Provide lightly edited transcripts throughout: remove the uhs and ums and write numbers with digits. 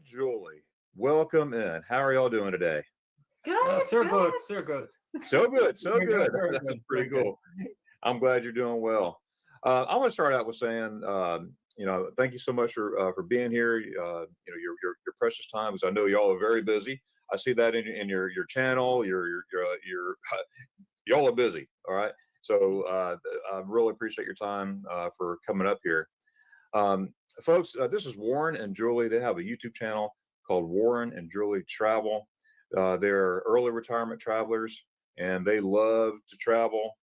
Julie, welcome in. How are y'all doing today? Good, So good. good, so good. So good, so We're doing good. very That's good, pretty very good. cool. I'm glad you're doing well. I want to start out with saying, thank you so much for being here. Your precious time, because I know y'all are very busy. I see that in your channel. Y'all are busy. All right. So I really appreciate your time for coming up here. Folks, this is Warren and Julie. They have a YouTube channel called Warren and Julie Travel. They're early retirement travelers and they love to travel.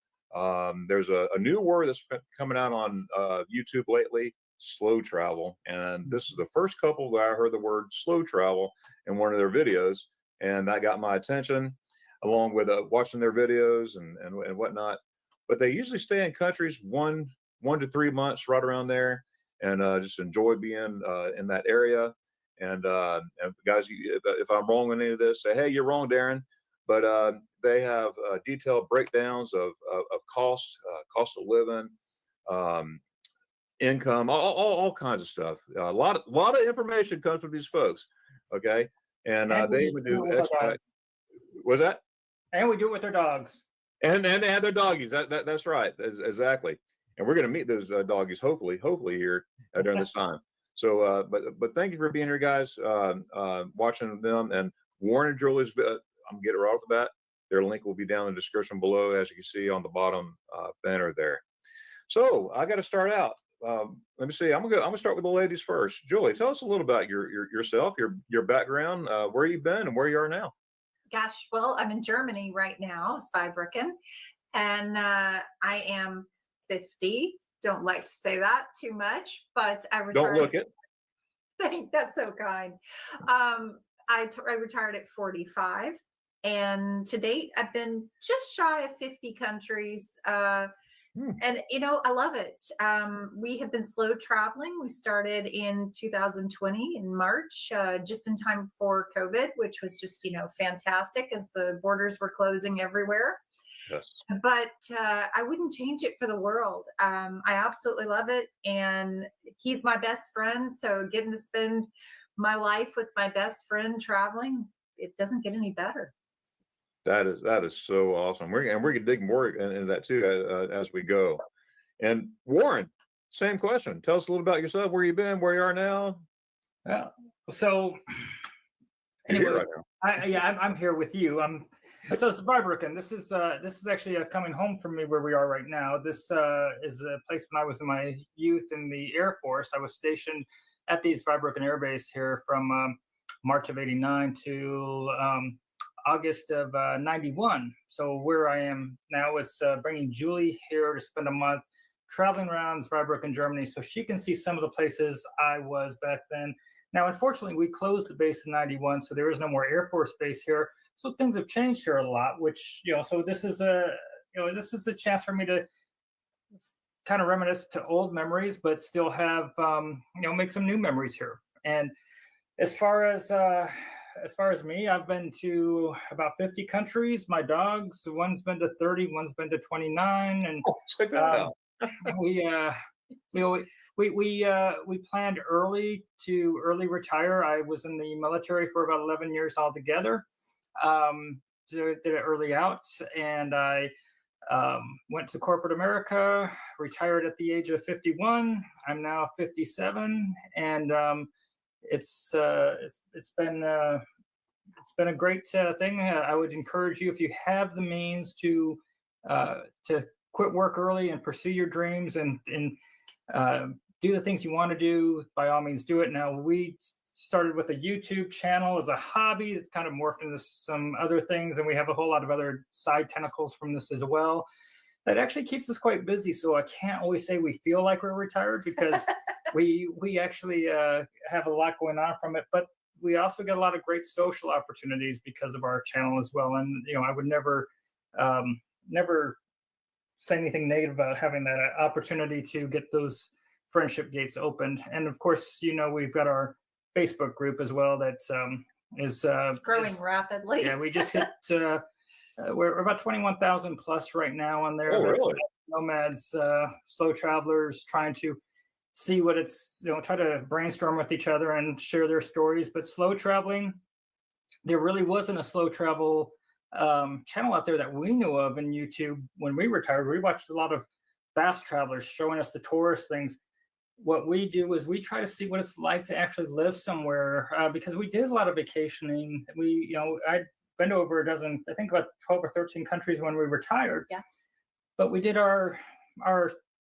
There's a new word that's coming out on YouTube lately, slow travel. And this is the first couple that I heard the word slow travel in one of their videos. And that got my attention along with watching their videos and whatnot. But they usually stay in countries 1 to 3 months, right around there, and just enjoy being in that area. And guys, if I'm wrong on any of this, say, hey, you're wrong, Darren. But they have detailed breakdowns of cost of living, income, all kinds of stuff. A lot of information comes from these folks. Okay, and they we even do it do with our extra. dogs. Was that? And we do it with our dogs. And they have their doggies. That's right. Exactly. And we're going to meet those doggies hopefully here during this time. So, but thank you for being here, guys. Watching them and Warren and Julie's. I'm getting right off the bat. Their link will be down in the description below, as you can see on the bottom banner there. So I got to start out. Let me see. I'm gonna start with the ladies first. Julie, tell us a little about yourself, your background, where you've been, and where you are now. Gosh, well, I'm in Germany right now, Zweibrücken, and I am 50. Don't like to say that too much, but I retired. Don't look it. That's so kind. I retired at 45, and to date, I've been just shy of 50 countries. And I love it. We have been slow traveling. We started in 2020 in March, just in time for COVID, which was just fantastic as the borders were closing everywhere. Yes. But I wouldn't change it for the world. I absolutely love it, and he's my best friend. So getting to spend my life with my best friend traveling, it doesn't get any better. That is so awesome. We're gonna dig more into that too as we go. And Warren, same question. Tell us a little about yourself. Where you been? Where you are now? So You're anyway, here right now. I'm here with you. So it's Zweibrücken. This is actually coming home for me where we are right now. This is a place when I was in my youth in the Air Force. I was stationed at the Zweibrücken Air Base here from March of '89 to August of '91. So where I am now is bringing Julie here to spend a month traveling around Zweibrücken, Germany, so she can see some of the places I was back then. Now, unfortunately, we closed the base in '91, so there is no more Air Force base here. So things have changed here a lot, which, so this is a chance for me to kind of reminisce to old memories, but still have, make some new memories here. And as far as me, I've been to about 50 countries. My dogs, one's been to 30, one's been to 29, and Check that out. we planned to early retire. I was in the military for about 11 years altogether. Did it early out, and I went to corporate America, retired at the age of 51. I'm now 57, and it's been a great thing. I would encourage you, if you have the means, to quit work early and pursue your dreams and do the things you want to do. By all means, do it. Now, we started with a YouTube channel as a hobby. It's kind of morphed into some other things, and we have a whole lot of other side tentacles from this as well. That actually keeps us quite busy. So I can't always say we feel like we're retired, because we actually have a lot going on from it. But we also get a lot of great social opportunities because of our channel as well. And I would never say anything negative about having that opportunity to get those friendship gates opened. And of course, we've got our Facebook group as well that is Growing rapidly. Yeah, we just hit we're about 21,000 plus right now on there. Oh, really? Nomads, slow travelers trying to see what it's, try to brainstorm with each other and share their stories. But slow traveling, there really wasn't a slow travel channel out there that we knew of in YouTube. When we retired, we watched a lot of fast travelers showing us the tourist things. What we do is we try to see what it's like to actually live somewhere, because we did a lot of vacationing. I'd been to over a dozen, I think about 12 or 13 countries when we retired. Yeah. But we did our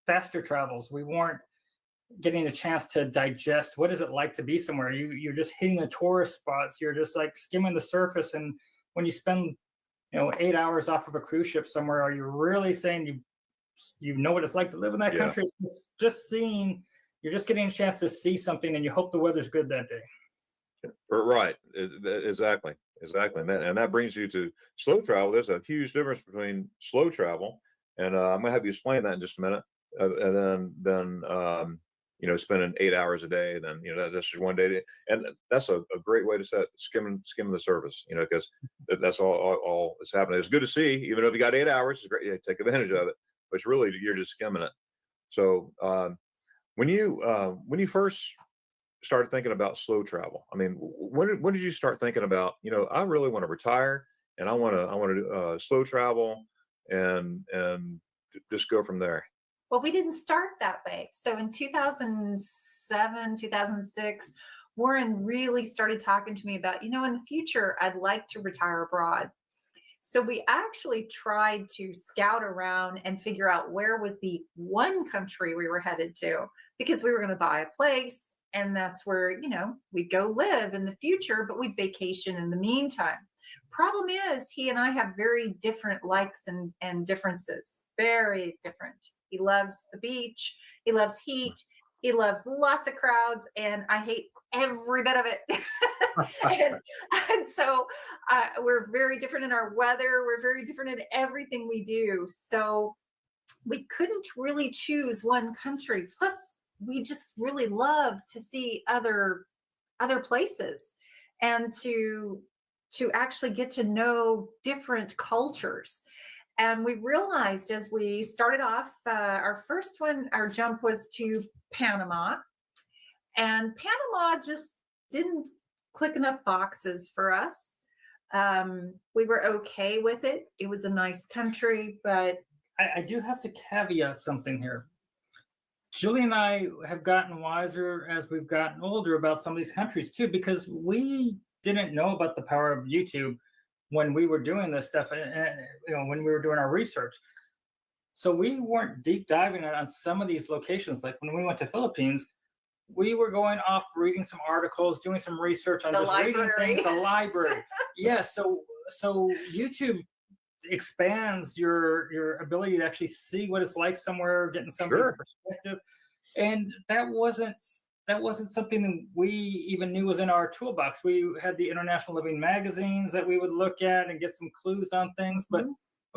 faster travels. We weren't getting a chance to digest what is it like to be somewhere. You're just hitting the tourist spots. You're just like skimming the surface. And when you spend 8 hours off of a cruise ship somewhere, are you really saying you know what it's like to live in that country? It's just seeing. You're just getting a chance to see something, and you hope the weather's good that day. Right. Exactly. And that brings you to slow travel. There's a huge difference between slow travel, and I'm gonna have you explain that in just a minute. And then spending 8 hours a day, then that's just one day, and that's a great way to set skimming the surface. Because that's all that's happening. It's good to see, even if you got 8 hours. It's great. Yeah, take advantage of it, but it's really you're just skimming it. So when you first started thinking about slow travel, I mean, when did you start thinking about, I really want to retire and I want to slow travel and just go from there? Well, we didn't start that way. So in 2007, 2006, Warren really started talking to me about, in the future, I'd like to retire abroad. So we actually tried to scout around and figure out where was the one country we were headed to, because we were going to buy a place and that's where, we'd go live in the future, but we'd vacation in the meantime. Problem is, he and I have very different likes and differences, very different. He loves the beach. He loves heat. He loves lots of crowds, and I hate every bit of it. and so we're very different in our weather. We're very different in everything we do. So we couldn't really choose one country. Plus, we just really love to see other places and to actually get to know different cultures. And we realized as we started off, our jump was to Panama. And Panama just didn't click enough boxes for us. We were okay with it. It was a nice country, but I do have to caveat something here. Julie and I have gotten wiser as we've gotten older about some of these countries too, because we didn't know about the power of YouTube when we were doing this stuff, and when we were doing our research. So we weren't deep diving on some of these locations. Like when we went to Philippines, we were going off reading some articles, doing some research on reading things, the library. Yeah, so YouTube expands your ability to actually see what it's like somewhere, getting somebody's perspective. And that wasn't something that we even knew was in our toolbox. We had the International Living magazines that we would look at and get some clues on things, but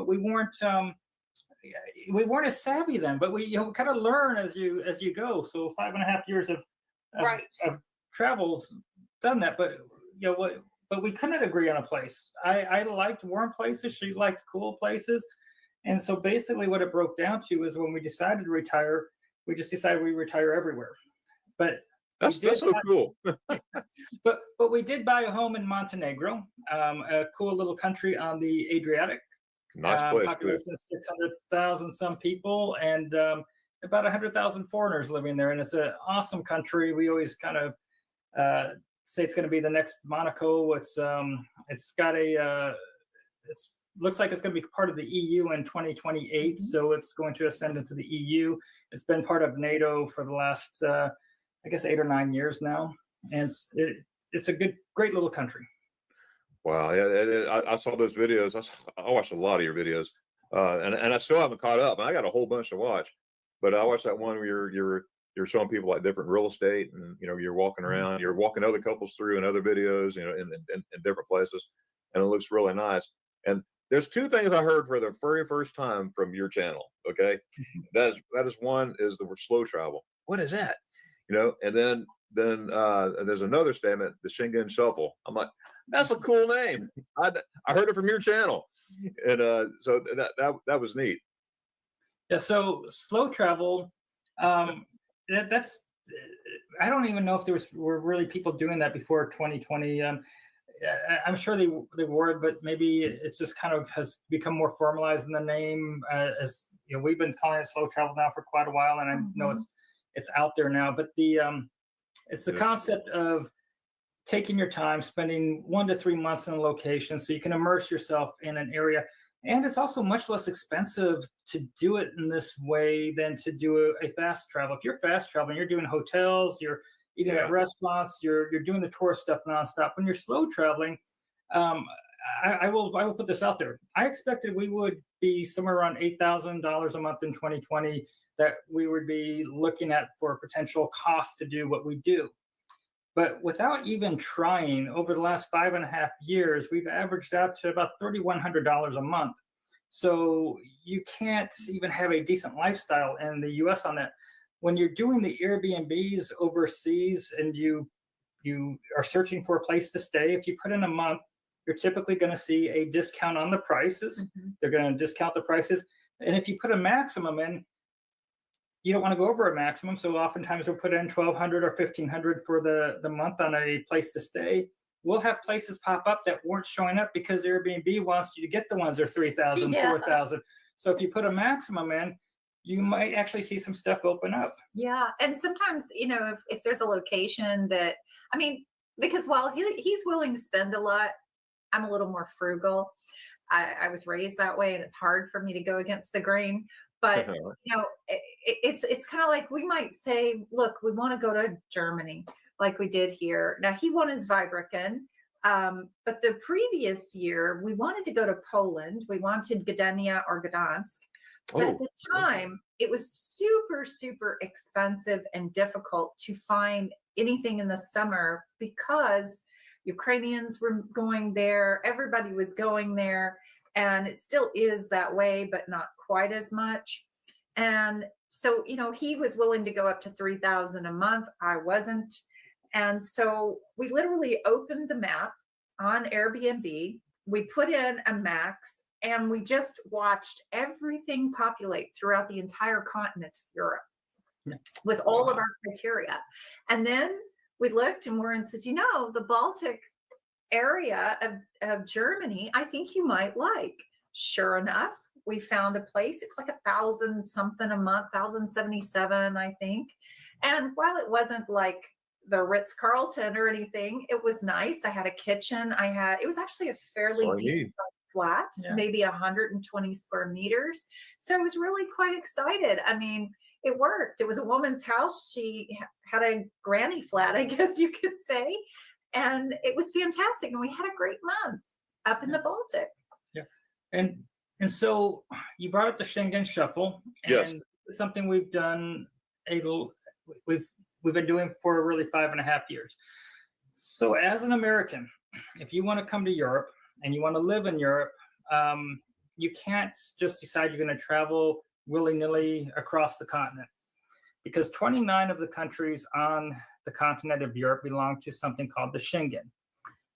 we weren't as savvy then. But we kind of learn as you go. So 5.5 years of travels done that, but but we couldn't agree on a place. I liked warm places. She liked cool places. And so basically what it broke down to is when we decided to retire, we just decided we retire everywhere. But that's so cool. but we did buy a home in Montenegro, a cool little country on the Adriatic. Nice place. Population of 600,000 some people, and about 100,000 foreigners living there. And it's an awesome country. We always kind of say it's going to be the next Monaco. It's got looks like it's going to be part of the EU in 2028. So it's going to ascend into the EU. It's been part of NATO for the last, I guess, 8 or 9 years now. And it's a great little country. Wow. Yeah. I saw those videos. I watched a lot of your videos, and I still haven't caught up. And I got a whole bunch to watch, but I watched that one where you're showing people like different real estate, and you're walking around, you're walking other couples through in other videos, in different places, and it looks really nice. And there's two things I heard for the very first time from your channel. Okay, that is one is the word slow travel. What is that? And then there's another statement, the Schengen Shuffle. I'm like, that's a cool name. I heard it from your channel, and so that was neat. Yeah. So slow travel. That's I don't even know if were really people doing that before 2020. I'm sure they were, but maybe it's just kind of has become more formalized in the name. As you know, we've been calling it slow travel now for quite a while, and I know it's out there now. But it's the concept of taking your time, spending 1 to 3 months in a location so you can immerse yourself in an area. And it's also much less expensive to do it in this way than to do a fast travel. If you're fast traveling, you're doing hotels, you're eating at restaurants, you're doing the tourist stuff nonstop. When you're slow traveling, I will put this out there. I expected we would be somewhere around $8,000 a month in 2020 that we would be looking at for potential cost to do what we do. But without even trying, over the last 5.5 years, we've averaged out to about $3,100 a month. So you can't even have a decent lifestyle in the US on that. When you're doing the Airbnbs overseas and you are searching for a place to stay, if you put in a month, you're typically going to see a discount on the prices. They're going to discount the prices. And if you put a maximum in, you don't want to go over a maximum. So oftentimes we'll put in $1,200 or $1,500 for the month on a place to stay. We'll have places pop up that weren't showing up because Airbnb wants you to get the ones that are $3,000, $4,000. So if you put a maximum in, you might actually see some stuff open up. Yeah. And sometimes, if there's a location that, because while he's willing to spend a lot, I'm a little more frugal. I was raised that way, and it's hard for me to go against the grain. But it's kind of like we might say, look, we want to go to Germany, like we did here. Now he won his Zweibrücken, but the previous year we wanted to go to Poland. We wanted Gdynia or Gdansk, but at the time it was super, super expensive and difficult to find anything in the summer because Ukrainians were going there. Everybody was going there. And it still is that way, but not quite as much. And so, he was willing to go up to $3,000 a month. I wasn't. And so we literally opened the map on Airbnb. We put in a max, and we just watched everything populate throughout the entire continent of Europe with all of our criteria. And then we looked, and Warren says, the Baltic area of Germany, I think you might like. Sure enough, we found a place. It was like 1,000 something a month, 1,077, I think. And while it wasn't like the Ritz-Carlton or anything, it was nice. I had a kitchen. It was actually a fairly decent flat, maybe 120 square meters. So I was really quite excited. It worked. It was a woman's house. She had a granny flat, I guess you could say. And it was fantastic. And we had a great month up in the Baltic. Yeah. And so you brought up the Schengen Shuffle. And something we've done we've been doing for really 5.5 years. So as an American, if you want to come to Europe and you want to live in Europe, you can't just decide you're going to travel willy-nilly across the continent, because 29 of the countries on the continent of Europe belong to something called the Schengen.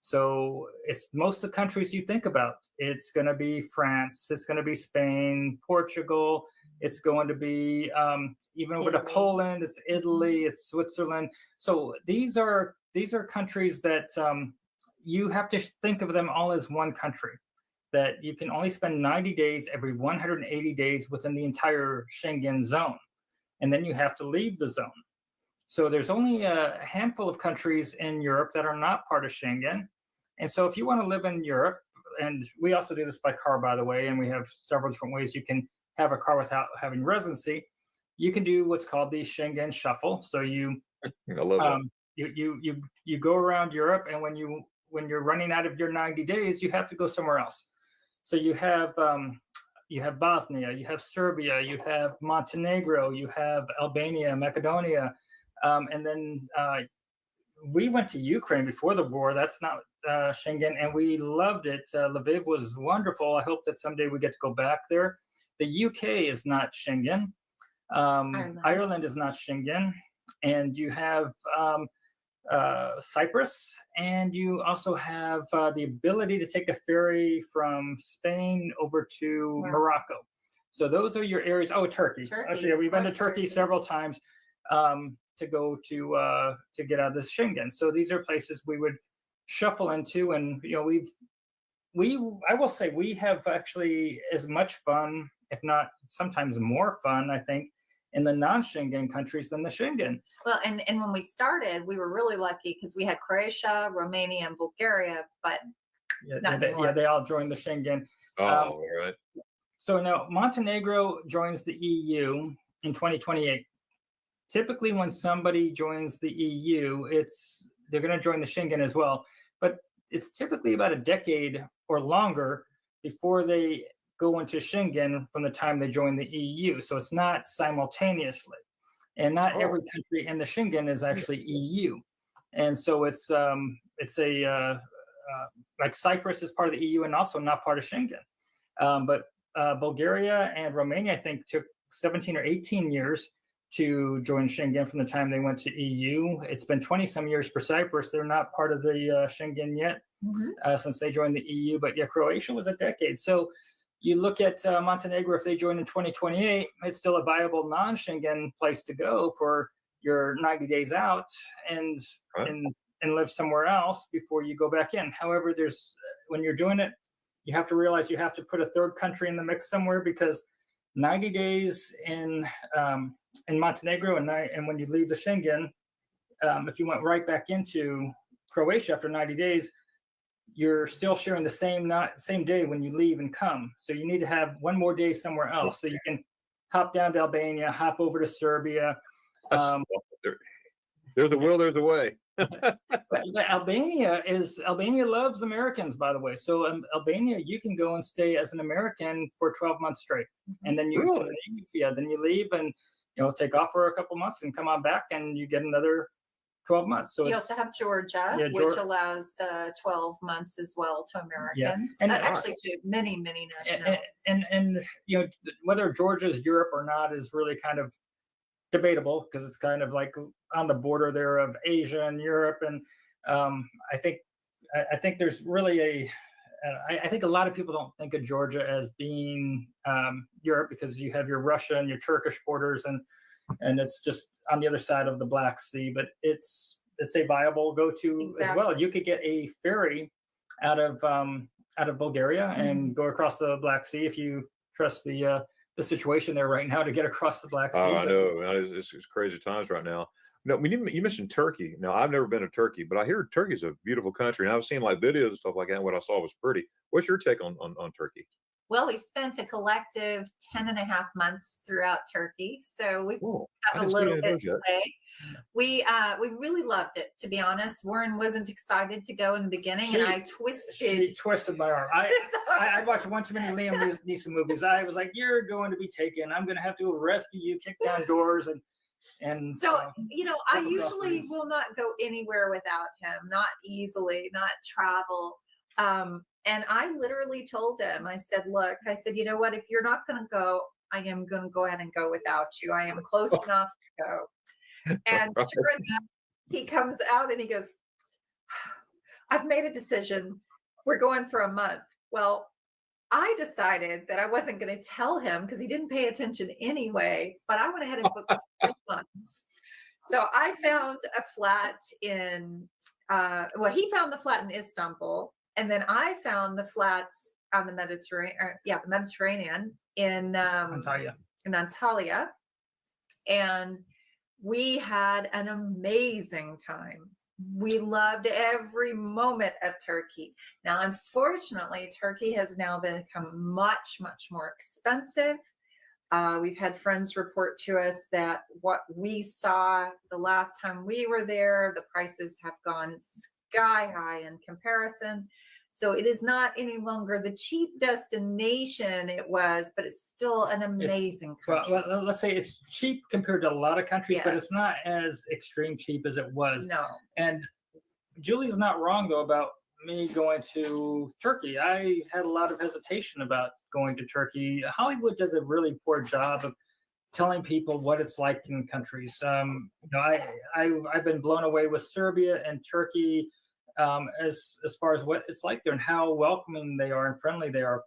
So it's most of the countries you think about. It's going to be France, it's going to be Spain, Portugal, it's going to be even over to Poland, it's Italy, it's Switzerland. So these are countries that you have to think of them all as one country, that you can only spend 90 days every 180 days within the entire Schengen zone. And then you have to leave the zone. So there's only a handful of countries in Europe that are not part of Schengen. And so if you want to live in Europe, and we also do this by car, by the way, and we have several different ways you can have a car without having residency, you can do what's called the Schengen Shuffle. So you go around Europe, and when you're running out of your 90 days, you have to go somewhere else. So you have Bosnia, you have Serbia, you have Montenegro, you have Albania, Macedonia, and then we went to Ukraine before the war. That's not Schengen, and we loved it. Lviv was wonderful. I hope that someday we get to go back there. The UK is not Schengen. Ireland is not Schengen. And you have Cyprus, and you also have the ability to take a ferry from Spain over to Morocco. So those are your areas. Oh, Turkey. Actually, we've been to Turkey several times. to go to get out of the Schengen. So these are places we would shuffle into, and I will say we have actually as much fun, if not sometimes more fun, I think, in the non-Schengen countries than the Schengen. Well, and when we started, we were really lucky because we had Croatia, Romania, and Bulgaria, but they all joined the Schengen. Oh, right. So now Montenegro joins the EU in 2028. Typically, when somebody joins the EU, they're going to join the Schengen as well, but it's typically about a decade or longer before they go into Schengen from the time they join the EU. So it's not simultaneously, and not every country in the Schengen is actually EU. And so it's like Cyprus is part of the EU and also not part of Schengen. But Bulgaria and Romania, I think, took 17 or 18 years to join Schengen from the time they went to EU. It's been 20 some years for Cyprus. They're not part of the Schengen yet since they joined the EU. But yeah, Croatia was a decade. So you look at Montenegro, if they join in 2028, it's still a viable non-Schengen place to go for your 90 days out and live somewhere else before you go back in. However, when you're doing it, you have to realize you have to put a third country in the mix somewhere, because 90 days in Montenegro and when you leave the Schengen, if you went right back into Croatia after 90 days, you're still sharing the same day when you leave and come. So you need to have one more day somewhere else. So you can hop down to Albania, hop over to Serbia. There's a will, there's a way. But Albania loves Americans, by the way. So Albania, you can go and stay as an American for 12 months straight, and then you leave and take off for a couple months and come on back, and you get another 12 months. So you also have Georgia, which allows 12 months as well to Americans, and actually to many nationals. And whether Georgia is Europe or not is really kind of debatable, because it's kind of like on the border there of Asia and Europe, and I think there's really I think a lot of people don't think of Georgia as being Europe, because you have your Russia and your Turkish borders, and it's just on the other side of the Black Sea. But it's a viable go-to as well. You could get a ferry out of Bulgaria and go across the Black Sea if you trust the situation there right now to get across the Black Sea. Oh, I know. It's crazy times right now. No, you mentioned Turkey. Now, I've never been to Turkey, but I hear Turkey's a beautiful country, and I've seen like videos and stuff like that. And what I saw was pretty. What's your take on Turkey? Well, we've spent a collective 10 and a half months throughout Turkey, so we have a little bit to say. We really loved it, to be honest. Warren wasn't excited to go in the beginning, and she twisted my arm. I watched one too many Liam Neeson movies. I was like, "You're going to be taken. I'm going to have to rescue you, kick down doors." And so I usually will not go anywhere without him, not easily, not travel. And I literally told him, I said, look, you know what, if you're not going to go, I am going to go ahead and go without you. I am close enough to go. And sure enough, he comes out and he goes, I've made a decision. We're going for a month. Well, I decided that I wasn't going to tell him because he didn't pay attention anyway, but I went ahead and booked 3 months. So I found a flat in, he found the flat in Istanbul, and then I found the flats on the Mediterranean in Antalya. And we had an amazing time. We loved every moment of Turkey. Now, unfortunately, Turkey has now become much, much more expensive. We've had friends report to us that what we saw the last time we were there, the prices have gone sky high in comparison. So it is not any longer the cheap destination it was, but it's still an amazing country. Well, let's say it's cheap compared to a lot of countries, but it's not as extreme cheap as it was. No. And Julie's not wrong, though, about me going to Turkey. I had a lot of hesitation about going to Turkey. Hollywood does a really poor job of telling people what it's like in countries. I've been blown away with Serbia and Turkey. As far as what it's like there and how welcoming they are and friendly they are.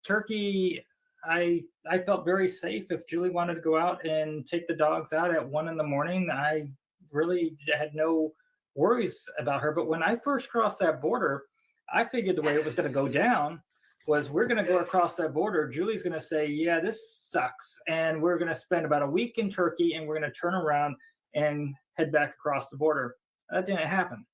Turkey, I felt very safe. If Julie wanted to go out and take the dogs out at 1 a.m, I really had no worries about her. But when I first crossed that border, I figured the way it was going to go down was we're going to go across that border. Julie's going to say, yeah, this sucks. And we're going to spend about a week in Turkey, and we're going to turn around and head back across the border. That didn't happen.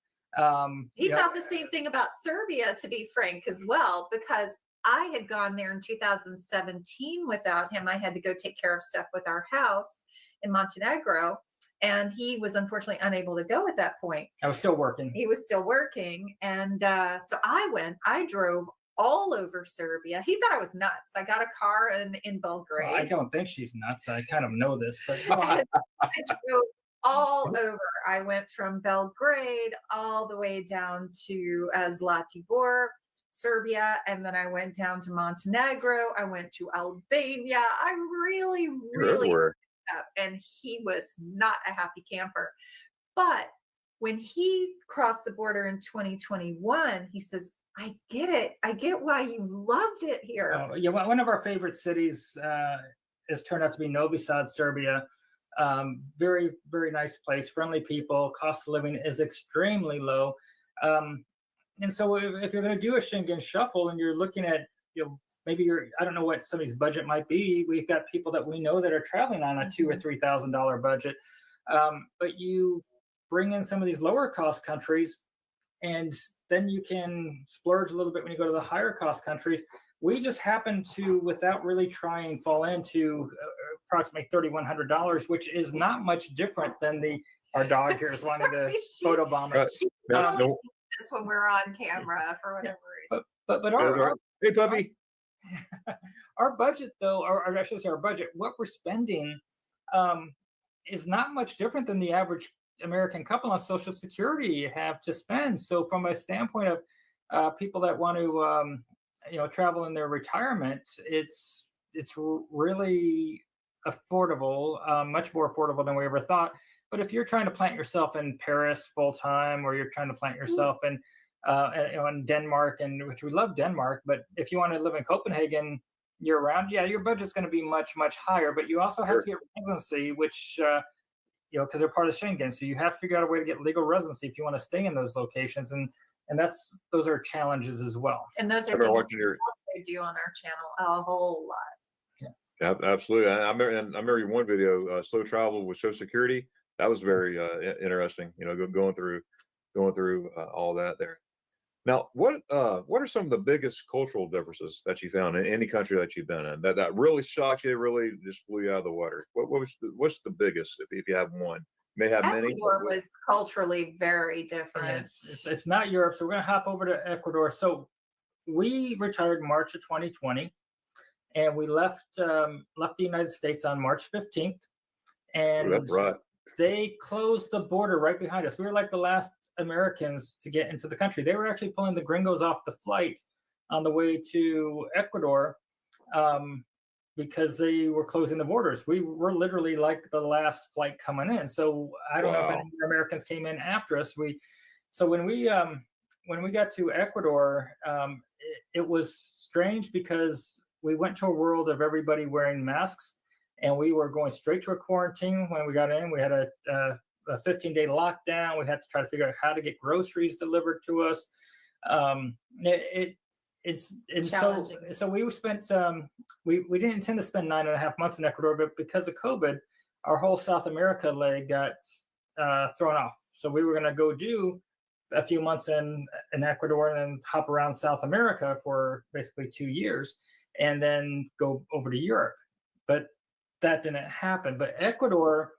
He thought the same thing about Serbia, to be frank, as well, because I had gone there in 2017 without him. I had to go take care of stuff with our house in Montenegro, and he was unfortunately unable to go at that point. I was still working. He was still working. And so I drove all over Serbia. He thought I was nuts. I got a car in Belgrade. Well, I don't think she's nuts. I kind of know this, but I drove all over. I went from Belgrade all the way down to Zlatibor, Serbia, and then I went down to Montenegro. I went to Albania. I really up, and he was not a happy camper. But when he crossed the border in 2021, he says, I get it. I get why you loved it here. Yeah, one of our favorite cities has turned out to be Novi Sad, Serbia. Very, very nice place, friendly people. Cost of living is extremely low. And so if you're going to do a Schengen shuffle and you're looking at, maybe I don't know what somebody's budget might be. We've got people that we know that are traveling on a $2,000 or $3,000 budget. But you bring in some of these lower cost countries, and then you can splurge a little bit when you go to the higher cost countries. We just happen to, without really trying, fall into approximately $3,100, which is not much different than our dog here is wanting to photobomb us. This when we're on camera for whatever reason. But our hey puppy. Our budget, though, or I should say our budget, what we're spending is not much different than the average American couple on Social Security have to spend. So from a standpoint of people that want to travel in their retirement, it's really affordable, much more affordable than we ever thought. But if you're trying to plant yourself in Paris full time, or you're trying to plant yourself in Denmark, and which we love Denmark, but if you want to live in Copenhagen year round, yeah, your budget's going to be much, much higher. But you also have to get residency, which because they're part of Schengen, so you have to figure out a way to get legal residency if you want to stay in those locations, and those are challenges as well. And those are things we also do on our channel a whole lot. Yeah, absolutely. I remember your one video, slow travel with Social Security. That was very interesting. Going through all that there. Now, what are some of the biggest cultural differences that you found in any country that you've been in that really shocked you, really just blew you out of the water? What's the biggest, if you have one? May have many. Ecuador was culturally very different. It's not Europe, so we're going to hop over to Ecuador. So we retired in March of 2020, and we left the United States on March 15th, and that's right. They closed the border right behind us. We were like the last Americans to get into the country. They were actually pulling the gringos off the flight on the way to Ecuador because they were closing the borders. We were literally like the last flight coming in. So I don't know if any Americans came in after us. So when we got to Ecuador, it was strange because we went to a world of everybody wearing masks, and we were going straight to a quarantine when we got in. We had a 15-day lockdown. We had to try to figure out how to get groceries delivered to us. It's challenging. So we spent we didn't intend to spend 9.5 months in Ecuador, but because of COVID, our whole South America leg got thrown off. So we were going to go do a few months in Ecuador and then hop around South America for basically 2 years, and then go over to Europe. But that didn't happen. But Ecuador,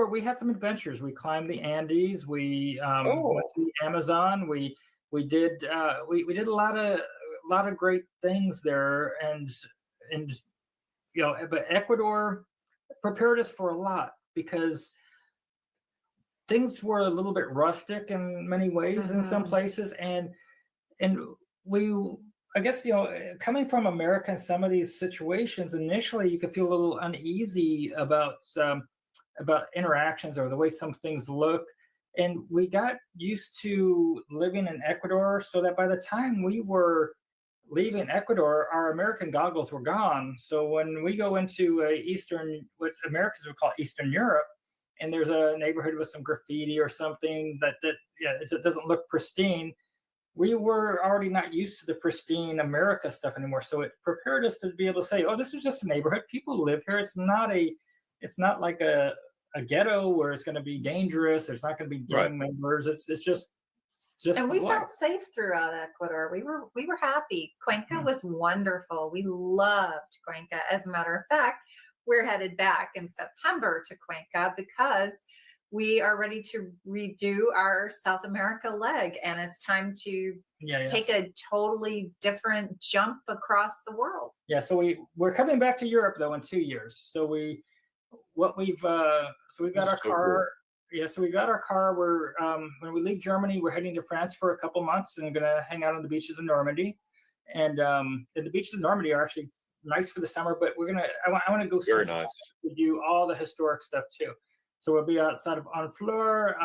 we had some adventures. We climbed the Andes. We went to the Amazon. We did a lot of great things there, and but Ecuador prepared us for a lot because things were a little bit rustic in many ways in some places, and we. I guess, coming from America in some of these situations, initially you could feel a little uneasy about interactions or the way some things look. And we got used to living in Ecuador so that by the time we were leaving Ecuador, our American goggles were gone. So when we go into what Americans would call Eastern Europe, and there's a neighborhood with some graffiti or something that it doesn't look pristine, we were already not used to the pristine America stuff anymore. So it prepared us to be able to say, oh, this is just a neighborhood. People live here. It's not like a ghetto where it's going to be dangerous. There's not going to be gang members. It's just and we felt safe throughout Ecuador. We were happy. Cuenca was wonderful. We loved Cuenca. As a matter of fact, we're headed back in September to Cuenca because we are ready to redo our South America leg, and it's time to take a totally different jump across the world. Yeah, so we're coming back to Europe though in 2 years. So we've got our car. Yeah, so we got our car. We're when we leave Germany, we're heading to France for a couple months, and we're gonna hang out on the beaches in Normandy. And the beaches in Normandy are actually nice for the summer, but I want to go very nice to do all the historic stuff too. So we'll be outside of Honfleur,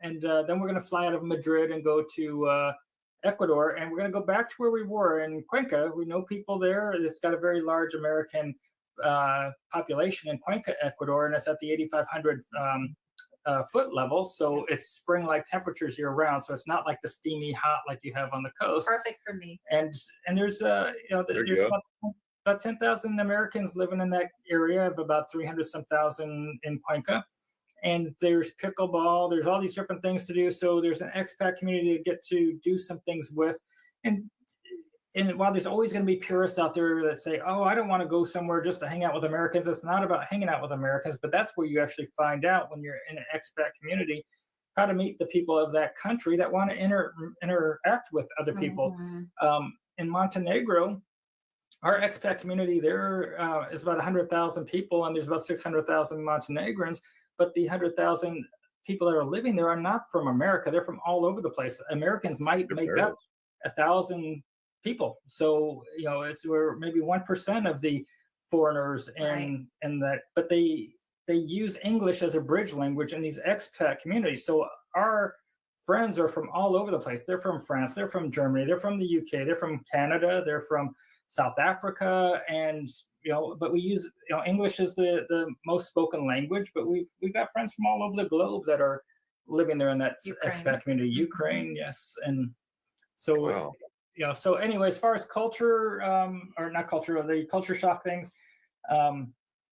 and then we're going to fly out of Madrid and go to Ecuador, and we're going to go back to where we were in Cuenca. We know people there. It's got a very large American population in Cuenca, Ecuador, and it's at the 8,500 foot level. So it's spring-like temperatures year-round. So it's not like the steamy hot like you have on the coast. Perfect for me. And there's there's about 10,000 Americans living in that area of about 300-some thousand in Cuenca. And there's pickleball, there's all these different things to do. So there's an expat community to get to do some things with. And while there's always going to be purists out there that say, oh, I don't want to go somewhere just to hang out with Americans. It's not about hanging out with Americans, but that's where you actually find out when you're in an expat community how to meet the people of that country that want to interact with other people. In Montenegro, our expat community there is about 100,000 people, and there's about 600,000 Montenegrins, but the 100,000 people that are living there are not from America. They're from all over the place. Americans might make up 1,000 people. So, we're maybe 1% of the foreigners and that, but they use English as a bridge language in these expat communities. So our friends are from all over the place. They're from France, they're from Germany, they're from the UK, they're from Canada, they're from South Africa, and but we use English is the most spoken language, but we've got friends from all over the globe that are living there in that expat community. Ukraine, yes. And so so anyway, as far as culture, or not culture, the culture shock things,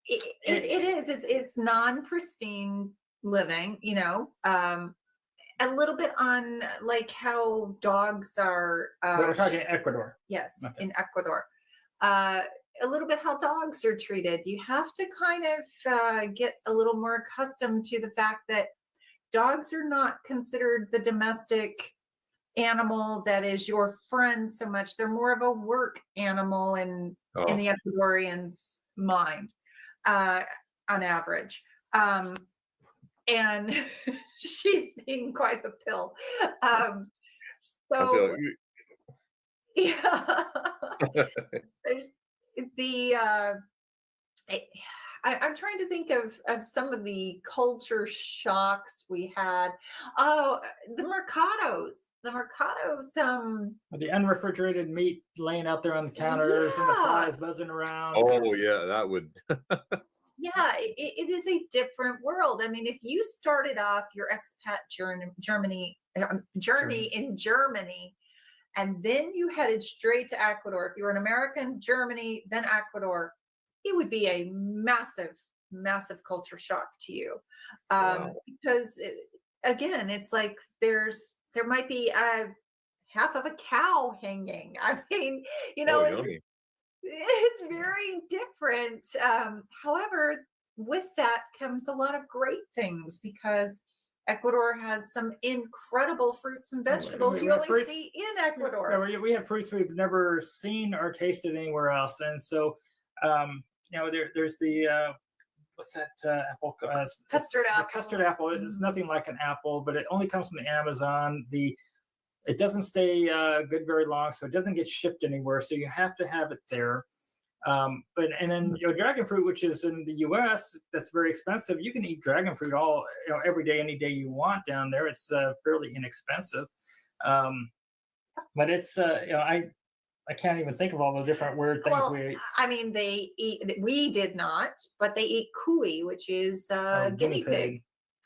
it's non-pristine living, a little bit on like how dogs are. We're talking Ecuador. Yes, okay. In Ecuador. A little bit how dogs are treated. You have to kind of get a little more accustomed to the fact that dogs are not considered the domestic animal that is your friend so much. They're more of a work animal in the Ecuadorian's mind, on average. And she's being quite a pill. So yeah, I'm trying to think of some of the culture shocks we had. Oh, the mercados. The unrefrigerated meat laying out there on the counters and the flies buzzing around. Oh yeah, that would. Yeah, it is a different world. I mean, if you started off your expat journey in Germany, and then you headed straight to Ecuador, if you were an American, Germany, then Ecuador, it would be a massive, massive culture shock to you. Because again, it's like there might be half of a cow hanging. I mean, it's very different. However, with that comes a lot of great things because Ecuador has some incredible fruits and vegetables you only see in Ecuador. Yeah, we have fruits we've never seen or tasted anywhere else. And so, there's the, what's that apple? Custard apple. The custard apple. It's nothing like an apple, but it only comes from the Amazon. It doesn't stay good very long, so it doesn't get shipped anywhere. So you have to have it there. And then dragon fruit, which is in the U.S., that's very expensive. You can eat dragon fruit every day, any day you want down there. It's fairly inexpensive. But it's I can't even think of all the different weird things Well, we ate. I mean, we did not, but they eat cuy, which is guinea pig.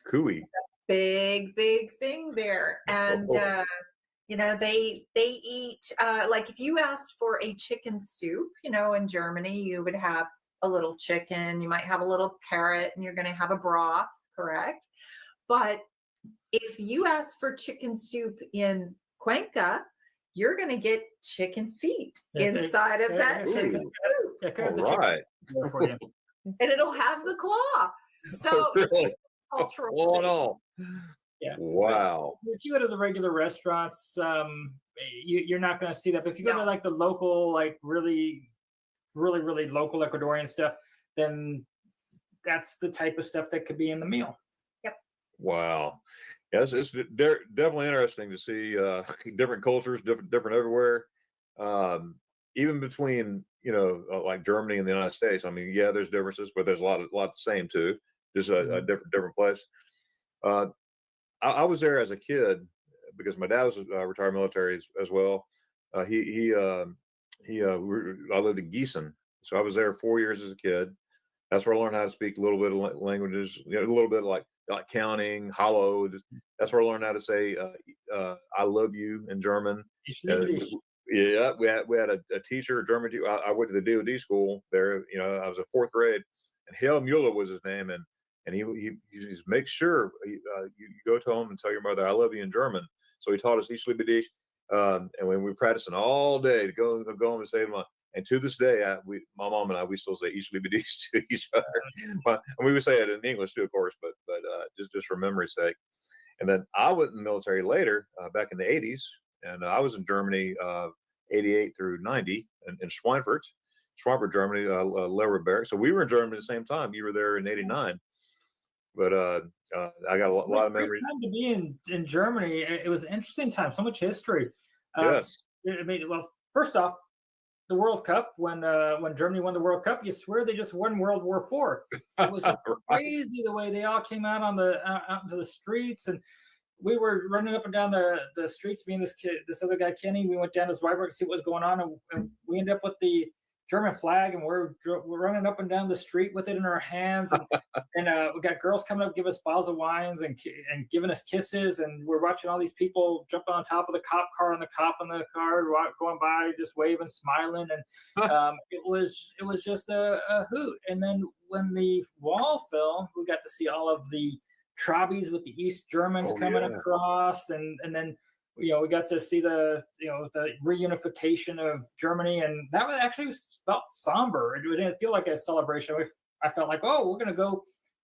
Cooey. Big thing there. And they eat like if you asked for a chicken soup, in Germany you would have a little chicken, you might have a little carrot, and you're going to have a broth, correct? But if you ask for chicken soup in Cuenca, you're going to get chicken feet inside of that chicken soup. All right. For you. And it'll have the claw. So Really? cultural. All in all. Yeah. Wow. If you go to the regular restaurants, you're not going to see that. But if you go to like the local, like really local Ecuadorian stuff, then that's the type of stuff that could be in the meal. Yep. Wow. Yes, it's definitely interesting to see different cultures, different everywhere. Even between like Germany and the United States. I mean, yeah, there's differences, but there's a lot the same too. Just a different place. I was there as a kid because my dad was retired military as well. I lived in Gießen, so I was there 4 years as a kid. That's where I learned how to speak a little bit of languages, a little bit like counting, hello. That's where I learned how to say "I love you" in German. Yeah, we had a teacher, a German teacher. I went to the DoD school there. I was in fourth grade, and Hale Mueller was his name, and he just make sure you go to home and tell your mother I love you in German. So he taught us Ich liebe dich, and when we were practicing all day to go home and say to and to this day, my mom and I, we still say Ich liebe dich to each other. And we would say it in English too, of course, but just for memory's sake. And then I went in the military later, back in the 80s, and I was in Germany 88 through 90 in Schweinfurt, Germany, Leeuwarden Barracks. So we were in Germany at the same time. You were there in 89. But I got a lot of memories. Time to be in Germany. It was an interesting time. So much history. Yes. I mean, well, first off, the World Cup, when Germany won the World Cup, you swear they just won World War IV. It was just crazy the way they all came out out into the streets, and we were running up and down the streets. Me and this other guy Kenny, we went down to Zweibrück to see what was going on, and we ended up with the German flag, and we're running up and down the street with it in our hands, and we got girls coming up, give us bottles of wines and giving us kisses, and we're watching all these people jump on top of the cop car and the cop in the car going by, just waving, smiling, and it was just a hoot. And then when the wall fell, we got to see all of the Trabis with the East Germans coming across, and then we got to see the reunification of Germany, and that was actually felt somber. It didn't feel like a celebration. I felt like, oh, we're going to go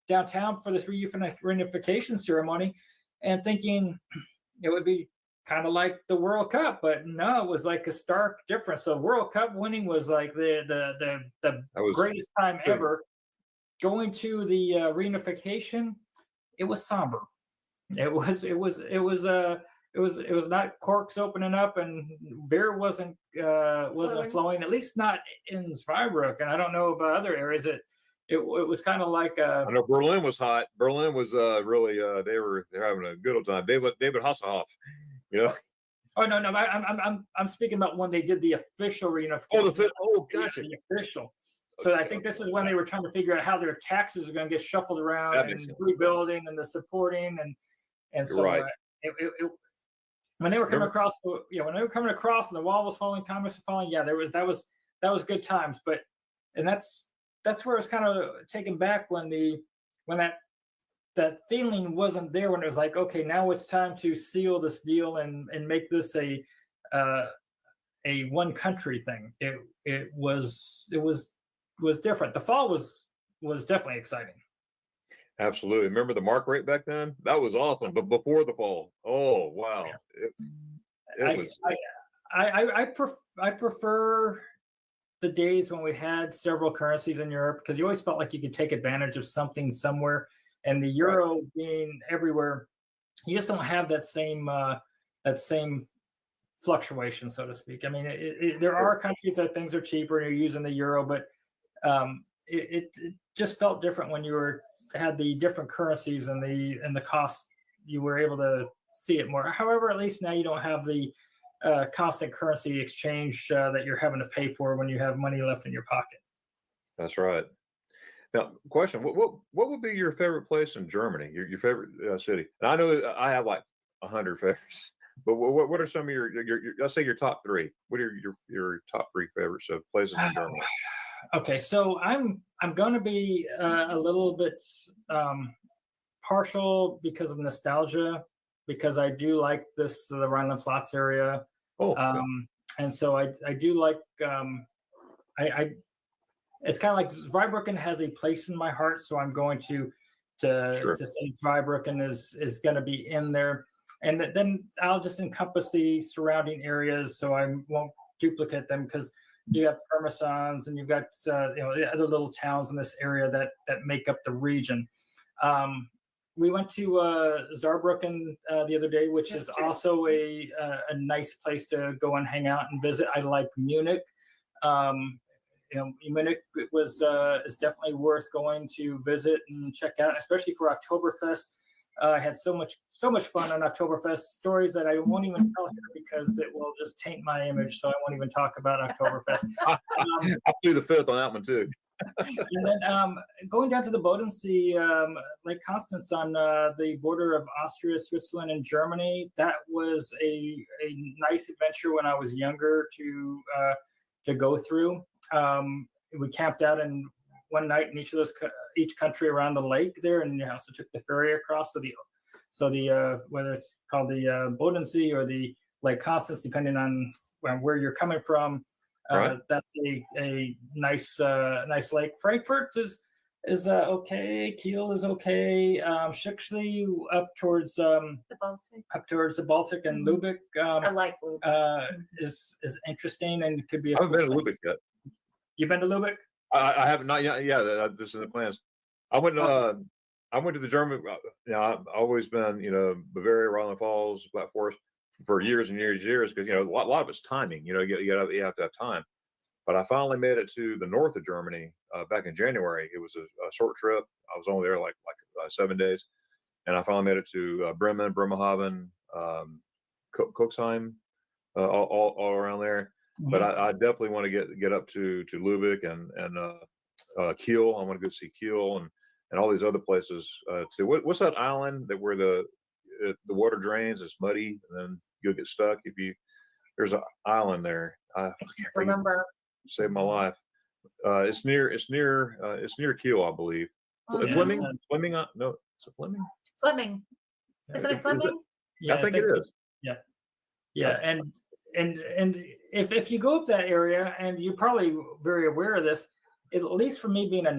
downtown for this reunification ceremony, and thinking it would be kind of like the World Cup, but no, it was like a stark difference. So World Cup winning was like the greatest time ever. Going to the reunification, it was somber. It was not corks opening up, and beer wasn't flowing, at least not in Zweibrück. And I don't know about other areas. It was kind of like I know Berlin was hot. Berlin was really they're having a good old time. David Hasselhoff, Oh no, I'm speaking about when they did the official reunification. Gotcha. The official. So I think this is when they were trying to figure out how their taxes are going to get shuffled around, and rebuilding and the supporting and so right. When they were coming across, and the wall was falling, Congress was falling. Yeah, that was good times. But that's where it's kind of taken back when that feeling wasn't there, when it was like, okay, now it's time to seal this deal and make this a one country thing. It was different. The fall was definitely exciting. Absolutely. Remember the mark rate back then? That was awesome. But before the fall, oh wow! I prefer the days when we had several currencies in Europe, because you always felt like you could take advantage of something somewhere. And the euro being everywhere, you just don't have that same fluctuation, so to speak. I mean, there are countries that things are cheaper and you're using the euro, but it just felt different when you had the different currencies and the cost. You were able to see it more. However, at least now you don't have the constant currency exchange that you're having to pay for when you have money left in your pocket. That's right. Now, question: what would be your favorite place in Germany? Your favorite city? And I know that I have like 100 favorites, but what are some of your let's say your top three? What are your top three favorites of places in Germany? Okay, so I'm going to be a little bit partial because of nostalgia, because I do like the Rhineland-Pfalz area, Oh, okay. and so I do like I it's kind of like Zweibrücken has a place in my heart, so I'm going Sure. to say Zweibrücken is going to be in there, and then I'll just encompass the surrounding areas, so I won't duplicate them because you have Pirmasens and you've got the other little towns in this area that make up the region. We went to Saarbrücken the other day, which is also a nice place to go and hang out and visit. I like Munich. Munich is definitely worth going to visit and check out, especially for Oktoberfest. I had so much fun on Oktoberfest. Stories that I won't even tell here because it will just taint my image. So I won't even talk about Oktoberfest. I'll do the fifth on that one too. And then going down to the Bodensee, Lake Constance on the border of Austria, Switzerland, and Germany. That was a nice adventure when I was younger to go through. We camped out in one night in each country around the lake there, and also took the ferry across to the whether it's called the Bodensee or the Lake Constance, depending on where you're coming from. Right. That's a nice lake. Frankfurt is okay. Kiel is okay. Schicksley up towards the Baltic and Lübeck. I like Lübeck. Is interesting and could be. I haven't been to Lübeck yet. You've been to Lübeck? I haven't, not yet. Yeah, this is in the plans. I went to the German. I've always been, Bavaria, Rhineland-Pfalz, Black Forest for years and years and years because a lot of it's timing. You have to have time. But I finally made it to the north of Germany back in January. It was a short trip. I was only there like 7 days, and I finally made it to Bremen, Bremerhaven, Cuxheim, all around there. But I definitely want to get up to Lübeck and Kiel. I want to go see Kiel and all these other places too. What's that island where the water drains? It's muddy and then you'll get stuck there's an island there. I can't remember. Saved my life. It's near Kiel, I believe. Fleming? Fleming? No, is it Fleming? Fleming. Isn't it Fleming? Yeah, I think it is. Yeah, and if you go up that area, and you're probably very aware of this, at least for me being a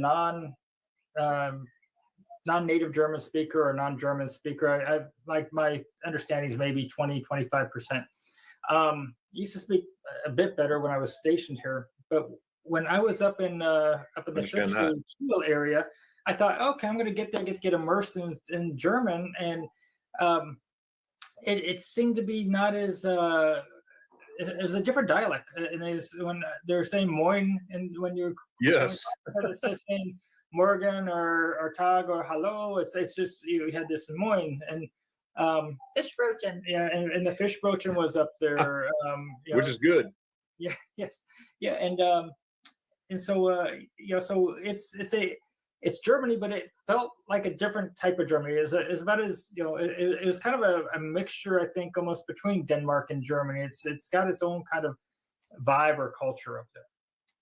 non-native German speaker or non-German speaker, I like my understanding is maybe 20-25%. Used to speak a bit better when I was stationed here, but when I was up in the Kiel area, I thought, okay, I'm going to get immersed in German, and it seemed to be not as it was a different dialect, and when they're saying "moin" and when you're instead of saying Morgan or Tag or hello, it's just you had this "moin" and Fischbrötchen. Yeah, and the Fischbrötchen was up there, which is good. Yeah, yes, yeah, and so so it's Germany, but it felt like a different type of Germany. It's about as it was kind of a mixture, I think, almost between Denmark and Germany. It's got its own kind of vibe or culture up there.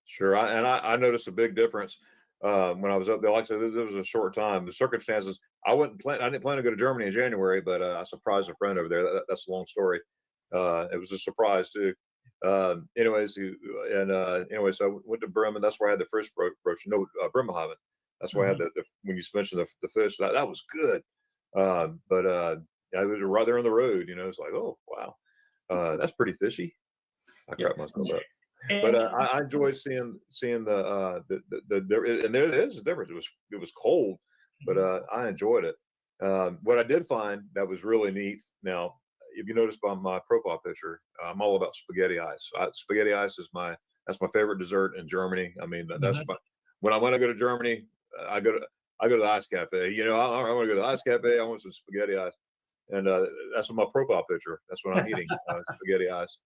Sure, I noticed a big difference when I was up there. Like I said, it was a short time. The circumstances, I didn't plan to go to Germany in January, but I surprised a friend over there. That's a long story. It was a surprise too. Anyways, so I went to Bremen. That's where I had the first brooch. No, Bremerhaven. That's why I had the when you mentioned the fish, that was good. But I was right there on the road. It's like, oh wow, that's pretty fishy. I cracked myself up. But I enjoyed seeing the and there is a difference. It was cold, but I enjoyed it. What I did find that was really neat. Now, if you notice by my profile picture, I'm all about spaghetti ice. Spaghetti ice is my favorite dessert in Germany. I mean, that's when I want to go to Germany, I go to the ice cafe. I want to go to the ice cafe. I want some spaghetti ice, and that's my profile picture. That's what I'm eating, spaghetti ice.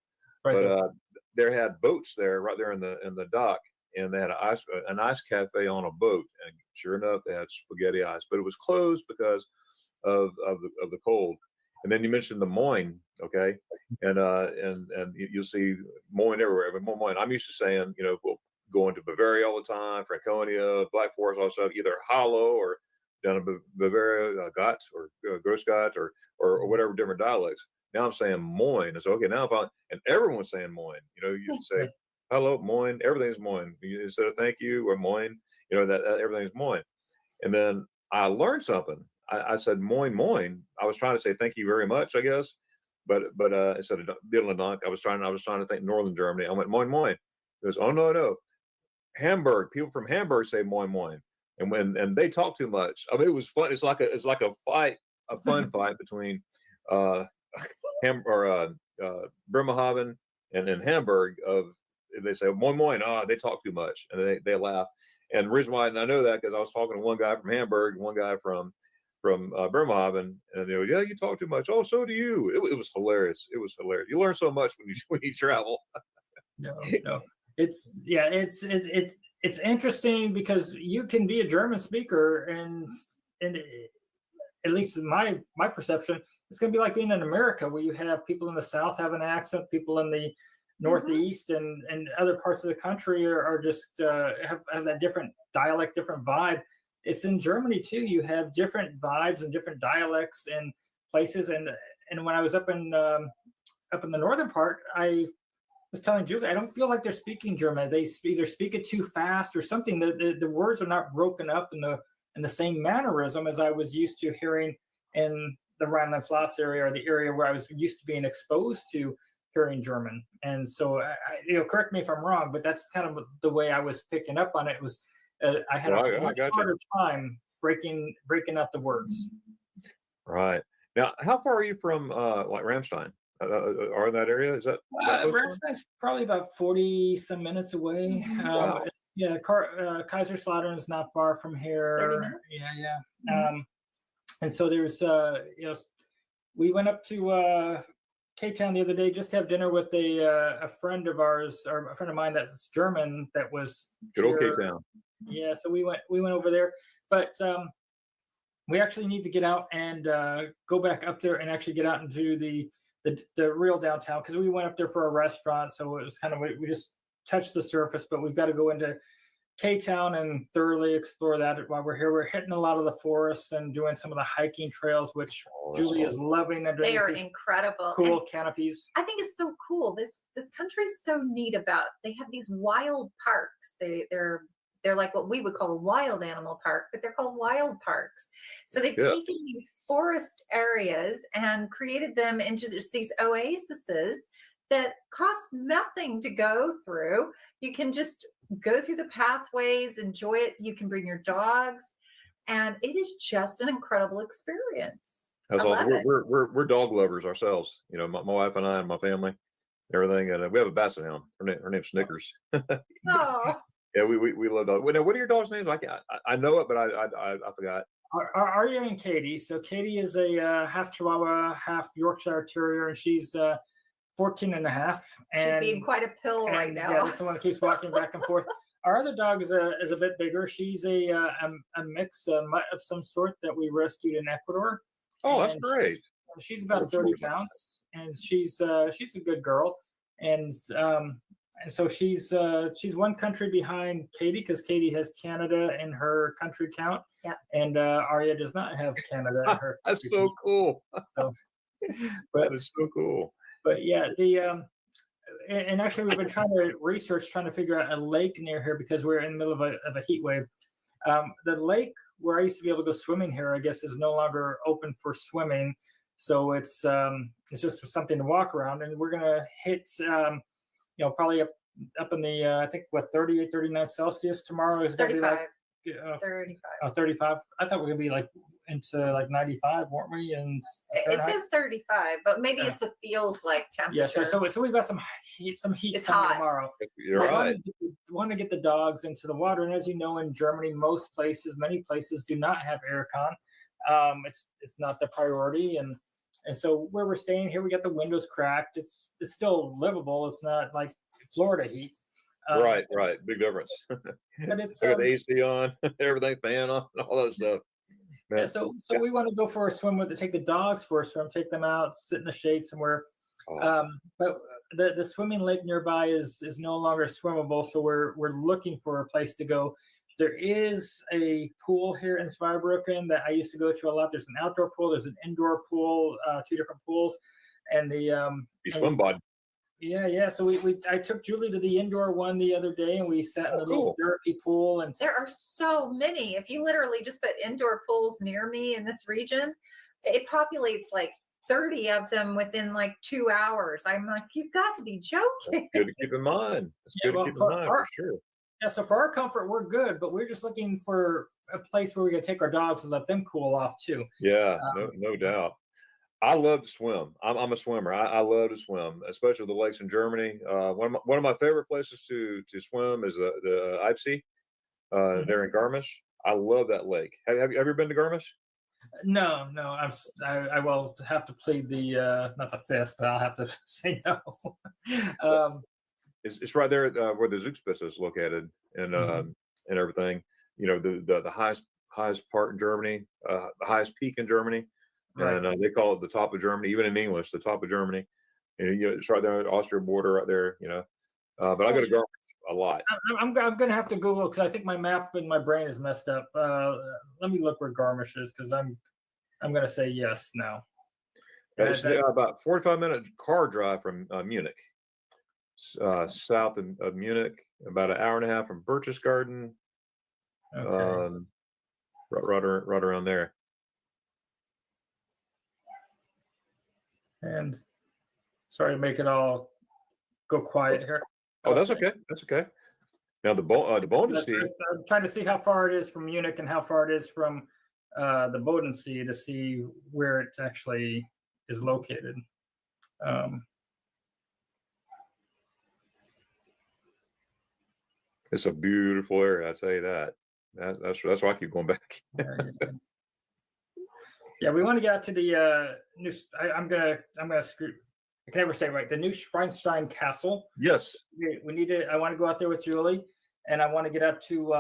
Right but there. they had boats there right there in the dock, and they had an ice cafe on a boat, and sure enough, they had spaghetti ice, but it was closed because of the cold. And then you mentioned the Moine, okay, and you'll see Moine everywhere. But Moine, I'm used to saying, we'll go into Bavaria all the time, Franconia, Black Forest, all stuff, either Hollow or down in Bavaria, Gott or Großgott or whatever different dialects. Now I'm saying Moine. And so okay, now if I and everyone's saying Moine, you say hello, Moine, everything's Moine. Instead of thank you or Moine, that everything's Moine. And then I learned something. I said Moine. I was trying to say thank you very much, I guess, but instead of diddle dunk, I was trying to think Northern Germany. I went Moine. He goes, oh no, Hamburg. People from Hamburg say Moine, and they talk too much. I mean, it was fun. It's like a fight, a fun fight between Bremerhaven and Hamburg. They say Moine. They talk too much, and they laugh. And the reason why I know that because I was talking to one guy from Hamburg, and one guy from Bremerhaven, and they go, yeah, you talk too much. Oh, so do you. It was hilarious. It was hilarious. You learn so much when you travel. No. It's interesting because you can be a German speaker and at least in my perception, it's going to be like being in America where you have people in the South have an accent, people in the Northeast and other parts of the country are just have that different dialect, different vibe. It's in Germany too. You have different vibes and different dialects and places. And when I was up in the northern part, I was telling Julie, I don't feel like they're speaking German. They either speak it too fast or something. The words are not broken up in the same mannerism as I was used to hearing in the Rhineland-Pfalz area or the area where I was used to being exposed to hearing German. And so, correct me if I'm wrong, but that's kind of the way I was picking up on it. Was I had a much harder time breaking up the words. Right. Now, how far are you from like Ramstein? Are in that area? Is that Ramstein's probably about 40 some minutes away. Wow. Kaiserslautern is not far from here. 30 minutes. Yeah. Mm-hmm. And so there's we went up to K-Town the other day just to have dinner with a friend of ours, or a friend of mine that's German that was good old K-Town. Yeah, so we went over there, but we actually need to get out and go back up there and actually get out into the real downtown, because we went up there for a restaurant, so it was kind of, we just touched the surface, but we've got to go into K-Town and thoroughly explore that while we're here. We're hitting a lot of the forests and doing some of the hiking trails, which Julie is loving. They are incredible. Cool canopies. I think it's so cool. This country is so neat about, they have these wild parks. They're like what we would call a wild animal park, but they're called wild parks. So they've taken these forest areas and created them into just these oases that cost nothing to go through. You can just go through the pathways, enjoy it. You can bring your dogs, and it is just an incredible experience. That's awesome. We're dog lovers ourselves. My wife and I and my family, everything, and we have a basset hound. Her name's Snickers. Oh. Yeah, we love dogs. What are your dogs' names? I know it, but I forgot. Arya and Katie. So Katie is a half Chihuahua, half Yorkshire Terrier, and she's 14 and a half. She's being quite a pill right now. Yeah, that's the one that keeps walking back and forth. Our other dog is a bit bigger. She's a mix, a mutt of some sort that we rescued in Ecuador. Oh, that's great. She's about 30 pounds, and she's a good girl. And so she's one country behind Katie, because Katie has Canada in her country count. Yeah. And Arya does not have Canada in her. That's so cool. So, that is so cool. But yeah, and actually we've been trying to figure out a lake near here, because we're in the middle of a heat wave. The lake where I used to be able to go swimming here, I guess, is no longer open for swimming. So it's just something to walk around, and we're gonna hit probably up in the I think 38, 39 Celsius tomorrow is gonna 35. be like 35. 35. I thought we were gonna be like into like 95, weren't we? And it says 35, but maybe it's the feels like temperature. Yeah, so we've got some heat it's coming hot tomorrow. You're right. Want to get the dogs into the water, and as you know, in Germany, many places do not have aircon. It's not the priority, and And so where we're staying here, we got the windows cracked. It's still livable. It's not like Florida heat. Right. Big difference. But it's I got the AC on, everything fan on, all that stuff. Man. yeah. So we want to go for a swim take the dogs for a swim, take them out, sit in the shade somewhere. But the swimming lake nearby is no longer swimmable, so we're looking for a place to go. There is a pool here in Zweibrücken that I used to go to a lot. There's an outdoor pool, there's an indoor pool, 2 different pools, and the you swim, bud. Yeah. So I took Julie to the indoor one the other day, and we sat in the little therapy pool. And there are so many. If you literally just put indoor pools near me in this region, it populates like 30 of them within like 2 hours. I'm like, you've got to be joking. That's good to keep in mind. For sure. Yeah, so for our comfort, we're good, but we're just looking for a place where we can take our dogs and let them cool off too. Yeah, no doubt. I love to swim. I'm a swimmer. I love to swim, especially the lakes in Germany. One of my favorite places to swim is the Eibsee. There in Garmisch. I love that lake. Have you ever been to Garmisch? No. I will have to plead the not the fifth, but I'll have to say no. It's right there where the Zugspitze is located, and everything. You know, the highest part in Germany, the highest peak in Germany, right. And they call it the top of Germany, even in English, the top of Germany. And it's right there at the Austria border, right there. You know, but I go to Garmisch a lot. I'm gonna have to Google because I think my map in my brain is messed up. Let me look where Garmisch is because I'm gonna say yes now. It's about 45-minute car drive from Munich. South of Munich, about an hour and a half from Berchtesgaden. Okay. Right around there. And sorry to make it all go quiet here. Oh, that's okay. That's okay. Now the Bodensee. I'm trying to see how far it is from Munich and how far it is from the Bodensee to see where it actually is located. It's a beautiful area, I tell you that. That's why I keep going back. Yeah, we want to get out to the new. I'm gonna screw. I can never say it right. The new Schweinstein Castle. Yes. We need to. I want to go out there with Julie, and I want to get up to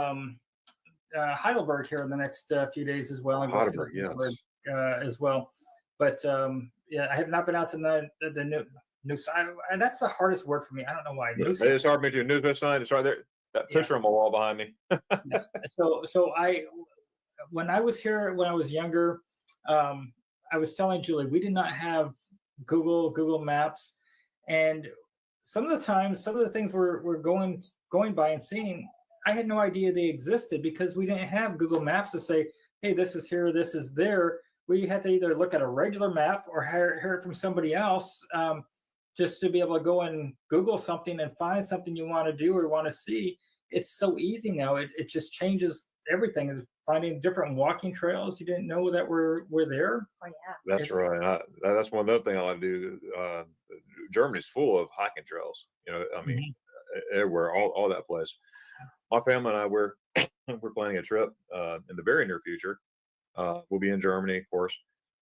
Heidelberg here in the next few days as well. Heidelberg, yes. As well. But yeah, I have not been out to the new. And that's the hardest word for me. I don't know why. It's hard for me to New sign. It's right there. That picture on my wall behind me. Yes. So when I was here, when I was younger, I was telling Julie, we did not have Google Maps. And some of the things we're going by and seeing, I had no idea they existed because we didn't have Google Maps to say, hey, this is here, this is there. We had to either look at a regular map or hear it from somebody else just to be able to go and Google something and find something you want to do or want to see. It's so easy now. It just changes everything. Finding different walking trails you didn't know that were there. Oh yeah, that's right. That's one other thing I like to do. Germany's full of hiking trails. You know, I mean, everywhere, all that place. My family and I we're planning a trip in the very near future. We'll be in Germany, of course,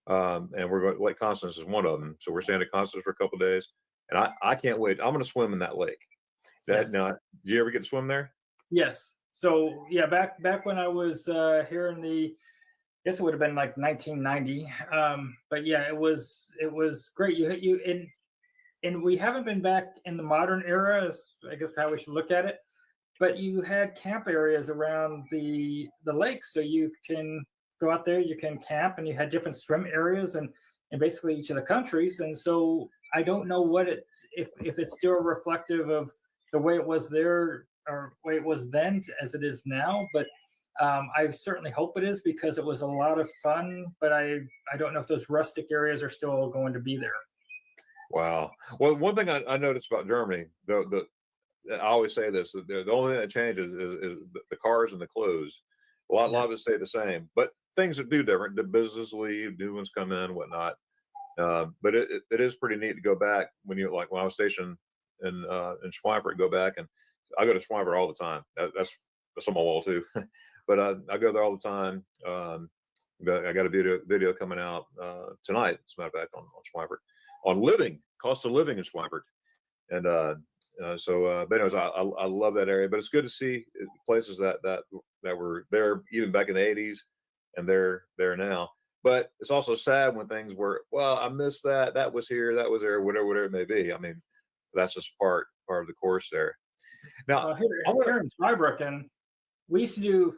and we're going. Lake Constance is one of them. So we're staying at Constance for a couple of days, and I can't wait. I'm going to swim in that lake. Now, did you ever get to swim there? Yes. So yeah, back when I was here in I guess it would have been like 1990. But yeah, it was great. And we haven't been back in the modern era, is I guess how we should look at it. But you had camp areas around the lake, so you can go out there, you can camp, and you had different swim areas and basically each of the countries. And so I don't know what if it's still reflective of the way it was there or the way it was then as it is now, but I certainly hope it is because it was a lot of fun, but I don't know if those rustic areas are still going to be there. Wow. Well, one thing I noticed about Germany, I always say this, the only thing that changes is the cars and the clothes. A lot of it stay the same, but things that do different. The business leave, new ones come in, whatnot. But it is pretty neat to go back when I was stationed in Schweinfurt, go back, and I go to Schweinfurt all the time. That's on my wall too. But I go there all the time. I got a video coming out tonight, as a matter of fact, on Schweibert, on cost of living in Schweibert. And but anyways, I love that area. But it's good to see places that were there even back in the 80s, and they're there now. But it's also sad when things were, well, I missed that. That was here, that was there, whatever it may be. I mean, that's just part of the course there. Now, here in Zweibrücken, we used to do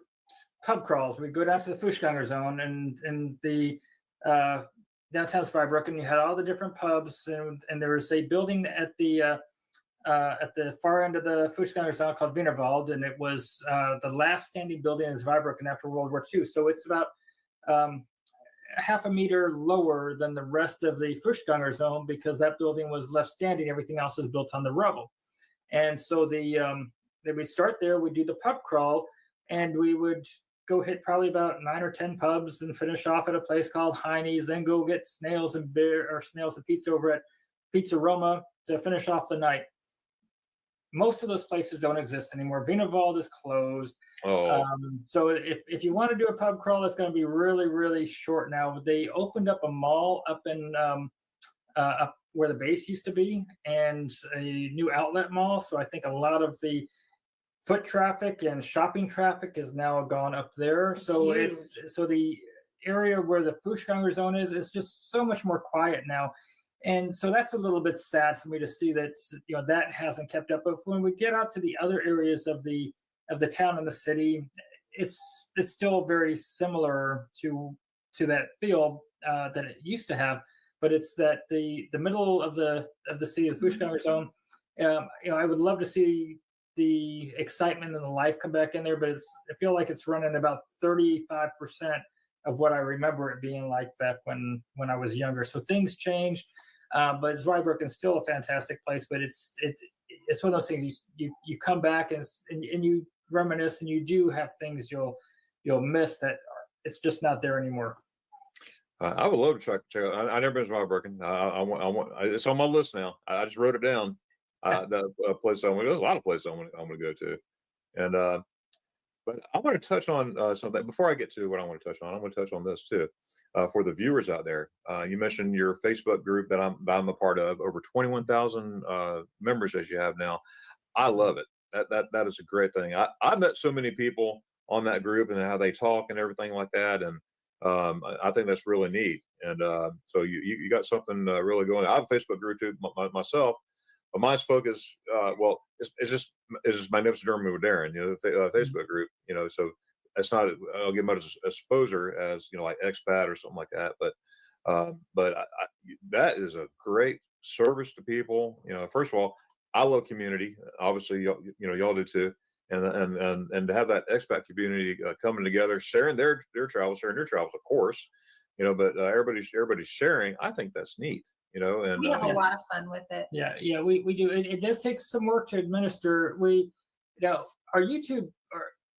pub crawls. We'd go down to the Fußgänger zone and the downtown Zweibrücken. You had all the different pubs, and there was a building at the far end of the Fußgänger zone called Wienerwald, and it was the last standing building in Zweibrücken after World War II. So it's about half a meter lower than the rest of the Fußgänger zone because that building was left standing. Everything else was built on the rubble. And so we'd start there, we'd do the pub crawl, and we would go hit probably about 9 or 10 pubs and finish off at a place called Heine's, then go get snails and pizza over at Pizza Roma to finish off the night. Most of those places don't exist anymore. Wienerwald is closed. So if you want to do a pub crawl, it's going to be really, really short now. They opened up a mall up in up where the base used to be, and a new outlet mall. So I think a lot of the foot traffic and shopping traffic is now gone up there. So the area where the Fußgänger zone is just so much more quiet now. And so that's a little bit sad for me to see that, that hasn't kept up. But when we get out to the other areas of the town and the city, it's still very similar to that feel that it used to have. But it's that the middle of the city, the Fußgänger zone. I would love to see the excitement and the life come back in there, but I feel like it's running about 35% of what I remember it being like back when I was younger. So things change. But Zweibrücken is still a fantastic place, but it's one of those things you come back and you reminisce, and you do have things you'll miss that it's just not there anymore. I would love to check it out. I never been to Zweibrücken. I want it's on my list now. I just wrote it down. The place there's a lot of places I'm going to go to, and but I want to touch on something before I get to what I want to touch on. I want to touch on this too. For the viewers out there, you mentioned your Facebook group that I'm a part of, over 21,000 members as you have now. I love it. That is a great thing. I met so many people on that group and how they talk and everything like that, and I think that's really neat. And so you got something really going. I have a Facebook group too myself, but mine's focus. It's just Magnificent German with Darren. The Facebook group. So. It's not. I'll give much exposure as like expat or something like that. But that is a great service to people. First of all, I love community. Obviously, y'all do too. And to have that expat community coming together, sharing their travels, of course. But everybody's sharing. I think that's neat. And we have a lot of fun with it. Yeah, we do. It does take some work to administer. Our YouTube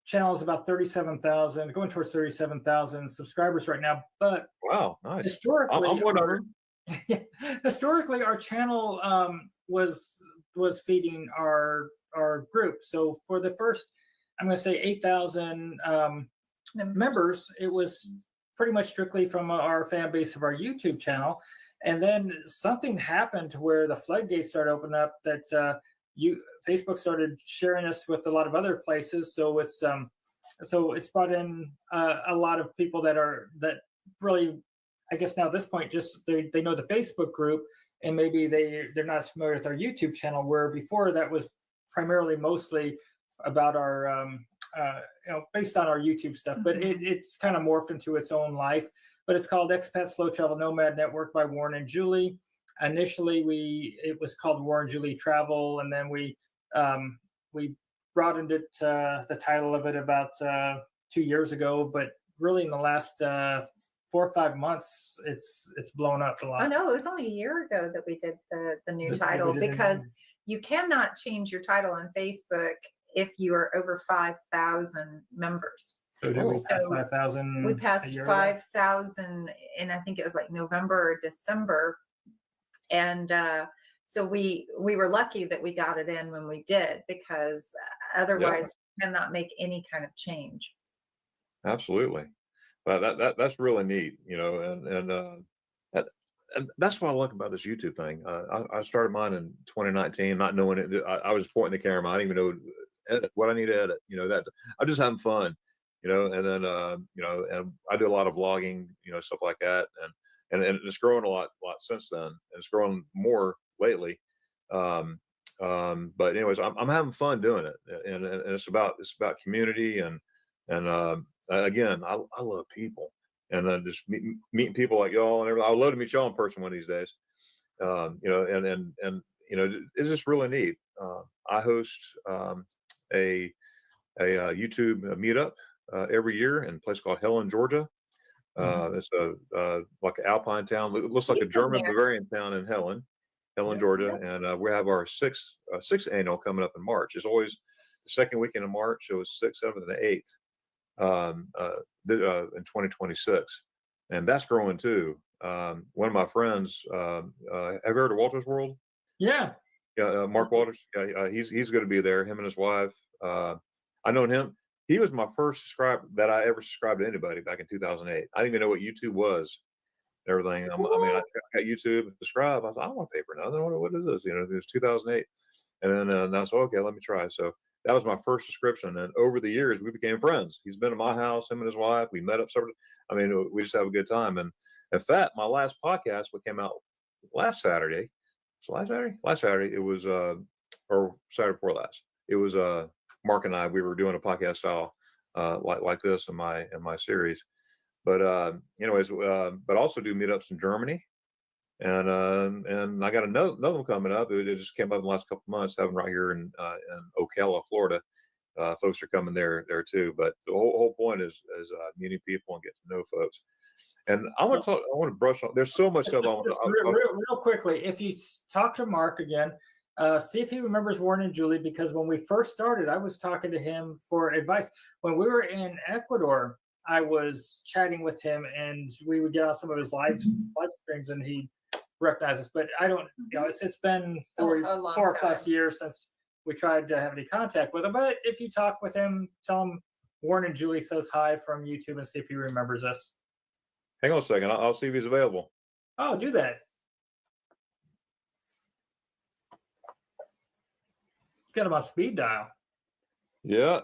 channel is about 37,000, going towards 37,000 subscribers right now. But wow, nice. Historically, I'm one of them. Historically, our channel was feeding our group. So for the first, I'm going to say 8,000 members, it was pretty much strictly from our fan base of our YouTube channel. And then something happened where the floodgates started opening up that Facebook started sharing us with a lot of other places. So it's brought in a lot of people that really, I guess now at this point, just they know the Facebook group, and maybe they're not as familiar with our YouTube channel, where before that was primarily mostly about our based on our YouTube stuff. But it's kind of morphed into its own life. But it's called Expat Slow Travel Nomad Network by Warren and Julie. Initially, it was called Warren Julie Travel, and then we broadened it, the title of it about 2 years ago. But really, in the last 4 or 5 months, it's blown up a lot. Oh no, it was only a year ago that we did the new title, because you cannot change your title on Facebook if you are over 5,000 members. So did we pass 5,000? We passed 5,000, and I think it was like November or December. And so we were lucky that we got it in when we did, because otherwise you cannot make any kind of change. Absolutely. that's really neat, and that's what I like about this YouTube thing. I started mine in 2019, not knowing it. I was pointing the camera. I didn't even know what I need to edit. That I'm just having fun, and then and I do a lot of vlogging, stuff like that, and it's growing a lot since then. And it's growing more lately. But anyways, I'm having fun doing it, and it's about community and again, I love people, and then just meeting people like y'all and everything. I'd love to meet y'all in person one of these days. And it's just really neat. I host a YouTube meetup every year in a place called Helen, Georgia. It's like an alpine town. It looks like a German Bavarian town in Helen, Georgia, and we have our sixth annual coming up in March. It's always the second weekend of March. It was 6th, 7th, and 8th in 2026, and that's growing too. One of my friends, have you heard of Walter's World? Yeah. Mark Walters. He's going to be there. Him and his wife. I known him. He was my first subscriber that I ever subscribed to anybody back in 2008. I didn't even know what YouTube was. Everything. I got YouTube and subscribe. I was like, I don't want to pay for nothing. What is this? It was 2008, and then I was like, okay, let me try. So that was my first subscription, and over the years we became friends. He's been to my house, him and his wife. We met up several. We just have a good time. And in fact, my last podcast, what came out last Saturday. Last Saturday. It was or Saturday before last. It was Mark and I. We were doing a podcast style like this in my series. But anyways, but also do meetups in Germany, and I got another one coming up. It just came up in the last couple of months. Having right here in Ocala, Florida. Folks are coming there too. But the whole point is meeting people and getting to know folks. And I want to brush on. There's so much stuff I want to. Real quickly, if you talk to Mark again, see if he remembers Warren and Julie, because when we first started, I was talking to him for advice. When we were in Ecuador, I was chatting with him, and we would get on some of his live streams, and he recognized us. But I don't, it's been 4+ years since we tried to have any contact with him. But if you talk with him, tell him Warren and Julie says hi from YouTube, and see if he remembers us. Hang on a second. I'll see if he's available. Oh, do that. Got him on speed dial. Yeah.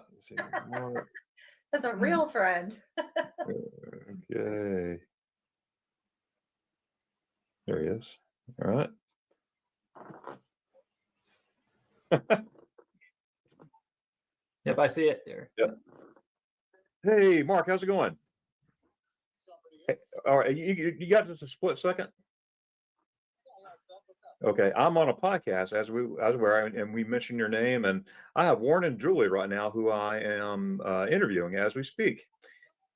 That's a real friend. Okay. There he is. All right. Yep, I see it there. Yep. Hey, Mark, how's it going? Hey, all right, you got just a split second? Okay, I'm on a podcast as we mentioned your name, and I have Warren and Julie right now who I am interviewing as we speak.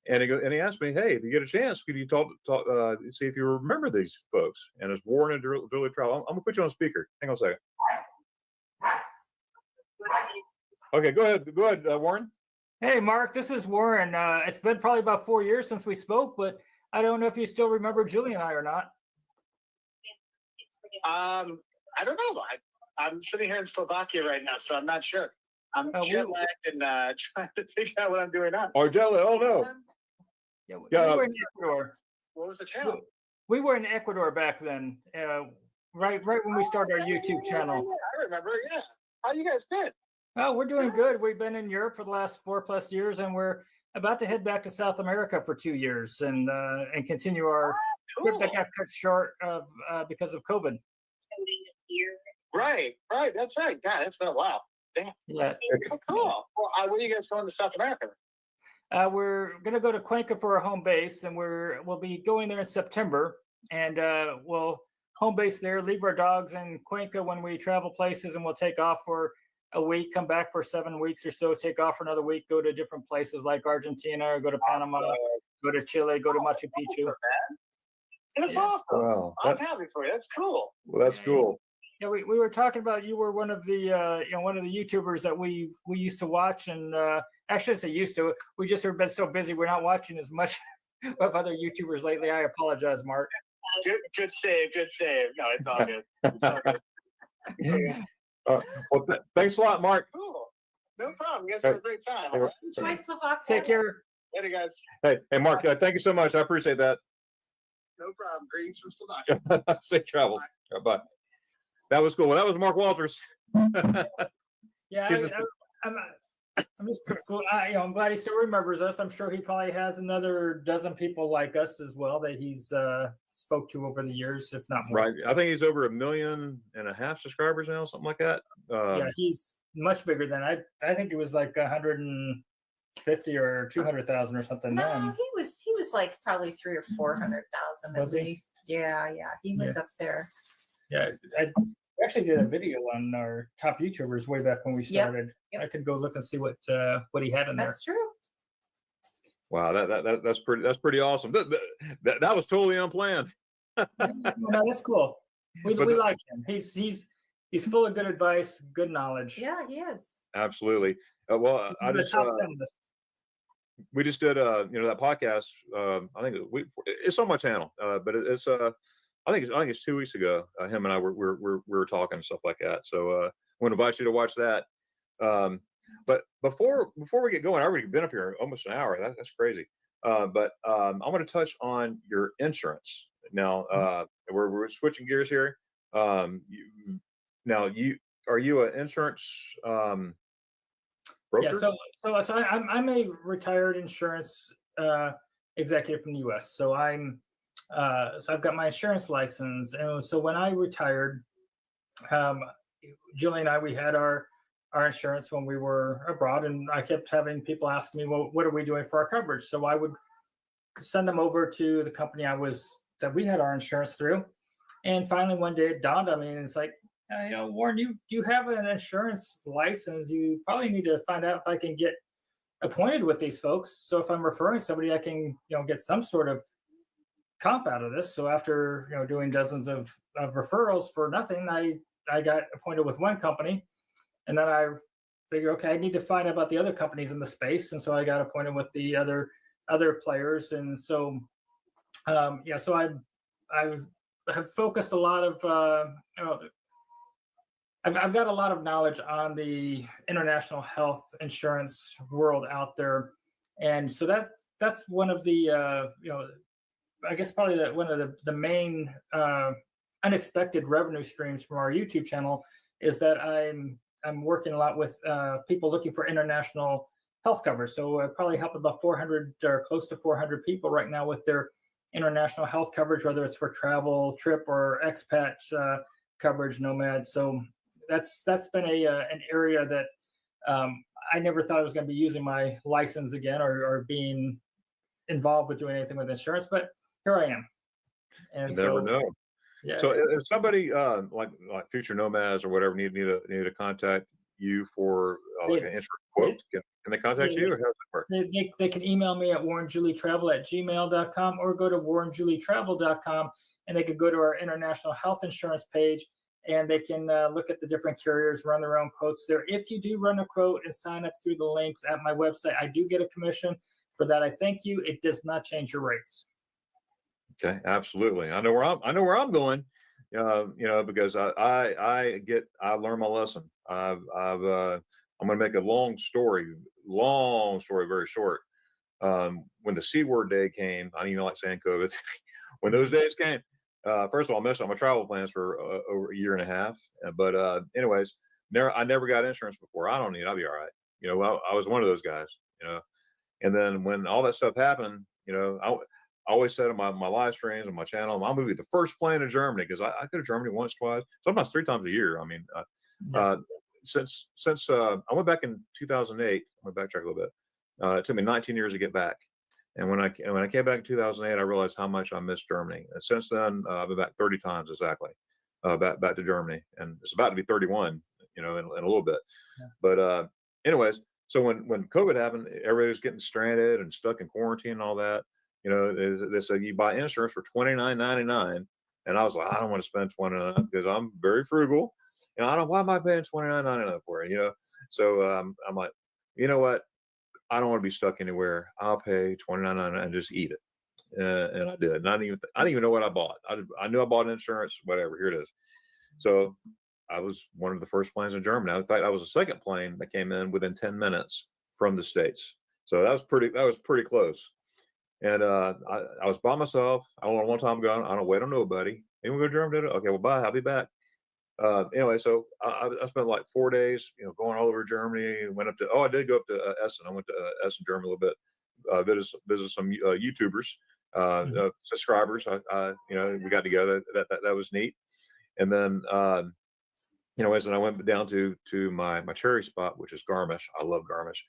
And he asked me, hey, if you get a chance, could you talk see if you remember these folks? And it's Warren and Julie Travel. I'm gonna put you on speaker. Hang on a second. Okay, go ahead, Warren. Hey, Mark, this is Warren. It's been probably about 4 years since we spoke, but I don't know if you still remember Julie and I or not. I don't know. I'm sitting here in Slovakia right now, so I'm not sure. I'm jet lagged and trying to figure out what I'm doing now. Oh, jet lag. Oh no. Yeah, we were in Ecuador. What was the channel? We were in Ecuador back then, right when we started our YouTube channel. Yeah, I remember. Yeah. How you guys been? Well, we're doing good. We've been in Europe for the last 4+ years, and we're about to head back to South America for 2 years and continue our trip that got cut short because of COVID. Right. That's right. God, it's been a while. Damn. Yeah. So cool. Well, when are you guys going to South America? We're going to go to Cuenca for our home base, and we'll be going there in September. And we'll home base there, leave our dogs in Cuenca when we travel places, and we'll take off for a week, come back for 7 weeks or so, take off for another week, go to different places like Argentina, or go to Panama, go to Chile, go to Machu Picchu. That's awesome. Wow. I'm happy for you. That's cool. Well, that's cool. Yeah, we were talking about, you were one of the one of the YouTubers that we used to watch, and actually I say used to. We just have been so busy we're not watching as much of other YouTubers lately. I apologize, Mark. Good save. No, it's all good. It's all good. Well, thanks a lot, Mark. Cool. No problem. You guys have a great time. All right? Enjoy Slovakia. Take care. Later, guys. Hey, Mark, thank you so much. I appreciate that. No problem. Greetings from Slovakia. Safe travels. Bye. That was cool. That was Mark Walters. Yeah, I'm just cool. I'm glad he still remembers us. I'm sure he probably has another dozen people like us as well that he's spoke to over the years, if not more. Right. I think he's over 1.5 million subscribers now, something like that. Yeah, he's much bigger than I think it was like 150 or 200,000 or something. No, then he was like probably 300,000 or 400,000 at Was he? least. Yeah, he was up there. Yeah, I actually did a video on our top YouTubers way back when we started. Yep. I could go look and see what he had in there. That's true. Wow, that's pretty awesome. That was totally unplanned. No, that's cool. We like him. He's full of good advice, good knowledge. Yeah, he is. Absolutely. Well, we just did that podcast. I think it's on my channel, but it's I think it's 2 weeks ago. Him and I were talking and stuff like that. So I want to invite you to watch that. But before we get going, I've already been up here almost an hour. That's crazy. But I want to touch on your insurance. Now we're switching gears here. Are you an insurance broker? Yeah. So I'm a retired insurance executive from the U.S. So I've got my insurance license, and so when I retired, Julie and I, we had our insurance when we were abroad, and I kept having people ask me, well, what are we doing for our coverage? So I would send them over to the company that we had our insurance through. And finally one day it dawned on me, and it's like, Warren, you have an insurance license. You probably need to find out if I can get appointed with these folks. So if I'm referring somebody, I can, get some sort of comp out of this. So after, doing dozens of referrals for nothing, I got appointed with one company. And then I figured, okay, I need to find out about the other companies in the space. And so I got appointed with the other players. And so, so I have focused a lot of, I've got a lot of knowledge on the international health insurance world out there. And so that's one of the, I guess probably one of the main unexpected revenue streams from our YouTube channel is that I'm working a lot with people looking for international health coverage. So I probably help about 400 or close to 400 people right now with their international health coverage, whether it's for travel, trip, or expat coverage, nomad. So that's been an area that I never thought I was going to be using my license again or being involved with doing anything with insurance, but here I am. And you never know. Yeah. So if somebody like future nomads or whatever need to contact you for an insurance quote, can they contact you, or how does that work? They can email me at warrenjulietravel@gmail.com or go to warrenjulietravel.com, and they can go to our international health insurance page, and they can look at the different carriers, run their own quotes there. If you do run a quote and sign up through the links at my website, I do get a commission. For that, I thank you. It does not change your rates. Okay, absolutely. I know where I'm going, because I learned my lesson. I'm going to make a long story very short. When the C word day came, I don't even like saying COVID. When those days came, first of all, I messed up my travel plans for over a year and a half. But anyways, I never got insurance before. I don't need it. I'll be all right. I was one of those guys. And then when all that stuff happened, I always said in my live streams on my channel, I'm going to be the first plane to Germany, because I go to Germany once, twice, sometimes 3 times a year. I mean, since I went back in 2008, I'm going to backtrack a little bit. It took me 19 years to get back. And when I came back in 2008, I realized how much I missed Germany. And since then, I've been back 30 times exactly, back to Germany. And it's about to be 31, in a little bit. Yeah. But anyways, so when COVID happened, everybody was getting stranded and stuck in quarantine and all that. They said you buy insurance for $29.99, and I was like, I don't want to spend $29 because I'm very frugal, and why am I paying $29.99 for it? So I'm like, you know what? I don't want to be stuck anywhere. I'll pay $29.99 and just eat it, and I did. And I didn't even know what I bought. I knew I bought insurance, whatever. Here it is. So I was one of the first planes in Germany. In fact, I was the second plane that came in within 10 minutes from the States. So that was pretty close. And I was by myself. I don't know one time going, I don't wait on nobody. Anyone go to Germany? Okay, well, bye. I'll be back. Anyway, so I spent like 4 days, going all over Germany. Went up to, I did go up to Essen. I went to Essen, Germany a little bit. Visit some YouTubers, subscribers. We got together. That was neat. And then, anyways, and I went down to my cherry spot, which is Garmisch. I love Garmisch.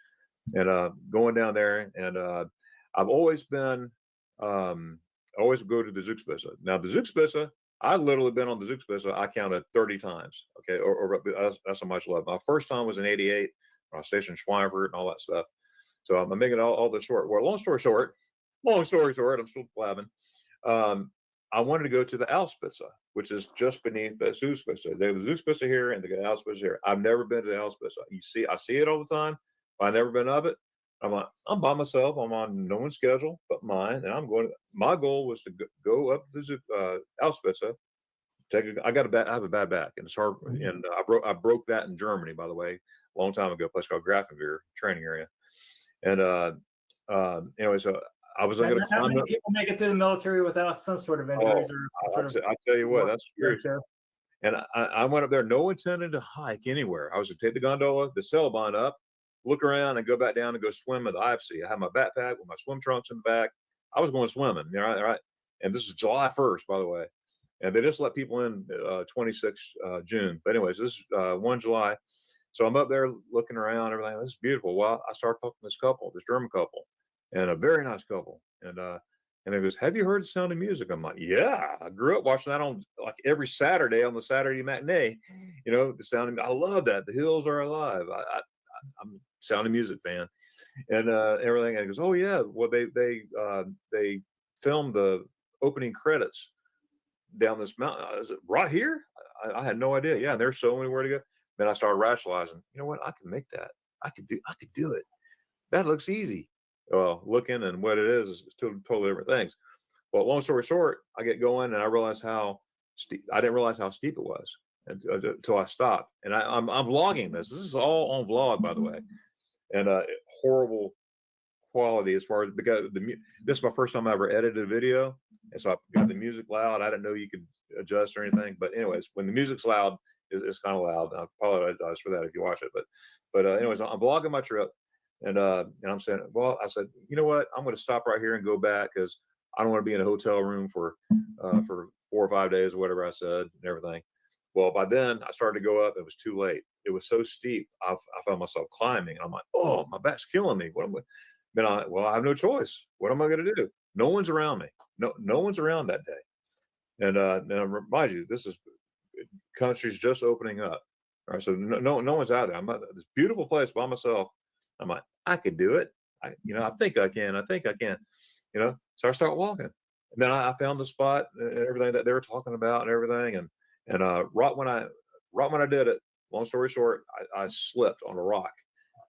And going down there, and I've always been, always go to the Zugspitze. Now the Zugspitze, I literally been on the Zugspitze. I counted 30 times. Okay, or that's how much I love. My first time was in '88. I was stationed in Schweinfurt and all that stuff. So I'm making all this short. Well, long story short, I'm still blabbing. I wanted to go to the Alspitze, which is just beneath the Zugspitze. There's the Zugspitze here and the Alspitze here. I've never been to the Alspitze. I see it all the time, but I've never been of it. I'm by myself. I'm on no one's schedule but mine, and I'm going. My goal was to go up the Alspitze. I have a bad back, and it's hard. And I broke that in Germany, by the way, a long time ago. A place called Grafenwehr training area. And anyway, so I was going to. How many people make it through the military without some sort of injuries or some sort of? I tell you what, that's scary. And I went up there, no intending to hike anywhere. I was to take the gondola, the Seilbahn up, look around, and go back down and go swim at the Eibsee. I had my backpack with my swim trunks in the back. I was going swimming, right? And this is July 1st, by the way. And they just let people in 26 June. But anyways, this is 1 July. So I'm up there looking around, everything. This is beautiful. Well, I started talking to this German couple, and a very nice couple. And it goes, have you heard the sound of music? I'm like, yeah, I grew up watching that on like every Saturday on the Saturday matinee. The sound of, I love that. The hills are alive. I'm a Sound of Music fan, and everything. And it goes, oh yeah, well they filmed the opening credits down this mountain. Is it right here? I had no idea. Yeah, and there's so anywhere to go. Then I started rationalizing. You know what? I can make that. I could do it. That looks easy. Well, looking and what it is two totally different things. Well, long story short, I get going and I realize how steep. I didn't realize how steep it was until I stopped. And I'm vlogging this. This is all on vlog, by the way, and horrible quality as far as, because this is my first time I ever edited a video, and so I got the music loud. I didn't know you could adjust or anything. But anyways, when the music's loud, it's kind of loud. I apologize for that if you watch it. But anyways, I'm vlogging my trip. And I'm saying, well, I said, you know what? I'm going to stop right here and go back because I don't want to be in a hotel room for 4 or 5 days or whatever I said and everything. Well, by then I started to go up. It was too late. It was so steep. I found myself climbing. I'm like, oh, my back's killing me. What am I? Then I have no choice. What am I going to do? No one's around me. No one's around that day. And I remind you, this is country's just opening up. All right, so no one's out there. I'm at this beautiful place by myself. I'm like, I could do it. I think I can. So I start walking. And then I found the spot and everything that they were talking about and everything. And right when I did it, long story short, I slipped on a rock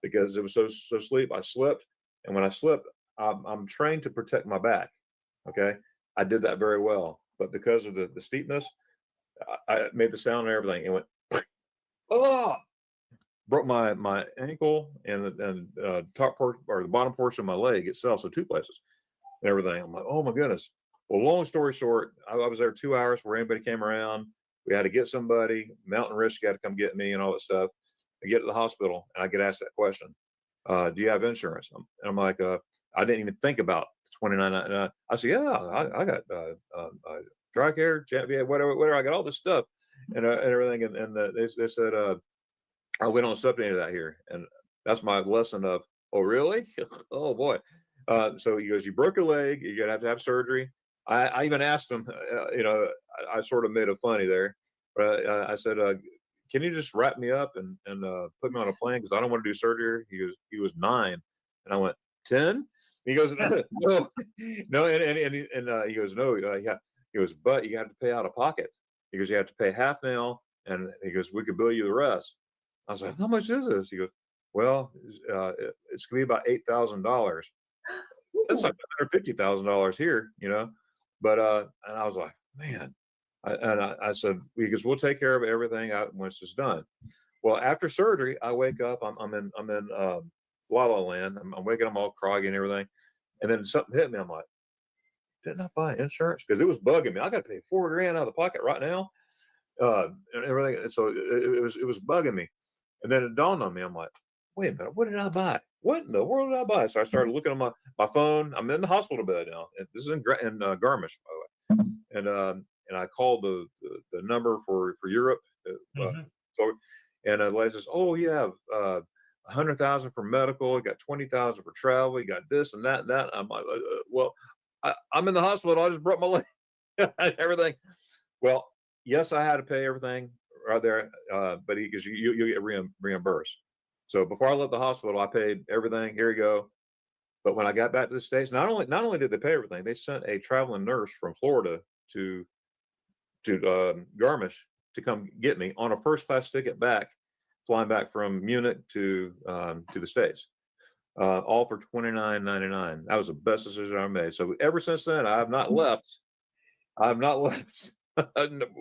because it was so steep. I slipped. And when I slipped, I'm trained to protect my back. Okay. I did that very well. But because of the steepness, I made the sound and everything. It went, oh, broke my ankle and top part or the bottom portion of my leg itself. So 2 places and everything. I'm like, oh my goodness. Well, long story short, I was there 2 hours before anybody came around. We had to get somebody, Mountain Risk had to come get me and all that stuff. I get to the hospital and I get asked that question. Do you have insurance? And I'm like, I didn't even think about $29.99. I said, yeah, I got TRICARE, whatever. I got all this stuff and everything. And they said, we don't accept any of that here. And that's my lesson of, oh, really? Oh, boy. So he goes, you broke your leg. You're going to have surgery. I even asked him, I sort of made a funny there. But I said, can you just wrap me up and put me on a plane? Because I don't want to do surgery. He was 9. And I went, 10? He goes, no. And he goes, no. Yeah. He goes, but you have to pay out of pocket. He goes, you have to pay half now. And he goes, we could bill you the rest. I was like, how much is this? He goes, well, it's going to be about $8,000. That's like $150,000 here, But and I was like, man. I said, because we'll take care of everything once it's done. Well, after surgery, I wake up. I'm in La La Land. I'm waking up all groggy and everything. And then something hit me. I'm like, didn't I buy insurance? Because it was bugging me. I got to pay $4,000 out of the pocket right now. And everything. And so it was bugging me. And then it dawned on me. I'm like, wait a minute, what did I buy? What in the world did I buy? So I started looking on my phone. I'm in the hospital bed now. And this is in Garmisch, by the way. And I called the number for Europe. So, and the lady says, oh, you have 100,000 for medical. You got 20,000 for travel. You got this and that and that. I'm like, well, I'm in the hospital. I just broke my leg. Everything. Well, yes, I had to pay everything right there, but because you get reimbursed. So before I left the hospital, I paid everything. Here you go. But when I got back to the States, not only did they pay everything, they sent a traveling nurse from Florida to Garmisch to come get me on a first class ticket back, flying back from Munich to the States. All for $29.99. That was the best decision I made. So ever since then, I have not left.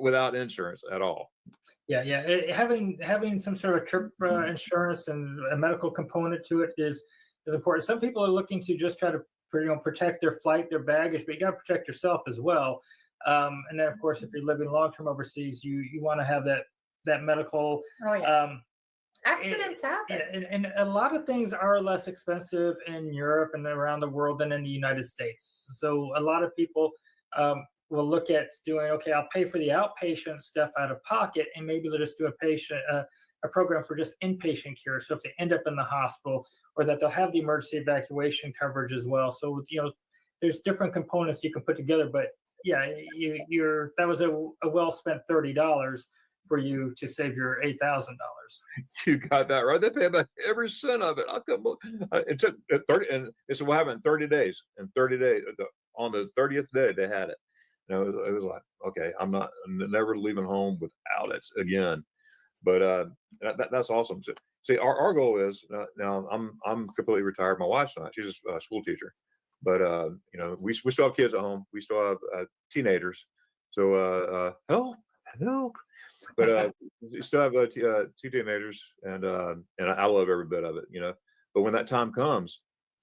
Without insurance at all. Yeah. Having some sort of trip insurance and a medical component to it is important. Some people are looking to just try to protect their flight, their baggage, but you got to protect yourself as well. And then, of course, if you're living long term overseas, you want to have that medical. Oh, yeah. Accidents happen. And a lot of things are less expensive in Europe and around the world than in the United States. So a lot of people will look at doing, okay, I'll pay for the outpatient stuff out of pocket, and maybe they'll just do a program for just inpatient care. So if they end up in the hospital, or that they'll have the emergency evacuation coverage as well. So, there's different components you can put together, but yeah, that was a well spent $30 for you to save your $8,000. You got that right. They pay back every cent of it. I couldn't believe it took 30, and it's what happened in 30 days. In 30 days, on the 30th day, they had it. It was like, okay, I'm never leaving home without it again. But that's awesome. So, see, our goal is now I'm completely retired. My wife's not. She's a school teacher. But we still have kids at home. We still have teenagers. So help. But we still have two teenagers, and I love every bit of it. But when that time comes,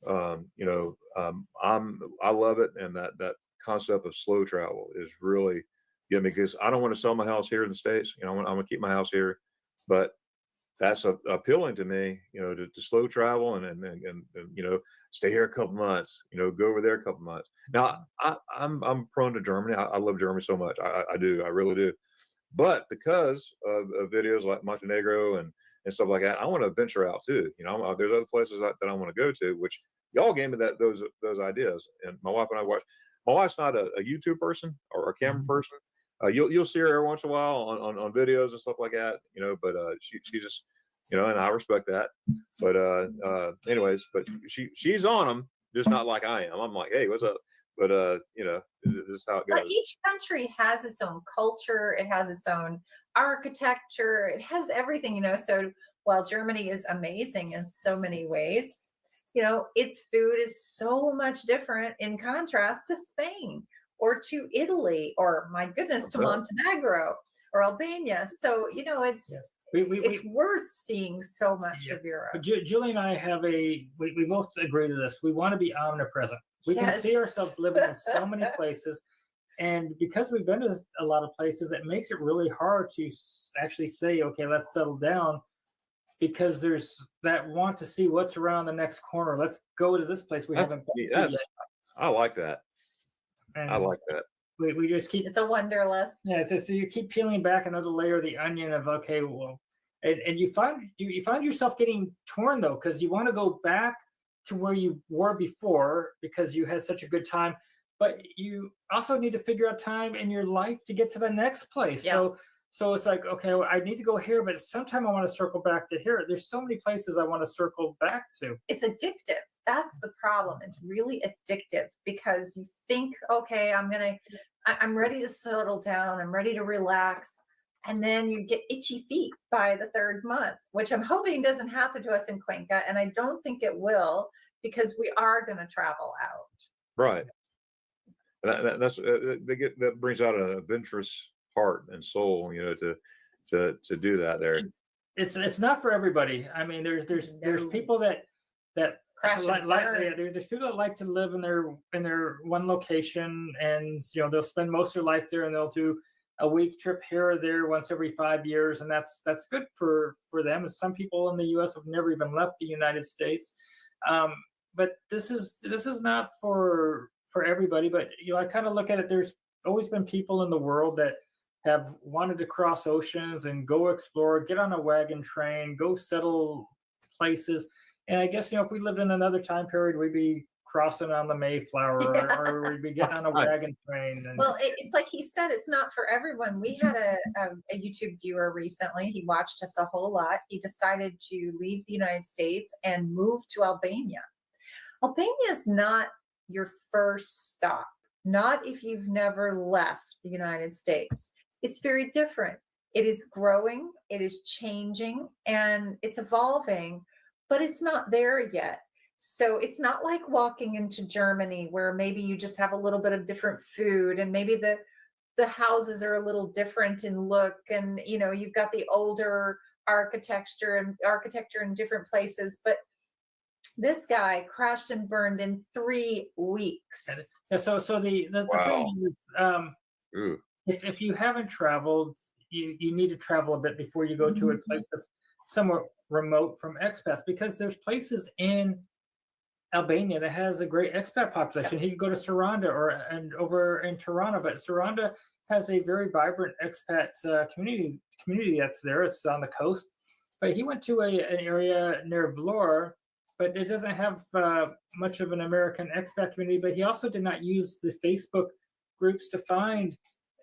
I love it, and that concept of slow travel is really getting me, because I don't want to sell my house here in the States. I'm going to keep my house here, but that's appealing to me, to slow travel and stay here a couple months, go over there a couple months. Now I'm prone to Germany. I love Germany so much. I do. I really do. But because of videos like Montenegro and stuff like that, I want to venture out too. There's other places that I want to go to, which y'all gave me those ideas. And my wife and I watch. My wife's not a YouTube person or a camera person. You'll see her every once in a while on videos and stuff like that, but she just, and I respect that. But anyways, but she's on them, just not like I am. I'm like, hey, what's up? But this is how it goes. But each country has its own culture. It has its own architecture. It has everything, So while Germany is amazing in so many ways, its food is so much different in contrast to Spain or to Italy, or my goodness, to Montenegro or Albania. So, it's worth seeing so much of Europe. But Julie and I have we both agree to this. We want to be omnipresent. We can see ourselves living in so many places. And because we've been to a lot of places, it makes it really hard to actually say, okay, let's settle down, because there's that want to see what's around the next corner. Let's go to this place we haven't been to yet. I like that. And I like that. We just keep. It's a wanderlust. Yeah, so you keep peeling back another layer of the onion of, okay, well, and you find yourself getting torn though, because you want to go back to where you were before because you had such a good time, but you also need to figure out time in your life to get to the next place. Yeah. So it's like, okay, well, I need to go here, but sometime I want to circle back to here. There's so many places I want to circle back to. It's addictive. That's the problem. It's really addictive, because you think, okay, I'm ready to settle down. I'm ready to relax. And then you get itchy feet by the third month, which I'm hoping doesn't happen to us in Cuenca. And I don't think it will, because we are going to travel out. Right. That brings out an adventurous heart and soul, to do that there. It's not for everybody. I mean, there's people that that Crash and burn. there's people that like to live in their one location, and they'll spend most of their life there, and they'll do a week trip here or there once every 5 years, and that's good for them. And some people in the U.S. have never even left the United States, but this is not for everybody. But I kind of look at it. There's always been people in the world that have wanted to cross oceans and go explore, get on a wagon train, go settle places. And I guess, if we lived in another time period, we'd be crossing on the Mayflower, Yeah. or we'd be getting on a wagon train. And Well, it's like he said, it's not for everyone. We had a YouTube viewer recently. He watched us a whole lot. He decided to leave the United States and move to Albania. Albania is not your first stop, not if you've never left the United States. It's very different. It is growing, it is changing, and it's evolving, but it's not there yet. So it's not like walking into Germany where maybe you just have a little bit of different food, and maybe the houses are a little different in look, and you've got the older architecture in different places. But this guy crashed and burned in 3 weeks. Yeah, so the Wow. thing is, if you haven't traveled, you need to travel a bit before you go to a place that's somewhat remote from expats, because there's places in Albania that has a great expat population. He could go to Saranda and over in Tirana, but Saranda has a very vibrant expat community that's there. It's on the coast, but he went to an area near Vlora, but it doesn't have much of an American expat community. But he also did not use the Facebook groups to find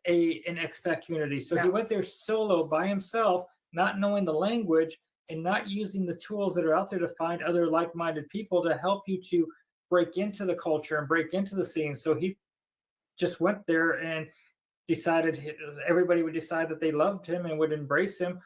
an expat community. So he went there solo by himself, not knowing the language and not using the tools that are out there to find other like-minded people to help you to break into the culture and break into the scene. So he just went there and decided everybody would decide that they loved him and would embrace him.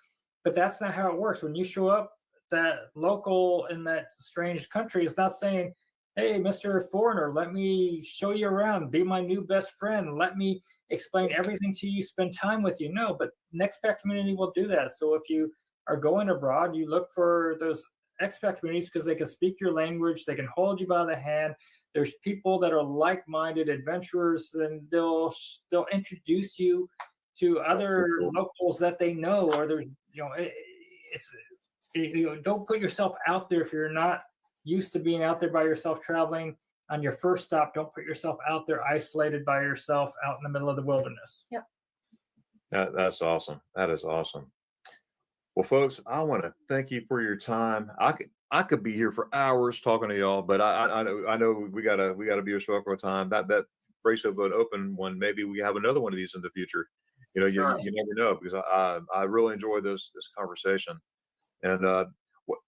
But that's not how it works. When you show up, that local in that strange country is not saying, hey, Mr. Foreigner, let me show you around, be my new best friend, let me explain everything to you, spend time with you. No, but an expat community will do that. So if you are going abroad, you look for those expat communities because they can speak your language, they can hold you by the hand. There's people that are like-minded adventurers, and they'll introduce you to other locals that they know. Or there's, don't put yourself out there if you're not used to being out there by yourself traveling on your first stop. Don't put yourself out there isolated by yourself out in the middle of the wilderness. Yep. That's awesome. That is awesome. Well, folks, I want to thank you for your time. I could be here for hours talking to y'all, but I know we gotta be respectful of time. That brace of an open one, maybe we have another one of these in the future. You never know, because I really enjoyed this conversation. And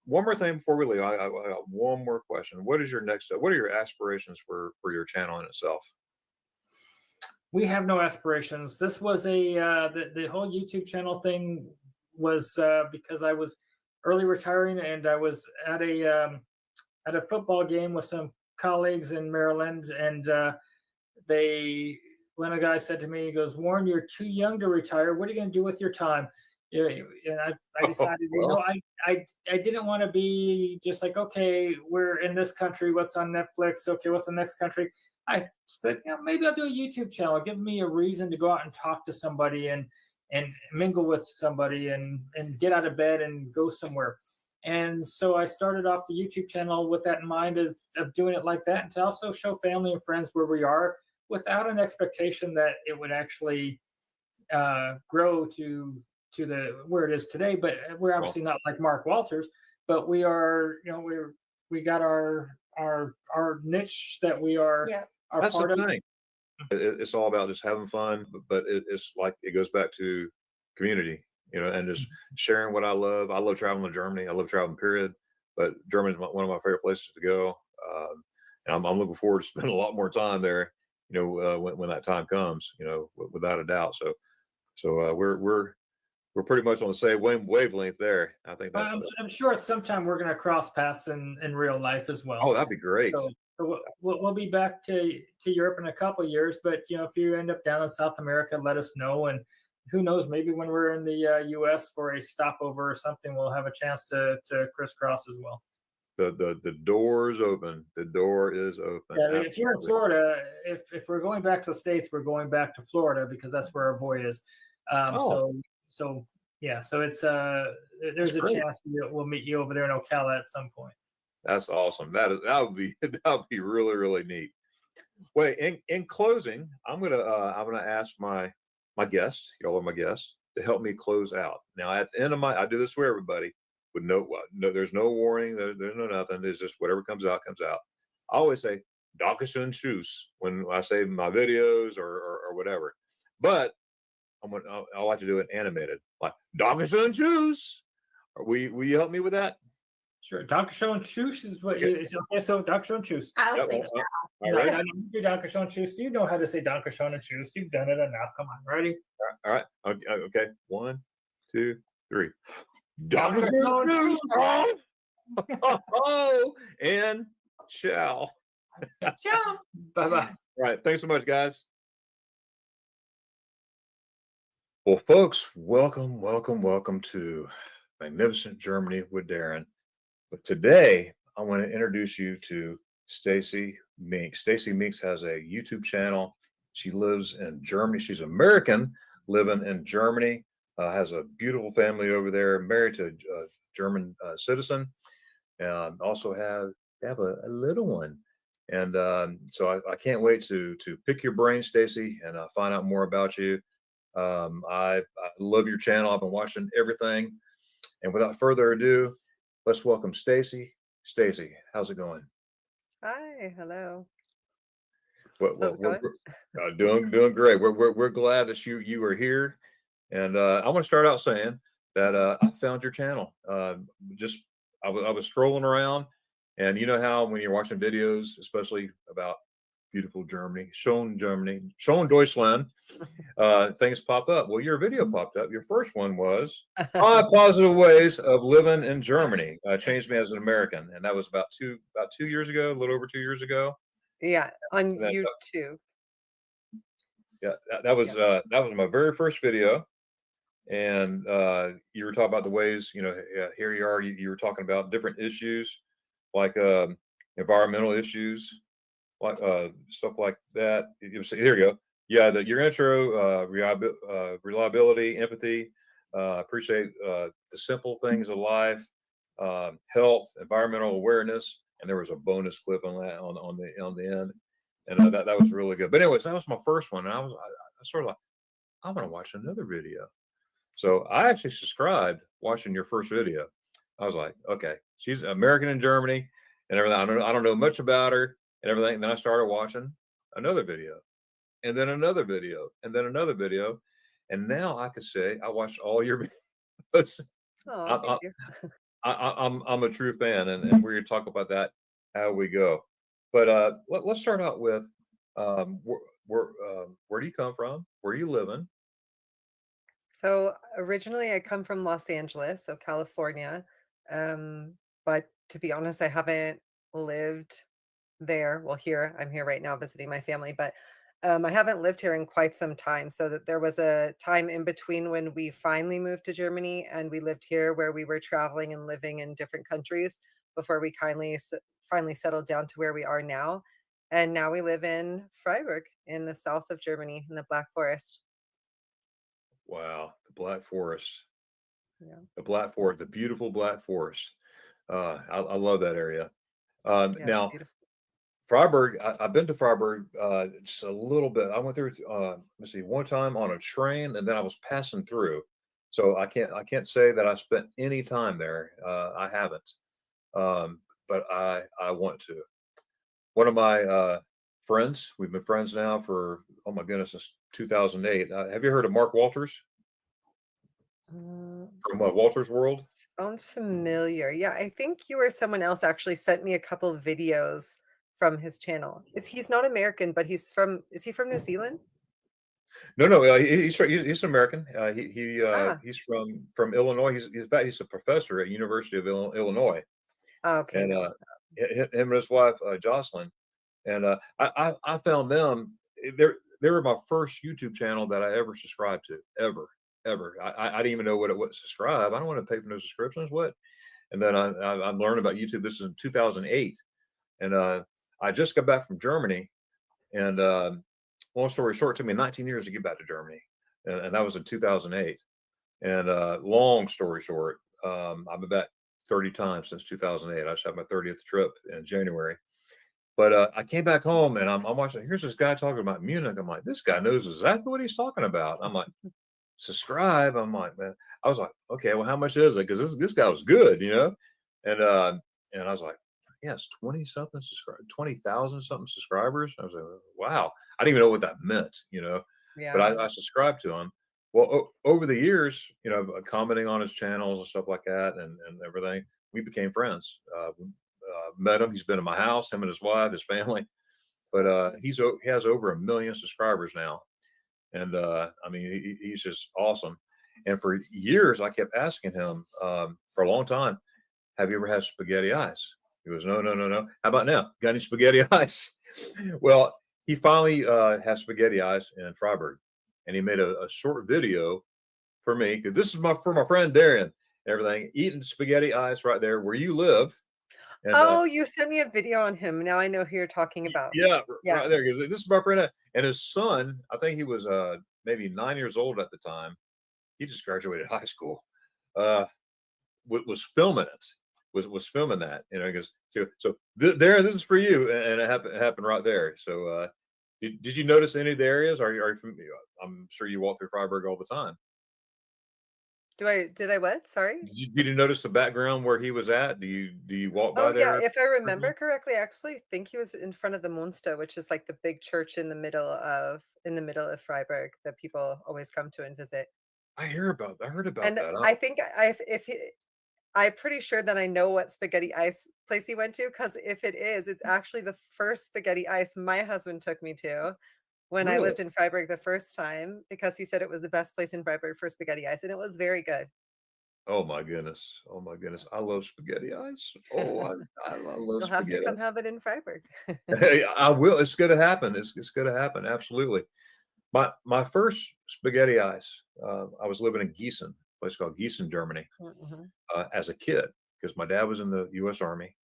one more thing before we leave, I got one more question. What are your aspirations for your channel in itself? We have no aspirations. This was the whole YouTube channel thing was because I was early retiring, and I was at a football game with some colleagues in Maryland, and when a guy said to me, he goes, "Warren, you're too young to retire. What are you going to do with your time?" And I decided, I didn't want to be just like, okay, we're in this country, what's on Netflix? Okay, what's the next country? I said, maybe I'll do a YouTube channel. Give me a reason to go out and talk to somebody and mingle with somebody and get out of bed and go somewhere. And so I started off the YouTube channel with that in mind of doing it like that, and to also show family and friends where we are without an expectation that it would actually grow to where it is today. But we're obviously not like Mark Walters, but we are, we got our niche that we are. Yeah. That's part of. It's all about just having fun, but it's like it goes back to community, and just sharing what I love. I love traveling to Germany. I love traveling, period. But Germany is one of my favorite places to go, and I'm looking forward to spending a lot more time there. When that time comes, without a doubt. So we're pretty much on the same wavelength there. I think that's. I'm sure at some time we're going to cross paths in real life as well. Oh, that'd be great. So we'll be back to Europe in a couple of years, but if you end up down in South America, let us know. And who knows, maybe when we're in the U.S. for a stopover or something, we'll have a chance to crisscross as well. The door is open. The door is open. Yeah, I mean, if you're in Absolutely. Florida, if we're going back to the States, we're going back to Florida because that's where our boy is. Oh, So yeah, so it's there's a great. chance we'll meet you over there in Ocala at some point. That's awesome. That would be that would be really really neat. Wait, in closing, I'm gonna ask my guests, y'all are my guests, to help me close out. Now at the end of I do this for everybody with no there's no warning, there's no nothing. It's just whatever comes out comes out. I always say Dankeschön Tschüss when I say my videos or whatever. But I like to do it animated, like Dankeschön Tschüss. Will you help me with that? Sure, Dankeschön Tschüss is what Okay. you. Okay, so Dankeschön Tschüss. I'll Yep, say all No, right. I don't do Dankeschön Tschüss. You know how to say Dankeschön and Tschüss. You've done it enough. Come on, ready? All right. Okay. 1, 2, 3. Dankeschön Tschüss. Oh, and ciao. ciao. Bye bye. All right. Thanks so much, guys. Well, folks, welcome to magnificent Germany with Darren. But today, I want to introduce you to Stacy Meeks. Stacy Meeks has a YouTube channel. She lives in Germany. She's American, living in Germany. Has a beautiful family over there. Married to a German citizen. Also have a little one. And so I can't wait to pick your brain, Stacy, and find out more about you. I love your channel. I've been watching everything. And without further ado, let's welcome Stacy. Stacy, how's it going? Hi, hello. Well, How's it going? we're doing great. We're glad that you are here. And I want to start out saying that I found your channel. I was scrolling around, and you know how when you're watching videos, especially about beautiful Germany, Schoen Deutschland, things pop up. Well, your video popped up. Your first one was 5 positive ways of living in Germany. Changed me as an American, and that was about 2 years ago, a little over 2 years ago. Yeah, on That- YouTube. Yeah, that was my very first video, and you were talking about the ways, here you are. You were talking about different issues, like environmental issues, like stuff like that. Here you go. Yeah, your intro, reliability, empathy, appreciate the simple things of life, health, environmental awareness, and there was a bonus clip on that on the end, and that was really good. But anyways, that was my first one, and I sort of like, I want to watch another video. So I actually subscribed watching your first video. I was like, okay, she's American in Germany and everything. I don't know much about her and everything. And then I started watching another video, and then another video, and then another video, and now I could say I watched all your videos. Oh, thank you. I'm a true fan, and we're going to talk about that how we go. But let's start out with where do you come from? Where are you living? So originally I come from Los Angeles, so California. But to be honest, I haven't lived there. Well, I'm here right now visiting my family, but I haven't lived here in quite some time. So that there was a time in between when we finally moved to Germany and we lived here where we were traveling and living in different countries before we finally settled down to where we are now. And now we live in Freiburg in the south of Germany in the Black Forest. Wow, the Black Forest. Yeah. The Black Forest, the beautiful Black Forest. I love that area. Yeah, it's Now, beautiful. Freiburg, I've been to Freiburg just a little bit. I went through, let's see, one time on a train, and then I was passing through. So I can't say that I spent any time there. I haven't, but I want to. One of my friends, we've been friends now for, oh my goodness, since 2008. Have you heard of Mark Walters Uh, from Walters World? Sounds familiar. Yeah, I think you or someone else actually sent me a couple of videos from his channel. He's not American, but is he from New Zealand? No. He's American. Ah, He's from Illinois. In fact, he's a professor at University of Illinois. okay, And no. him and his wife Jocelyn. And I found them. They were my first YouTube channel that I ever subscribed to, ever. I didn't even know what it was subscribe. I don't want to pay for no subscriptions. What? And then I learned about YouTube. This is in 2008, and I just got back from Germany. And long story short, it took me 19 years to get back to Germany, and that was in 2008. And long story short, I've been back 30 times since 2008. I just had my 30th trip in January. But I came back home and I'm watching. Here's this guy talking about Munich. I'm like, this guy knows exactly what he's talking about. I'm like, subscribe. I'm like, man. I was like, okay, well, how much is it? Because this guy was good, you know. And I was like, yes, 20 something subscribers, 20,000 something subscribers. I was like, wow. I didn't even know what that meant, you know. But Yeah. I subscribed to him. Well, over the years, you know, commenting on his channels and stuff like that, and everything, we became friends. Met him. He's been in my house. Him and his wife, his family. But he has over 1 million subscribers now, and I mean, he's just awesome. And for years, I kept asking him for a long time, "Have you ever had spaghetti ice?" He goes, "No, no, no, no. How about now? Got any spaghetti ice?" Well, he finally has spaghetti ice in Freiburg, and he made a short video for me, because this is for my friend Darian. Everything, eating spaghetti ice right there where you live. And Oh, you sent me a video on him. Now I know who you're talking about. yeah, Yeah. right there. This is my friend, and his son. I think he was maybe 9 years old at the time. He just graduated high school. Was filming it. Was filming that. You know, he goes, Darren, this is for you, and it happened right there. So, did you notice any of the areas? Are you from? I'm sure you walk through Freiburg all the time. Did I what? Sorry? Did you notice the background where he was at? Do you walk by Oh yeah, there? if I remember correctly, I actually think he was in front of the Munster, which is like the big church in the middle of Freiburg that people always come to and visit. I heard about And that. I think I'm pretty sure that I know what spaghetti ice place he went to, because if it is, it's actually the first spaghetti ice my husband took me to when I Really? lived in Freiburg the first time, because he said it was the best place in Freiburg for spaghetti ice, and it was very good. Oh my goodness. Oh my goodness. I love spaghetti ice. Oh, I love You'll have to spaghetti come ice. have it in Freiburg. Hey, I will. It's going to happen. It's going to happen. Absolutely. My first spaghetti ice. I was living in Gießen, a place called Gießen, Germany, Mhm. as a kid, because my dad was in the U.S. Army,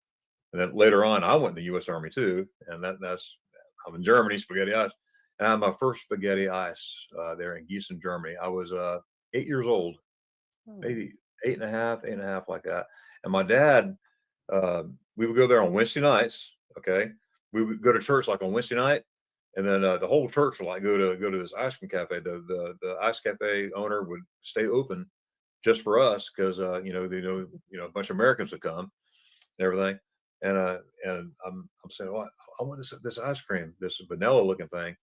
and then later on I went in the U.S. Army too, and that's I'm in Germany, spaghetti ice, and I had my first spaghetti ice there in Gießen, Germany. I was 8 years old, Hmm. maybe eight and a half, like that. And my dad, we would go there on Wednesday nights. Okay, we would go to church like on Wednesday night, and then the whole church would like go to this ice cream cafe. The ice cafe owner would stay open just for us, because a bunch of Americans would come and everything. And I'm saying, well, I want this ice cream, this vanilla looking thing.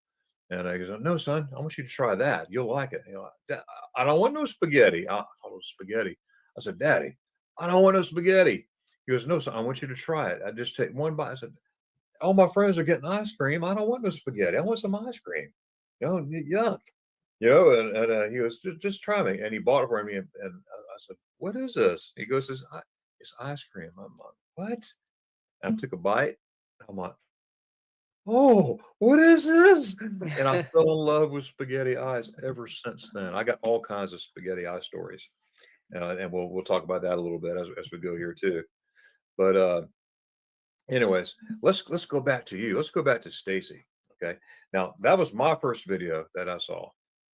And he goes, "No, son, I want you to try that. You'll like it." You know, I don't want no spaghetti. I thought it was spaghetti. I said, "Daddy, I don't want no spaghetti." He goes, "No, son, I want you to try it. I just take one bite." I said, "All my friends are getting ice cream. I don't want no spaghetti. I want some ice cream. You know, yuck." You know, and he goes, just try me. And he bought it for me. And I said, "What is this?" He goes, "It's ice cream." I'm like, "What?" And I took a bite. I'm like, "Oh, what is this?" And I fell in love with spaghetti eyes ever since then. I got all kinds of spaghetti eye stories, and we'll talk about that a little bit as we go here too. But anyways, let's go back to you. Let's go back to Stacy. Okay, now that was my first video that I saw,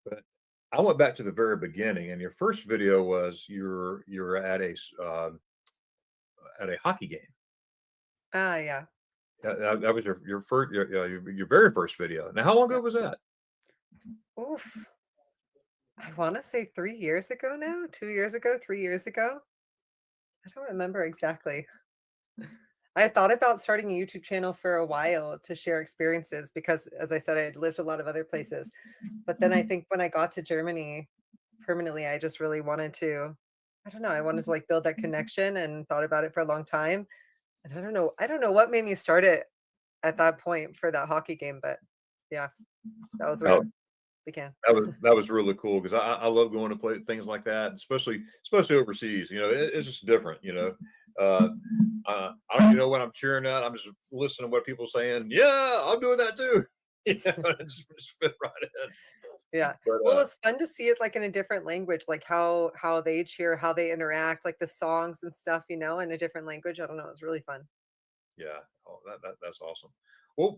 but I went back to the very beginning, and your first video was you're at a hockey game. Ah, yeah. That was your first your very first video. Now, how long ago Yeah. was that? Oof. I want to say 3 years ago now, 2 years ago, 3 years ago. I don't remember exactly. I had thought about starting a YouTube channel for a while to share experiences because, as I said, I had lived a lot of other places. But then I think when I got to Germany permanently, I just really wanted to, I don't know, I wanted to like build that connection and thought about it for a long time. And I don't know what made me start it at that point for that hockey game, but yeah, that was where Oh, it began. that was really cool, because I love going to play things like that, especially overseas. You know, it's just different. You know, I don't even know what I'm cheering at. I'm just listening to what people are saying. Yeah, I'm doing that too. You know, just fit right in. Yeah. But Well, it was fun to see it like in a different language, like how they cheer, how they interact, like the songs and stuff, in a different language. I don't know. It was really fun. yeah, oh, that's awesome. Well,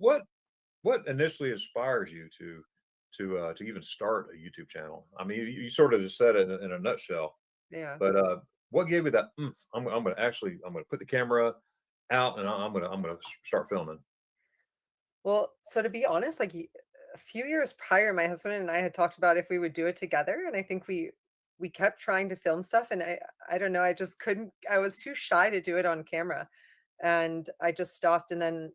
what initially inspires you to even start a YouTube channel? I mean, you sort of just said it in a nutshell, Yeah. but what gave you that? I'm gonna put the camera out and I'm gonna start filming. Well, so to be honest, like a few years prior, my husband and I had talked about if we would do it together, and I think we kept trying to film stuff, and I don't know, I just couldn't. I was too shy to do it on camera, and I just stopped. And then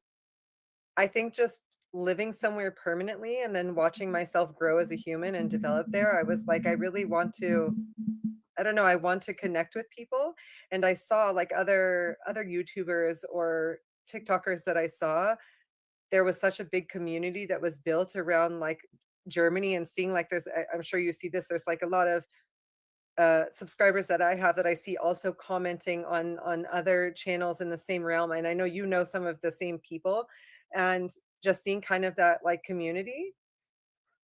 I think just living somewhere permanently and then watching myself grow as a human and develop there, I was like, I really want to. I don't know, I want to connect with people, and I saw like other YouTubers or TikTokers that I saw, there was such a big community that was built around like Germany, and seeing like I'm sure you see this, there's like a lot of subscribers that I have that I see also commenting on other channels in the same realm. And I know some of the same people, and just seeing kind of that like community.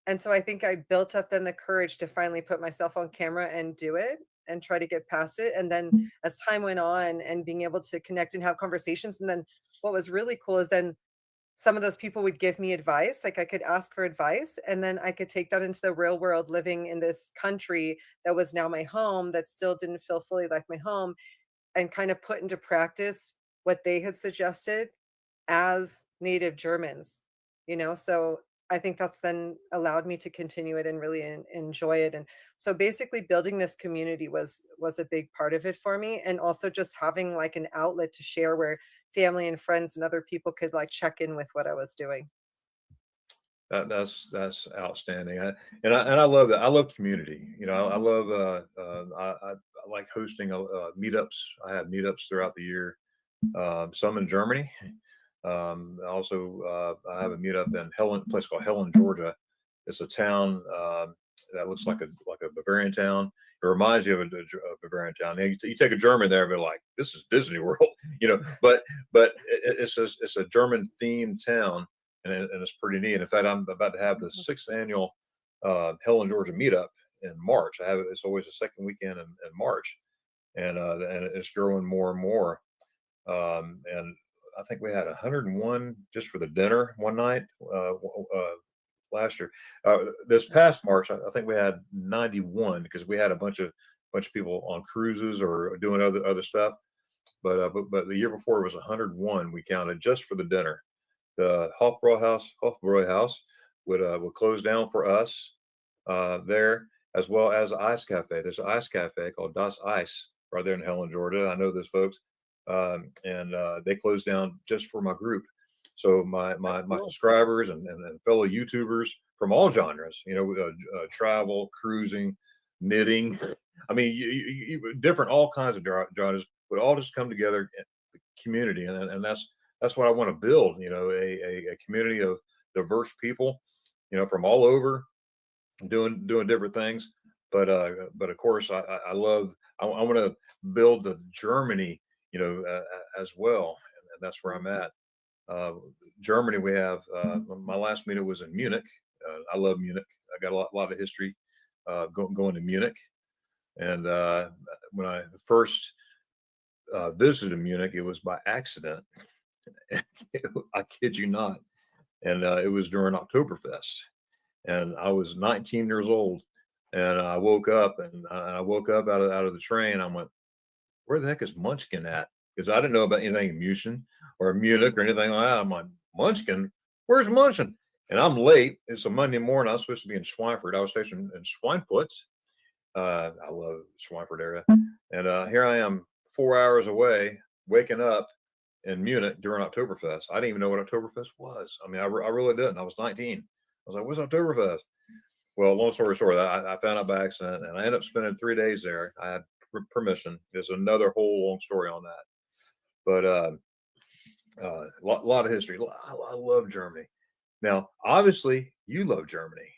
And so I think I built up then the courage to finally put myself on camera and do it and try to get past it. And then as time went on and being able to connect and have conversations, and then what was really cool is then some of those people would give me advice, like I could ask for advice, and then I could take that into the real world living in this country that was now my home, that still didn't feel fully like my home, and kind of put into practice what they had suggested as native Germans, So I think that's then allowed me to continue it and really enjoy it. And so basically building this community was a big part of it for me, and also just having like an outlet to share where family and friends and other people could like check in with what I was doing. That's outstanding. And I love that. I love community. I love I like hosting meetups. I have meetups throughout the year. Some in Germany. Also, I have a meetup in a place called Helen, Georgia. It's a town that looks like a Bavarian town. It reminds you of a Bavarian town. You take a German there, but like this is Disney World, But it's a German themed town, and it's pretty neat. In fact, I'm about to have the 6th annual Helen, Georgia meetup in March. It's always the second weekend in March, and it's growing more and more. And I think we had 101 just for the dinner one night last year. This past March, I think we had 91 because we had a bunch of people on cruises or doing other stuff. But the year before it was 101 we counted just for the dinner. The Hofbräuhaus would close down for us there, as well as Ice Cafe. There's an ice cafe called Das Ice right there in Helen, Georgia. I know those folks, and they closed down just for my group. So my Cool. subscribers and fellow YouTubers from all genres, travel, cruising, knitting. I mean, different all kinds of genres would all just come together in the community, and that's what I want to build. A community of diverse people, from all over doing different things. But of course, I love. I want to build the Germany, as well, and that's where I'm at. Uh, Germany, we have my last meeting was in Munich. I love Munich. I got a lot of history going to Munich, and when I first visited Munich, it was by accident. I kid you not, and it was during Oktoberfest, and I was 19 years old, and I woke up out of the train. I went, where the heck is Munchkin at? Because I didn't know about anything in Munich or anything like that. I'm like, Munchkin? Where's Munchkin? And I'm late. It's a Monday morning. I was supposed to be in Schweinfurt. I was stationed in Schweinfurt. I love Schweinfurt area. And here I am 4 hours away, waking up in Munich during Oktoberfest. I didn't even know what Oktoberfest was. I mean, I really didn't. I was 19. I was like, what's Oktoberfest? Well, long story short, I found out by accident, and I ended up spending 3 days there. I had permission. There's another whole long story on that, but lot of history. I love Germany. Now, obviously, you love Germany.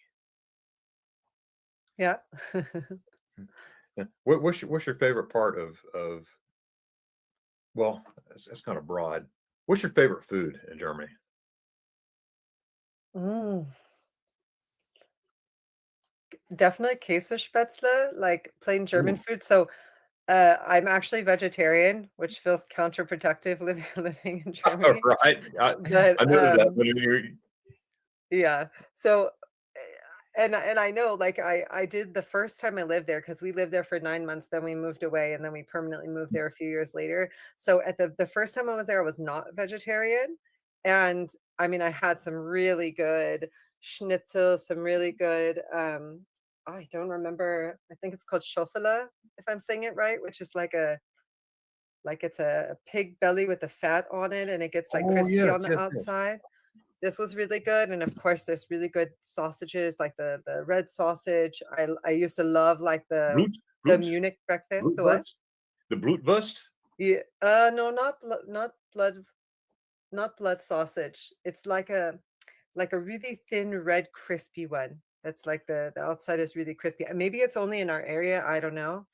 Yeah. What's your favorite part of? Well, that's kind of broad. What's your favorite food in Germany? Mm. Definitely Käsespätzle, like plain German Ooh. food. So I'm actually vegetarian, which feels counterproductive living in Germany. Right. But I knew that, but you yeah. So and I know like I did the first time I lived there because we lived there for 9 months, then we moved away, and then we permanently moved there a few years later. So at the first time I was there, I was not vegetarian, and I mean I had some really good schnitzel, some really good I don't remember. I think it's called Schofele, if I'm saying it right, which is like it's a pig belly with the fat on it, and it gets like Oh, crispy yes, on the yes, yes. outside. This was really good, and of course, there's really good sausages, like the red sausage. I used to love like Blut the Blut Munich breakfast. The what? Blutwurst? The Blutwurst? Yeah, no, not blood sausage. It's like a really thin red crispy one. That's like the outside is really crispy. And maybe it's only in our area. I don't know.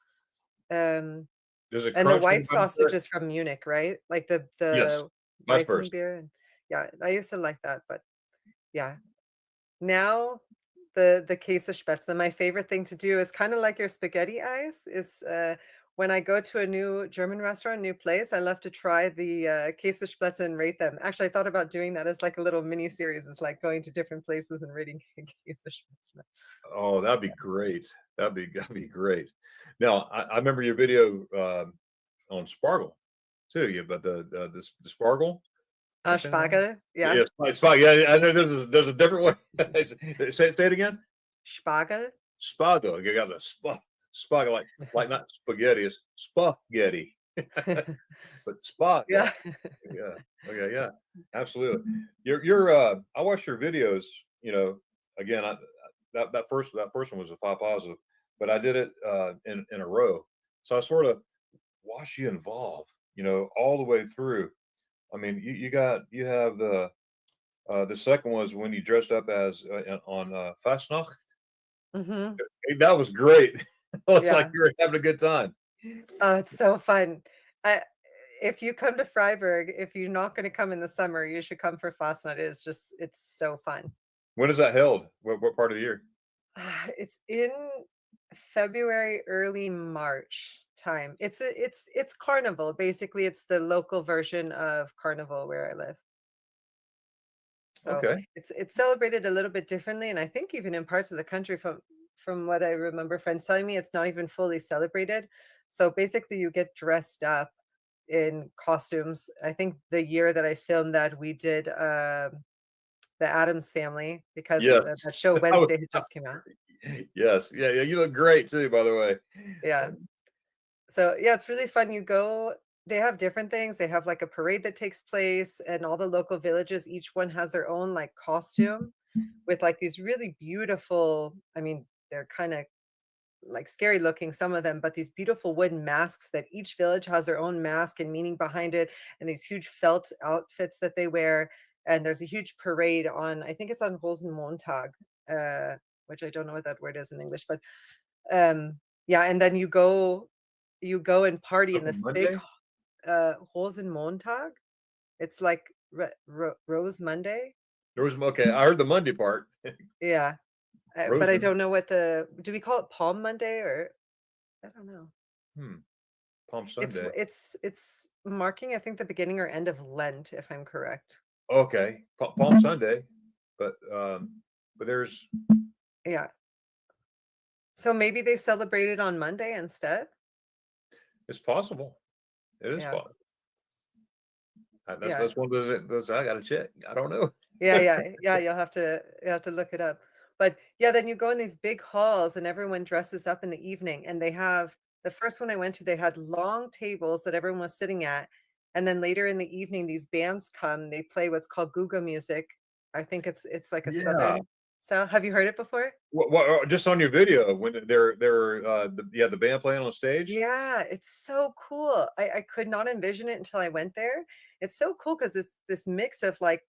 Um, Does it and the crunch when you white bite into sausage it? is from Munich, right? Like the Yes. the Weißwurst. Weissenbier. And yeah, I used to like that, but yeah. Now, the Käsespätzle, my favorite thing to do is kinda like your spaghetti eyes, is, when I go to a new German restaurant, new place, I love to try the, Käsespätzle and rate them. Actually, I thought about doing that as like a little mini series. It's like going to different places and rating Käsespätzle. Oh, that'd be great. That'd be great. Now, I remember your video, on Sparkle too, yeah, but the Sparkle? Am I saying that right? Spargel, yeah. Yeah, Sparkle, yeah, I know there's a different way. Say it again? Spargel. Spago, you got the spago, like not spaghetti, it's spaghetti. But spa, yeah, Yeah. yeah, okay, yeah, absolutely. I watched your videos, you know, again, that first one was a 5 positive, but I did it in a row. So I sort of watched you evolve, all the way through. I mean, you have the second was when you dressed up as on Fastnacht. Mhm. Hey, that was great. Looks like Yeah. you were having a good time. Oh, it's so fun. I if you come to Freiburg, if you're not gonna come in the summer, you should come for Fastnacht. It's so fun. When is that held? What part of the year? It's in February, early March time. It's carnival. Basically, it's the local version of carnival where I live. So Okay. it's celebrated a little bit differently, and I think even in parts of the country from what I remember friends telling me, it's not even fully celebrated. So basically, you get dressed up in costumes. I think the year that I filmed that, we did the Adams Family because Yes. that show I was Wednesday had just came out. yes. Yeah, yeah, you look great too, by the way. Yeah. So, yeah, it's really fun. You go they have different things. They have, like, a parade that takes place, and all the local villages, each one has their own, like, costume with, like, these really beautiful I mean, they're kinda, like, scary looking, some of them, but these beautiful wooden masks that each village has their own mask and meaning behind it, and these huge felt outfits that they wear, and there's a huge parade on I think it's on Rosenmontag, uh, which I don't know what that word is in English, but, yeah, and then you go and party in Open this big Monday? Rosenmontag. It's like Rose Monday. Okay, I heard the Monday part. Yeah, but I Roseman. don't know what do we call it Palm Monday or I don't know. Hmm. Palm It's Sunday. it's marking I think the beginning or end of Lent, if I'm correct. Okay. Palm Sunday. But there's Yeah. So maybe they celebrated on Monday instead. it's possible. It is Yeah. possible. That's Yeah. that's one of those I gotta check. I don't know. Yeah, you'll have to look it up. But yeah, then you go in these big halls and everyone dresses up in the evening and they have the first one I went to, they had long tables that everyone was sitting at. And then later in the evening, these bands come, they play what's called Guga music. I think it's like a Yeah. southern style. Have you heard it before? Just on your video when the band playing on stage? Yeah, it's so cool. I could not envision it until I went there. It's so cool because this mix of like,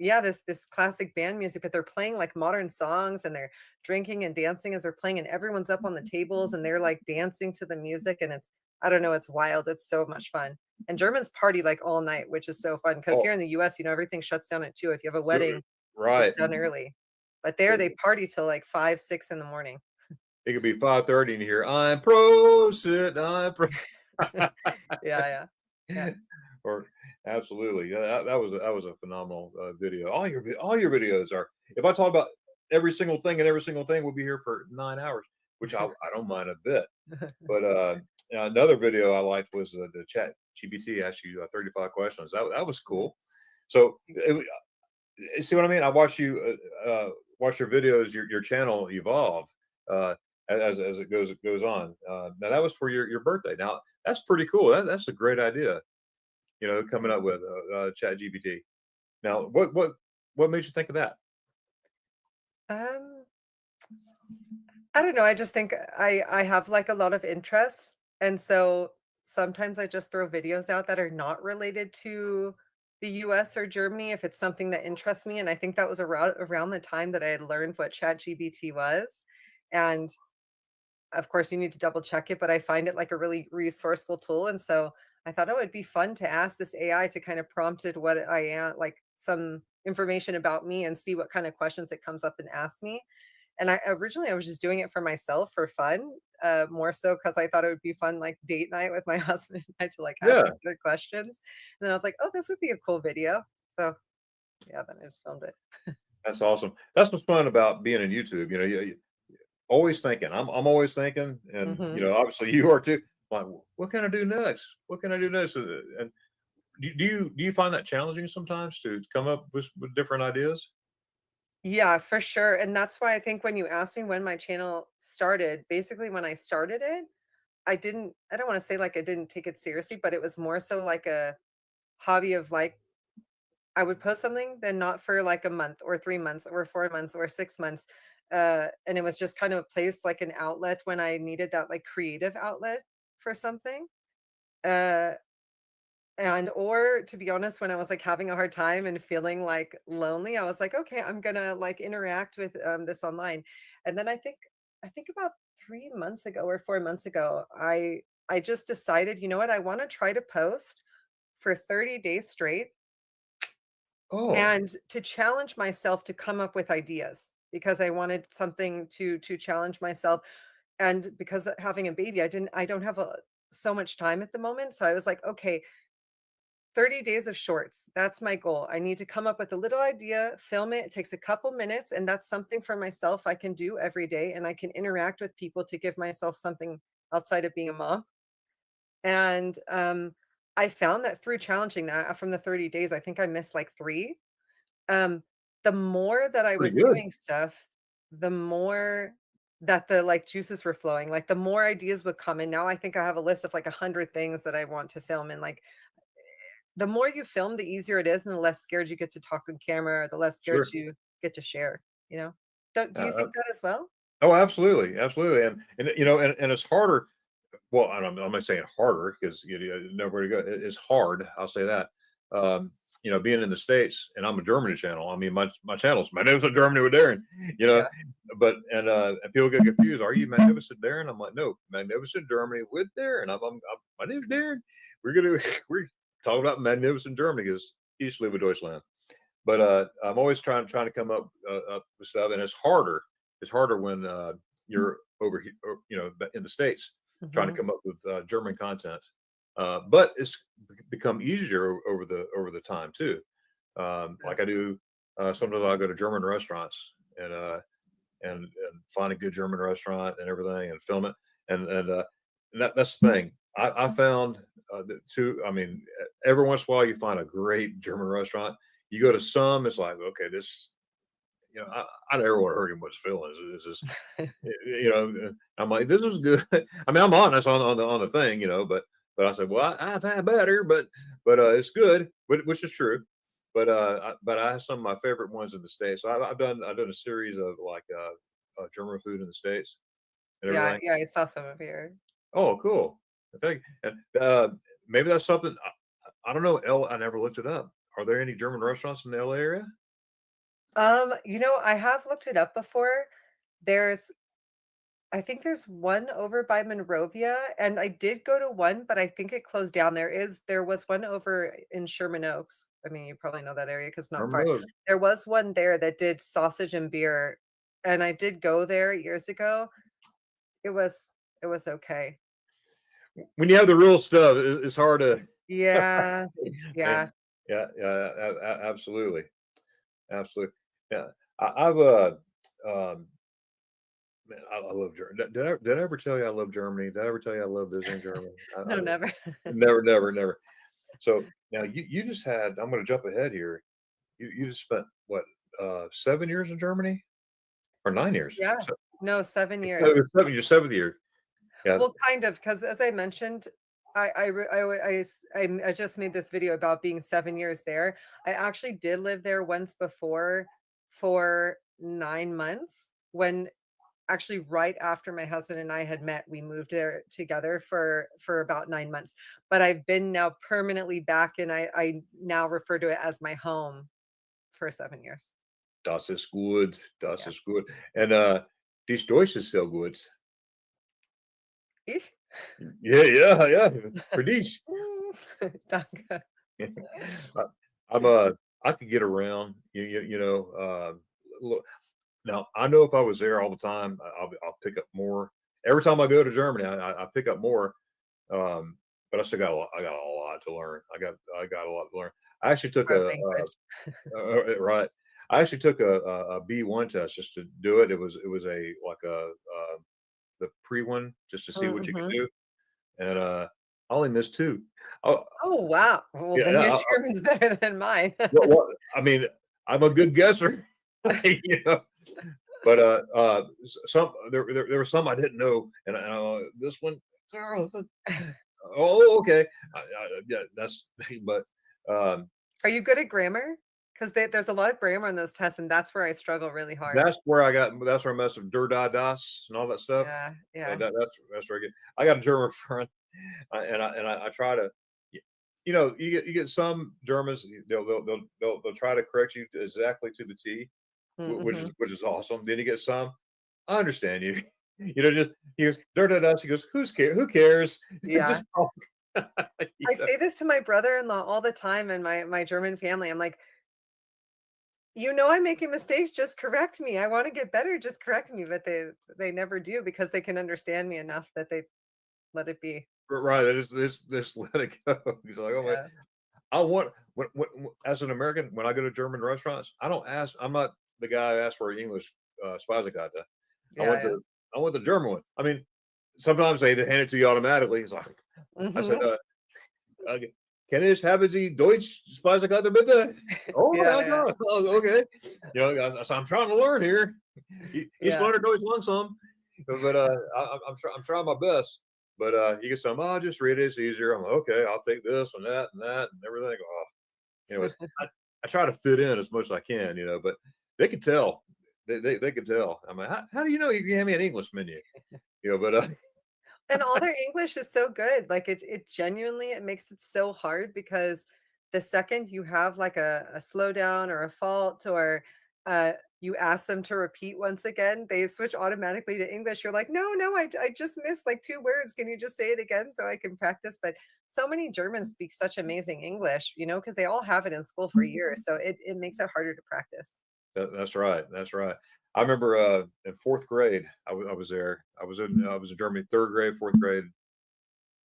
yeah, this classic band music, but they're playing like modern songs and they're drinking and dancing as they're playing, and everyone's up on the tables and they're like dancing to the music, and it's I don't know, it's wild. It's so much fun. And Germans party like all night, which is so fun because Oh, here in the US, everything shuts down at 2. If you have a good. wedding, it's Right. done early. But there It- they party till like 5, 6 in the morning. it could be 5:30 and you hear I'm prosit, I'm pro. Yeah. Or absolutely, yeah, that was a phenomenal video. All your videos are. If I talk about every single thing and every single thing, we'll be here for 9 hours, which I don't mind a bit. But another video I liked was the Chat GPT asked you 35 questions. That was cool. So see what I mean? I watch you watch your videos, your channel evolve uh, as it goes on. Now that was for your birthday. Now that's pretty cool. That's a great idea. Coming up with Chat GPT. Now, what made you think of that? Um, I don't know. I just think I have like a lot of interests, and so sometimes I just throw videos out that are not related to the US or Germany if it's something that interests me. And I think that was around the time that I had learned what ChatGPT was. And of course, you need to double check it, but I find it like a really resourceful tool. And so I thought, oh, it'd be fun to ask this AI to kind of prompt it what I am, like some information about me, and see what kind of questions it comes up and asks me. And I originally I was just doing it for myself for fun, more so because I thought it would be fun, like date night with my husband and I to like ask Yeah, him good questions. And then I was like, oh, this would be a cool video. So yeah, then I just filmed it. that's awesome. That's what's fun about being in YouTube. You always thinking. I'm always thinking, and Hmm. obviously you are too. Like, what can I do next? What can I do next? And do you find that challenging sometimes to come up with different ideas? Yeah, for sure. And that's why I think when you asked me when my channel started, basically when I started it, I don't want to say like I didn't take it seriously, but it was more so like a hobby of like I would post something, then not for like a month or 3 months or 4 months or 6 months. And it was just kind of a place like an outlet when I needed that like creative outlet for something. Uh, and or to be honest, when I was like having a hard time and feeling like lonely, I was like, okay, I'm gonna like interact with this online. And then I think about 3 months ago or 4 months ago, I just decided, you know what, I want to try to post for 30 days straight Oh, and to challenge myself to come up with ideas because I wanted something to challenge myself. And because of having a baby, I don't have so much time at the moment. So I was like, okay, 30 days of shorts. That's my goal. I need to come up with a little idea, film it. It takes a couple minutes, and that's something for myself I can do every day. And I can interact with people to give myself something outside of being a mom. And I found that through challenging that from the 30 days, I think I missed like three. Um, the more that I pretty was good. doing stuff, the more that the like juices were flowing, like the more ideas would come. And now I think I have a list of like 100 things that I want to film. And like the more you film, the easier it is, and the less scared you get to talk on camera, or the less scared Sure. you get to share, you know? Do you Uh, think that as well? oh, absolutely, absolutely, and and it's harder. Well, I'm not saying harder because nowhere to go. It's hard. I'll say that. Um, being in the States, and I'm a Germany channel. I mean, my channel's Magnificent Germany with Darren. You know, Yeah. but and people get confused. Are you Magnificent Darren? I'm like, no, Magnificent Germany with Darren. My name's Darren. We're talking about Magnificent Germany because ich liebe Deutschland. But I'm always trying to come up with stuff, and it's harder. It's harder when you're over here, in the States, trying to Mhm. come up with German content. But it's become easier over the time too. Yeah. Like I do, sometimes I go to German restaurants and and find a good German restaurant and everything and film it. And that's the thing. I found that too. I mean, every once in a while you find a great German restaurant. You go to some, it's like, okay, this, I never want to hurt anybody's feelings. This is, I'm like, this is good. I mean, I'm honest on the thing, but I said, well, I've had better, but it's good, which is true. But but I have some of my favorite ones in the States. So I've done a series of like German food in the States and Yeah, everything. yeah, I saw some of your Oh, cool. Thank you. And maybe that's something. I don't know. I never looked it up. Are there any German restaurants in the LA area? I have looked it up before. There's I think there's one over by Monrovia, and I did go to one, but I think it closed down. There was one over in Sherman Oaks. I mean, you probably know that area because not German far. Road. There was one there that did sausage and beer, and I did go there years ago. it was okay. When you have the real stuff, it's hard to. Yeah. Yeah. And absolutely, absolutely. Yeah, I've man, I love Germany. Did I ever tell you I love Germany? Did I ever tell you I love visiting Germany? No, never. Never, never, never. So now you just had. I'm going to jump ahead here. You just spent what 7 years in Germany or 9 years? Yeah. So, No, 7 oh, years. your seventh year. Yeah, Well, kind of, because as I mentioned, I just made this video about being 7 years there. I actually did live there once before for 9 months when actually right after my husband and I had met, we moved there together for about 9 months. But I've been now permanently back, and I now refer to it as my home for 7 years. das ist gut. Das Yeah. ist gut. And die Deutsch ist sehr gut. Ich? Yeah. For dich. Danke. I'm I could get around. You know. Look, now I know if I was there all the time, I'll pick up more. Every time I go to Germany, I pick up more. But I still got a lot. I got a lot to learn. I got a lot to learn. I actually took Our a language. right. I actually took a B1 test just to do it. It was a like a the pre one just to see what you could Mhm. do, and I only missed two. Oh Oh, wow. Well, yeah, then your German's better than mine. what I mean, I'm a good guesser, you know. But some there were some I didn't know, and this one, oh okay, yeah, that's but um, Are you good at grammar? Because there's a lot of grammar on those tests, and that's where I struggle really hard. that's where I messed with der da das and all that stuff. Yeah, And yeah. that's where I get. I got a German friend, I try to, you know, you get some Germans they'll try to correct you exactly to the T, Mhm. which is awesome. Then you get some, I understand you. You know, just he goes dirt at us. He goes, who cares? Yeah. Just talk. You I know? say this to my brother-in-law all the time and my German family. I'm like, I'm making mistakes, just correct me. I want to get better, just correct me. But they never do because they can understand me enough that they let it be. Right. Just let it go. He's like, oh my, Yeah. I want as an American when I go to German restaurants, I don't ask. I'm not the guy who asks for English Speisekarte. I Yeah, want yeah. the German one. I mean, sometimes they hand it to you automatically. It's like I said, Mhm. okay, can ich haben Sie Deutsch Speisekarte bitte? Oh Yeah, my yeah. God. Oh, okay. You know, guys, I'm trying to learn here. Ich Yeah. lerne Deutsch langsam. But I'm trying my best. But you get some, oh, just read it. It's easier. I'm like, okay, I'll take this and that and everything. Oh, anyways, I try to fit in as much as I can, you know, but they could tell. They could tell. I'm like, how do you know you can have me an English menu? You know, but And all their English is so good. Like it genuinely it makes it so hard because the second you have like a slowdown or a fault or uh you ask them to repeat once again, they switch automatically to English. You're like, no, I just missed like two words. Can you just say it again so I can practice? But so many Germans speak such amazing English, because they all have it in school for years. So it makes it harder to practice. that's right. That's right. I remember in fourth grade, I was there. I was in Germany, third grade, fourth grade,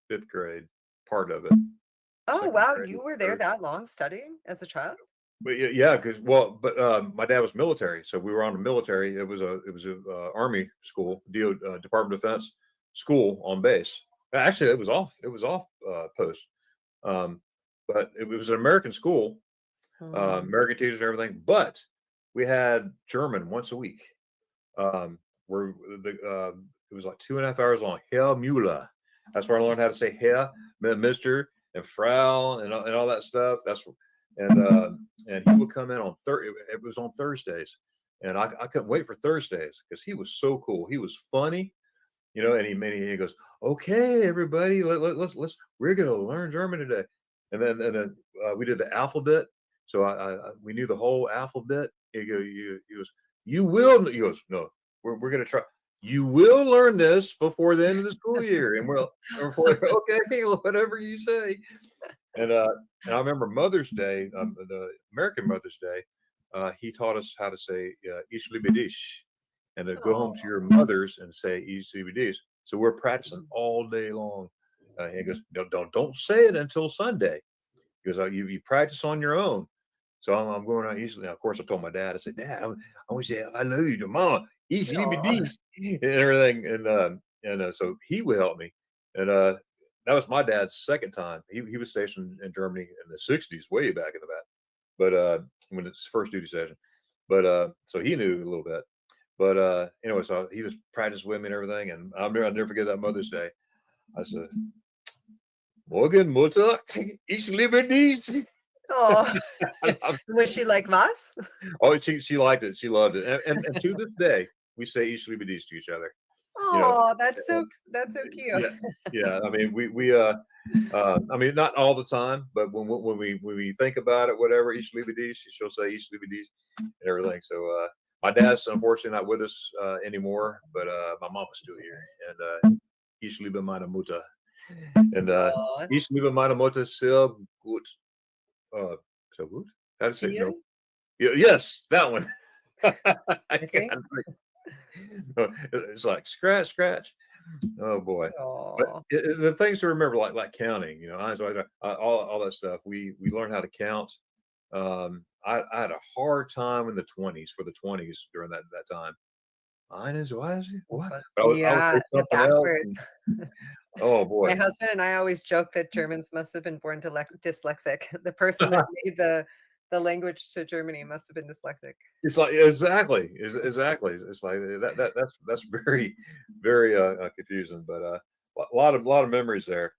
fifth grade, part of it, Oh second wow, grade, you were there third. that long studying as a child? But yeah, because but my dad was military, so we were on the military. It was a army school, Department of Defense school on base. Actually, it was off post, um, but it was an American school, Hmm. American teachers and everything. But we had German once a week. Where it was like 2.5 hours long. Herr Müller. That's where I learned how to say Herr, Mister, and Frau, and all that stuff. And he would come in on It was on Thursdays, and I couldn't wait for Thursdays because he was so cool. He was funny, and he goes, "Okay, everybody, let's we're gonna learn German today." And then we did the alphabet, so we knew the whole alphabet. He goes, "You will." He goes, "No, we're gonna try. You will learn this before the end of the school year." And we're like, "Okay, whatever you say." And I remember Mother's Day, the American Mother's Day. He taught us how to say "Ich liebe dich," and to go home to your mothers and say ECBDs. So we're practicing all day long. He goes, don't say it until Sunday, because you practice on your own. So I'm going out easily. Now, of course, I told my dad. I said, Dad, I want to say I love you to Mama. ECBDs and everything. And so he would help me. And that was my dad's second time. He was stationed in Germany in the 60s, way back in the back. But when it's first duty session. But so he knew a little bit. But anyway, so he was practicing with me and everything. And I'll never forget that Mother's Day. I said, Morgen, Mutter, ich liebe dich. Oh, was she like was? Oh, she liked it. She loved it. And to this day, we say ich liebe dich to each other. Oh, that's so cute. Yeah. I mean, I mean, not all the time, but when we think about it, whatever, ich liebe dich, she'll say ich liebe dich and everything. So my dad's unfortunately not with us anymore, but my mom is still here, and ich liebe meine Mutter, and ich liebe meine Mutter sehr gut. So good. How to say no? Yes, that one. I can't think. It's like scratch. Oh boy! But the things to remember, like counting, all that stuff. We learned how to count. I had a hard time in the 20s during that time. What? Yeah, the backwards. Oh boy! My husband and I always joke that Germans must have been born dyslexic. The person that made the language to Germany must have been dyslexic. It's like exactly. It's like that's very, very confusing. But a lot of memories there.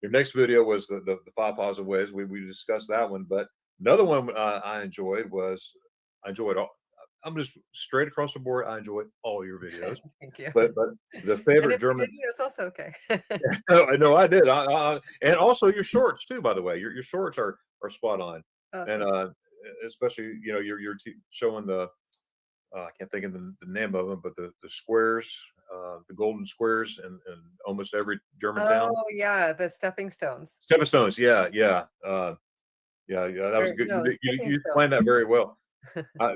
Your next video was the 5 positive ways. We discussed that one, but another one I enjoyed all. I'm just straight across the board. I enjoy all your videos. Thank you. But the favorite German. It's also okay. I know I did. And also your shorts too. By the way, your shorts are spot on. And especially you're showing the I can't think of the name of them, but the squares, the golden squares in almost every German town. Oh yeah, the stepping stones. Stepping stones. Yeah. That was good. No, You explained that very well.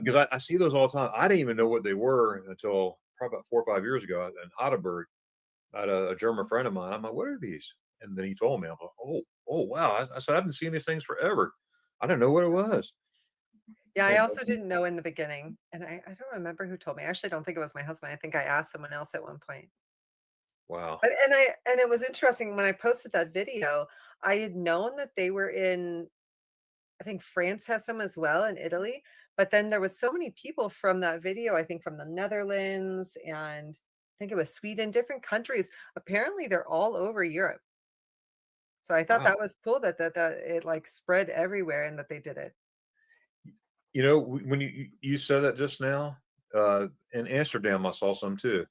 Because I see those all the time. I didn't even know what they were until probably about 4 or 5 years ago in Heidelberg. I had a German friend of mine. I'm like, what are these? And then he told me. I'm like, oh wow. I said, I've been seeing these things forever. I didn't know what it was. Yeah, I also didn't know in the beginning, and I don't remember who told me. I actually don't think it was my husband. I think I asked someone else at one point. Wow. But and it was interesting when I posted that video. I had known that they were in. I think France has some as well, in Italy. But then there was so many people from that video, I think from the Netherlands and I think it was Sweden, different countries. Apparently they're all over Europe. So I thought that was cool that it like spread everywhere and that they did it. When you said that just now, in Amsterdam, I saw some too.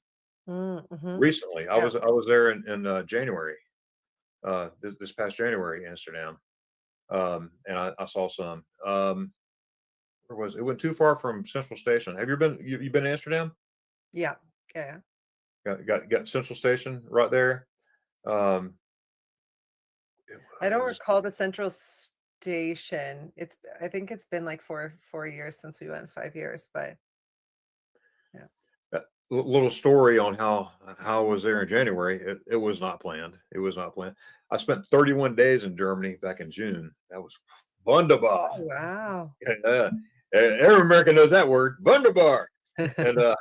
Mm-hmm. Recently, I was there in January, this past January, Amsterdam, and I saw some. Where was it? It went too far from Central Station. Have you been to Amsterdam? Yeah. Got Central Station right there. I don't recall the Central Station. I think it's been like 4 years since we went, 5 years, but yeah. Little story on how I was there in January. It was not planned. It was not planned. I spent 31 days in Germany back in June. That was wunderbar. Oh, wow. Every American knows that word, wunderbar. And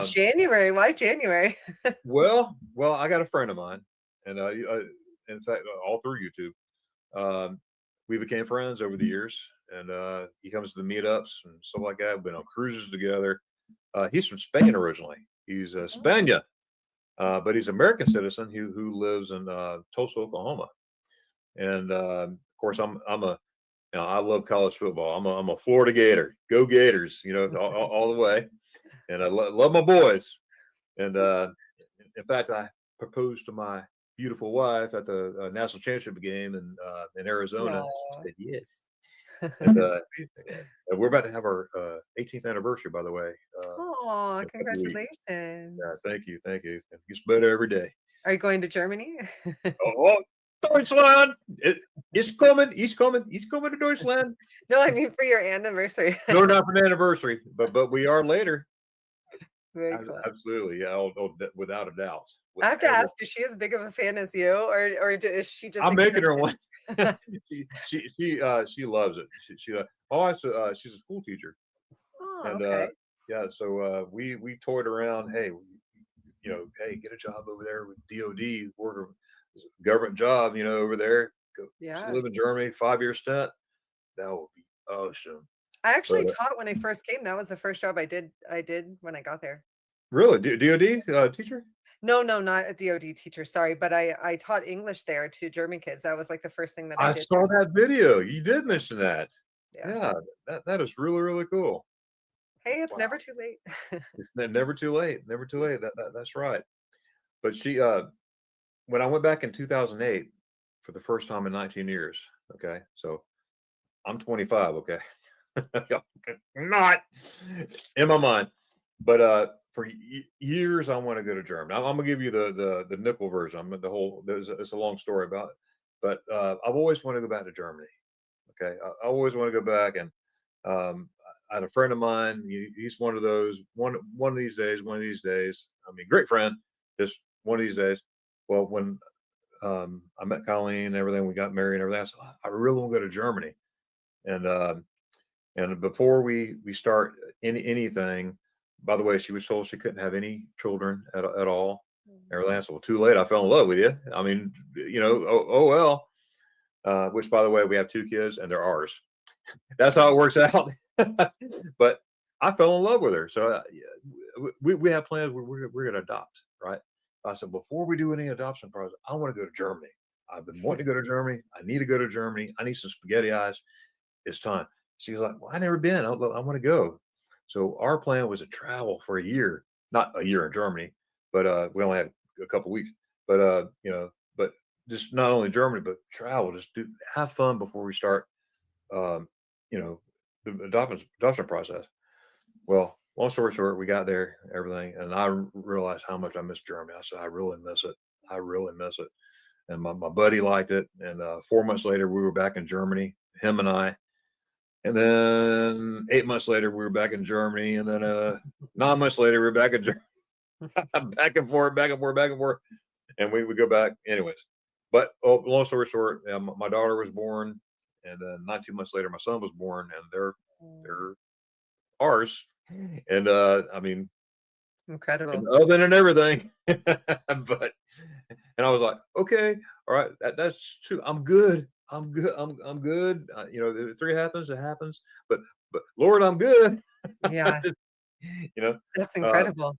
January, why January? well, I got a friend of mine, and in fact, all through YouTube, we became friends over the years, and he comes to the meetups and stuff like that. We've been on cruises together. He's from Spain originally. He's a Spaniard, but he's an American citizen who lives in Tulsa, Oklahoma. And of course, I love college football. I'm a Florida Gator. Go Gators! All the way. And I love my boys. And in fact, I proposed to my beautiful wife at the national championship game in Arizona. She said yes. And we're about to have our 18th anniversary, by the way. Oh, congratulations! Yeah, thank you. It gets better every day. Are you going to Germany? Oh, Deutschland! It's coming. He's coming to Deutschland. No, I mean for your anniversry. No, not for the anniversary, but we are later. Very cool. Absolutely, yeah, without a doubt. I have to Whatever. ask, is she as big of a fan as you, or is she just I'm making her excited? one. She loves it. My wife's she's a school teacher, Oh, and okay. yeah, so we toyed around. Hey, hey, get a job over there with DOD, work a government job, over there. Go Yeah. live in Germany, 5-year stint. That would be awesome. I But actually taught when I first came. That was the first job I did when I got there. really, DOD teacher? No, no, not a DoD teacher, sorry, but I taught English there to German kids. That was like the first thing that I I did saw there. that video. You did mention that. Yeah. Yeah, that is really, really cool. Hey, it's Wow. never too late. It's never too late. Never too late. That's right. But when I went back in 2008 for the first time in 19 years, okay, so I'm 25, okay, not in my mind, but for years I want to go to Germany. I'm gonna give you the nickel version. It's a long story about it, but I've always wanted to go back to Germany. Okay, I always want to go back, and I had a friend of mine. He's one of those one of these days. One of these days. I mean, great friend. Just one of these days. Well, when I met Colleen and everything, we got married and everything. I said, I really want to go to Germany. And before we start anything, by the way, she was told she couldn't have any children at all. Everything. I said, well, too late. I fell in love with you. I mean, oh well. Which, by the way, we have 2 kids and they're ours. That's how it works out. But I fell in love with her. So we have plans. We're going to adopt, right? I said, before we do any adoption process, I want to go to Germany. I've been wanting to go to Germany. I need to go to Germany. I need some spaghetti eyes. It's time. She's like, well, I never been. I want to go. So our plan was to travel for a year, not a year in Germany, but we only had a couple weeks. But but just not only Germany, but travel. Just have fun before we start. Um, the adoption process. Well, long story short, we got there, everything, and I realized how much I miss Germany. I said, I really miss it. I really miss it. And my buddy liked it. And 4 months later, we were back in Germany, him and I. And then 8 months later, we were back in Germany. And then 9 months later, we were back in Germany. Back and forth, back and forth, back and forth. And we would go back anyways. But long story short, my daughter was born. And then 19 months later, my son was born. And they're ours. And I mean, Incredible. oven and everything. But and I was like, okay, all right, that's true. I'm good. I'm good. I'm good. If 3 happens, it happens. But Lord, I'm good. Yeah, you know, that's uh, incredible.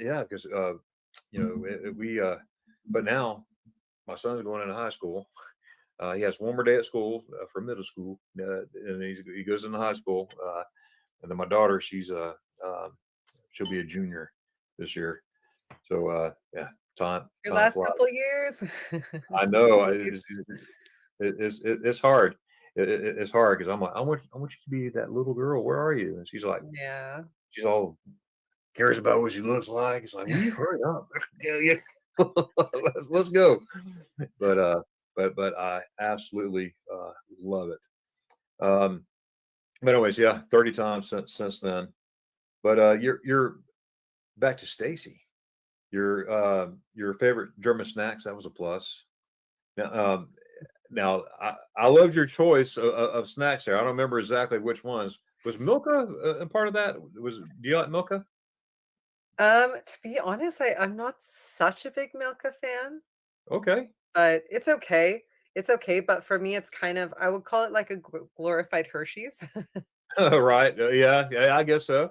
yeah, because we. But now my son's going into high school. He has one more day at school for middle school, and he goes into high school. And then my daughter, she'll be a junior this year. So yeah, Your time last flies. couple years. I know Jeez. it's hard. It's hard because I'm like, I want you to be that little girl. Where are you? And she's like, Yeah. she's all cares about what she looks like. It's like, will you hurry up? Yeah. Let's go. But I absolutely love it. But anyways, yeah, 30 times since then. But you're back to Stacy. Your favorite German snacks, that was a plus. Now I loved your choice of snacks there. I don't remember exactly which ones. Was Milka a part of that? Do you like Milka? To be honest, I'm not such a big Milka fan, Okay. but it's okay. It's okay, but for me, it's kind of I would call it like a glorified Hershey's. Right. Yeah, I guess so.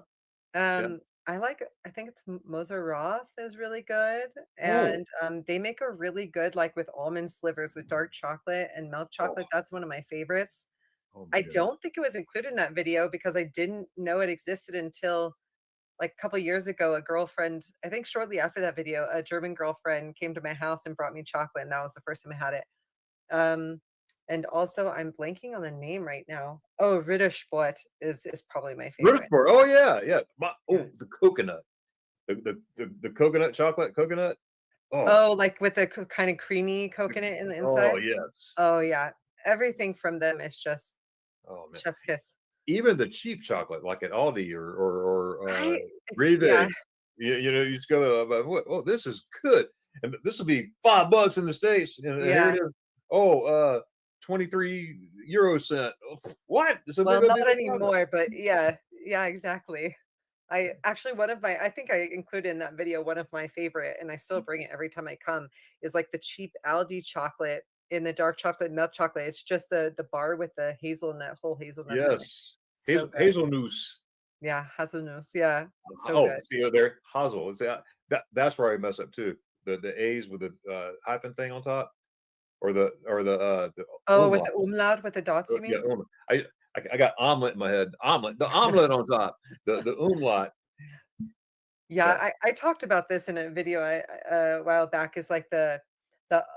Yeah. Um, I think it's Moser Roth is really good, Oh, and they make a really good like with almond slivers with dark chocolate and milk oh, chocolate. That's one of my favorites. oh my I goodness. don't think it was included in that video because I didn't know it existed until like a couple years ago. A girlfriend, I think shortly after that video, a German girlfriend came to my house and brought me chocolate, and that was the first time I had it. Um, and also, I'm blanking on the name right now. Oh, Rittersport is probably my favorite. Rootsport. Oh yeah. Yeah. The coconut. The coconut chocolate coconut. Oh, Oh, like with the kind of creamy coconut in the oh inside? yes. Oh, yeah. Everything from them is just Oh man. chef's kiss. Even the cheap chocolate, like at Aldi or I it's yeah. Rewe. you just go, oh, this is good. And this will be $5 in the States. And here it is. Oh, 23 euro cent. What? So Well, not anymore, but yeah, exactly. I actually, I think I included in that video one of my favorite, and I still bring it every time I come, is like the cheap Aldi chocolate in the dark chocolate, milk chocolate. It's just the bar with the whole hazelnut. Yes. So good. Hazelnuts. Yeah, hazelnuts. Yeah. It's so Oh, good. see there, hazel. Is that's where I mess up too. The A's with the hyphen thing on top, or the Oh, with the umlaut with the dots, you mean? yeah, umlaut. I got omelet in my head. The omelet on top. The umlaut. Yeah, I talked about this in a video a while back. Is like the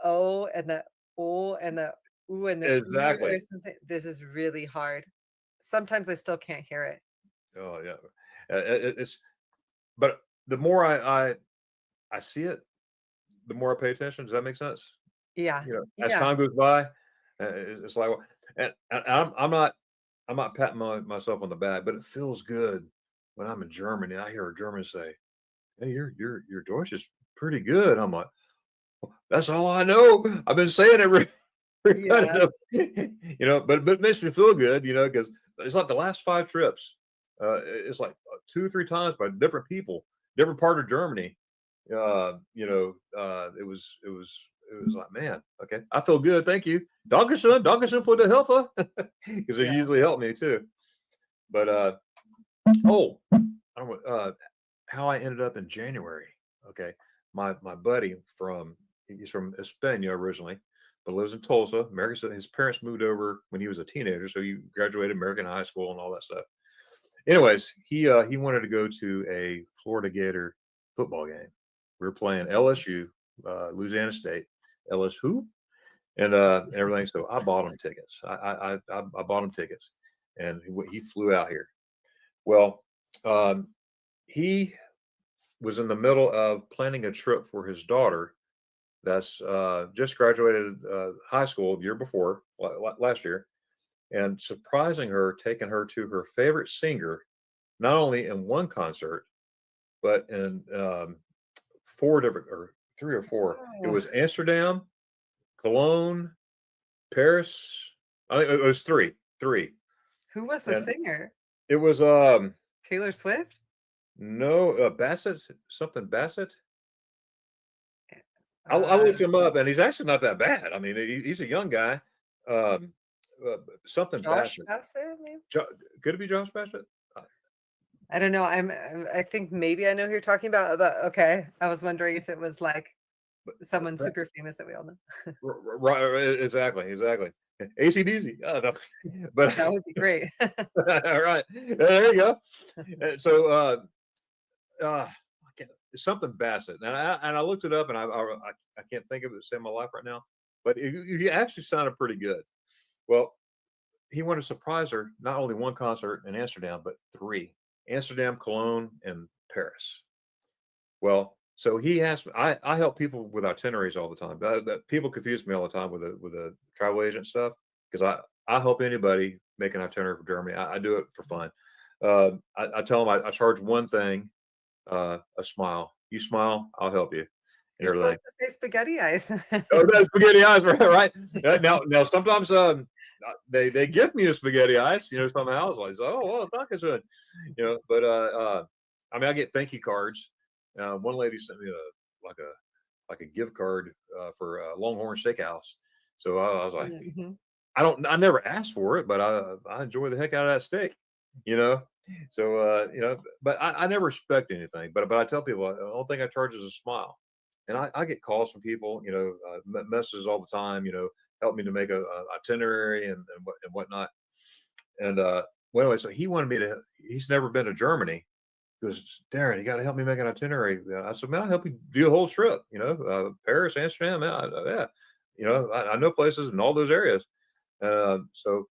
O and the O and the U and the Exactly. or something. This is really hard. Sometimes I still can't hear it. Oh yeah, it's. But the more I see it, the more I pay attention. Does that make sense? Yeah. As time goes by, it's like, and I'm not patting myself on the back, but it feels good when I'm in Germany. I hear a German say, "Hey, your Deutsch is pretty good." I'm like, that's all I know. I've been saying it repetitive, but it makes me feel good, because it's like the last 5 trips. It's like 2 or 3 times by different people, different part of Germany. It was like, man, okay, I feel good. Thank you. Dankeschön for the Hilfe, because they usually help me too. But I don't know how I ended up in January. Okay, my buddy he's from España originally, but lives in Tulsa. America. His parents moved over when he was a teenager, so he graduated American high school and all that stuff. Anyways, he wanted to go to a Florida Gator football game. We were playing LSU, Louisiana State, LSU, and everything. So I bought him tickets. I bought him tickets, and he flew out here. Well, he was in the middle of planning a trip for his daughter that's just graduated high school the year before, last year, and surprising her, taking her to her favorite singer, not only in one concert, but in 4 different, or 3 or 4. It was Amsterdam, Cologne, Paris. I think it was 3. Who was the singer? It was Taylor Swift? No, Bassett, something Bassett. I looked him up, and he's actually not that bad. I mean, he's a young guy. Something Josh Bassett. maybe? Could it be Josh Bassett? I don't know. I think maybe I know who you're talking about. But okay, I was wondering if it was like someone super famous that we all know. Right, exactly. AC/DC. Oh, no. But that would be great. All right, there you go. So something Bassett, and I looked it up, and I can't think of it to save my life right now, but he actually sounded pretty good. Well, he wanted to surprise her, not only one concert in Amsterdam, but 3: Amsterdam, Cologne, and Paris. Well, so he asked me. I help people with itineraries all the time. That people confuse me all the time with the travel agent stuff, because I help anybody make an itinerary for Germany. I do it for fun. I tell them I charge one thing, a smile. You smile, I'll help you. You're supposed to say spaghetti eyes. Oh, that's spaghetti eyes, right? Now sometimes they give me a spaghetti eyes, somehow. Like, oh well, Dankeschön, but I mean, I get thank you cards. One lady sent me a gift card for Longhorn Steakhouse. So I was like, I never asked for it, but I enjoy the heck out of that steak, So but I never expect anything. But I tell people, the only thing I charge is a smile. And I get calls from people, messages all the time, help me to make a itinerary and whatnot. And well, anyway, so he wanted me to. He's never been to Germany. He goes, Darren, you got to help me make an itinerary. I said, man, I'll help you do a whole trip. Paris, Amsterdam, yeah. I know places in all those areas. So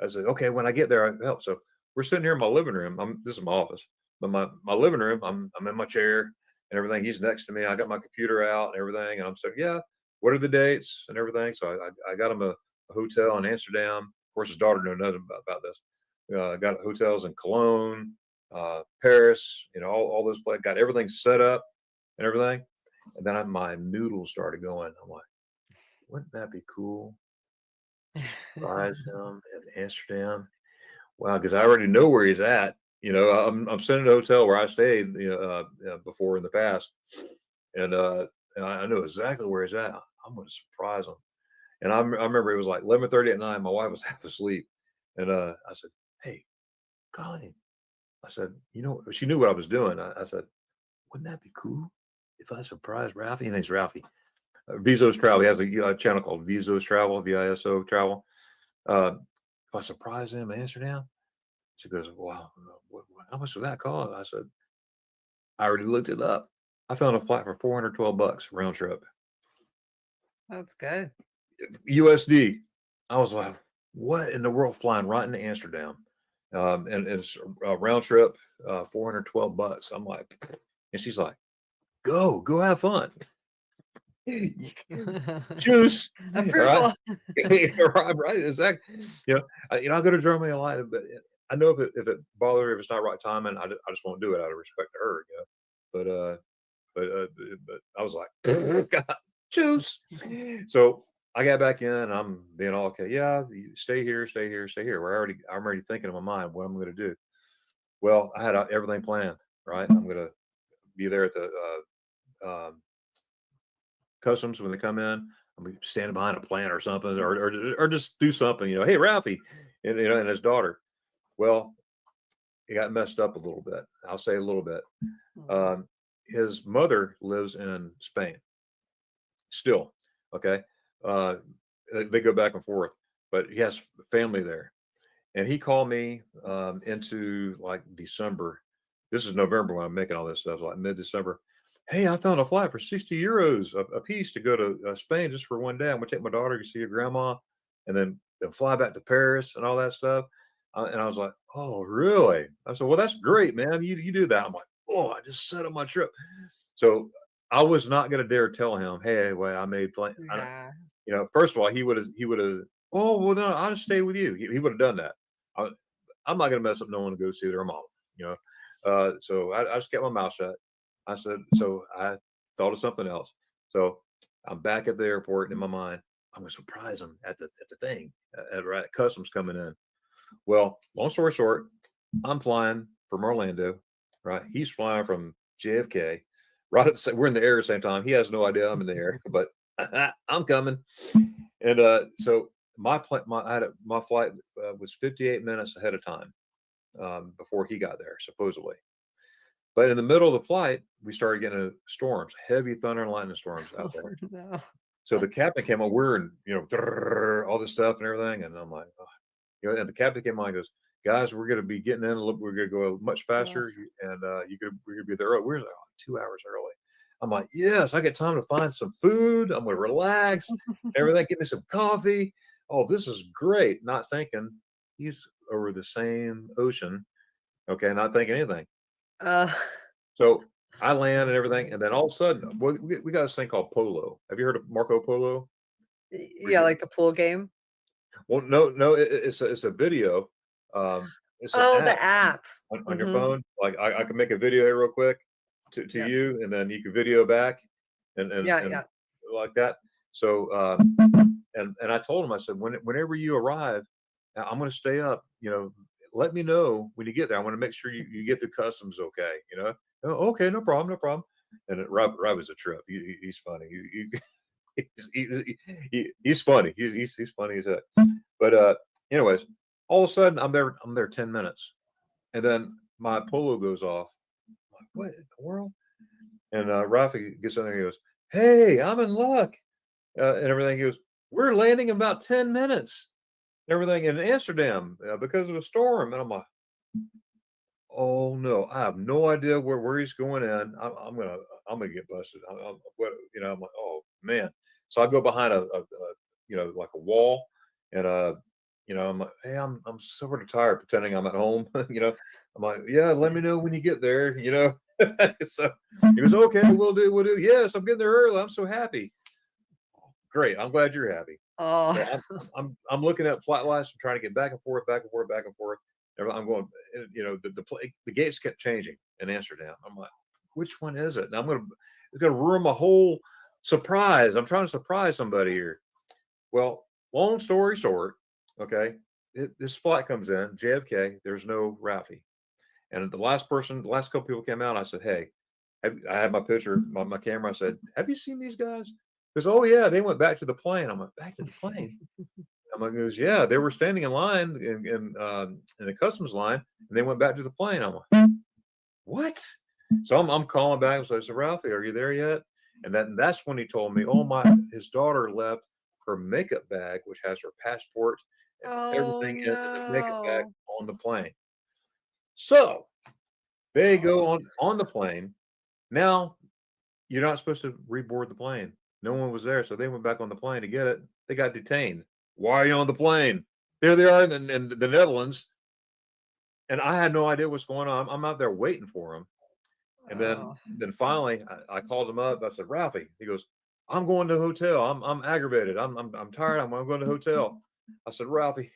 I said, okay, when I get there, I help. So we're sitting here in my living room. This is my office, but my living room. I'm in my chair and everything. He's next to me. I got my computer out and everything, and I'm saying, yeah, what are the dates and everything? So I got him a hotel in Amsterdam. Of course, his daughter knew nothing about this. Got hotels in Cologne, Paris, all those places, got everything set up and everything. And then my noodles started going. I'm like, wouldn't that be cool? Surprise him in Amsterdam. Wow, because I already know where he's at. I'm sitting in a hotel where I stayed before in the past, and I know exactly where he's at. I'm going to surprise him. And I remember it was like 11:30 at night. My wife was half asleep, and I said, "Hey, Colleen," I said, she knew what I was doing. I said, "Wouldn't that be cool if I surprised Ralphie?" And he's Ralphie. Visos Travel. He has a channel called Visos Travel, VISO Travel. If I surprise him in Amsterdam, she goes, "Wow, how much was that cost?" I said, "I already looked it up. I found a flight for $412 round trip, That's good. USD." I was like, "What in the world, flying right into Amsterdam?" And it's a round trip, $412. I'm like, and she's like, "Go have fun." Juice, Approval. right, exactly. I go to Germany a lot, but I know if it bothers her, if it's not right timing, I just won't do it out of respect to her. But I was like, God, juice. So I got back in. I'm being all okay. Yeah, you stay here. I'm already thinking in my mind what I'm going to do. Well, I had everything planned. Right, I'm going to be there at the customs when they come in. I'm standing behind a plant or something, or just do something. Hey, Ralphie, and his daughter. Well, it got messed up a little bit. I'll say a little bit. His mother lives in Spain still. Okay. They go back and forth, but he has family there. And he called me into like December. This is November when I'm making all this stuff, like mid-December. Hey, I found a flight for 60 euros a piece to go to Spain just for one day. I'm going to take my daughter to see her grandma and then fly back to Paris and all that stuff. And I was like, "Oh, really?" I said, "Well, that's great, man. You do that." I'm like, "Oh, I just set up my trip." So I was not going to dare tell him, "Hey, wait, I made plan." Yeah. First of all, he would have. "Oh, well, no, I'll just stay with you." He would have done that. I'm not going to mess up no one to go see their mom. So I just kept my mouth shut. I said, so I thought of something else. So I'm back at the airport in my mind. I'm going to surprise him at the thing at customs coming in. Well, long story short, I'm flying from Orlando, right? He's flying from JFK. We're in the air at the same time. He has no idea I'm in the air, but I'm coming. And so my flight was 58 minutes ahead of time before he got there, supposedly. But in the middle of the flight, we started getting storms, heavy thunder and lightning storms out there. No. So the captain came on. We're in, all this stuff and everything, and I'm like, oh. And the captain came on and goes, "Guys, we're going to be getting in. We're going to go much faster, and we're going to be there early." We're like 2 hours early. I'm like, "Yes, I get time to find some food. I'm going to relax, everything. Get me some coffee. Oh, this is great." Not thinking he's over the same ocean. Okay, not thinking anything. So I land and everything, and then all of a sudden, we got this thing called Polo. Have you heard of Marco Polo? Yeah, like the pool game. Well, no, it's a video. It's an The app app. on your phone. Like I can make a video here real quick to Yeah. you, and then you can video back, and Yeah. like that. So and I told him, I said, whenever you arrive, I'm going to stay up. Let me know when you get there. I want to make sure you get through customs okay. "Oh, okay, no problem. And Rob was a trip. He's funny. He's funny. He's funny as heck. But anyways, all of a sudden I'm there 10 minutes, and then my Polo goes off. I'm like, what in the world? And Rafi gets in there. He goes, "Hey, I'm in luck," and everything. He goes, "We're landing in about 10 minutes. Everything in Amsterdam because of a storm." And I'm like, "Oh no, I have no idea where he's going in. I'm gonna get busted." I'm like, "Oh man." So I go behind a like a wall, and I'm like, "Hey, I'm sort of tired pretending I'm at home." I'm like, "Yeah, let me know when you get there." So he goes, "Okay, we'll do. Yes, I'm getting there early. I'm so happy." Great. I'm glad you're happy. Oh. So I'm looking at flight lights and trying to get back and forth. I'm going, the gates kept changing in Amsterdam. I'm like, which one is it? And it's gonna ruin my whole surprise. I'm trying to surprise somebody here. Well, long story short, okay, this flight comes in, JFK. There's no Ralphie, and the last couple people came out. I said, hey, I had my picture, my camera. I said, have you seen these guys? Because oh yeah, they went back to the plane. I'm like, back to the plane. I'm like, goes, yeah, they were standing in line in the customs line, and they went back to the plane. I'm like, what? So I'm calling back. So I said, Ralphie, are you there yet? And that's when he told me, oh his daughter left her makeup bag, which has her passport and everything in the makeup bag on the plane. So they go on the plane. Now you're not supposed to reboard the plane. No one was there, so they went back on the plane to get it. They got detained. Why are you on the plane? There they are in the Netherlands, and I had no idea what's going on. I'm out there waiting for them, and then finally I called him up. I said, Ralphie. He goes, I'm going to the hotel. I'm aggravated. I'm tired. I'm going to the hotel. I said, Ralphie,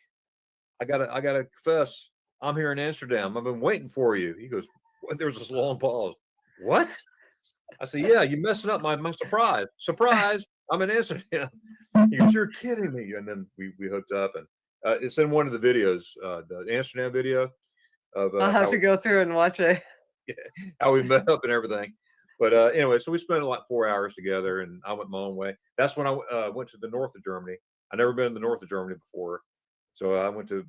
I gotta confess. I'm here in Amsterdam. I've been waiting for you. He goes, what? There was this long pause. What? I said, yeah, you messing up my surprise. Surprise, I'm in Amsterdam. He goes, you're kidding me. And then we hooked up, and it's in one of the videos, the Amsterdam video of I'll have to go through and watch it. How we met up and everything. But anyway, so we spent like 4 hours together, and I went my own way. That's when I went to the north of Germany. I never been in the north of Germany before. So I went to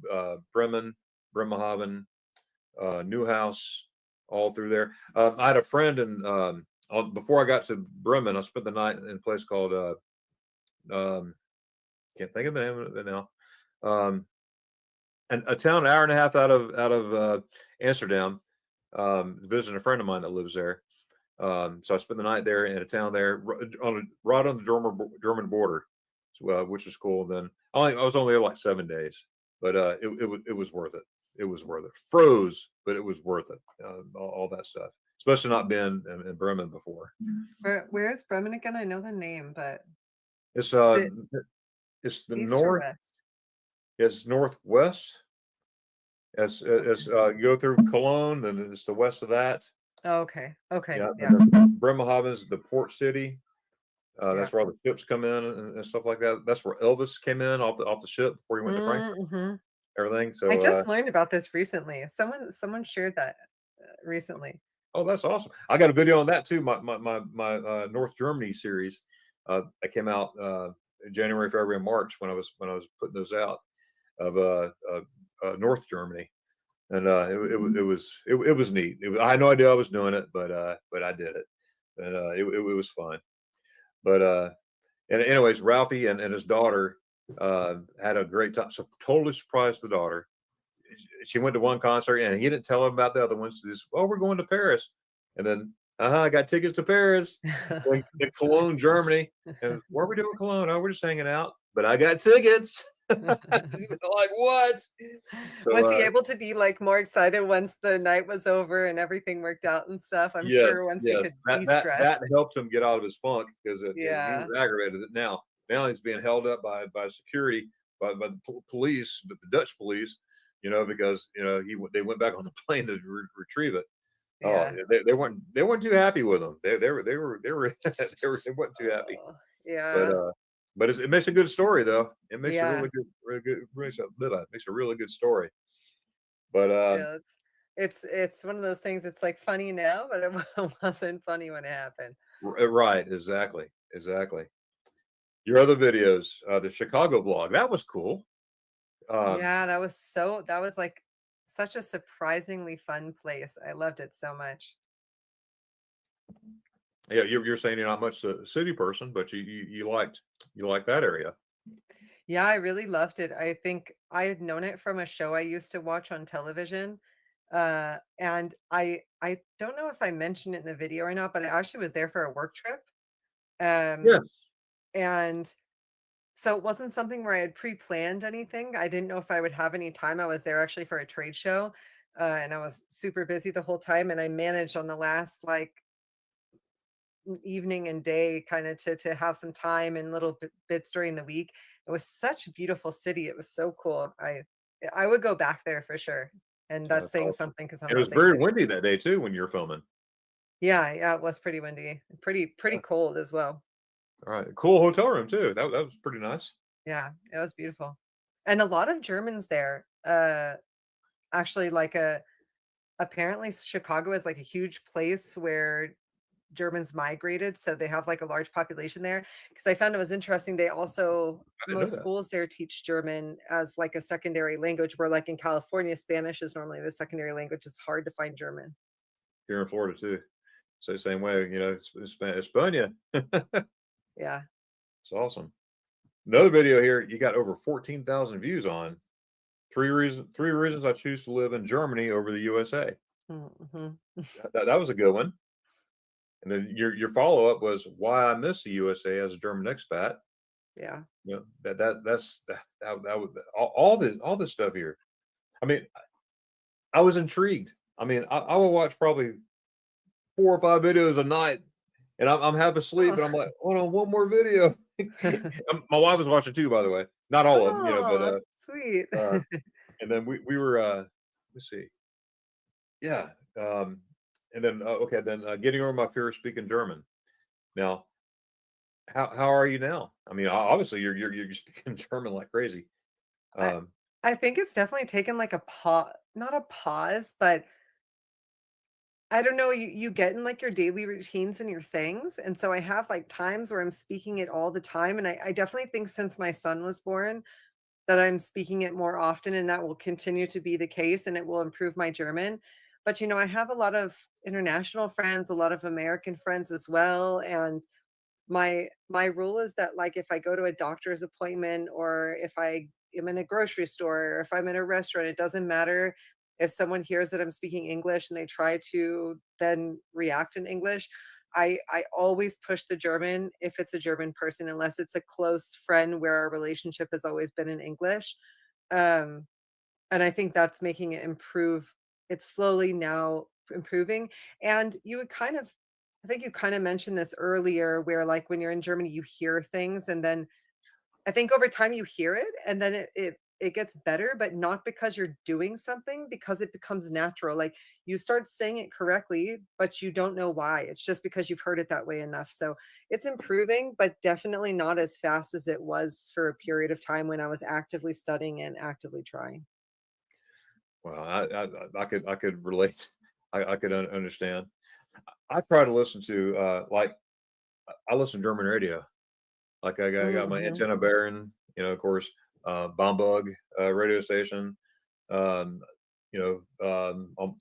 Bremen, Bremerhaven, Neuhaus, all through there. I had a friend before I got to Bremen, I spent the night in a place called can't think of the name of it now. And a town an hour and a half out of Amsterdam. Visiting a friend of mine that lives there. So I spent the night there in a town there, right on the German border, which is cool. Then I was only there like 7 days, but it was worth it. It was worth it. Froze, but it was worth it. All that stuff, especially not been in Bremen before. Where is Bremen again? I know the name, but it's it's the east north. or west? It's northwest. It's you go through Cologne, and it's the west of that. Oh, okay. Yeah. Yeah. Bremerhaven is the port city. That's where all the ships come in and stuff like that. That's where Elvis came in off the ship before he went to Frankfurt. Mm-hmm. Everything. So I just learned about this recently. Someone shared that recently. Oh, that's awesome! I got a video on that too. My North Germany series. I came out January, February, and March when I was putting those out of North Germany, and it was neat. I had no idea I was doing it, but I did it, and it was fun. But and anyways, Ralphie and his daughter had a great time. So totally surprised the daughter. She went to one concert, and he didn't tell her about the other ones. Just, oh, we're going to Paris, and then I got tickets to Paris, in Cologne, Germany. And what are we doing in Cologne? Oh, we're just hanging out. But I got tickets. Like what? So, was he able to be like more excited once the night was over and everything worked out and stuff? I'm sure once he could de-stress. That helped him get out of his funk because he was aggravated. Now he's being held up by security, by the police, but the Dutch police, because they went back on the plane to retrieve it. Yeah. Oh, they weren't too happy with him. They weren't too happy. Yeah. But it makes a good story though. It makes a makes a really good story. But it's one of those things. It's like funny now, but it wasn't funny when it happened. Right, exactly. Your other videos, the Chicago vlog, that was cool. Yeah, that was like such a surprisingly fun place. I loved it so much. Yeah, you're saying you're not much a city person, but you liked that area. Yeah, I really loved it. I think I had known it from a show I used to watch on television. And I don't know if I mentioned it in the video or not, but I actually was there for a work trip. Yes. And so it wasn't something where I had pre-planned anything. I didn't know if I would have any time. I was there actually for a trade show, and I was super busy the whole time. And I managed on the last evening and day kind of to have some time and little bits during the week. It was such a beautiful city. It was so cool. I would go back there for sure. and that's That's saying awesome. something because I'm It not a was big very city. windy that day too when you were filming. Yeah, it was pretty windy, pretty Yeah. cold as well. All right. Cool hotel room too. That was pretty nice. Yeah, it was beautiful, and a lot of Germans there. Actually, apparently Chicago is like a huge place where Germans migrated, so they have like a large population there. Because I found it was interesting. They also I didn't know most that. schools there teach German as like a secondary language, where like in California, Spanish is normally the secondary language. It's hard to find German. Here in Florida too. So same way, it's España. Yeah. It's awesome. Another video here, you got over 14,000 views on. Three reasons I choose to live in Germany over the USA. Hmm. That was a good one. And then your follow up was why I miss the USA as a German expat. Yeah. That was all this stuff here. I mean, I was intrigued. I mean, I will watch probably 4 or 5 videos a night, and I'm half asleep, and I'm like, hold on, one more video. My wife was watching too, by the way. Not all of them, Oh, but sweet. and then we were let's see, yeah, and then okay, then getting over my fear of speaking German. Now, how are you now? I mean, obviously you're speaking German like crazy. I Um, I think it's definitely taken like a pause, not a pause, but I don't know, you get in like your daily routines and your things. And so I have like times where I'm speaking it all the time. And I definitely think since my son was born that I'm speaking it more often, and that will continue to be the case, and it will improve my German. But I have a lot of international friends, a lot of American friends as well. And my rule is that like if I go to a doctor's appointment, or if I am in a grocery store, or if I'm in a restaurant, it doesn't matter if someone hears that I'm speaking English and they try to then react in English. I always push the German if it's a German person, unless it's a close friend where our relationship has always been in English. Um, and I think that's making it improve. It's slowly now improving. And you would kind of, I think you kind of mentioned this earlier, where like when you're in Germany, you hear things, and then I think over time you hear it, and then it gets better, but not because you're doing something, because it becomes natural. Like you start saying it correctly, but you don't know why. It's just because you've heard it that way enough. So it's improving, but definitely not as fast as it was for a period of time when I was actively studying and actively trying. well, I could relate. I could understand. I try to listen to like I listen to German radio. Like I got my Hmm. antenna bearing, of course, Bombug radio station. Um,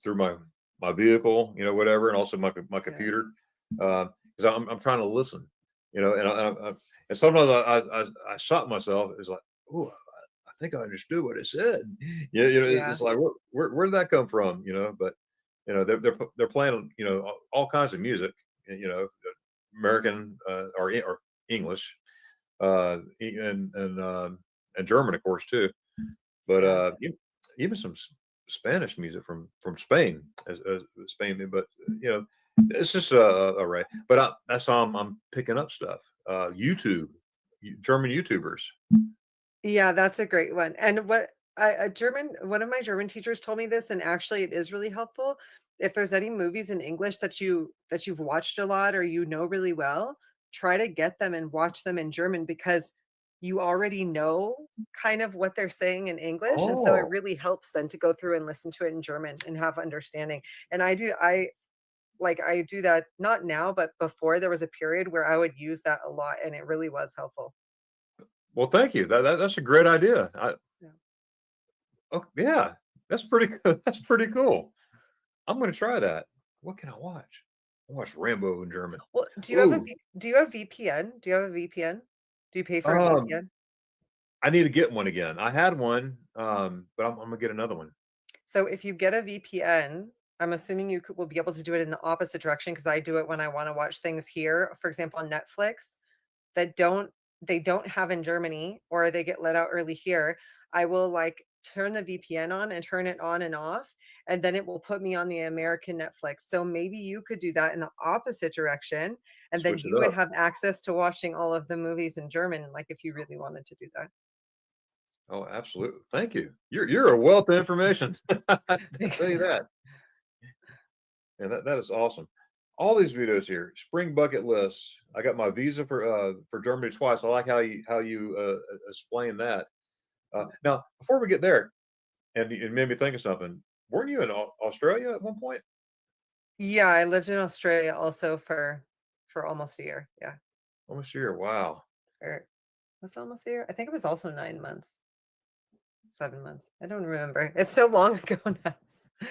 through my vehicle, whatever, and also my Yeah. computer, because I'm trying to listen, and sometimes I stop myself. It's like, oh, I think I understood what it said. Yeah, Yeah. it's like where did that come from? But they're playing all kinds of music, American or English, and German, of course, too. But Yeah. even some Spanish music from Spain, as Spain, but it's just a array. But that's how I'm picking up stuff. YouTube, German YouTubers. Yeah, that's a great one. And what a German one of my German teachers told me this, and actually it is really helpful. If there's any movies in English that you've watched a lot, or really well, try to get them and watch them in German, because you already know kind of what they're saying in English. And so it Oh, really helps then to go through and listen to it in German and have understanding. And I do that not now, but before there was a period where I would use that a lot, and it really was helpful. well, thank you. That's a great idea. Yeah. Oh, yeah, that's pretty good. That's pretty cool. I'm going to try that. What can I watch? I watch Rambo in German. Well, Ooh, Do you have VPN? Do you have a VPN? Do you pay for a um, VPN? I need to get one again. I had one, but I'm gonna get another one. So if you get a VPN, I'm assuming will be able to do it in the opposite direction, because I do it when I want to watch things here, for example, on Netflix, that they don't have in Germany, or they get let out early here. I will like turn the VPN on and turn it on and off, and then it will put me on the American Netflix. So maybe you could do that in the opposite direction, and then Switch it you would up. have access to watching all of the movies in German, like if you really wanted to do that. Oh, absolutely. Thank you. You're a wealth of information. I tell you that. Yeah, that is awesome. All these videos here, spring bucket lists. I got my visa for Germany twice. I like how you explain that. Now, before we get there, and it made me think of something. Weren't you in Australia at one point? Yeah, I lived in Australia also for almost a year. Yeah. Almost a year. Wow. Or was it almost a year? I think it was also 9 months, 7 months. I don't remember. It's so long ago now.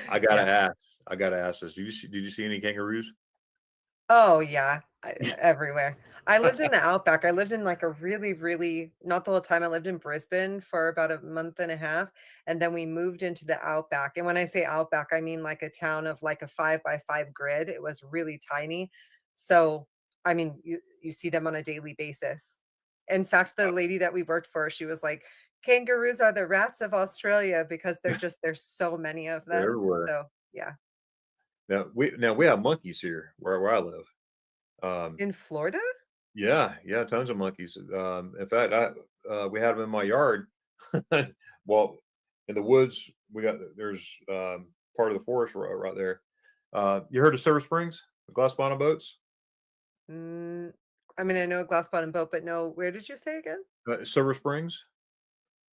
I gotta Yeah. ask. I gotta ask this. Did you see any kangaroos? Oh yeah, everywhere. I lived in the outback. I lived in like a really, really not the whole time. I lived in Brisbane for about a month and a half, and then we moved into the outback. And when I say outback, I mean like a town of like a 5 by 5 grid. It was really tiny. So I mean, you see them on a daily basis. In fact, the lady that we worked for, she was like, "Kangaroos are the rats of Australia because there's so many of They're them." everywhere. So yeah, Now we have monkeys here where I live. Um, in Florida. yeah, yeah, tons of monkeys. In fact, we had them in my yard. Well, in the woods, there's part of the forest right there. You heard of Silver Springs, the glass bottom boats? Mm, I mean, I know a glass bottom boat, but no, where did you say again? Silver Springs,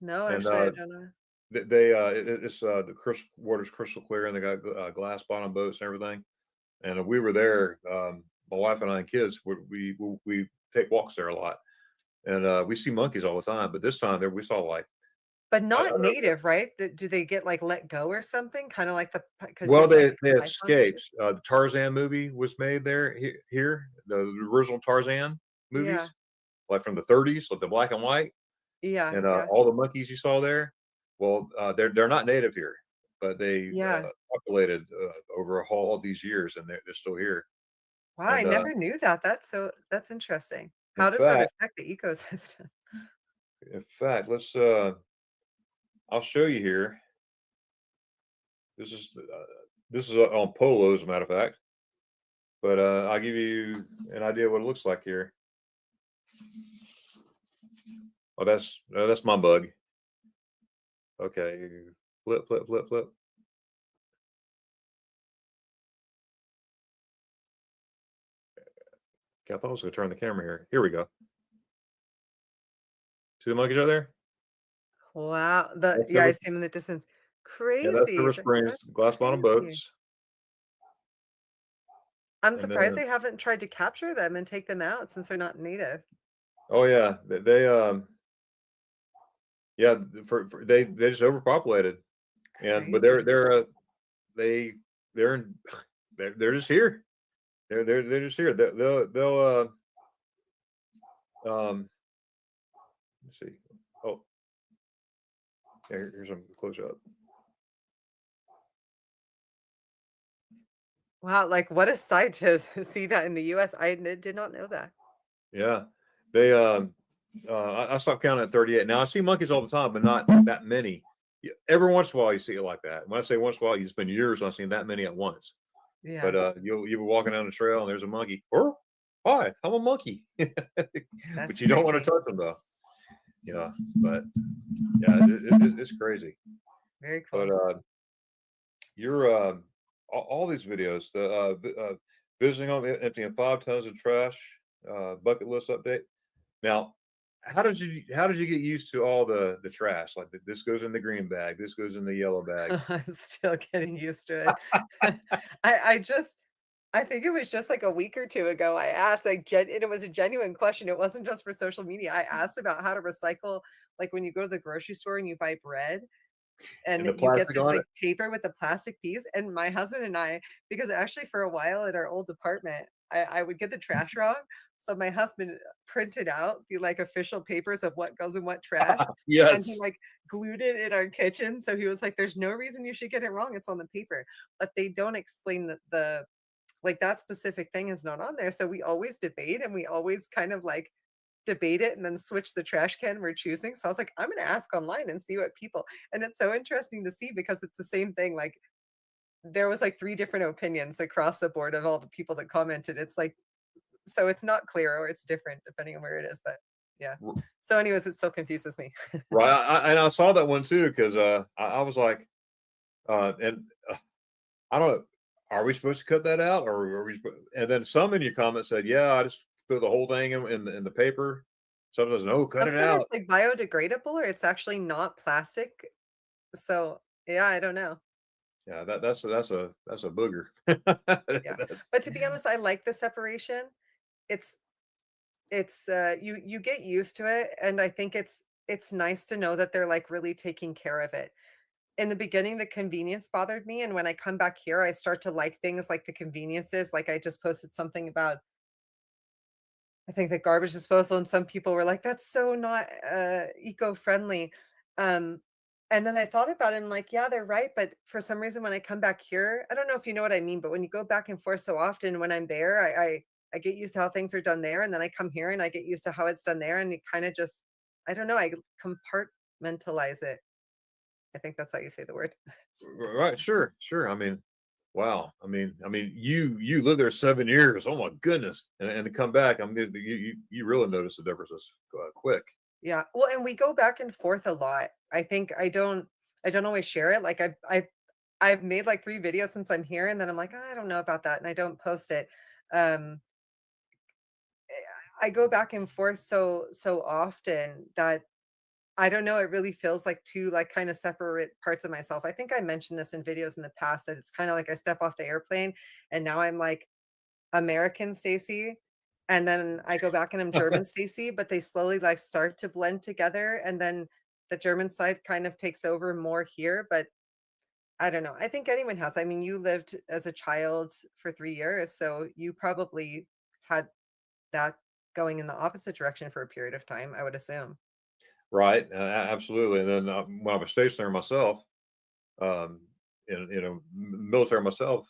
No, and actually, I don't know. it's the crystal water's crystal clear, and they got glass bottom boats and everything. And we were there. My wife and I and kids, we take walks there a lot, and we see monkeys all the time. But this time there, we saw like But I not don't know. native, right? Do they get like let go or something? Kind of like because you Well, said they pythons. escaped. The Tarzan movie was made there here. The original Tarzan Yeah, movies, like from the 30s, like the black and white, yeah, and yeah, all the monkeys you saw there. Well, they're not native here, but they yeah. populated over all these years, and they're still here. Wow, I And never knew that. That's interesting. in How does that fact, affect the ecosystem? let's. I'll show you here. This is on Polo, as a matter of fact. But I'll give you an idea what it looks like here. Oh, that's my bug. Okay, flip, flip, flip, flip. Okay, I thought I was going to turn the camera here. Here we go. See the monkeys out there? Wow, That's yeah, I Silver, see them in the distance. yeah, that's Crazy. Silver Springs That's glass bottom crazy. boats. I'm And surprised then, they haven't tried to capture them and take them out since they're not native. oh yeah, yeah, they just overpopulated, and but Crazy. they they're in, they're just here. They're just here. They'll let's see. Oh, here's some close up. Wow, like what a sight to see that in the US. Did not know that. Yeah, they I stopped counting at 38. Now I see monkeys all the time, but not that many. Every once in a while you see it like that. When I say once in a while, it's been years I've seen that many at once. Yeah, But you'll be walking down the trail and there's a monkey. Oh, hi, I'm a monkey. that's But you don't want to crazy. touch them though. Yeah, but yeah, it's crazy. Very But cool. you're all these videos, the visiting home, emptying 5 tons of trash, bucket list update. Now, how did you get used to all the trash? Like this goes in the green bag, this goes in the yellow bag. I'm still getting used to it. I think it was just like a week or two ago. I asked and it was a genuine question. It wasn't just for social media. I asked about how to recycle, like when you go to the grocery store and you buy bread And and the you get plastic this on like it. paper with the plastic piece. And my husband and I, because actually for a while at our old apartment, I would get the trash wrong. So my husband printed out the like official papers of what goes in what trash. And he Yes. like glued it in our kitchen. So he was like, there's no reason you should get it wrong. It's on the paper. But they don't explain the like that specific thing is not on there. So we always debate and we always kind of like debate it and then switch the trash can we're choosing. So I was like, I'm gonna ask online and see what people and it's so interesting to see because it's the same thing. Like there was like three different opinions across the board of all the people that commented. It's like so it's not clear or it's different depending on where it is, but Yeah. So anyways, it still confuses me. Right. And I saw that one too, because I was like, and I don't know, are we supposed to cut that out, or are we? And then some in your comments said, yeah, I just put the whole thing in the paper. Some doesn't. No, cut Some it said out. it's like biodegradable or it's actually not plastic. So yeah, I don't know. Yeah, that's a booger. Yeah. That's- But to be honest, I like the separation. It's you get used to it, and I think it's nice to know that they're like really taking care of it. In the beginning, the convenience bothered me, and when I come back here, I start to like things like the conveniences. Like I just posted something about I think the garbage disposal, and some people were like, "That's so not eco-friendly." Um, and then I thought about it and like, yeah, they're right. But for some reason, when I come back here, I don't know if you know what I mean, but when you go back and forth so often, when I'm there, I get used to how things are done there, and then I come here and I get used to how it's done there, and it kind of just, I don't know, I compartmentalize it. I think that's how you say the word. right. Sure. I mean, wow. You lived there 7 years. Oh my goodness. And to come back, you really notice the differences quick. Yeah. Well, and we go back and forth a lot. I think I don't always share it. Like I've made like 3 videos since I'm here, and then I'm like, "Oh, I don't know about that," and I don't post it. Um, I go back and forth so often that I don't know, it really feels like 2 like kind of separate parts of myself. I think I mentioned this in videos in the past that it's kind of like I step off the airplane and now I'm like American Stacy, and then I go back and I'm German Stacy, but they slowly like start to blend together, and then the German side kind of takes over more here, but I don't know. I think anyone has. I mean, you lived as a child for 3 years, so you probably had that going in the opposite direction for a period of time, I would assume. Right. Absolutely. And then when I was stationed there myself, um, military myself,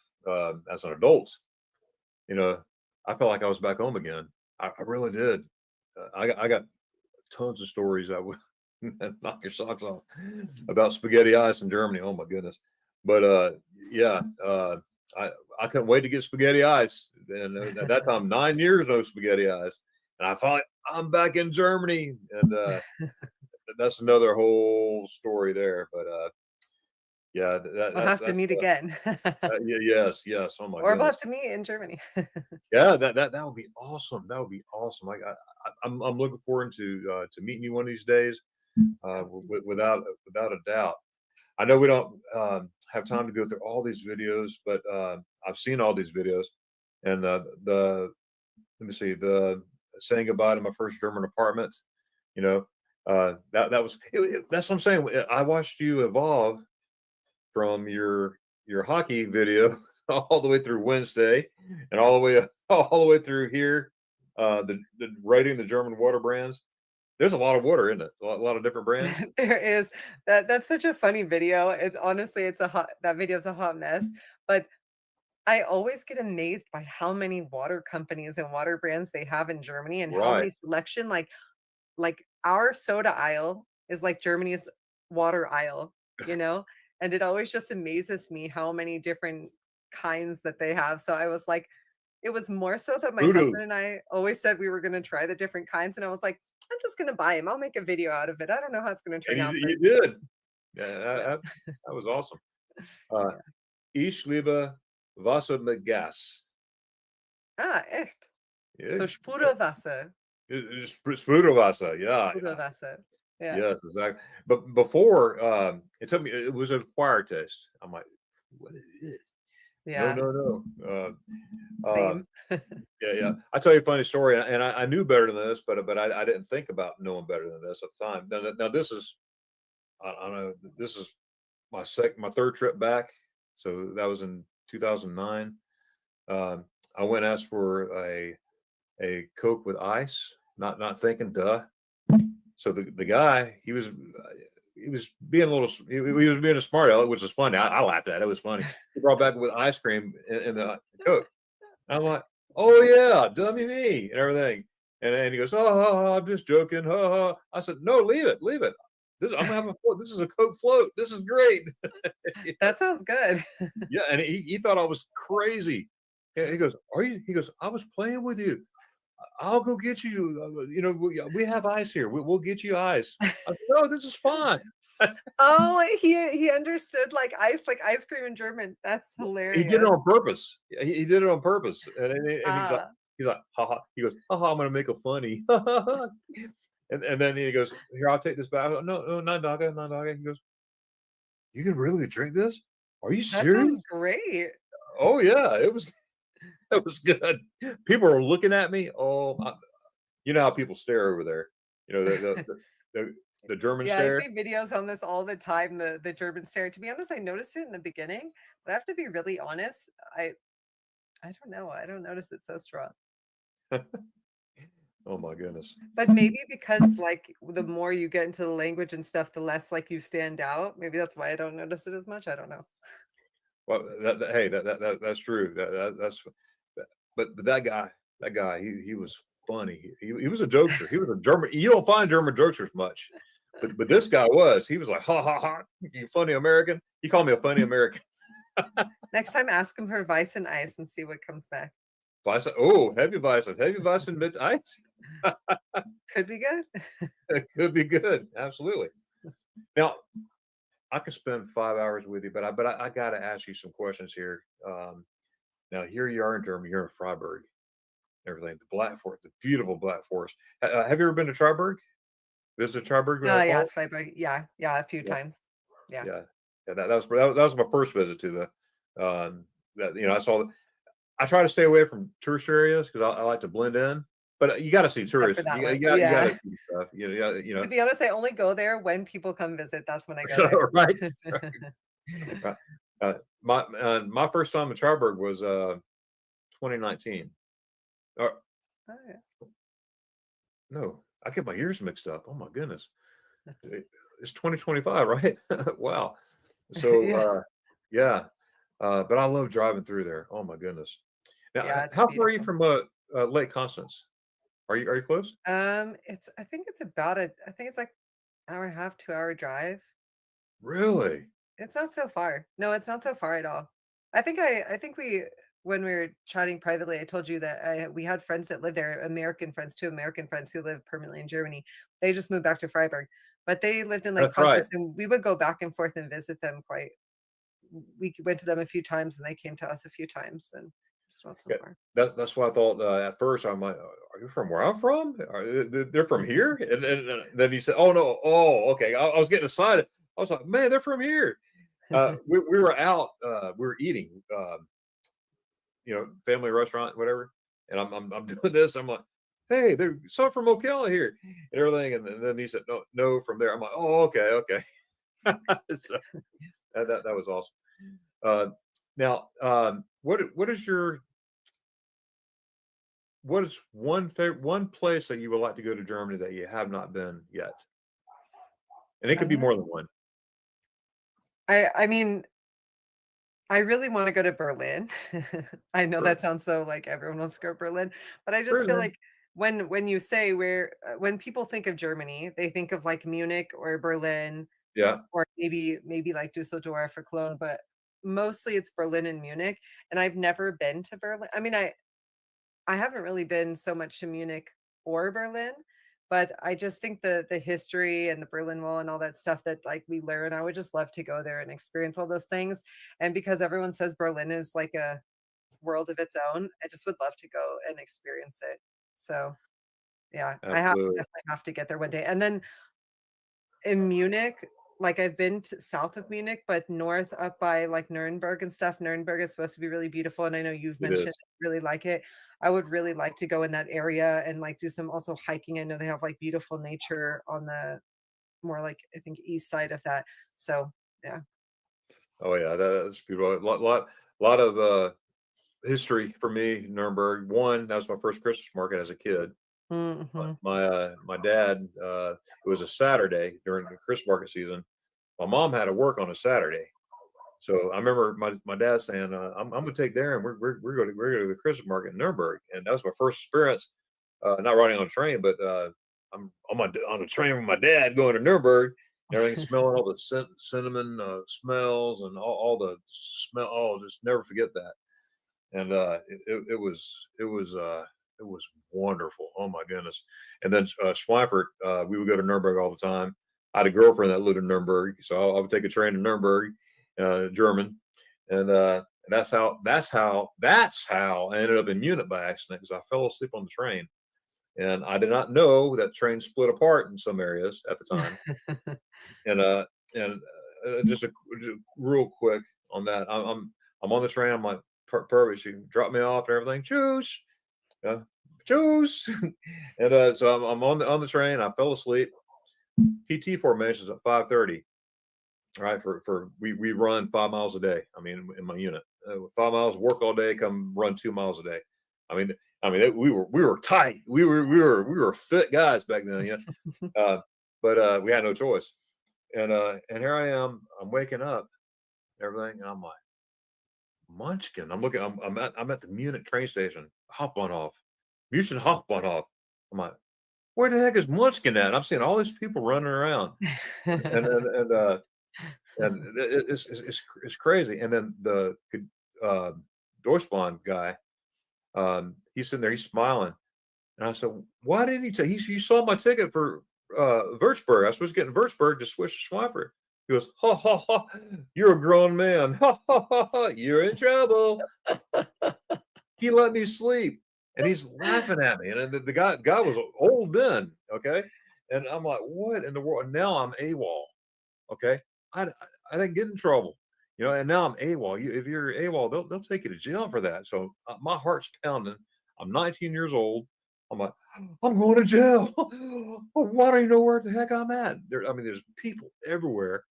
as an adult, you know, I felt like I was back home again. I really did. I got tons of stories that would knock your socks off about spaghetti ice in Germany. Oh my goodness. But yeah, I I couldn't wait to get spaghetti ice. And at that time, 9 years no spaghetti ice. And I thought I'm back in Germany, and that's another whole story there. But yeah, We'll have to that's meet again. yes. Oh my Or we'll have goodness. to meet in Germany. Yeah, that would be awesome. That would be awesome. I'm looking forward to meeting you one of these days, without a doubt. I know we don't have time to go through all these videos, but I've seen all these videos, and the let me see, the saying goodbye to my first German apartment. You know, that was that's what I'm saying. I watched you evolve from your hockey video all the way through Wednesday, and all the way all the way through here. The rating the German water brands. There's a lot of water in it. A lot of different brands. There is that's such a funny video. It's honestly it's a hot that video is a hot mess, but I always get amazed by how many water companies and water brands they have in Germany and how Right. many selection like our soda aisle is like Germany's water aisle, you know? And it always just amazes me how many different kinds that they have. So I was like, it was more so that my Voodoo. husband and I always said we were going to try the different kinds. And I was like, I'm just going to buy them. I'll make a video out of it. I don't know how it's going to And turn out, but you did. Yeah, yeah. that was awesome. Uh, Yeah. Ich liebe Wasser mit Gas. Ah, echt. Yeah, So Sprudelwasser. Sprudelwasser. Yeah, Sprudelwasser. Yeah. yes, exactly. But before, it took me. It was an acquired taste. I'm like, what is this? No, Yeah. no, no. Same. Yeah. I tell you a funny story, and I knew better than this, but I didn't think about knowing better than this at the time. Now this is, I don't know. This is my third trip back. So that was in 2009. Um, I went and asked for a Coke with ice, not thinking, duh. So the guy, he was being a little, he was being a smart aleck, which was funny. I laughed at it. It was funny. He brought back with ice cream in the Coke. And I'm like, oh yeah, dummy me and everything. And he goes, oh, I'm just joking. I said, no, leave it. I'm gonna have a float. This is a Coke float. This is great. That sounds good. Yeah, and he thought I was crazy. He goes, are you? He goes, I was playing with you. I'll go get you. You know, we have ice here. We'll get you ice. I said, no, this is fine. Oh, he understood like ice cream in German. That's He did it hilarious. on purpose. He did it on purpose, and Ah, he's like, haha. He goes, haha, I'm gonna make a funny. And then he goes, here, I'll take this back. No, no, not dogga, not dogga. He goes, you can really drink this? Are you that serious? sounds great. Oh yeah, it was good. People are looking at me. You know how people stare over there. You know the German Yeah, I stare. see videos on this all the time, the German stare. To be honest, I noticed it in the beginning, but I have to be really honest. I don't know. I don't notice it so strong. Oh my goodness. But maybe because like the more you get into the language and stuff, the less like you stand out. Maybe that's why I don't notice it as much. I don't know. Well, hey, that's true. But that guy, he was funny. He was a jokester. He was a German. You don't find German jokesters much, but this guy was. He was like, ha ha ha, you funny American. He called me a funny American. Next time, ask him for Vice and Ice and see what comes back. Bison, heavy bison mit ice. Could be good. It could be good. Absolutely. Now, I could spend 5 hours with you, but I got to ask you some questions here. Now, here you are in Germany. You're in Freiburg. Everything, the Black Forest, the beautiful Black Forest. Have you ever been to Freiburg? Visited Freiburg? Oh yeah, Falls? it's Freiburg. Yeah, a few Yeah, times. Yeah. yeah, yeah. That was my first visit to the. That I saw. I try to stay away from tourist areas because I like to blend in. But you got to see Except for tourists. that You one. got you got to Yeah. see stuff. To be honest, I only go there when people come visit. That's when I go there. Right. Right. My first time in Freiburg was 2019. Uh, Oh, yeah. no, I get my years mixed up. Oh my goodness. It's 2025, right? Wow. So Yeah. yeah. But I love driving through there. Oh my goodness. Now, Yeah, it's how far are you beautiful. from Lake Constance? Are you close? I think it's like hour and a half, 2 hour drive. Really? It's not so far. No, it's not so far at all. I think when we were chatting privately, I told you that we had friends that live there, American friends, 2 American friends who live permanently in Germany. They just moved back to Freiburg, but they lived in Lake That's right. Constance, and we would go back and forth and visit them quite. We went to them a few times, and they came to us a few times, and just not so Yeah, far. that's what I thought at first. I'm like, are you from where I'm from? They're from here? And then he said, oh no, okay. I was getting excited. I was like, man, they're from here. We were out. We were eating, family restaurant, whatever. And I'm doing this. I'm like, hey, there's some from Ocala here and everything. And then he said, no, from there. I'm like, oh, okay. So that was awesome. Now, what is one place that you would like to go to Germany that you have not been yet? And it could be Uh, more than one. I mean, I really want to go to Berlin. I know Sure. that sounds so like everyone wants to go to Berlin, but I just feel Berlin. like when you say when people think of Germany, they think of like Munich or Berlin Yeah. or maybe like Dusseldorf or Cologne, but mostly it's Berlin and Munich. And I've never been to Berlin. I mean, I haven't really been so much to Munich or Berlin, but I just think the history and the Berlin Wall and all that stuff that like we learn, I would just love to go there and experience all those things. And because everyone says Berlin is like a world of its own, I just would love to go and experience it. So yeah, Absolutely. definitely have to get there one day. And then in Munich, like I've been to south of Munich, but north up by like Nuremberg and stuff. Nuremberg is supposed to be really beautiful, and I know you've It mentioned is. you really like it. I would really like to go in that area and like do some also hiking. I know they have like beautiful nature on the more like I think east side of that. So yeah. Oh yeah, that's beautiful. Lot of history for me. Nuremberg. That was my first Christmas market as a kid. Hmm. My dad. It was a Saturday during the Christmas market season. My mom had to work on a Saturday, so I remember my dad saying, "I'm going to take Darren. We're going to the Christmas market in Nuremberg," and that was my first experience. Not riding on a train, but I'm on a train with my dad going to Nuremberg. Everything smelling all the cinnamon smells and all the smell. Oh, just never forget that. And it was It was wonderful. Oh my goodness. And then Schweifert, we would go to Nuremberg all the time. I had a girlfriend that lived in Nuremberg, so I would take a train to Nuremberg, German, and that's how I ended up in Munich by accident because I fell asleep on the train, and I did not know that trains split apart in some areas at the time. And just real quick on that, I'm on the train. I'm like, perfect. You drop me off and everything. Choose, choose. And so I'm on the train. I fell asleep. PT formations at 5:30. Right, for we run 5 miles a day. I mean, in my unit, 5 miles, work all day, come run 2 miles a day. I mean, we were tight. We were fit guys back then. Yeah, but we had no choice. And here I am. I'm waking up, everything, and I'm like, Munchkin. I'm at the Munich train station. Hauptbahnhof. München Hauptbahnhof. I'm like, where the heck is Munchkin at? And I'm seeing all these people running around, and it's crazy. And then the Deutschbahn guy, he's sitting there, he's smiling, and I said, "Why didn't he take? You saw my ticket for Würzburg. I was supposed to get in Würzburg to switch to Schweifert." He goes, "Ha ha ha! You're a grown man. Ha ha ha ha! You're in trouble." He let me sleep, and he's laughing at me. And the guy was old then, okay. And I'm like, "What in the world?" And now I'm AWOL, okay. I didn't get in trouble, and now I'm AWOL. If you're AWOL, they'll take you to jail for that. So my heart's pounding. I'm 19 years old. I'm like, I'm going to jail. Why don't you know where the heck I'm at? There's people everywhere,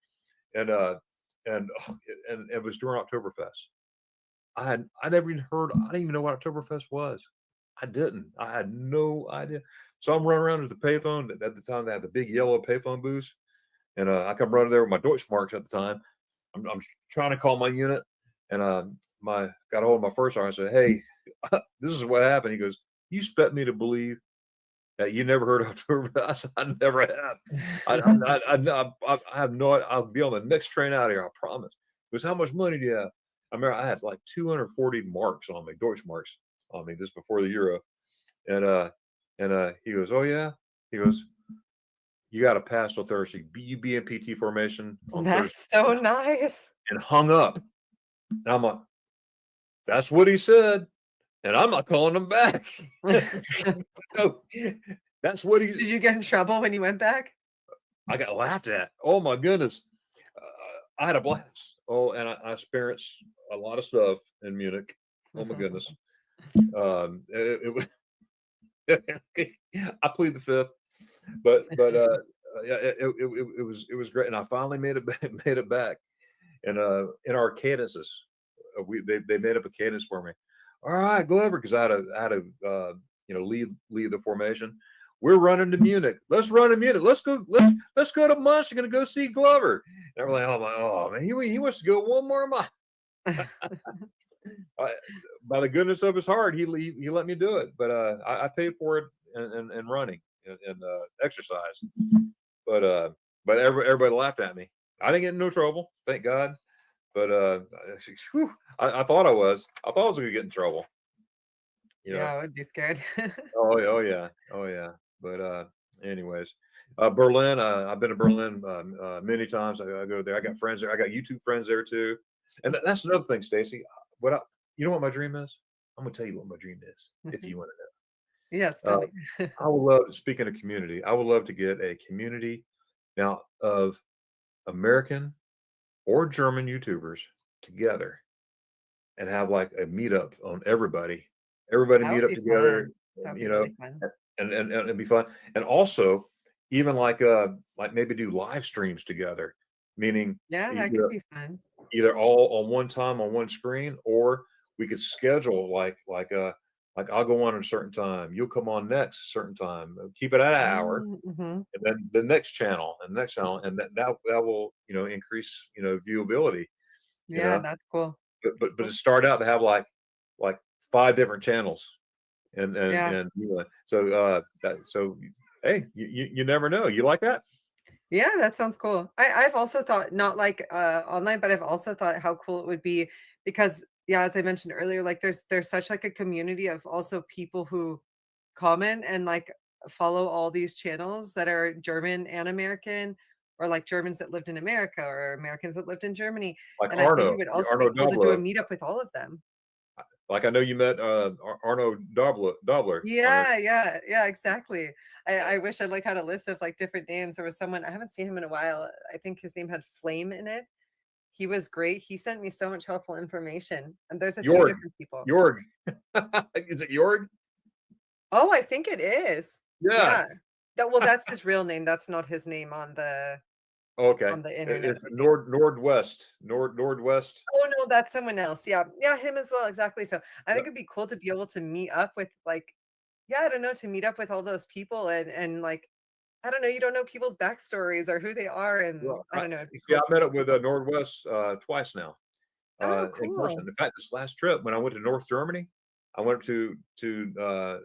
and it was during Oktoberfest. I never even heard. I didn't even know what Oktoberfest was. I didn't. I had no idea. So I'm running around to the payphone. At the time, they had the big yellow payphone booth. And I come running there with my Deutschmarks at the time. I'm trying to call my unit, and got a hold of my first sergeant. I said, "Hey, this is what happened." He goes, "You expect me to believe that you never heard of October?" I said, "I never have. I have no. I'll be on the next train out of here. I promise." He goes, "How much money do you have?" I remember I had like 240 marks on me, Deutschmarks on me, just before the euro, and he goes, "Oh yeah." He goes, "You got to pass till Thursday. You be in PT formation on Thursday." That's so nice. And hung up. And I'm like, "That's what he said. And I'm not calling him back." No, that's what he Did you get in trouble when you went back? I got laughed at. Oh my goodness. I had a blast. Oh, and I experienced a lot of stuff in Munich. Oh my goodness. It was I plead the fifth, but yeah, it was great, and I finally made it back, and in our cadences, they made up a cadence for me. All right, Glover, because I had to lead the formation. We're running to Munich. Let's run to Munich. Let's go to Munich. We're gonna go see Glover. And we're like, oh man, he wants to go one more mile. By the goodness of his heart, he let me do it. But I paid for it in running and exercise. But everybody laughed at me. I didn't get in no trouble, thank God. But I thought I was. I thought I was going to get in trouble. Yeah, I would be scared. Oh yeah. But anyways, Berlin. I've been to Berlin many times. I go there. I got friends there. I got YouTube friends there too. And that's another thing, Stacy. You know what my dream is? I'm gonna tell you what my dream is. If you want to know. Yes. I would love. Speaking of community, I would love to get a community now of American or German YouTubers together and have like a meetup on everybody. Everybody That meet would up be together, fun. That'd you be know, really fun. and it'd be fun. And also, even like maybe do live streams together, meaning Yeah, that could be fun. either all on one time on one screen, or we could schedule like I'll go on at a certain time, you'll come on next a certain time, keep it at an hour, Mm-hmm. and then the next channel and that will increase viewability. Yeah, that's cool. But to start out to have like 5 different channels and Yeah. so hey, you never know. You like that? Yeah, that sounds cool. I've also thought not like online, but I've also thought how cool it would be because yeah, as I mentioned earlier, like there's such like a community of also people who comment and like follow all these channels that are German and American, or like Germans that lived in America or Americans that lived in Germany. Like And I think Arno, it would also be Arno cool to do a Dobler. meetup with all of them. Like I know you met Arno Dobler. Yeah, exactly. I wish I like had a list of like different names. There was someone, I haven't seen him in a while. I think his name had Flame in it. He was great. He sent me so much helpful information. And there's a few Jorg. different people. Jorg. Is it Jorg? Oh, I think it is. Yeah. Well, that's his real name. That's not his name on the Okay. internet. It's Nordwest. Nordwest. Oh no, that's someone else. Yeah, him as well. Exactly. So I think Yep. it'd be cool to be able to meet up with like, I don't know, to meet up with all those people and like, I don't know, you don't know people's backstories or who they are, and Well, I don't know. It'd be yeah, cool I to met meet up with people. Nordwest twice now Oh, in cool. person. In fact, this last trip when I went to North Germany, I went up to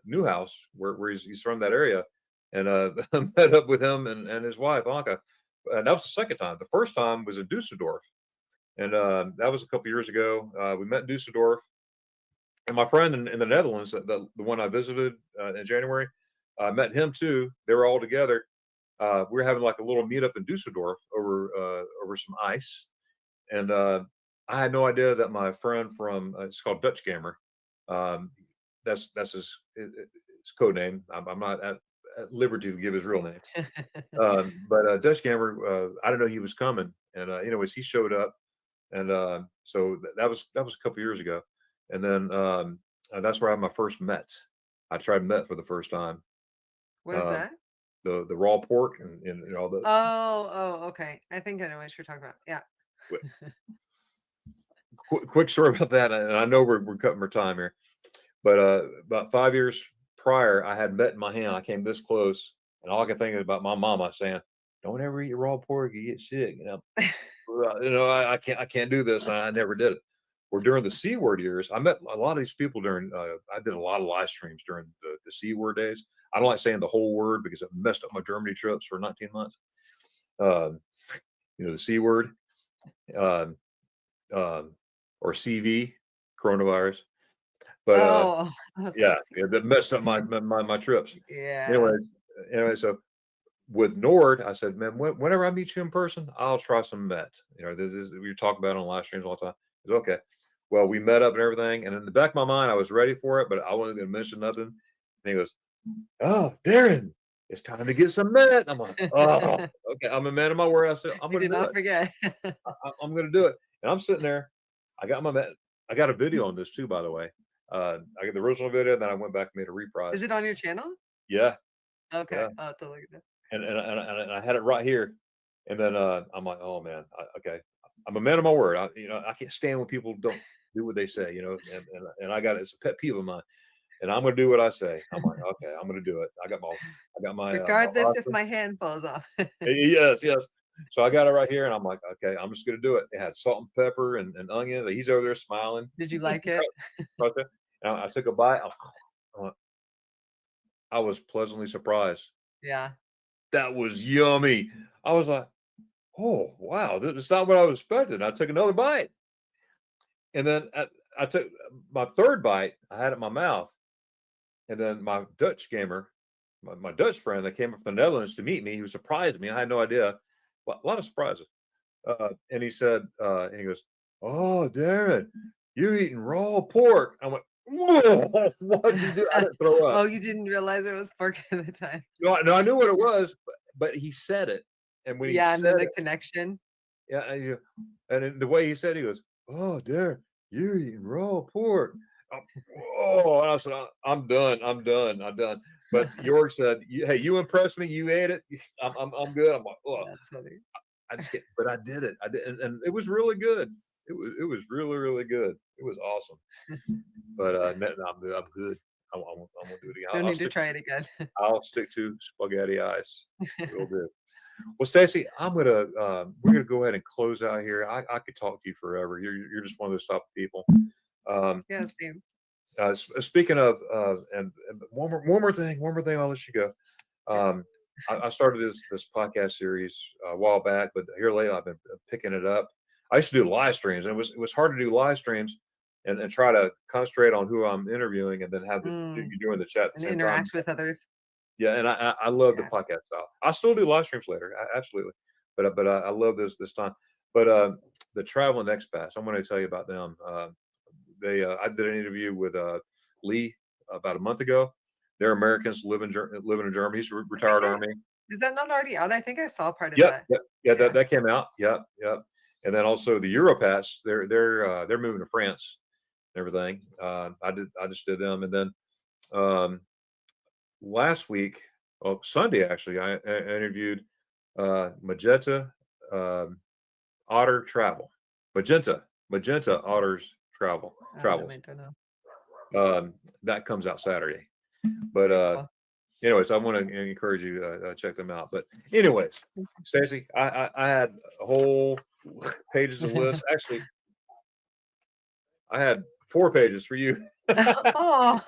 Neuhaus where he's from that area, and met up with him and his wife Anka. And that was the second time. The first time was in Dusseldorf, and that was a couple years ago. We met in Dusseldorf, and my friend in the Netherlands, the one I visited in January, I met him too. They were all together. We were having like a little meetup in Dusseldorf over some ice, and I had no idea that my friend from it's called Dutch Gamer. Um, that's his code name. I'm not at liberty to give his real name. But Dutch Gamer, I didn't know he was coming, and anyways, he showed up, and so that was a couple years ago, and then that's where I had my first Met. I tried Met for the first time. What is Um, that? the raw pork and all the Oh, okay. I think I know what you're talking about. Yeah. quick story about that, and I know we're cutting our time here, but about 5 years prior, I had Met in my hand. I came this close, and all I could think is about my mama saying, "Don't ever eat raw pork; you get sick." I can't do this. And I never did it. Or during the C word years, I met a lot of these people during. I did a lot of live streams during the C word days. I don't like saying the whole word because it messed up my Germany trips for 19 months. Um, the C word, um, or CV, coronavirus. But yeah, that messed up my trips. Yeah. Anyway, so with Nord, I said, man, whenever I meet you in person, I'll try some Met. This is we talk about it on live streams all the time. It's okay. Well, we met up and everything, and in the back of my mind, I was ready for it, but I wasn't going to mention nothing. And he goes, "Oh, Darren, it's time to get some Met." I'm like, "Oh, okay." I'm a man of my word. I said, "I'm You going to did do not it. forget. I'm going to do it." And I'm sitting there. I got my Met. I got a video on this too, by the way. I got the original video, then I went back and made a reprise. Is it on your channel? Yeah. Okay. Yeah. I'll have to look at that. And I had it right here, and then I'm like, oh man, okay, I'm a man of my word. I can't stand when people don't do what they say, and I got it's a pet peeve of mine, and I'm gonna do what I say. I'm like, okay, I'm gonna do it. I got my Regardless if roster. my hand falls off. Yes. So I got it right here, and I'm like, okay, I'm just gonna do it. It had salt and pepper and onions. He's over there smiling. Did you like it? Right there. And I took a bite. I was pleasantly surprised. Yeah. That was yummy. I was like, oh wow, that's not what I was expecting. I took another bite, and then I took my third bite. I had it in my mouth, and then my Dutch gamer, my Dutch friend that came up from the Netherlands to meet me, he was surprised me. I had no idea. A lot of surprises. And he said, and he goes, "Oh, Darren, you eating raw pork?" I went, "Whoa, what'd you do?" I didn't throw up. Oh, you didn't realize it was pork at the time. No, I knew what it was, but he said it, and when he Yeah, and said then the it, connection. yeah, and then the way he said, he goes, "Oh, Darren, you're eating raw pork." Oh, and I said, "I'm done. I'm done." But York said, "Hey, you impressed me. You ate it. I'm good." I'm like, "Oh, That's funny. I just can't." But I did it. I did, and it was really good. It was really good. It was awesome. But I'm good. I'm gonna do it again. Don't need to try it again. I'll stick to spaghetti ice. Will do. Well, Stacy, we're gonna go ahead and close out here. I could talk to you forever. You're just one of those type of people. Yeah, same. Speaking of, and one more thing, I'll let you go. I started this podcast series a while back, but here lately I've been picking it up. I used to do live streams, and it was hard to do live streams and try to concentrate on who I'm interviewing, and then have you doing the chat at the and same interact time. with others. Yeah, and I love the Yeah. podcast style. I still do live streams later, absolutely, but I love this time. But the traveling expats, I'm going to tell you about them. I did an interview with Lee about a month ago. They're Americans living in Germany. He's a retired Army. Is that not already out? I think I saw part of Yep, that. yeah, that came out. Yep. And then also the Europats, they're moving to France and everything. I just did them, and then last week, Sunday actually, I interviewed Magenta Otter Travel. Magenta Otters Travels. I don't know. That comes out Saturday. But anyways, I want to encourage you to check them out. But anyways, Stacey, I had a whole pages of lists. Actually, I had 4 pages for you. Oh,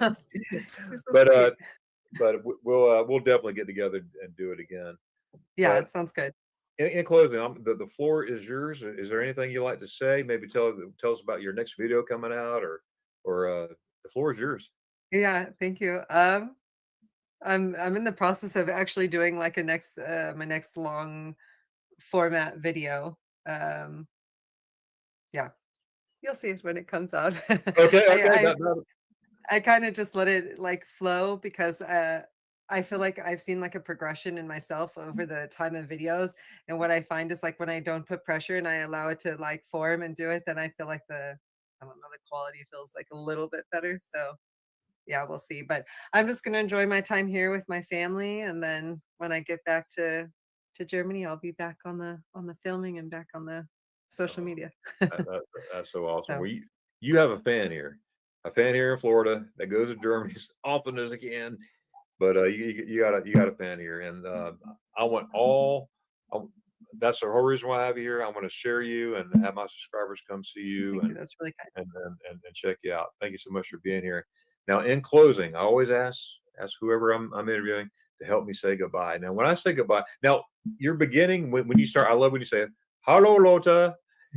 but we'll definitely get together and do it again. yeah, But it sounds good. in closing, the floor is yours. Is there anything you'd like to say? Maybe tell us about your next video coming out, or the floor is yours. Yeah, thank you. I'm in the process of actually doing like my next long format video. Yeah, you'll see it when it comes out. Okay. I kind of just let it like flow because I feel like I've seen like a progression in myself over the time of videos. And what I find is like when I don't put pressure and I allow it to like form and do it, then I feel like I don't know, the quality feels like a little bit better. So yeah, we'll see. But I'm just gonna enjoy my time here with my family, and then when I get back to Germany, I'll be back on the filming and back on the social media. That's so awesome. So. Well, you have a fan here in Florida that goes to Germany as often as I can. But you got a fan here, and I want that's the whole reason why I have you here. I want to share you and have my subscribers come see you, Thank you. That's really kind. and check you out. Thank you so much for being here. Now, in closing, I always ask whoever I'm interviewing to help me say goodbye. Now, when I say goodbye, now you're beginning when you start. I love when you say "Hallo Lotte."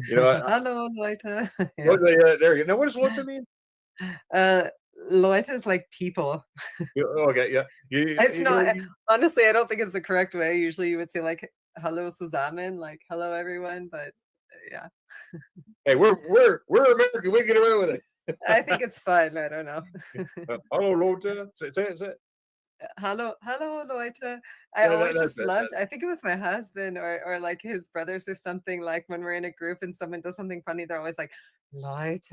You know, Hello, Leute. yeah, there you go. Now, what does Lotte mean? Leute is like people. Okay, yeah. It's not honestly. I don't think it's the correct way. Usually, you would say like "Hallo zusammen," like "Hello everyone," but yeah. Hey, we're American. We get away with it. I think it's fun. I don't know. Hello, Lotte. Say it. Hello, Leute. I always just loved. I think it was my husband or like his brothers or something. Like when we're in a group and someone does something funny, they're always like Leute.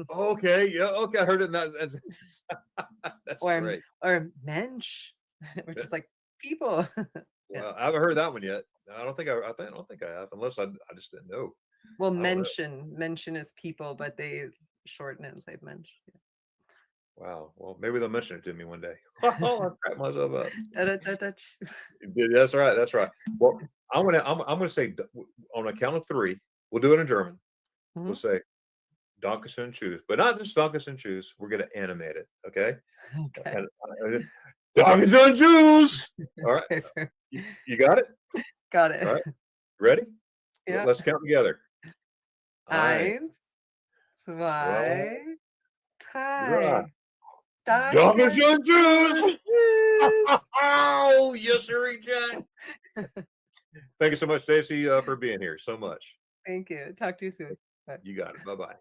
Okay, yeah, okay. I heard it. That's great. Or Mensch, which is like people. Well, I haven't heard that one yet. I don't think I have, unless I just didn't know. Well, mention is people, but they shorten it and say Mensch. Yeah. Wow. Well, maybe they'll mention it to me one day. I'll crack myself up. That's right. That's right. Well, I'm gonna say on a count of 3. We'll do it in German. Mm-hmm. We'll say Dankeschön, Tschüss, but not just Dankeschön, Tschüss. We're gonna animate it. Okay. Dankeschön, Tschüss. All right. You got it. Got it. All right. Ready? Yeah. Let's count together. 1, 2, 3. Dankeschön, Tschüss. Oh, yes, sir, Jack. Thank you so much, Stacey, for being here so much. Thank you. Talk to you soon. Bye. You got it. Bye-bye.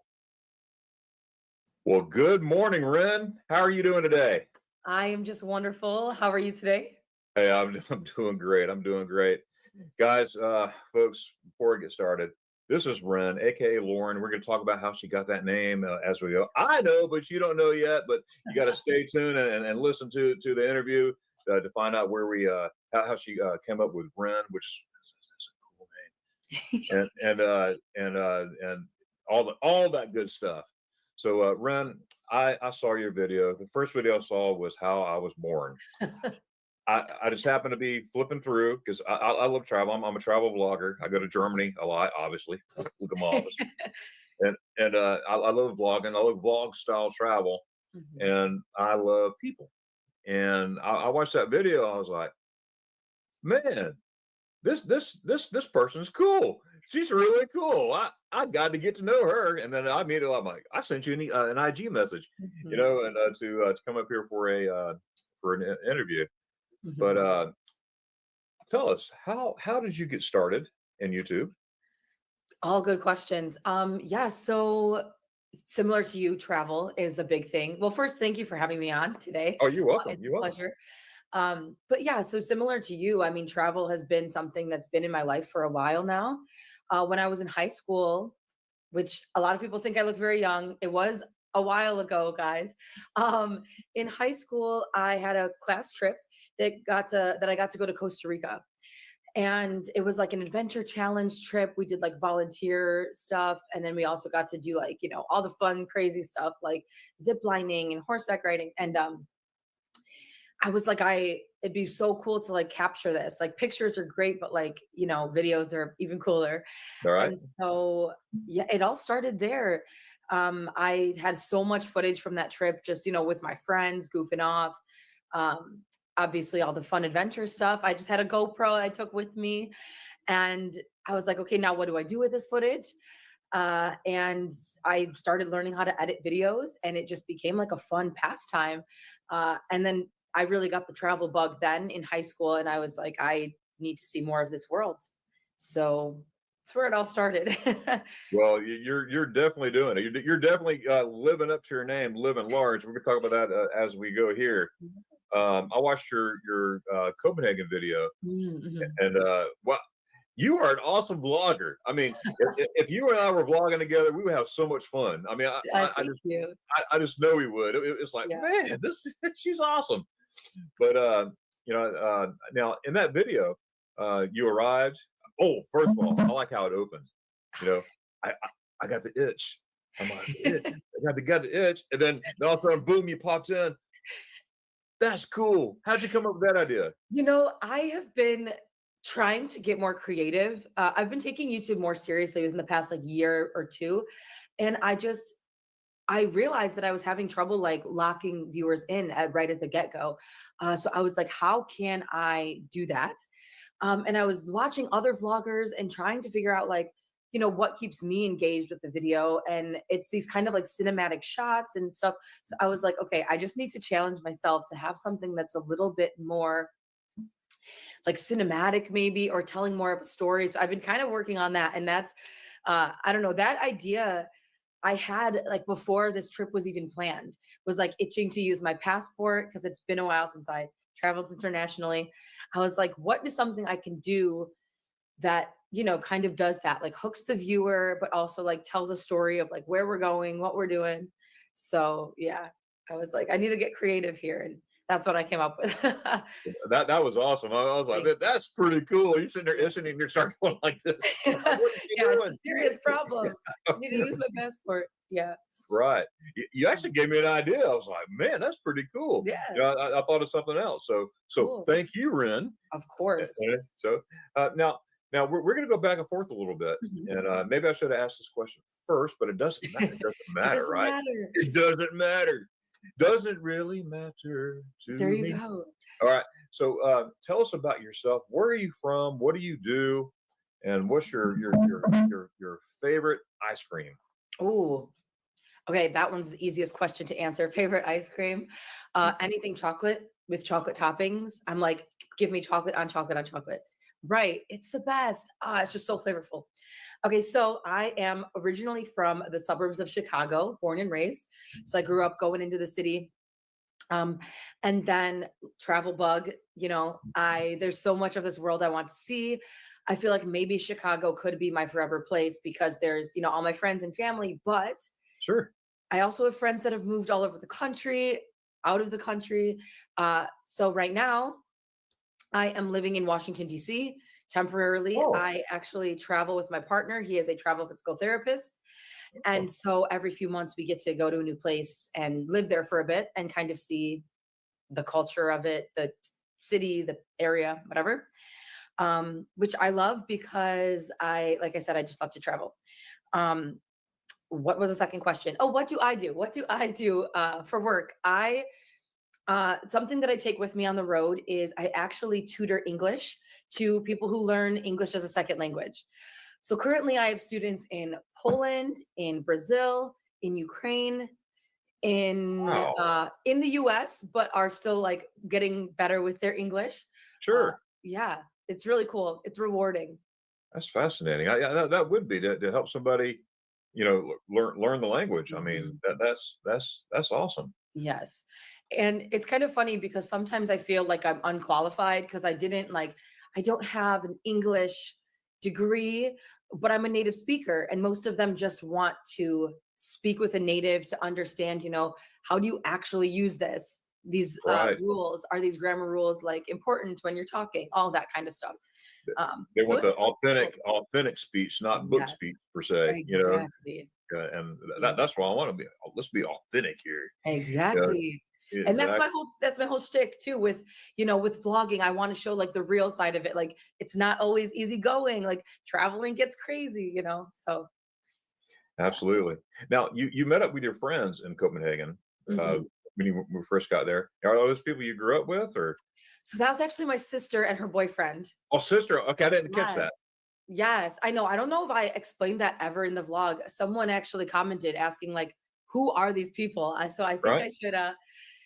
Well, good morning, Ren. How are you doing today? I am just wonderful. How are you today? Hey, I'm doing great. I'm doing great. Guys, folks, before I get started, this is Ren, aka Lauren. We're going to talk about how she got that name as we go. I know, but you don't know yet. But you got to stay tuned and listen to the interview to find out where we how she came up with Ren, which is that's a cool name, and all that good stuff. So Ren, I saw your video. The first video I saw was how I was born. I just happened to be flipping through because I love travel. I'm a travel vlogger. I go to Germany a lot, obviously. Look at my office. And I love vlogging. I love vlog style travel, and I love people. And I watched that video. I was like, man, this person's cool. She's really cool. I got to get to know her. And then I immediately, I'm like, I sent you an IG message, Mhm, and to come up here for an interview. But mhm. tell us, how did you get started in YouTube? All good questions. Yeah, so similar to you, travel is a big thing. Well, first, thank you for having me on today. Oh, you're welcome. It's a You're welcome. pleasure. But yeah, so similar to you, I mean, travel has been something that's been in my life for a while now. When I was in high school, which a lot of people think I look very young, it was a while ago, guys. In high school, I had a class trip that I got to go to Costa Rica, and it was like an adventure challenge trip. We did like volunteer stuff, and then we also got to do like, all the fun crazy stuff like zip lining and horseback riding. And I was like, it'd be so cool to like capture this. Like pictures are great, but like, videos are even cooler. All right. And so yeah, it all started there. I had so much footage from that trip, just, with my friends goofing off. Um, Obviously all the fun adventure stuff. I just had a GoPro I took with me, and I was like, okay, now what do I do with this footage? And I started learning how to edit videos, and it just became like a fun pastime. And then I really got the travel bug then in high school, and I was like, I need to see more of this world. So that's where it all started. Well, you're definitely doing it. You're definitely living up to your name, living large. We're gonna talk about that as we go here. I watched your Copenhagen video, Mhm. and wow, you are an awesome vlogger. I mean, if you and I were vlogging together, we would have so much fun. I mean, Thank you. I just know we would. It's like, Yeah. man, she's awesome. But now in that video, you arrived. Oh, first of all, I like how it opens. You know, I I, I got the itch. I'm like, got the itch, and then all of a sudden, boom, you popped in. That's cool. How'd you come up with that idea? I have been trying to get more creative. I've been taking YouTube more seriously within the past like year or two. And I realized that I was having trouble like locking viewers in right at the get go. So I was like, how can I do that? And I was watching other vloggers and trying to figure out like, what keeps me engaged with the video. And it's these kind of like cinematic shots and stuff. So I was like, okay, I just need to challenge myself to have something that's a little bit more like cinematic maybe, or telling more of a story. So I've been kind of working on that. And that's I don't know, that idea I had like before this trip was even planned, was like itching to use my passport because it's been a while since I traveled internationally. I was like, what is something I can do that, kind of does that, like hooks the viewer, but also like tells a story of like where we're going, what we're doing. So yeah, I was like, I need to get creative here. And that's what I came up with. That was awesome. I was like, that's pretty cool. You sitting there itching and you're starting going like this. I'm like, what are you Yeah, it's doing? a serious problem. I need to use my passport. Yeah. Right. You actually gave me an idea. I was like, man, that's pretty cool. Yeah. I thought of something else. So Cool. thank you, Ren. Of course. So now we're going to go back and forth a little bit, Mhm. and maybe I should have asked this question first, but it doesn't matter. It doesn't It matter, doesn't right? matter. It doesn't matter. Doesn't really matter to There you me. go. All right. So tell us about yourself. Where are you from? What do you do? And what's your favorite ice cream? Ooh. Okay, that one's the easiest question to answer. Favorite ice cream? Anything chocolate with chocolate toppings. I'm like, give me chocolate on chocolate on chocolate. Right. It's the best. It's just so flavorful. Okay, so I am originally from the suburbs of Chicago, born and raised. So I grew up going into the city. Um, and then travel bug, there's so much of this world I want to see. I feel like maybe Chicago could be my forever place because there's, all my friends and family, but Sure. I also have friends that have moved all over the country, out of the country. So right now, I am living in Washington, D.C. temporarily. Oh, I actually travel with my partner. He is a travel physical therapist. And so every few months, we get to go to a new place and live there for a bit and kind of see the culture of it, the city, the area, whatever, which I love because like I said, I just love to travel. What was the second question? Oh, what do I do? What do I do for work? Something that I take with me on the road is I actually tutor English to people who learn English as a second language. So currently I have students in Poland, in Brazil, in Ukraine, Wow. in the US, but are still like getting better with their English. Uh, Sure. yeah, it's really cool. It's rewarding. That's fascinating. Yeah, that would be to help somebody, learn the language. I mean, Mhm. that's awesome. Yes. And it's kind of funny because sometimes I feel like I'm unqualified because I don't have an English degree, but I'm a native speaker. And most of them just want to speak with a native to understand, how do you actually use this? These Right. rules, are these grammar rules like important when you're talking? All that kind of stuff. They So want the it's cool. authentic speech, not book Yes, speech per se. exactly. And Yeah. that's why I want to be. Let's be authentic here. Yeah, Exactly. And exactly. that's my whole shtick too with vlogging. I want to show like the real side of it. Like it's not always easy going. Like traveling gets crazy. So yeah. Absolutely. Now, you met up with your friends in Copenhagen uh, Mhm. when we first got there. Are those people you grew up with, or So that was actually my sister and her boyfriend. oh, sister? Okay, I didn't catch Yes. that. Yes. I know. I don't know if I explained that ever in the vlog. Someone actually commented asking like, who are these people? So I think Right. I should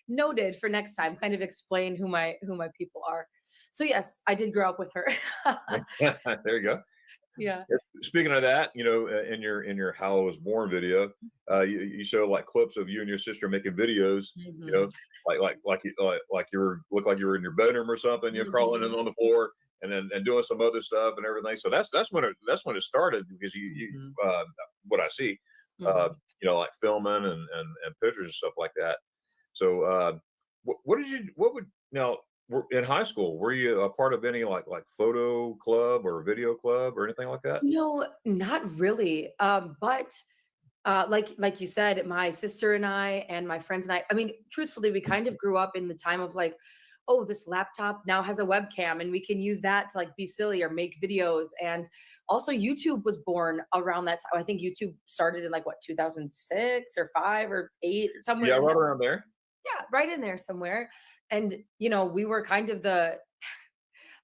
noted for next time, kind of explain who my people are. So yes, I did grow up with her. There you go. Yeah. Speaking of that, in your "How I Was Born" video, you show like clips of you and your sister making videos. You Mhm. know, like you were look like you were in your bedroom or something. You're crawling in Mhm. on the floor and doing some other stuff and everything. So that's when it started because you Mhm. what I see, uh, Mhm. like filming and pictures and stuff like that. So what did you what would now in high school, were you a part of any like photo club or video club or anything like that? No, not really. But like you said, my sister and I and my friends and I mean, truthfully, we kind of grew up in the time of like, oh, this laptop now has a webcam and we can use that to like be silly or make videos. And also YouTube was born around that time. I think YouTube started in like what 2006 or 5 or 8 or somewhere Yeah, in right that. around there. Yeah, right in there somewhere. And we were kind of the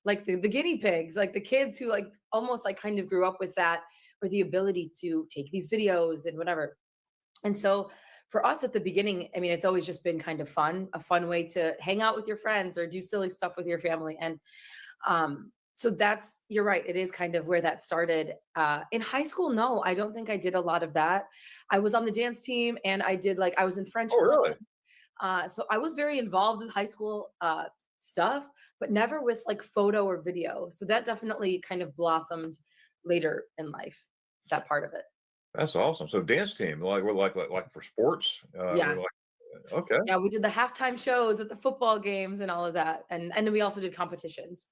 guinea pigs, like the kids who like almost like kind of grew up with that or the ability to take these videos and whatever. And so for us at the beginning, I mean, it's always just been kind of fun, a fun way to hang out with your friends or do silly stuff with your family. And so you're right, it is kind of where that started. In high school, no, I don't think I did a lot of that. I was on the dance team and I was in French Oh, club. really? So I was very involved with high school stuff, but never with like photo or video. So that definitely kind of blossomed later in life, that part of it. That's awesome. So dance team, like we're like for sports. Yeah. We're like okay. Yeah. We did the halftime shows at the football games and all of that. And then we also did competitions.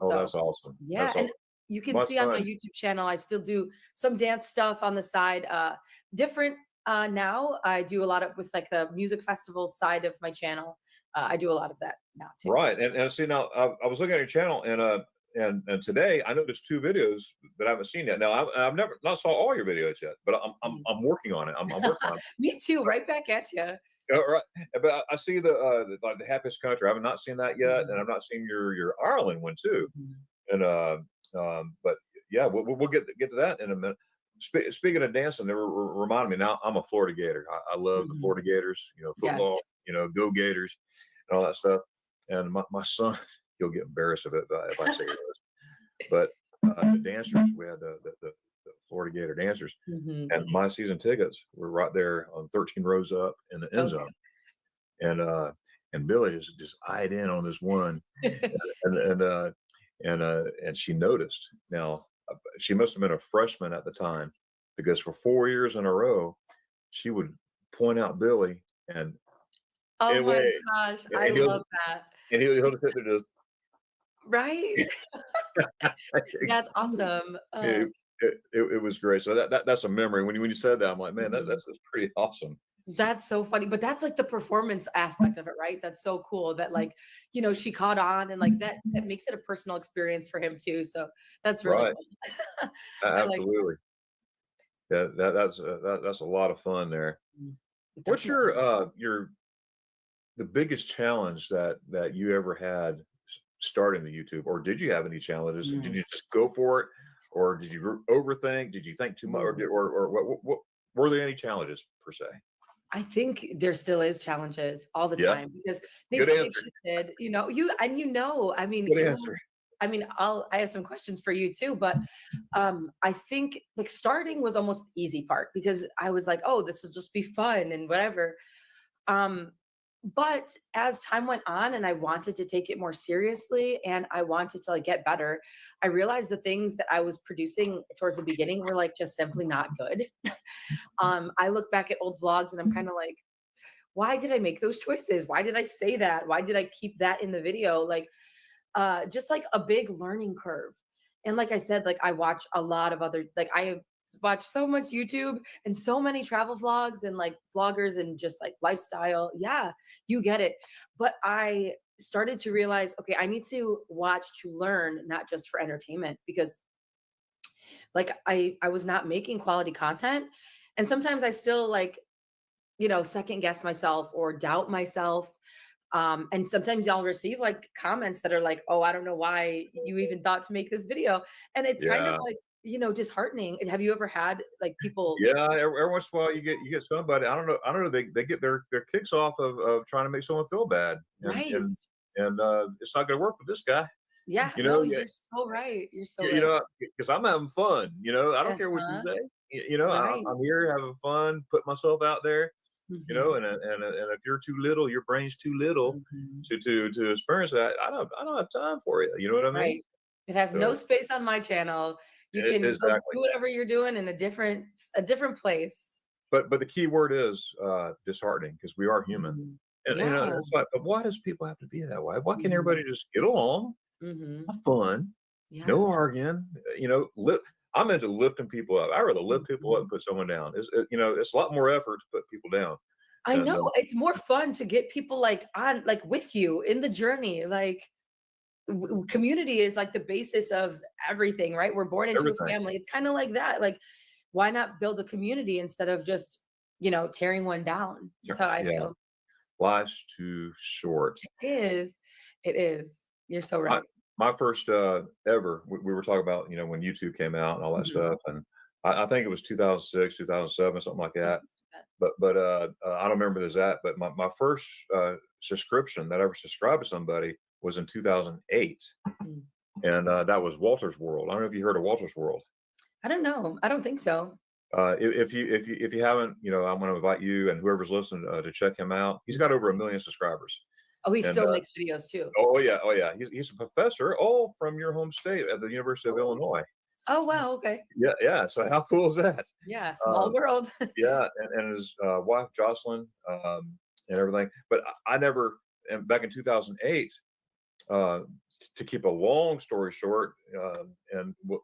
Oh, So that's awesome. yeah. That's And awesome. you can My see on my son. YouTube channel, I still do some dance stuff on the side. Different now. I do a lot of with like the music festival side of my channel. I do a lot of that now too. Right. And see now I was looking at your channel and today I noticed two videos that I haven't seen yet. Now I've never not saw all your videos yet, but Mhm. I'm working on it. I'm working on it. Me too. Right back at you. Right. But I see like the happiest country. I have not seen that yet, and I've not seen your Ireland one too. And but yeah, we'll get to that in a minute. Speaking of dancing, they remind me now. I'm a Florida Gator. I love the Florida Gators. Yes. Football. Go Gators, and all that stuff. And my son, he'll get embarrassed of it if I say this. But the dancers, we had the Florida Gator dancers, Mhm. and my season tickets were right there on 13 rows up in the end Okay. zone. And Billy just eyed in on this one, and and she noticed. Now she must have been a freshman at the time, because for 4 years in a row, she would point out Billy and Oh and my wait, gosh, I and he'll love that. he'll sit there just Right? That's awesome. it, it was great. So that's a memory. When you said that, I'm like, man, Mhm. that's pretty awesome. That's so funny, but that's like the performance aspect of it, right? That's so cool that like, she caught on and like that makes it a personal experience for him too. So that's really Right. fun. I like Absolutely. That's a lot of fun there. mm, What's definitely. your the biggest challenge that you ever had starting the YouTube, or did you have any challenges? Did Mm. you just go for it, or did you overthink? Did you think too much, or what were there any challenges per se? I think there still is challenges all the Yeah. time because Good they've answer. shifted, I mean, Good answer. I have some questions for you too, but I think like starting was almost the easy part because I was like, oh, this will just be fun and whatever. Um, but as time went on and I wanted to take it more seriously and I wanted to like get better, I realized the things that I was producing towards the beginning were like just simply not good. I look back at old vlogs and I'm kind of like, why did I make those choices? Why did I say that? Why did I keep that in the video? Like, just like a big learning curve. And like I said, like I watch a lot of other, like I watch so much YouTube and so many travel vlogs and like vloggers and just like lifestyle. Yeah, you get it. But I started to realize, okay, I need to watch to learn, not just for entertainment, because like I was not making quality content. And sometimes I still like, second guess myself or doubt myself. And sometimes y'all receive like comments that are like, oh, I don't know why you even thought to make this video. And it's kind of Yeah. like, disheartening. Have you ever had like people? Yeah, every once in a while you get somebody. I don't know. They get their kicks off of trying to make someone feel bad, and Right. it's not going to work with this guy. Yeah. You No, know, yeah, you're so right. You're so you right. know, because I'm having fun. I don't care what you Uh-huh. say. Right. I'm here having fun, put myself out there. Mhm. And if you're too little, your brain's too little Mhm. to experience that. I don't have time for you. You know what I mean? Right. It has no So space on my channel. You can go exactly. do whatever you're doing in a different place. But the key word is disheartening because we are human. Mhm. And Yeah. it's like, but why does people have to be that way? Why can't Mhm. everybody just get along, Mhm. have fun, Yeah. no arguing? I'm into lifting people up. I rather lift people up Mhm. and put someone down. It's a lot more effort to put people down. I And know it's more fun to get people like on like with you in the journey. Like community is like the basis of everything, right? We're born into a everything. family. It's kind of like that. Like, why not build a community instead of just, tearing one down? That's how I Yeah, feel. life's too short. It is. It is. You're so My right. my first ever. We were talking about when YouTube came out and all that Mhm. stuff, and I think it was 2006, 2007, something like that. Sounds like But I don't remember the exact. But my first subscription that I ever subscribed to somebody was in 2008, that. Mm. and that was Walter's World. I don't know if you heard of Walter's World. I don't know. I don't think so. If you haven't, I'm going to invite you and whoever's listening to check him out. He's got over 1 million subscribers, Oh, he and still makes videos too. oh yeah, he's a professor, all from your home state at the University of Oh, Illinois. oh wow. Okay. Yeah. So how cool is that? Yeah. Small Um, world. yeah, and his wife Jocelyn, and everything. But I never. And back in 2008, uh, to keep a long story short,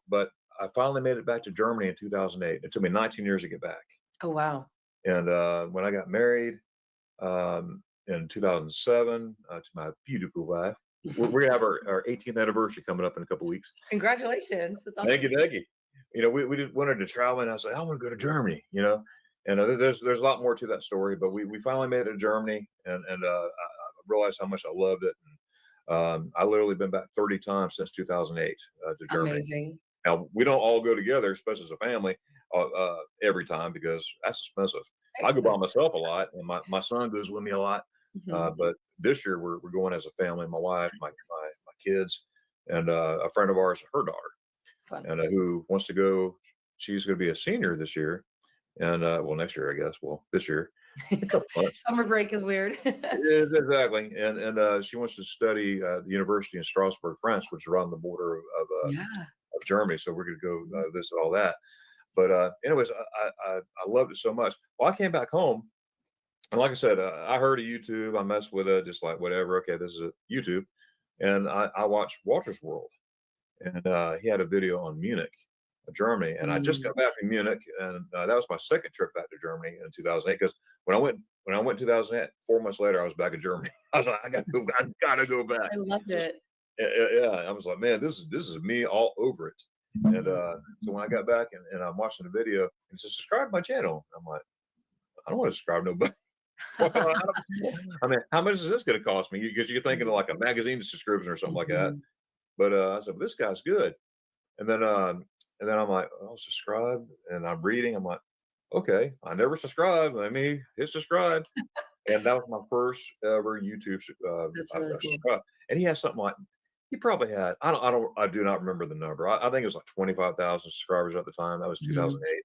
but I finally made it back to Germany in 2008. It took me 19 years to get back. Oh wow. And when I got married in 2007 to my beautiful wife, we're gonna have our 18th anniversary coming up in a couple weeks. Congratulations. That's Thank awesome. you, thank you. We just wanted to travel, and I was like, I want to go to Germany. And there's a lot more to that story, but we finally made it to Germany, and I realized how much I loved it. And I literally been back 30 times since 2008 to Germany. Amazing. Now we don't all go together, especially as a family, every time because that's expensive. I go by Excellent. myself a lot, and my son goes with me a lot. Mhm. But this year we're going as a family. My wife, my kids, and a friend of ours, her daughter, Fun. and who wants to go. She's going to be a senior this year, and well, next year I guess. Well, this year. Summer break is weird. Yes, exactly. And she wants to study the university in Strasbourg, France, which is around the border Yeah. of Germany. So we're going to go visit all that. But anyways, I loved it so much. Well, I came back home, and like I said, I heard of YouTube. I messed with it, just like whatever. Okay, this is a YouTube, and I watched Walter's World, and he had a video on Munich, Germany, and I just Mm. got back from Munich, and that was my second trip back to Germany in 2008. Because when I went in 2008, 4 months later, I was back in Germany. I was like, I gotta go back. I loved Just it. yeah, I was like, man, this is me all over it. And Mhm. so when I got back and I'm watching the video, and it says subscribe to my channel, I'm like, I don't want to subscribe to nobody. I mean, how much is this going to cost me? Because you're thinking of like a magazine subscription or something like that. Mhm. But I said, well, this guy's good. And then And then I'm like, oh, subscribe. And I'm reading. I'm like, okay, I never subscribed. Let me hit subscribe. And that was my first ever YouTube. That's I really cool. subscribed. And he has something like, he probably had, I do not remember the number. I think it was like 25,000 subscribers at the time. That was Mhm. 2008.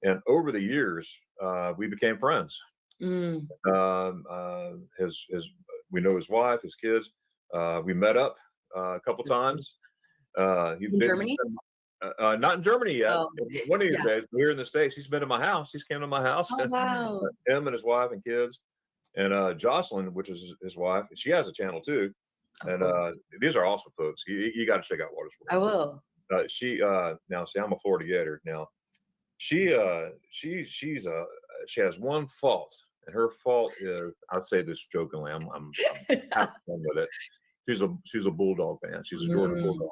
And over the years, we became friends. Mm. His we know his wife, his kids. We met up a couple That's cool. times. He In did Germany? not in Germany yet. Oh, One of these yeah. days, here in the States, he's been to my house. He's came to my house. Oh, wow. Him and his wife and kids. And Jocelyn, which is his wife, she has a channel too. Oh, And cool. these are awesome folks. You got to check out Water Sports. I will. She now see, I'm a Florida Gator. Now she has one fault, and her fault is, I'd say this jokingly. I'm having fun with it. She's a Bulldog fan. She's a Georgia Mm. Bulldog.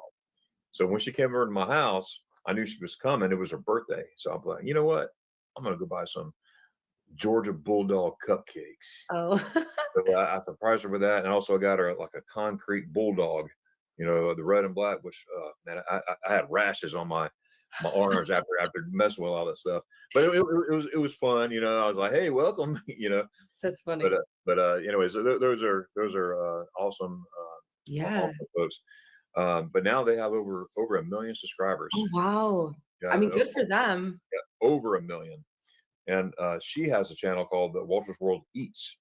So when she came over to my house, I knew she was coming. It was her birthday, so I'm like, you know what? I'm gonna go buy some Georgia Bulldog cupcakes. Oh. So I surprised her with that, and also I got her like a concrete bulldog, the red and black. Which man, I had rashes on my arms after messing with all that stuff. But it was fun. I was like, hey, welcome. That's funny. But anyways, those are awesome. Yeah. Awesome folks. But now they have over 1 million subscribers. Oh, wow. I mean, good for them. Over 1 million. And she has a channel called the Walter's World Eats.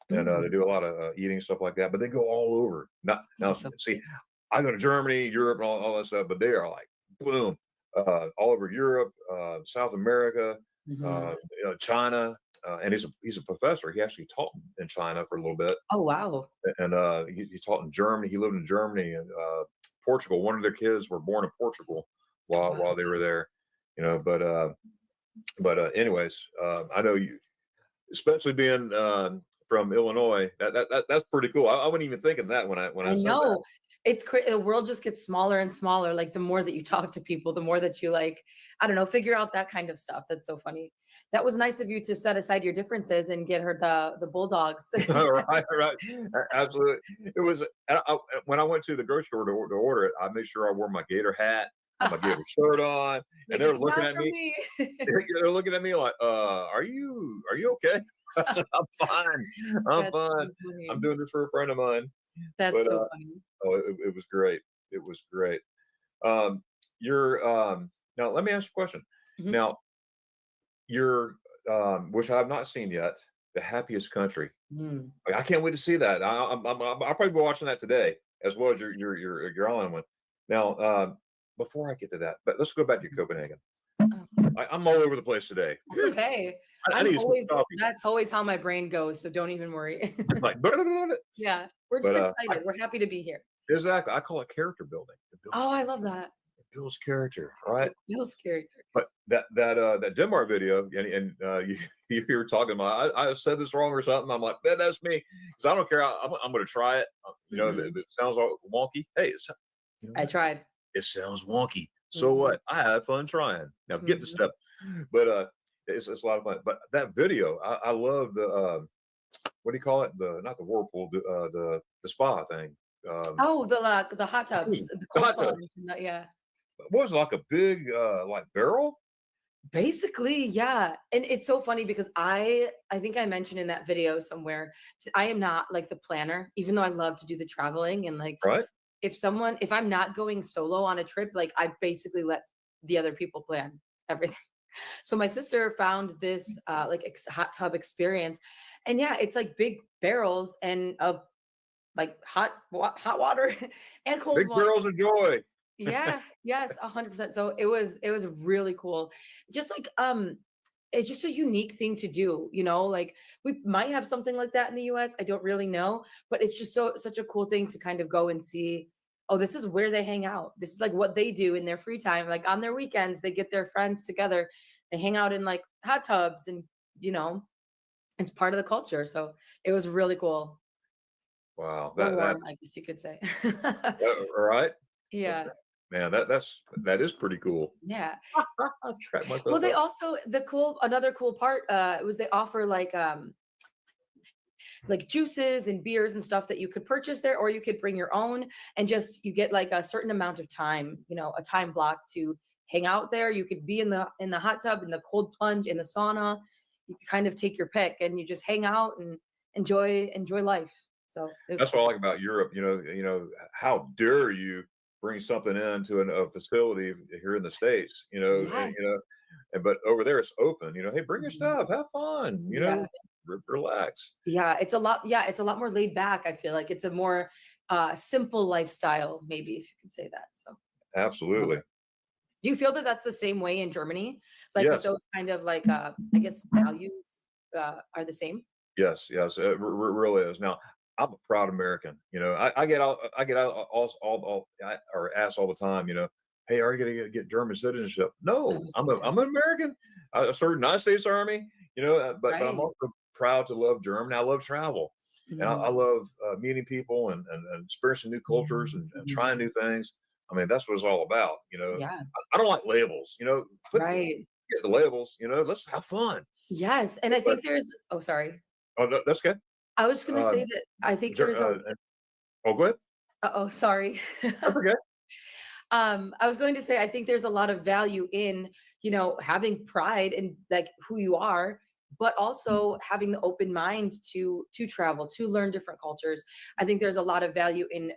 And they do a lot of eating stuff like that, but they go all over. Now, Awesome. see, I go to Germany, Europe, and all that stuff, but they are like, boom, all over Europe, South America, Mhm. China. And he's a professor. He actually taught in China for a little bit. Oh, wow. And he taught in Germany. He lived in Germany and Portugal. One of their kids were born in Portugal while they were there. But anyways, I know you, especially being from Illinois. That's pretty cool. I wasn't even thinking that when I I said that. know. It's the world just gets smaller and smaller. Like the more that you talk to people, the more that you I don't know, figure out that kind of stuff. That's so funny. That was nice of you to set aside your differences and get her the bulldogs. Right, absolutely. It was when I went to the grocery store to order it. I made sure I wore my Gator hat, my Gator shirt on, and they're looking at me. They're looking at me like, "Are you okay?" I said, "I'm fine. I'm That's fine. so funny. I'm doing this for a friend of mine." That's But so funny. oh, it was great. It was great. You're now. Let me ask you a question. Mhm. Now, you're which I have not seen yet. The Happiest Country. Mm. I can't wait to see that. I'll probably be watching that today, as well as your island one. Now, before I get to that, but let's go back to Copenhagen. Oh. I'm all over the place today. Hey, I need some coffee. that's always how my brain goes. So don't even worry. It's like, Yeah, we're just But, excited. We're happy to be here. exactly. I call it character building. It builds, Oh, I love that. it builds character, right? Feels scary. But that Denmark video, and you were talking about, I said this wrong or something. I'm like, that's me, because I don't care. I'm going to try it. If it sounds all wonky. Hey, I tried. it sounds wonky. So what? I had fun trying. Now get the step. But it's a lot of fun. But that video, I love the what do you call it? Not the whirlpool, the spa thing. Oh, the hot tubs. The cold hot tubs. plunge, yeah. What was it, like a big like barrel? Basically, yeah. And it's so funny because I think I mentioned in that video somewhere, I am not like the planner, even though I love to do the traveling and Right. if I'm not going solo on a trip, like I basically let the other people plan everything. So my sister found this hot tub experience, and yeah, it's like big barrels and of like hot water and cold Big water. barrels of joy. Yeah, yes, 100%. So it was really cool. Just it's just a unique thing to do, like we might have something like that in the US. I don't really know, but it's just such a cool thing to kind of go and see, oh, this is where they hang out. This is like what they do in their free time. Like on their weekends, they get their friends together. They hang out in like hot tubs and, it's part of the culture. So it was really cool. Wow. Well warm, I guess you could say. All right. Yeah. Man, that is pretty cool. Yeah. I'll crack myself Well, they up. also another cool part was they offer like juices and beers and stuff that you could purchase there, or you could bring your own, and just you get like a certain amount of time, a time block to hang out there. You could be in the hot tub, in the cold plunge, in the sauna. You can kind of take your pick, and you just hang out and enjoy life. So that's what I like about Europe. How dare you bring something into a facility here in the States? Yes. But over there it's open. Hey, bring your stuff, have fun. Yeah. Relax. Yeah, it's a lot more laid back. I feel like it's a more simple lifestyle, maybe, if you could say that. So Absolutely. do you feel that that's the same way in Germany? Like with Yes. those kind of like, I guess values are the same? Yes, it really is. Now, I'm a proud American. I get out or asked all the time. Hey, are you gonna get German citizenship? No, I'm an American. I served United States Army. But I'm Right. also proud to love Germany. I love travel, and I love meeting people and experiencing new cultures and trying new things. I mean, that's what it's all about. Yeah. I don't like labels. Right. Get the labels. Let's have fun. Yes. And I think oh, sorry. Oh, that's good. I was going to say that I think there's Oh, go ahead. oh, sorry. That's okay. I was going to say, I think there's a lot of value in, having pride in like who you are, but also having the open mind to travel, to learn different cultures. I think there's a lot of value in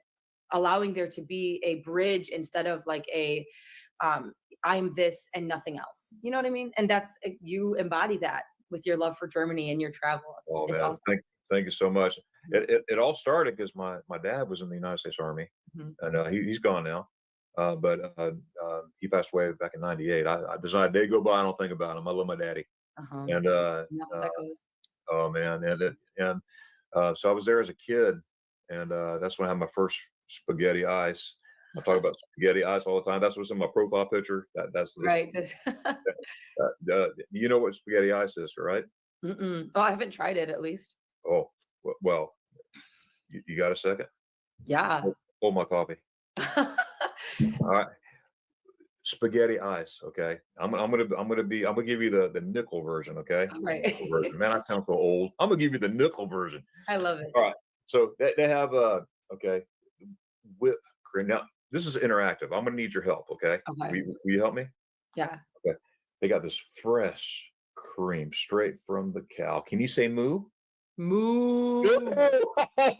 allowing there to be a bridge instead of like I'm this and nothing else. You know what I mean? And you embody that with your love for Germany and your travel. Oh It's man, awesome. thank you so much. It all started because my dad was in the United States Army, and he's gone now. But he passed away back in '98. I decided day go by, I don't think about him. I love my daddy, Uh-huh. and You know how that goes. oh man, and so I was there as a kid, and that's when I had my first spaghetti ice. I talk about spaghetti ice all the time. That's what's in my profile picture. That's Right. you know what spaghetti ice is, right? Oh, I haven't tried it at least. Oh, well, you got a second? Yeah. Hold my coffee. All right. Spaghetti ice. Okay. I'm gonna give you the nickel version. Okay. All right. Nickel version. Man, I sound so old. I'm gonna give you the nickel version. I love it. All right. So they have okay, whipped cream. Now this is interactive. I'm gonna need your help. Okay. Okay. Will you help me? Yeah. Okay. They got this fresh cream straight from the cow. Can you say moo? Moo. All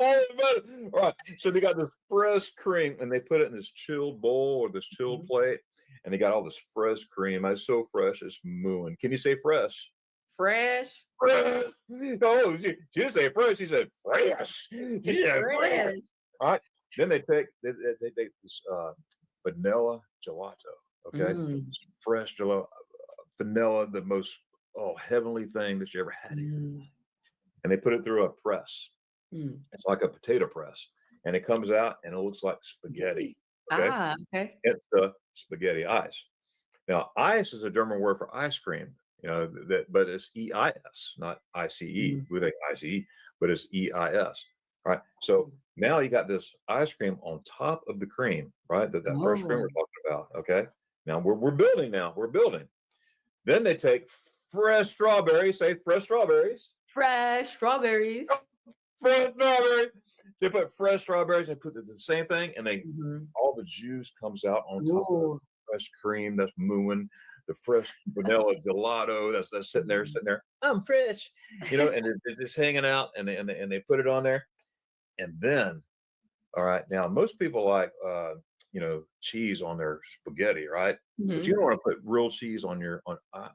right. So they got this fresh cream and they put it in this chilled bowl or this chilled plate. And they got all this fresh cream. It's so fresh, it's mooing. Can you say fresh? Fresh. Fresh. No, she didn't say fresh. She said fresh. She said fresh. All right. Then they take this vanilla gelato. Okay. Fresh gelato. Vanilla, the most heavenly thing that you ever had. And they put it through a press. It's like a potato press, and it comes out and it looks like spaghetti. Okay, Okay. it's the spaghetti ice. Now, ice is a German word for ice cream. But it's EIS, not ICE. We think ICE, but it's EIS. Right. So now you got this ice cream on top of the cream, right? That fresh cream we're talking about. Okay. Now we're building. Then they take fresh strawberries. Say fresh strawberries. Fresh strawberries. Fresh strawberries. They put fresh strawberries and put the same thing, and all the juice comes out on top of the fresh cream that's mooing, the fresh vanilla gelato that's sitting there. I'm fresh, and it's just hanging out, and they put it on there, and then, all right, now most people like cheese on their spaghetti, right? But you don't want to put real cheese on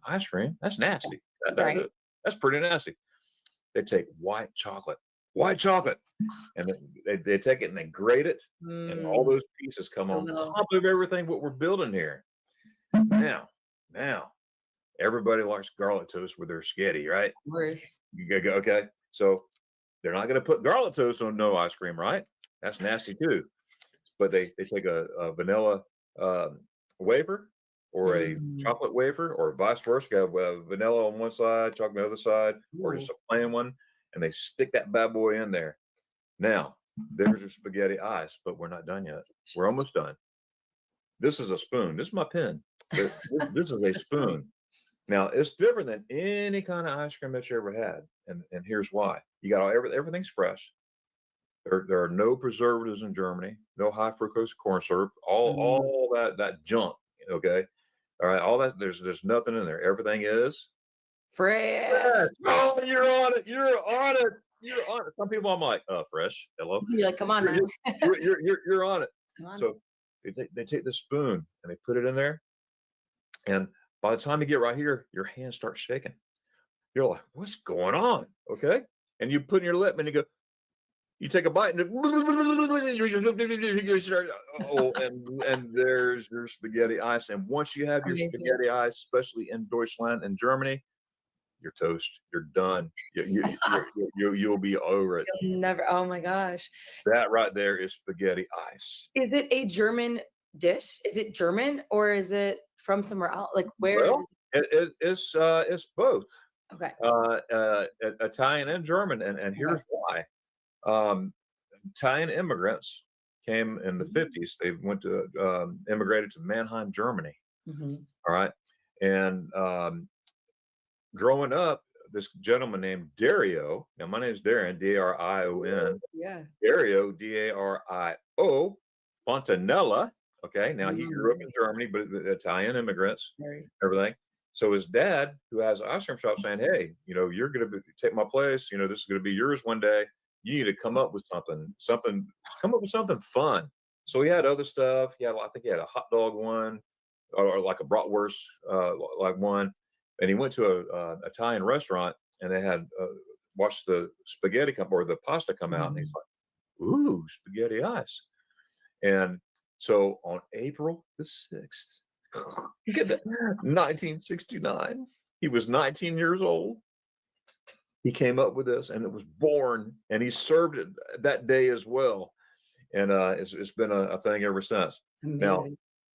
ice cream. That's nasty. That's pretty nasty. They take white chocolate, and they take it and they grate it, and all those pieces come on top of everything what we're building here. Now, everybody likes garlic toast with their spaghetti, right? Of course. Okay, so they're not going to put garlic toast on no ice cream, right? That's nasty too. But they take a vanilla wafer or a chocolate wafer, or vice versa. You have vanilla on one side, chocolate on the other side, or just a plain one, and they stick that bad boy in there. Now, there's your spaghetti ice, but we're not done yet. We're almost done. This is a spoon. This is my pen. This is a spoon. Now, it's different than any kind of ice cream that you ever had, and here's why. You got everything's fresh. There are no preservatives in Germany, no high fructose corn syrup, all that junk. Okay, All right, all that there's nothing in there. Everything is Fresh. fresh. Oh, you're on it. You're on it. You're on it. Some people I'm like, fresh. Hello. You're like, come on now. You're on it. Come on. So they take the spoon and they put it in there, and by the time you get right here, your hands start shaking. You're like, what's going on? Okay, and you put in your lip and you go. You take a bite and you start, and there's your spaghetti ice. And once you have your Amazing. spaghetti ice, especially in Deutschland and Germany, you're toast. You're done. You'll be over it. You'll never. Oh my gosh. That right there is spaghetti ice. Is it a German dish? Is it German or is it from somewhere else? Like where? Well, it's both Okay. Italian and German, and here's why. Italian immigrants came in the 50s. They went to immigrated to Mannheim, Germany. Mm-hmm. All right, and growing up, this gentleman named Dario. Now my name is Darren, Darion. Yeah. Dario, Dario Fontanella. Okay, now he grew up in Germany, but Italian immigrants, everything. So his dad, who has an ice cream shop, saying, "Hey, you're going to take my place. This is going to be yours one day. You need to come up with something, come up with something fun." So he had other stuff. I think he had a hot dog one, or like a bratwurst, like one. And he went to a Italian restaurant, and they had watched the spaghetti come or the pasta come out, and he's like, "Ooh, spaghetti ice!" And so on April the 6th, get that, 1969, he was 19 years old. He came up with this, and it was born, and he served it that day as well. And it's been a thing ever since. Now,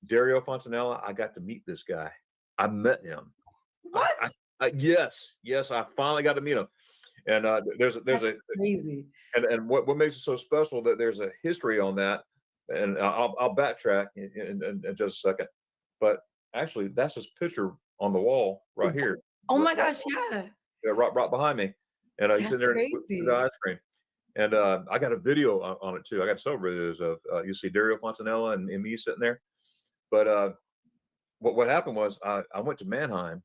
Dario Fontanella, I got to meet this guy. I met him. What? Yes, I finally got to meet him. And there's That's crazy. And what makes it so special that there's a history on that, and I'll backtrack in just a second. But actually, that's his picture on the wall right here. Oh my gosh, yeah. Right behind me, and he's sitting there with the ice cream. And I got a video on it too. I got several videos of you see Dario Fontanella and me sitting there. But what happened was I went to Mannheim,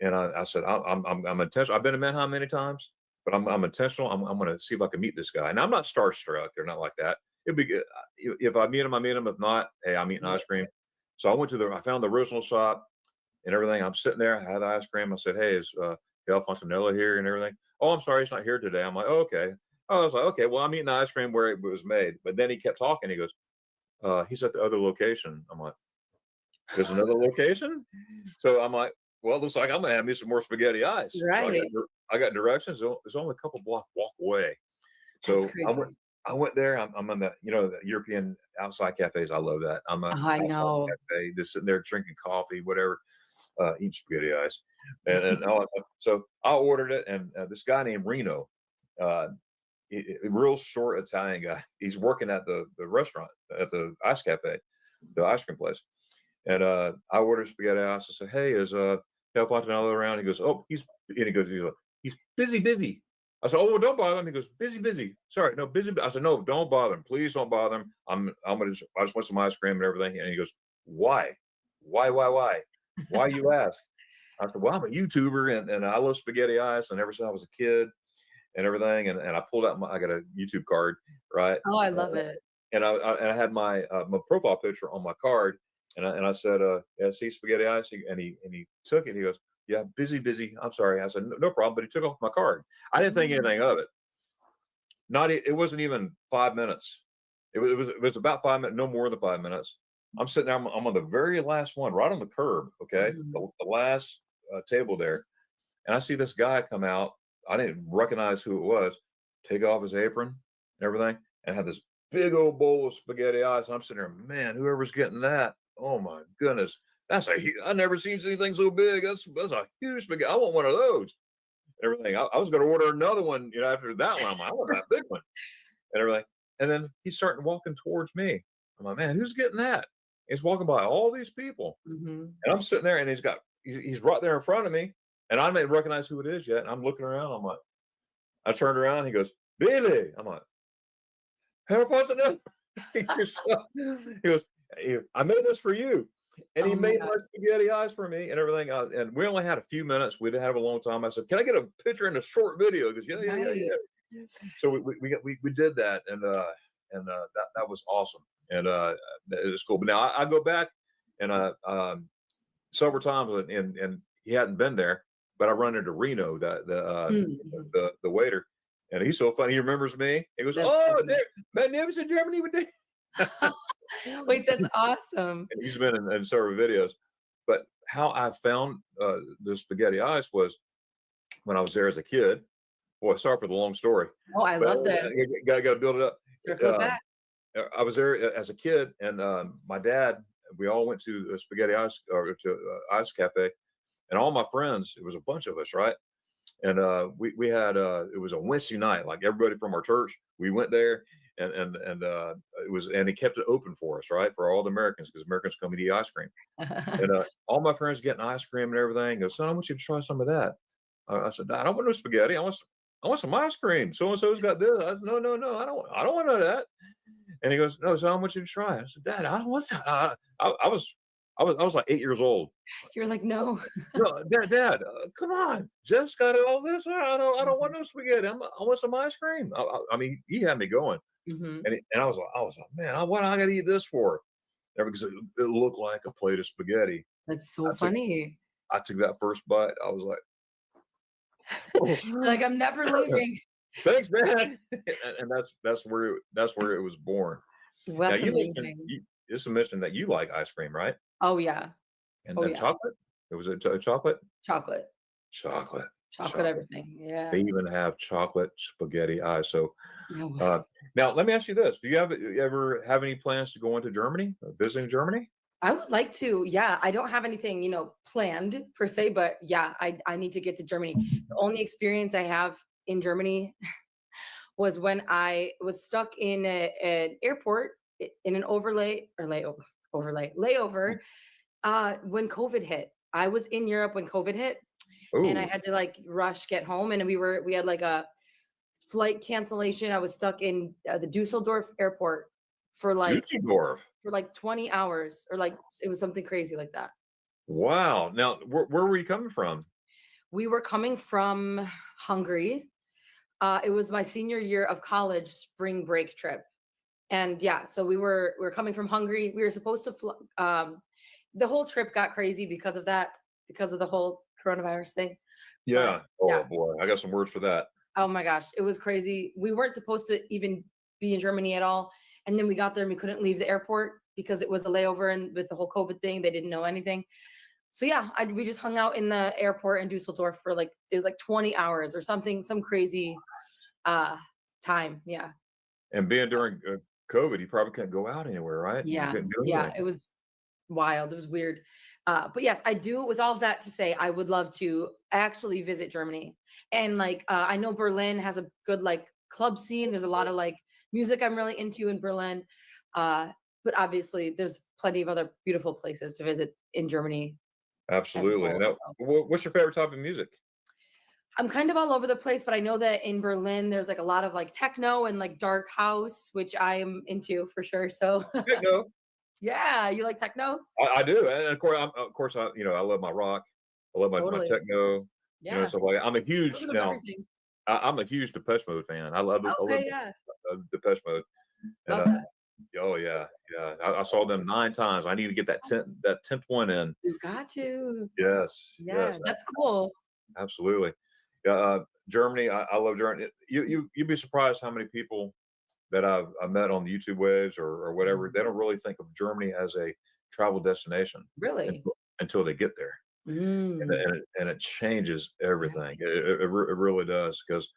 and I said I'm intentional. I've been to Mannheim many times, but I'm intentional. I'm going to see if I can meet this guy. And I'm not starstruck or not like that. It'd be good if I meet him. I meet him. If not, hey, I'm eating ice cream. So I found the original shop and everything. I'm sitting there. I had the ice cream. I said, "Hey, is Dale Fontanella here?" And everything. "Oh, I'm sorry, he's not here today." I'm like, "Oh, okay." I was like, "Okay, well, I'm eating the ice cream where it was made." But then he kept talking. He goes, "He's at the other location." I'm like, "There's another location?" So I'm like, "Well, looks like I'm gonna have me some more spaghetti ice." Right. So I got directions. It's only a couple block walk away. So I went there. I'm on the the European outside cafes. I love that. I'm a I know. cafe, just sitting there drinking coffee, whatever, eating spaghetti ice, and so I ordered it. And this guy named Reno, a real short Italian guy. He's working at the restaurant at the ice cafe, the ice cream place. And I ordered spaghetti ice. I said, "Hey, is Del Fontanella around?" He goes, "Oh, he's busy." I said, "Oh, well, don't bother him." He goes, busy. Sorry, no, busy. I said, "No, don't bother him. Please don't bother him. I just want some ice cream and everything." And he goes, Why, you ask?" I said, "Well, I'm a YouTuber and I love spaghetti ice, and ever since I was a kid and everything." And I pulled out I got a YouTube card, right? Oh, I love it. And I had my profile picture on my card, and I said, "Yeah, see spaghetti ice," and he took it. He goes, "Yeah, busy. I'm sorry." I said, No problem," but he took off my card. I didn't think anything of it. It wasn't even 5 minutes. It was about 5 minutes, no more than 5 minutes. I'm sitting there. I'm on the very last one, right on the curb. Okay, the last table there, and I see this guy come out. I didn't recognize who it was. Take off his apron and everything, and have this big old bowl of spaghetti ice. And I'm sitting there, man, whoever's getting that, oh my goodness, I've never seen anything so big. That's a huge spaghetti. I want one of those. Everything. I was going to order another one, after that one. I'm like, I want that big one, and everything. And then he's starting walking towards me. I'm like, man, who's getting that? He's walking by all these people, and I'm sitting there, and he's right there in front of me, and I didn't recognize who it is yet. And I'm looking around. I'm like, I turned around. He goes, "Billy." I'm like, "Harry Potter." He goes, "I made this for you." And he Oh my made God. my spaghetti eyes for me and everything. And we only had a few minutes. We didn't have a long time. I said, "Can I get a picture in a short video?" Because yeah. Right. So we did that, and that was awesome, and it was cool. But now I go back and several times, and he hadn't been there, but I run into Reno, Mhm. the waiter, and he's so funny. He remembers me. He goes, That's so "Oh, good. man, never in Germany with me." Wait, that's awesome. And he's been in several videos. But how I found the spaghetti eyes was when I was there as a kid. Boy, sorry for the long story, Oh, I but love this. gotta build it up. Circle it Uh, back. I was there as a kid, and my dad. We all went to a spaghetti ice or to ice cafe, and all my friends. It was a bunch of us, right? And we had it was a Wednesday night, like everybody from our church. We went there, and it was, and he kept it open for us, right, for all the Americans, because Americans come and eat ice cream. And all my friends getting ice cream and everything. Go, "Son, I want you to try some of that." I said, "I don't want no spaghetti. I want some ice cream. So and so's got this." I said, "No, no, no. I don't want none of that." And he goes, "No, so I want you to try it." I said, "Dad, I don't want that." I was like 8 years old. You're like, no. No, Dad, come on. Jeff's got all this. I don't want no spaghetti. I want some ice cream. I mean, he had me going, Mhm. and I was like, man, what I got to eat this for? Because it looked like a plate of spaghetti. That's so I took, funny. I took that first bite. I was like, You're like, I'm never leaving. "Thanks, Dad." And that's where it was born. Well, Now that's you mentioned amazing. you just mentioned that you like ice cream, right? Oh yeah. And Oh and yeah. chocolate. It was a chocolate. Chocolate. Chocolate. Chocolate everything. Yeah. They even have chocolate spaghetti eyes. So No way. now let me ask you this: Do you ever have any plans to go into Germany, visiting Germany? I would like to. Yeah, I don't have anything, planned per se, but yeah, I need to get to Germany. The only experience I have in Germany was when I was stuck in an airport in an layover when COVID hit. I was in Europe when COVID hit, and I Oh, had to like rush get home, and we had like a flight cancellation. I was stuck in the Dusseldorf airport for like Düsseldorf. 20 hours, or like it was something crazy like that. Wow. Now, where were you coming from? We were coming from Hungary. It was my senior year of college spring break trip. And yeah, so we were coming from Hungary. We were supposed to the whole trip got crazy because of that, because of the whole coronavirus thing. But Yeah. Oh yeah, boy, I got some words for that. oh my gosh, it was crazy. We weren't supposed to even be in Germany at all. And then we got there and we couldn't leave the airport because it was a layover, and with the whole COVID thing, they didn't know anything. So yeah, we just hung out in the airport in Dusseldorf for like, it was like 20 hours or something, some crazy uh time. Yeah. And being during COVID, you probably couldn't go out anywhere, right? You Yeah. couldn't do Yeah. anything. It was wild. It was weird. But yes, I do, with all of that to say, I would love to actually visit Germany. And like I know Berlin has a good like club scene. There's a lot of like music I'm really into in Berlin. But obviously there's plenty of other beautiful places to visit in Germany as Absolutely. well. Now, So what's your favorite type of music? I'm kind of all over the place, but I know that in Berlin there's like a lot of like techno and like dark house, which I am into for sure. So Techno. yeah, you like techno? I do, and of course, I love my rock. I love my Totally. techno. Yeah. Stuff like that. I'm a A huge little bit of now. everything. I'm a huge Depeche Mode fan. I love Okay, yeah. Depeche Mode, and Love that. oh yeah, yeah. I saw them 9 times. I need to get that 10th one in. You got to. Yes, Yeah, yes, that's cool. absolutely. Yeah, Germany. I love Germany. You'd be surprised how many people that I've met on the YouTube waves or whatever. They don't really think of Germany as a travel destination Really? until they get there. and Mm. it, and it, and it changes Yeah. everything. It really does, because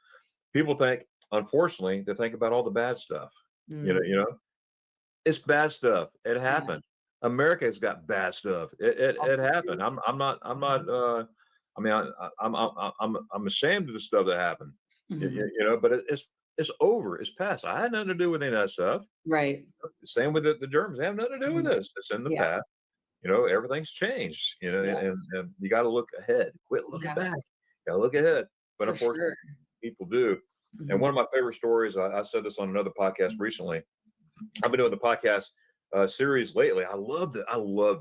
people think, unfortunately, they think about all the bad stuff. Mm. It's bad stuff. It Yeah. happened. America's got bad stuff. It happened. I'm not. I mean, I'm ashamed of the stuff that happened. Mhm. But it's over. It's past. I had nothing to do with any of that stuff. Right. Same with the Germans. They have nothing to do with Mhm. this. It's in the Yeah. past. Everything's changed, Yeah. and you got to look ahead. Quit looking Yeah. back. Got to look ahead. But For unfortunately, sure. people do. And Mhm. one of my favorite stories, I said this on another podcast recently. I've been doing the podcast series lately. I love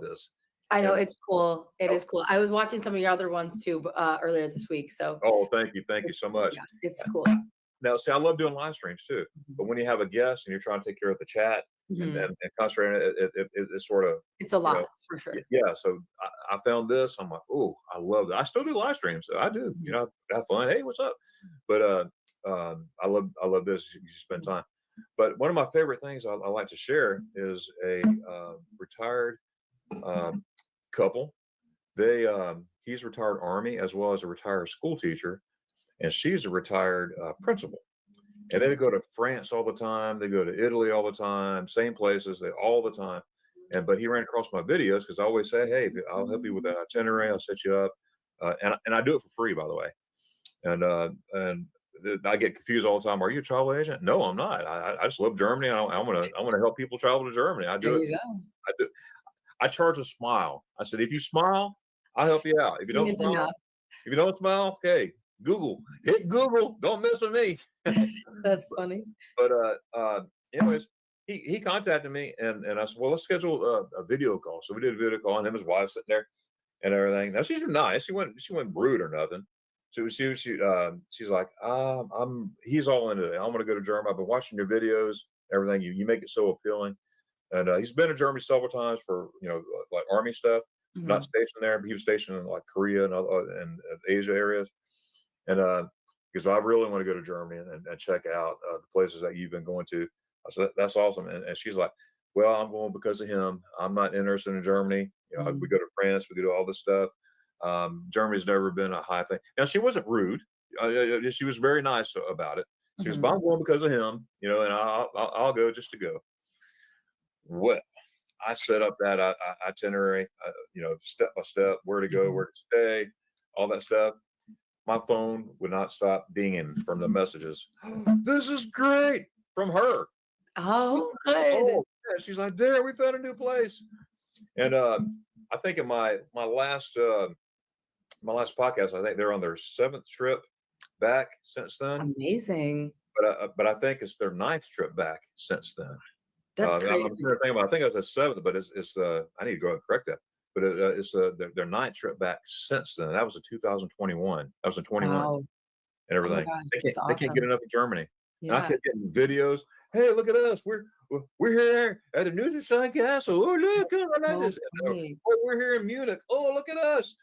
this. I know And it's cool. It is cool. I was watching some of your other ones too earlier this week. So thank you so much. yeah, it's cool. Now, see, I love doing live streams too, but when you have a guest and you're trying to take care of the chat and Mhm. and concentrate on it, it's sort of, It's a you know, lot for sure. yeah. So I found this. I'm like, oh, I love that. I still do live streams. I do. You Mhm. know, have fun. Hey, what's up? But I love this. You spend time. But one of my favorite things I like to share is a retired um, couple. He's retired Army as well as a retired school teacher, and she's a retired principal. And they go to France all the time. They go to Italy all the time. Same places, they all the time. But he ran across my videos because I always say, "Hey, I'll help you with that itinerary. I'll set you up," and I do it for free, by the way. And I get confused all the time. Are you a travel agent? No, I'm not. I just love Germany. I'm gonna help people travel to Germany. I There do it. you go. I do. I charge a smile. I said, if you smile, I'll help you out. If you don't It's smile, enough. okay, Google, hit Google. Don't mess with me. That's funny. But anyways, he contacted me and I said, well, let's schedule a video call. So we did a video call, and him and his wife sitting there and everything. Now she's been nice. She went rude or nothing. So she's like, he's all into it. I'm gonna go to Germany. I've been watching your videos, everything. You make it so appealing. And he's been to Germany several times for like Army stuff. Not Mhm. stationed there, but he was stationed in like Korea and Asia areas. And because I really want to go to Germany and check out the places that you've been going to. I said, that's awesome. And she's like, well, I'm going because of him. I'm not interested in Germany. Mhm. We go to France, we do all this stuff. Germany's never been a high thing. Now, she wasn't rude. She was very nice about it. She was, Mhm. but I'm going because of him, and I'll go just to go. Well, I set up that itinerary, step by step, where to go, Mhm. where to stay, all that stuff. My phone would not stop dinging from the messages. This is great from her. Oh, good. Oh, yeah. She's like, there, we found a new place. And I think in my last podcast, I think they're on their 7th trip back since then. Amazing. But I think it's their 9th trip back since then. That's I'm crazy. trying to think about. I think it was a 7th, but it's I need to go and correct that. But it's their 9th trip back since then. That was in 2021. That was in 21 Wow. and Oh my everything. gosh, They can't that's they can't get awesome. enough of Germany. And I Yeah. kept getting videos. Hey, look at us. We're here at the Neuschwanstein Castle. Oh, look, come on So this. funny. Oh, we're here in Munich. Oh, look at us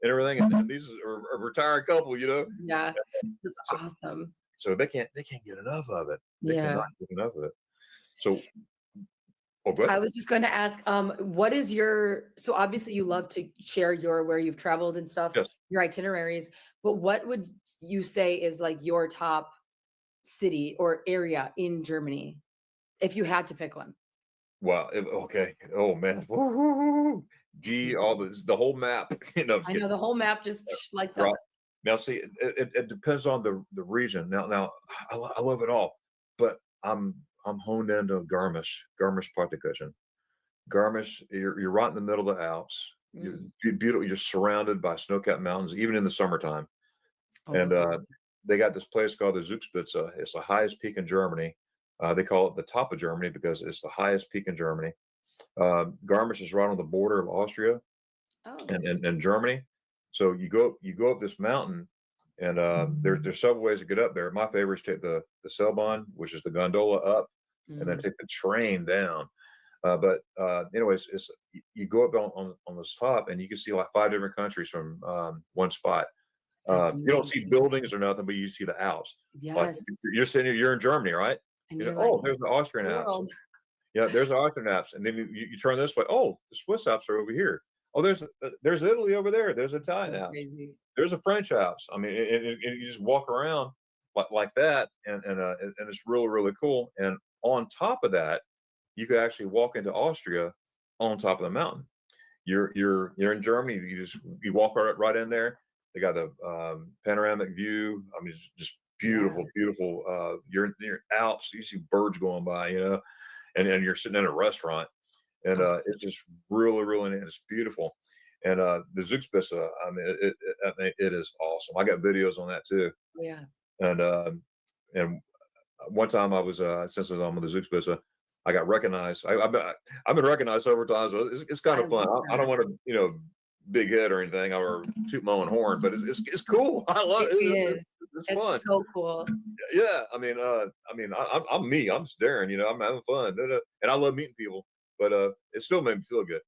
and everything. And these are a retired couple. Yeah. That's So, awesome. so they can't get enough of it. They Yeah. cannot get enough of it. So, go I ahead. was just going to ask, what is so obviously you love to share where you've traveled and stuff, Yes. your itineraries, but what would you say is like your top city or area in Germany, if you had to pick one? Wow. Okay. Oh man. Woo. Gee, all the whole map. I'm just I know kidding. the whole map just lights Right. up. Now, see, it depends on the region. Now, I love it all, but I'm honed into Garmisch-Partenkirchen. Garmisch, you're right in the middle of the Alps. You're Mm. beautiful. You're surrounded by snow-capped mountains, even in the summertime. And Oh, they got this place called the Zugspitze. It's the highest peak in Germany. They call it the top of Germany because it's the highest peak in Germany. Garmisch is right on the border of Austria oh, and Germany. So you go up this mountain, and there's several ways to get up there. My favorite is take the Seilbahn, which is the gondola up, and then mm, take the train down. But anyways, you go up on this top, and you can see like 5 different countries from one spot. that's You don't see amazing. buildings or nothing, but you see the Alps. Like Yes. you're sitting, you're in Germany, right? And you're like, Oh, there's the Austrian Alps. world. Yeah, there's the Austrian Alps, and then you turn this way. Oh, the Swiss Alps are over here. Oh, there's Italy over there. There's Italian So Alps. crazy. There's a French Alps. I mean, and you just walk around like that, and it's really really cool. And on top of that, you could actually walk into Austria on top of the mountain. You're in Germany. You walk right in there. They got the panoramic view. I mean, it's just Yeah. beautiful. You're in your Alps. You see birds going by, and you're sitting in a restaurant, and Oh, it's just really really neat. It's beautiful. And the Zugspitze, I mean, it is awesome. I got videos on that too. yeah. And one time I was since I'm on the Zugspitze, I got recognized. I've been recognized over time, so it's kind I of fun. love I don't that. want to, big head or anything or toot my own horn, but it's cool. I love It it. is. It's fun. It's so cool. Yeah, I'm me. I'm just daring. I'm having fun, and I love meeting people. But it still made me feel good.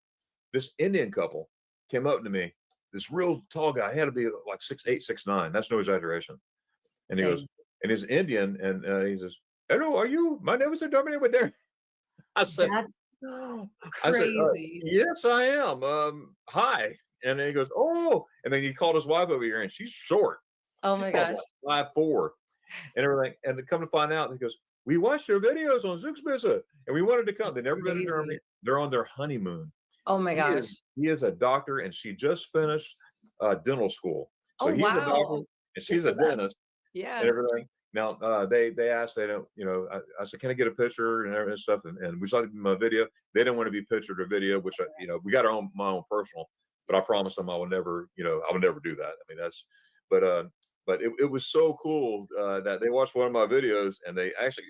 This Indian couple came up to me. This real tall guy. He had to be like 6'8", 6'9". That's no exaggeration. And he goes, Dang. and he's Indian, and he says, "Hello, are you? My name is Dominic with there." I said, That's so I said, crazy. "Yes, I am. Hi." And then he goes, "Oh," and then he called his wife over here, and she's short. Oh She's my probably gosh. like 5'4" and everything. And to come to find out, he goes, "We watched your videos on Zugspitze, and we wanted to come." They've never been to Germany. Crazy. They're on their honeymoon. Oh my gosh. He is a doctor, and she just finished dental school. Oh So he's a doctor, wow. and Good she's for a them. dentist Yeah. and everything. Now they asked, they don't, I said, "Can I get a picture and everything stuff?" And we saw my video. They didn't want to be pictured or video, which we got my own personal, but I promised them I would never, I would never do that. I mean but it was so cool that they watched one of my videos and they actually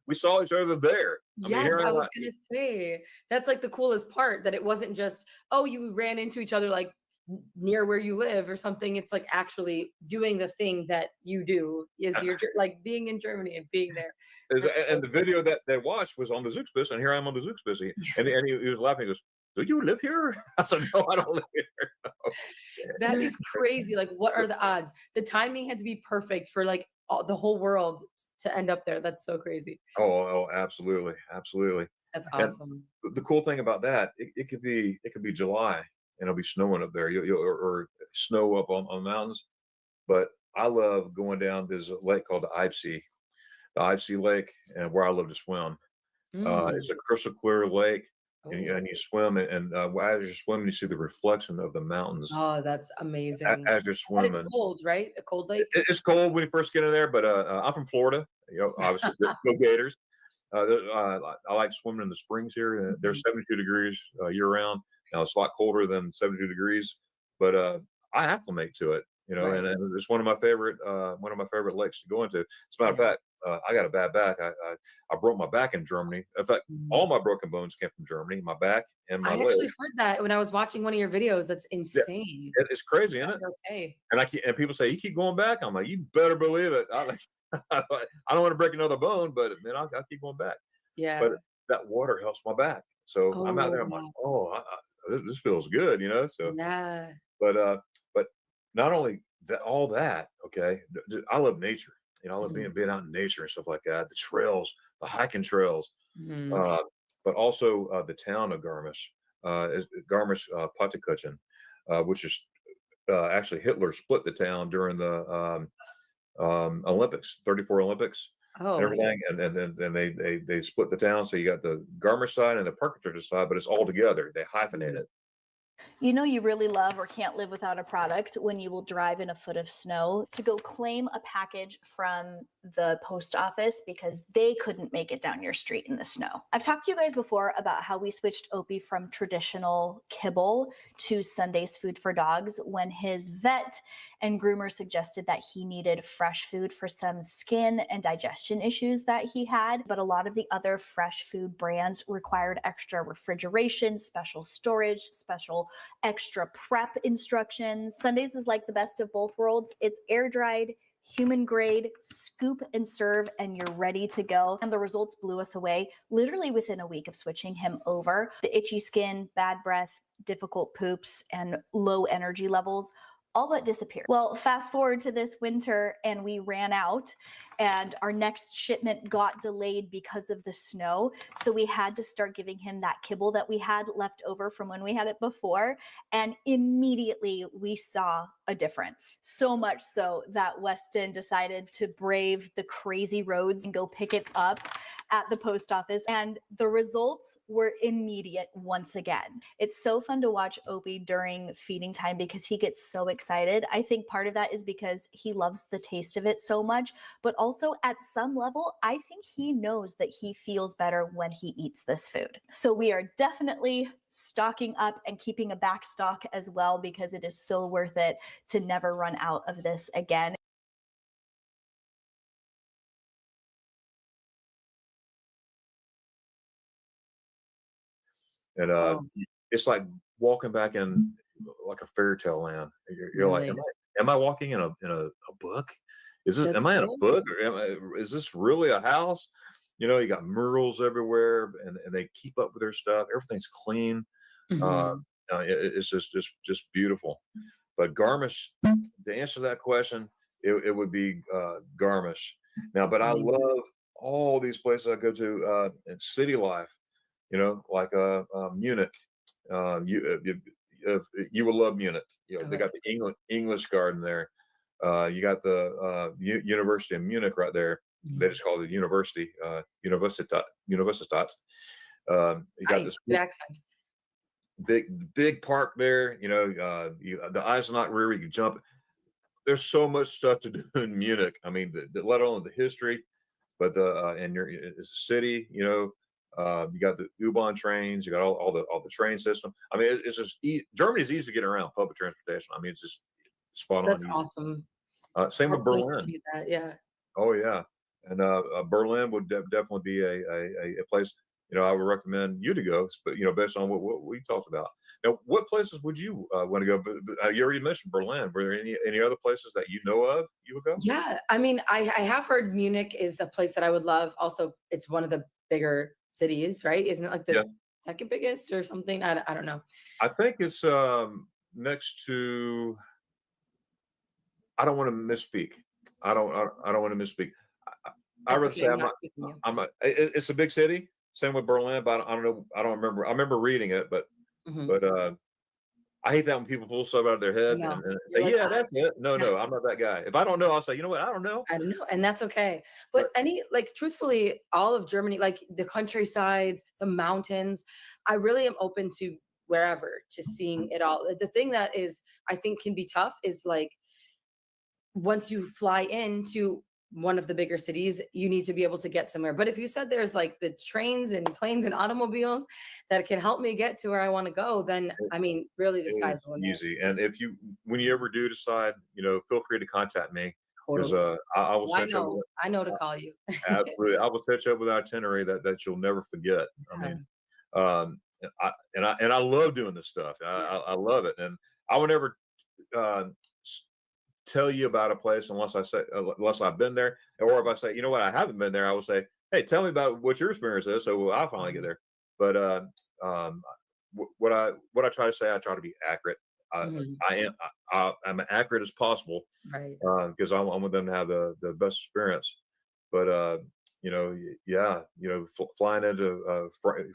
we saw each other there. I mean, Yes, here I I'm was not. gonna say that's like the coolest part that it wasn't just, oh, you ran into each other like near where you live or something. It's like actually doing the thing that you do is like being in Germany and being there. That's so And the video that they watched was on the Zugspitze, and here I am on the Zugspitze. yeah. And he was laughing. He goes, "Do you live here?" I said, "No, I don't live here." That is crazy. Like, what are the odds? The timing had to be perfect for like the whole world to end up there. That's so crazy. Oh, absolutely, absolutely. That's And awesome. the cool thing about that, it could be July and it'll be snowing up there, or snow up on the mountains. But I love going down. There's a lake called the Ipsy Lake, and where I love to swim. Mm. It's a crystal clear lake, and Oh. you swim, and as you're swimming, you see the reflection of the mountains Oh, that's amazing. as you're But it's swimming. cold, right? A cold lake? It's cold when you first get in there, but I'm from Florida. Obviously, go Gators. I like swimming in the springs here. They're Mhm. 72 degrees year round. Now it's a lot colder than 72 degrees, but I acclimate to it. Right. And it's one of my favorite lakes to go into. As a matter of Yeah. fact, I got a bad back. I broke my back in Germany. In fact, Mhm. all my broken bones came from Germany. My back and my I leg. actually heard that when I was watching one of your videos. That's Yeah, insane. it's crazy, isn't Glad it? you're okay. And people say, "You keep going back." I'm like, "You better believe it." I don't want to break another bone, but man, I'll keep going back. But Yeah. that water helps my back. So I'm out Oh, there. I'm like, wow. "Oh, this feels good," So, Yeah. but but not only that, all that. Okay, I love nature. I love Mhm. being out in nature and stuff like that. The trails, the hiking trails, Mhm. uh, but also the town of Garmisch, Garmisch Partenkirchen, which is actually Hitler split the town during the Olympics, 34 Olympics Oh and my god. everything. And then they split the town. So you got the Garmisch side and the Parkenkirchen side, but it's all together. They hyphenate Mhm. it. You know, you really love or can't live without a product when you will drive in a foot of snow to go claim a package from the post office because they couldn't make it down your street in the snow. I've talked to you guys before about how we switched Opie from traditional kibble to Sunday's food for dogs when his vet and groomer suggested that he needed fresh food for some skin and digestion issues that he had. But a lot of the other fresh food brands required extra refrigeration, special storage, special extra prep instructions. Sundays is like the best of both worlds. It's air dried, human grade, scoop and serve, and you're ready to go. And the results blew us away literally within a week of switching him over. The itchy skin, bad breath, difficult poops, and low energy levels all but disappeared. Well, fast forward to this winter and we ran out and our next shipment got delayed because of the snow. So we had to start giving him that kibble that we had left over from when we had it before. And immediately we saw a difference. So much so that Weston decided to brave the crazy roads and go pick it up at the post office. And the results were immediate once again. It's so fun to watch Opie during feeding time because he gets so excited. I think part of that is because he loves the taste of it so much, but also at some level, I think he knows that he feels better when he eats this food. So we are definitely stocking up and keeping a back stock as well because it is so worth it to never run out of this again. and Oh, it's like walking back in like a fairy tale land. You're like, really? am I walking in a book? Is this That's am I in a cool. book, or is this really a house? You got murals everywhere, and they keep up with their stuff. Everything's clean. Uh, Mhm. it's just beautiful. But Garmisch, to answer that question, it would be Garmisch. Now, but That's I amazing. love all these places I go to in city life. Like Munich. You will love Munich. They Okay. got the English Garden there. You got the University of Munich right there. They Mhm. just call it the university, Universitat. You got Nice. this Good accent. big park there. The Eisenach River. You can jump. There's so much stuff to do in Munich. I mean, let alone the history, but and it's a city. You got the U-Bahn trains. You got all the train system. I mean, it's just Germany's easy to get around public transportation. I mean, it's just spot on That's easy. awesome. Same How with close to Berlin. do that. Yeah. Oh yeah, and Berlin would definitely be a place I would recommend you to go. But based on what we talked about. Now, what places would you want to go? But you already mentioned Berlin. Were there any other places that you know of you would go? Yeah. I mean, I have heard Munich is a place that I would love. Also, it's one of the bigger cities, right? Isn't it like Yeah, the second biggest or something? I don't know. I think it's next to. I don't want to misspeak. I don't want to misspeak. I, I That's would okay. say I'm not picking you. it's a big city. Same with Berlin, but I don't know. I don't remember. I remember reading it, but Mhm. but I hate that when people pull stuff out of their I head know. and You're say, like, "Yeah, ah, that's it." No, yeah. no, I'm not that guy. If I don't know, I'll say, "You know what? I don't know." I don't know, and that's okay. Right. But like, truthfully, all of Germany, like the countrysides, the mountains, I really am open to wherever, to seeing it all. The thing that is, I think, can be tough is like once you fly into one of the bigger cities, you need to be able to get somewhere. But if you said there's like the trains and planes and automobiles that can help me get to where I want to go, then I mean, really, the sky's It's the limit. easy. And when you ever do decide, feel free to contact me because Totally. I will Well, set you up with I know to call you. absolutely. I will set you up with an itinerary that you'll never forget. I Yeah, mean, um, I love doing this stuff. yeah. I love it, and I would never uh, s- tell you about a place unless I've been there, or if I say, you know what, I haven't been there, I will say, hey, tell me about what your experience is, so I finally get Mhm, there. But um, what I try to say, I try to be accurate. I, mhm. I'm accurate as possible Right. because I want them to have the best experience. But yeah, flying into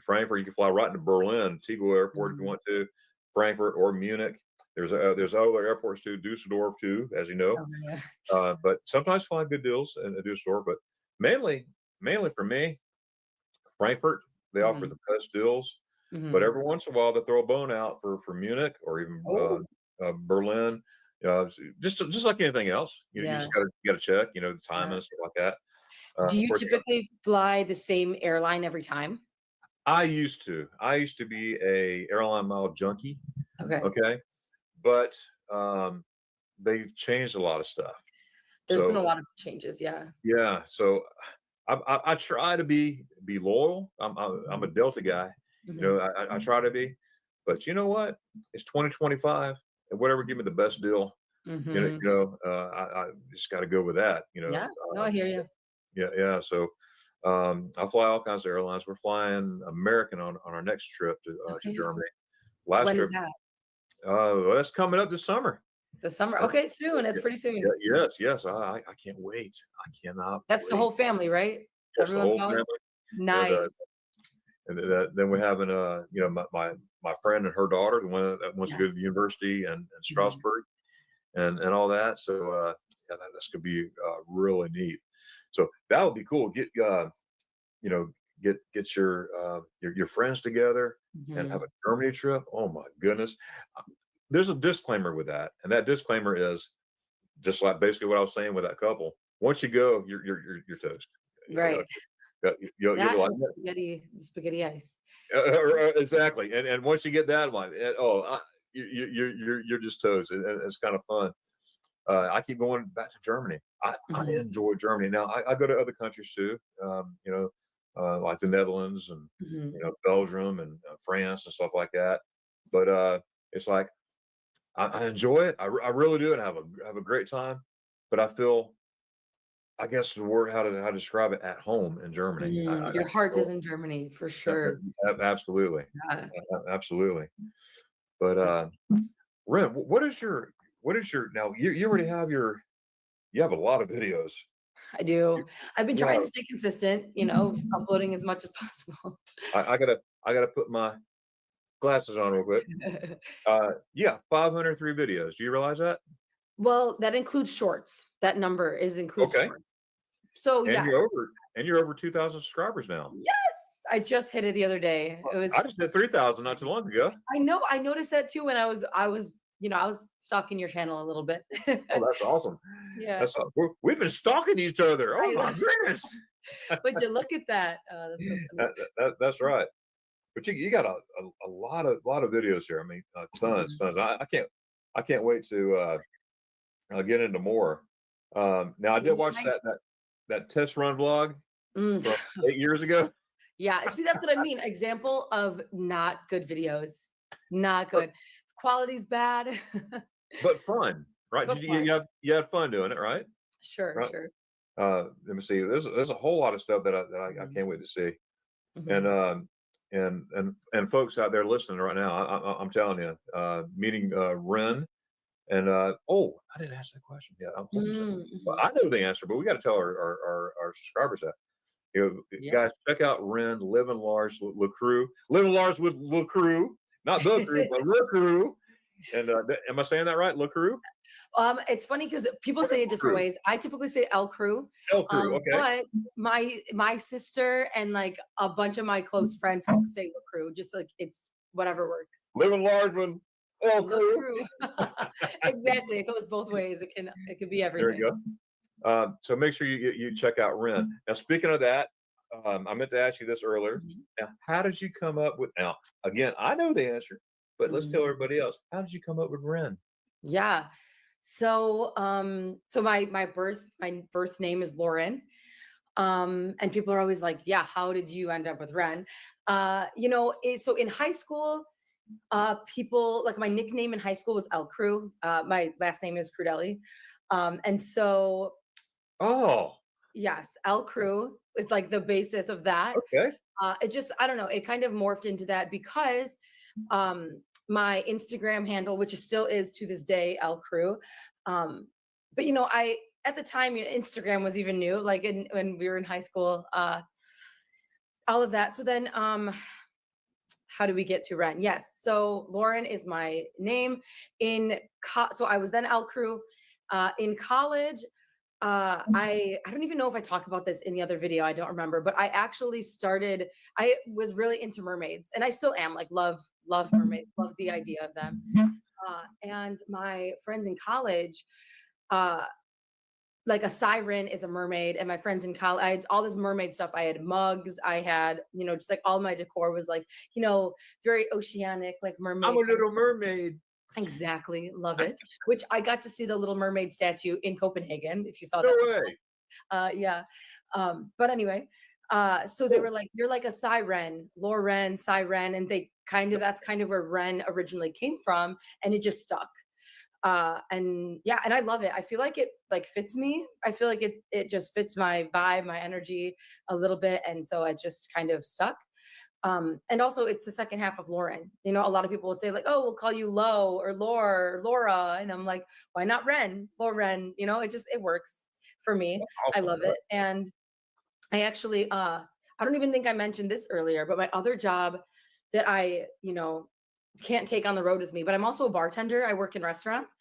Frankfurt, you can fly right into Berlin, Tegel Airport if you Mhm. want to, Frankfurt or Munich. There's other airports too, Dusseldorf too, as you know. Oh, yeah. But sometimes find good deals in Dusseldorf. But mainly for me, Frankfurt, they offer Mhm, the best deals. But mhm. every once in a while, they throw a bone out for Munich or even Oh, Berlin. Just like anything else, you yeah. just gotta check, the time Yeah. and stuff like that. Do you For typically fly the same airline every time? I used to be a airline mile junkie, Okay. okay? But, they've changed a lot of stuff. There's been a So, lot of changes, yeah. yeah, so I try to be loyal. I'm a Mhm, Delta guy, mhm, I try to be, but you know what? It's 2025, and whatever give me the best deal, mhm. I just gotta go with that, Yeah. No, I um, hear you. yeah, yeah, so, I fly all kinds of airlines. We're flying American on our next trip to Okay. Germany. Last When is trip, that? well, that's coming up this summer. The summer? That's Okay, soon. It's yeah, pretty soon. yes, yes, I can't wait. I cannot That's the wait. whole family, right? Yes, the Everyone's whole going? family, and, Nice. then we're having, my friend and her daughter, the one that wants to go to Yes. the university in Mhm. Strasbourg and all that. So, yeah, that's gonna be, really neat. So that would be cool. You know, get your friends together and have Mhm. a Germany trip. Oh my goodness. Uh, There's a disclaimer with that, and that disclaimer is just like basically what I was saying with that couple. Once you go, you're toast. You know, Right. you'll be That like, and the spaghetti ice. exactly. And once you get that, like, you're just toast. It's kind of fun. I keep going back to Germany. I Mhm. enjoy Germany. Now I go to other countries too. like the Netherlands and Mhm. Belgium and France and stuff like that. But it's like I enjoy it. I really do, and have a great time. But I feel, I guess the word how to describe it, at home in Germany. I Your heart feel, is in Germany for sure. absolutely, Yeah. absolutely. But Ren, what is your now? You already have you have a lot of videos. I do. I've been Yeah, trying to stay consistent, uploading as much as possible. I gotta put my glasses on real quick. Yeah, 503 videos. Do you realize that? Well, that includes shorts. That number includes Okay, shorts. So and yes, you're over 2,000 subscribers now. yes, I just hit it the other day. It I was just hit 3,000 not too long ago. I know I noticed that too when I was stalking your channel a little bit. Oh, that's awesome. Yeah, We've been stalking each other. Oh I my know. goodness. Would you look at that? That's so funny. That's right. But you got a lot of videos here. I mean, tons, Mhm. tons. I can't wait to get into more. Now I did Really watch nice. that test run vlog Mm. from 8 years ago. Yeah, see, that's what I mean. Example of not good videos. Not But good. Quality's bad. but fun, right? But You fun. you had fun doing it, right? Sure, Right. sure. Let me see. There's a whole lot of stuff that I Mhm, can't wait to see. And mhm. and folks out there listening right now, I'm telling you, meeting Ren and oh, I didn't ask that question yet. What was it? Mm, Well, mhm. I know the answer, but we got to tell our subscribers that. Yeah. Guys, check out Ren, Live and Large LaCrew, Live and Large with LaCrew, not the crew, but LaCrew. And am I saying that right? LaCrew? It's funny because people say it different Crew. ways. I typically say El Crew, L Crew. Okay. but my sister and like a bunch of my close friends say La Crew, just like it's whatever works. Live and Large with L La Crew. Crew. Exactly. It goes both ways. It can be There you everything. go. So make sure you check out Ren. Now, speaking of that, I meant to ask you this earlier. Mhm, Now, how did you come up with? Now, again, I know the answer, but let's mhm. tell everybody else. How did you come up with Ren? Yeah. So my birth name is Lauren. And people are always like, yeah, how did you end up with Ren? So in high school, people like my nickname in high school was El Crew. My last name is Crudelli. And so Oh, yes, El Crew is like the basis of that. okay. It just, I don't know, it kind of morphed into that because um, my Instagram handle, which still is to this day, El Crew. Um, but at the time, Instagram was even new, like when we were in high school, all of that. So then, how do we get to Ren? Yes. So Lauren is my name so I was then El Crew, in college. I don't even know if I talk about this in the other video. I don't remember, but I actually I was really into mermaids and I still am, like love mermaids, love the idea of them. And my friends in college, uh, like a siren is a mermaid, and my friends in college, I had all this mermaid stuff. I had mugs, I had, just like all my decor was like, very oceanic, like I'm mermaid a kind of. little mermaid. Exactly, love it. Which I got to see the Little Mermaid statue in Copenhagen, if you saw No that. way. Yeah. But anyway, so they Cool. were like, you're like a siren, Lauren, siren, and that's kind of where Ren originally came from, and it just stuck. And yeah, and I love it. I feel like it like fits me. I feel like it just fits my vibe, my energy a little bit, and so it just kind of stuck. And also it's the second half of Lauren. A lot of people will say like, oh, we'll call you Lo or Lore or Laura. And I'm like, why not Ren? Lauren, it works for me. I Awesome. love it. And I actually I don't even think I mentioned this earlier, but my other job that I, can't take on the road with me, but I'm also a bartender. I work in restaurants.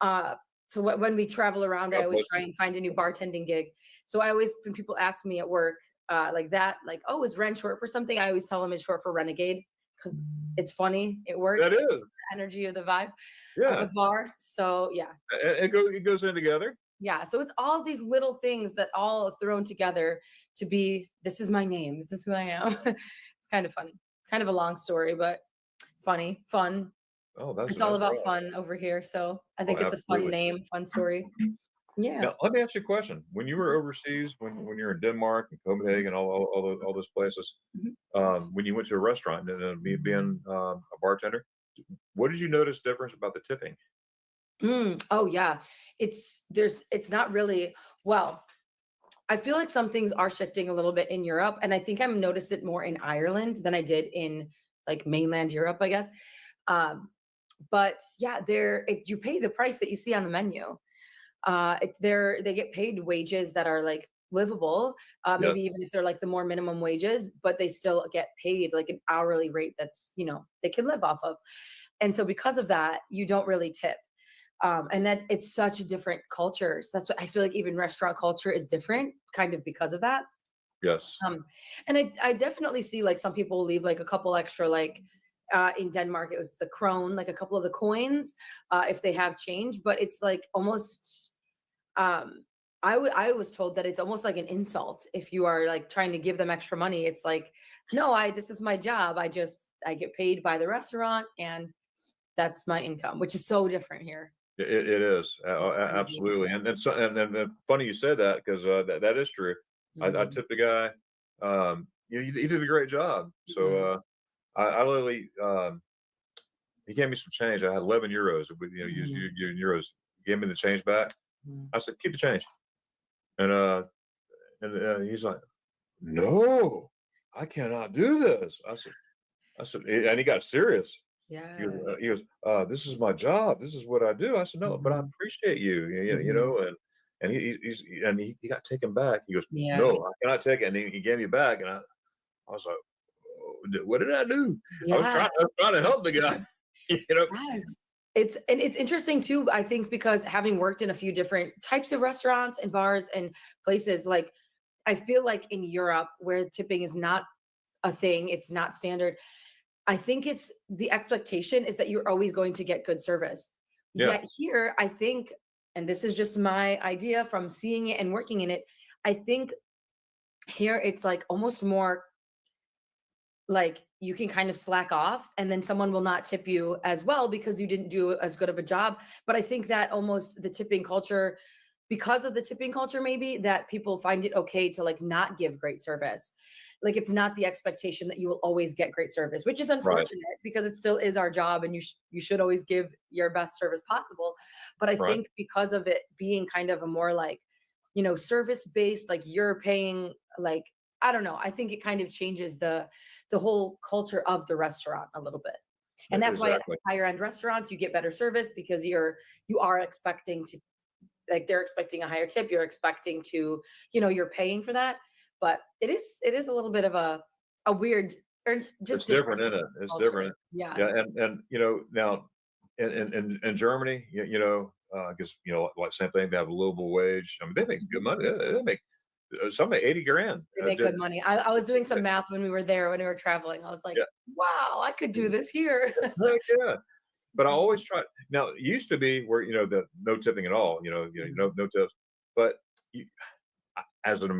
So when we travel around, I God always bless try you. and find a new bartending gig. So when people ask me at work, like that, like, oh, is Ren short for something? I always tell them it's short for Renegade because it's funny. It works. That Like, is. the energy of the vibe of Yeah. the bar. So yeah. It goes in together. Yeah. So it's all these little things that all thrown together to be, this is my name. This is who I am. It's kind of funny. Kind of a long story, but funny, fun. Oh, It's all that's about right. fun over here. So I Oh, think it's a fun absolutely. name, fun story. Yeah. Now, let me ask you a question. When you were overseas, when you're in Denmark and Copenhagen, all those places, Mhm. when you went to a restaurant and being a bartender, what did you notice difference about the tipping? Oh yeah. It's not really, well, I feel like some things are shifting a little bit in Europe, and I think I've noticed it more in Ireland than I did in like mainland Europe, I guess. Um, but yeah, you pay the price that you see on the menu. They get paid wages that are like livable, Yes, maybe even if they're like the more minimum wages, but they still get paid like an hourly rate that's, they can live off of. And so because of that, you don't really tip. And that it's such a different culture. So that's what I feel like even restaurant culture is different kind of because of that. yes, And I definitely see like some people leave like a couple extra, like in Denmark, it was the krone, like a couple of the coins, if they have change, but it's like almost, um, I was told that it's almost like an insult if you are like trying to give them extra money. It's like, no, this is my job. I get paid by the restaurant and that's my income, which is so different here. it is It's crazy. absolutely, and funny you said that because that is true. I Mhm, tipped the guy. He did a great job. So mhm, I literally he gave me some change. I had 11 euros. mhm, You in euros. He gave me the change back. mhm. I said, keep the change. And he's like, no, I cannot do this. I said, and he got serious. Yeah. He goes, this is my job. This is what I do. I said, no, but I Mhm, appreciate you. mhm. And he got taken back. He goes, Yeah. no, I cannot take it. And he gave me back, and I was like, oh, what did I do? Yeah. I was trying to help the guy. you know, Yes. It's interesting too, I think, because having worked in a few different types of restaurants and bars and places, like I feel like in Europe where tipping is not a thing, it's not standard. I think it's the expectation is that you're always going to get good service. yeah, Yet here, I think, and this is just my idea from seeing it and working in it, I think here it's like almost more like you can kind of slack off and then someone will not tip you as well because you didn't do as good of a job. But I think that almost the tipping culture, because of the tipping culture, maybe that people find it okay to like not give great service. Like it's not the expectation that you will always get great service, which is right, unfortunate because it still is our job and you should always give your best service possible. But I right. think because of it being kind of a more like, service based, like you're paying, like, I don't know, I think it kind of changes the whole culture of the restaurant a little bit. And that's why at Exactly. higher end restaurants you get better service because you are expecting to, like, they're expecting a higher tip, you're expecting to, you're paying for that. But it is a little bit of a weird, or It's just different, different isn't it? It's culture. different. Yeah. Yeah, and now in Germany, because like same thing, they have a livable wage. I mean, they make good Mhm. money. They make some make 80 grand. They make good money. I was doing some math when we were there, when we were traveling. I was like, Yeah, wow, I could do this here. heck yeah. But I always try. Now, it used to be where the no tipping at all. Mhm. No tips. But you, as an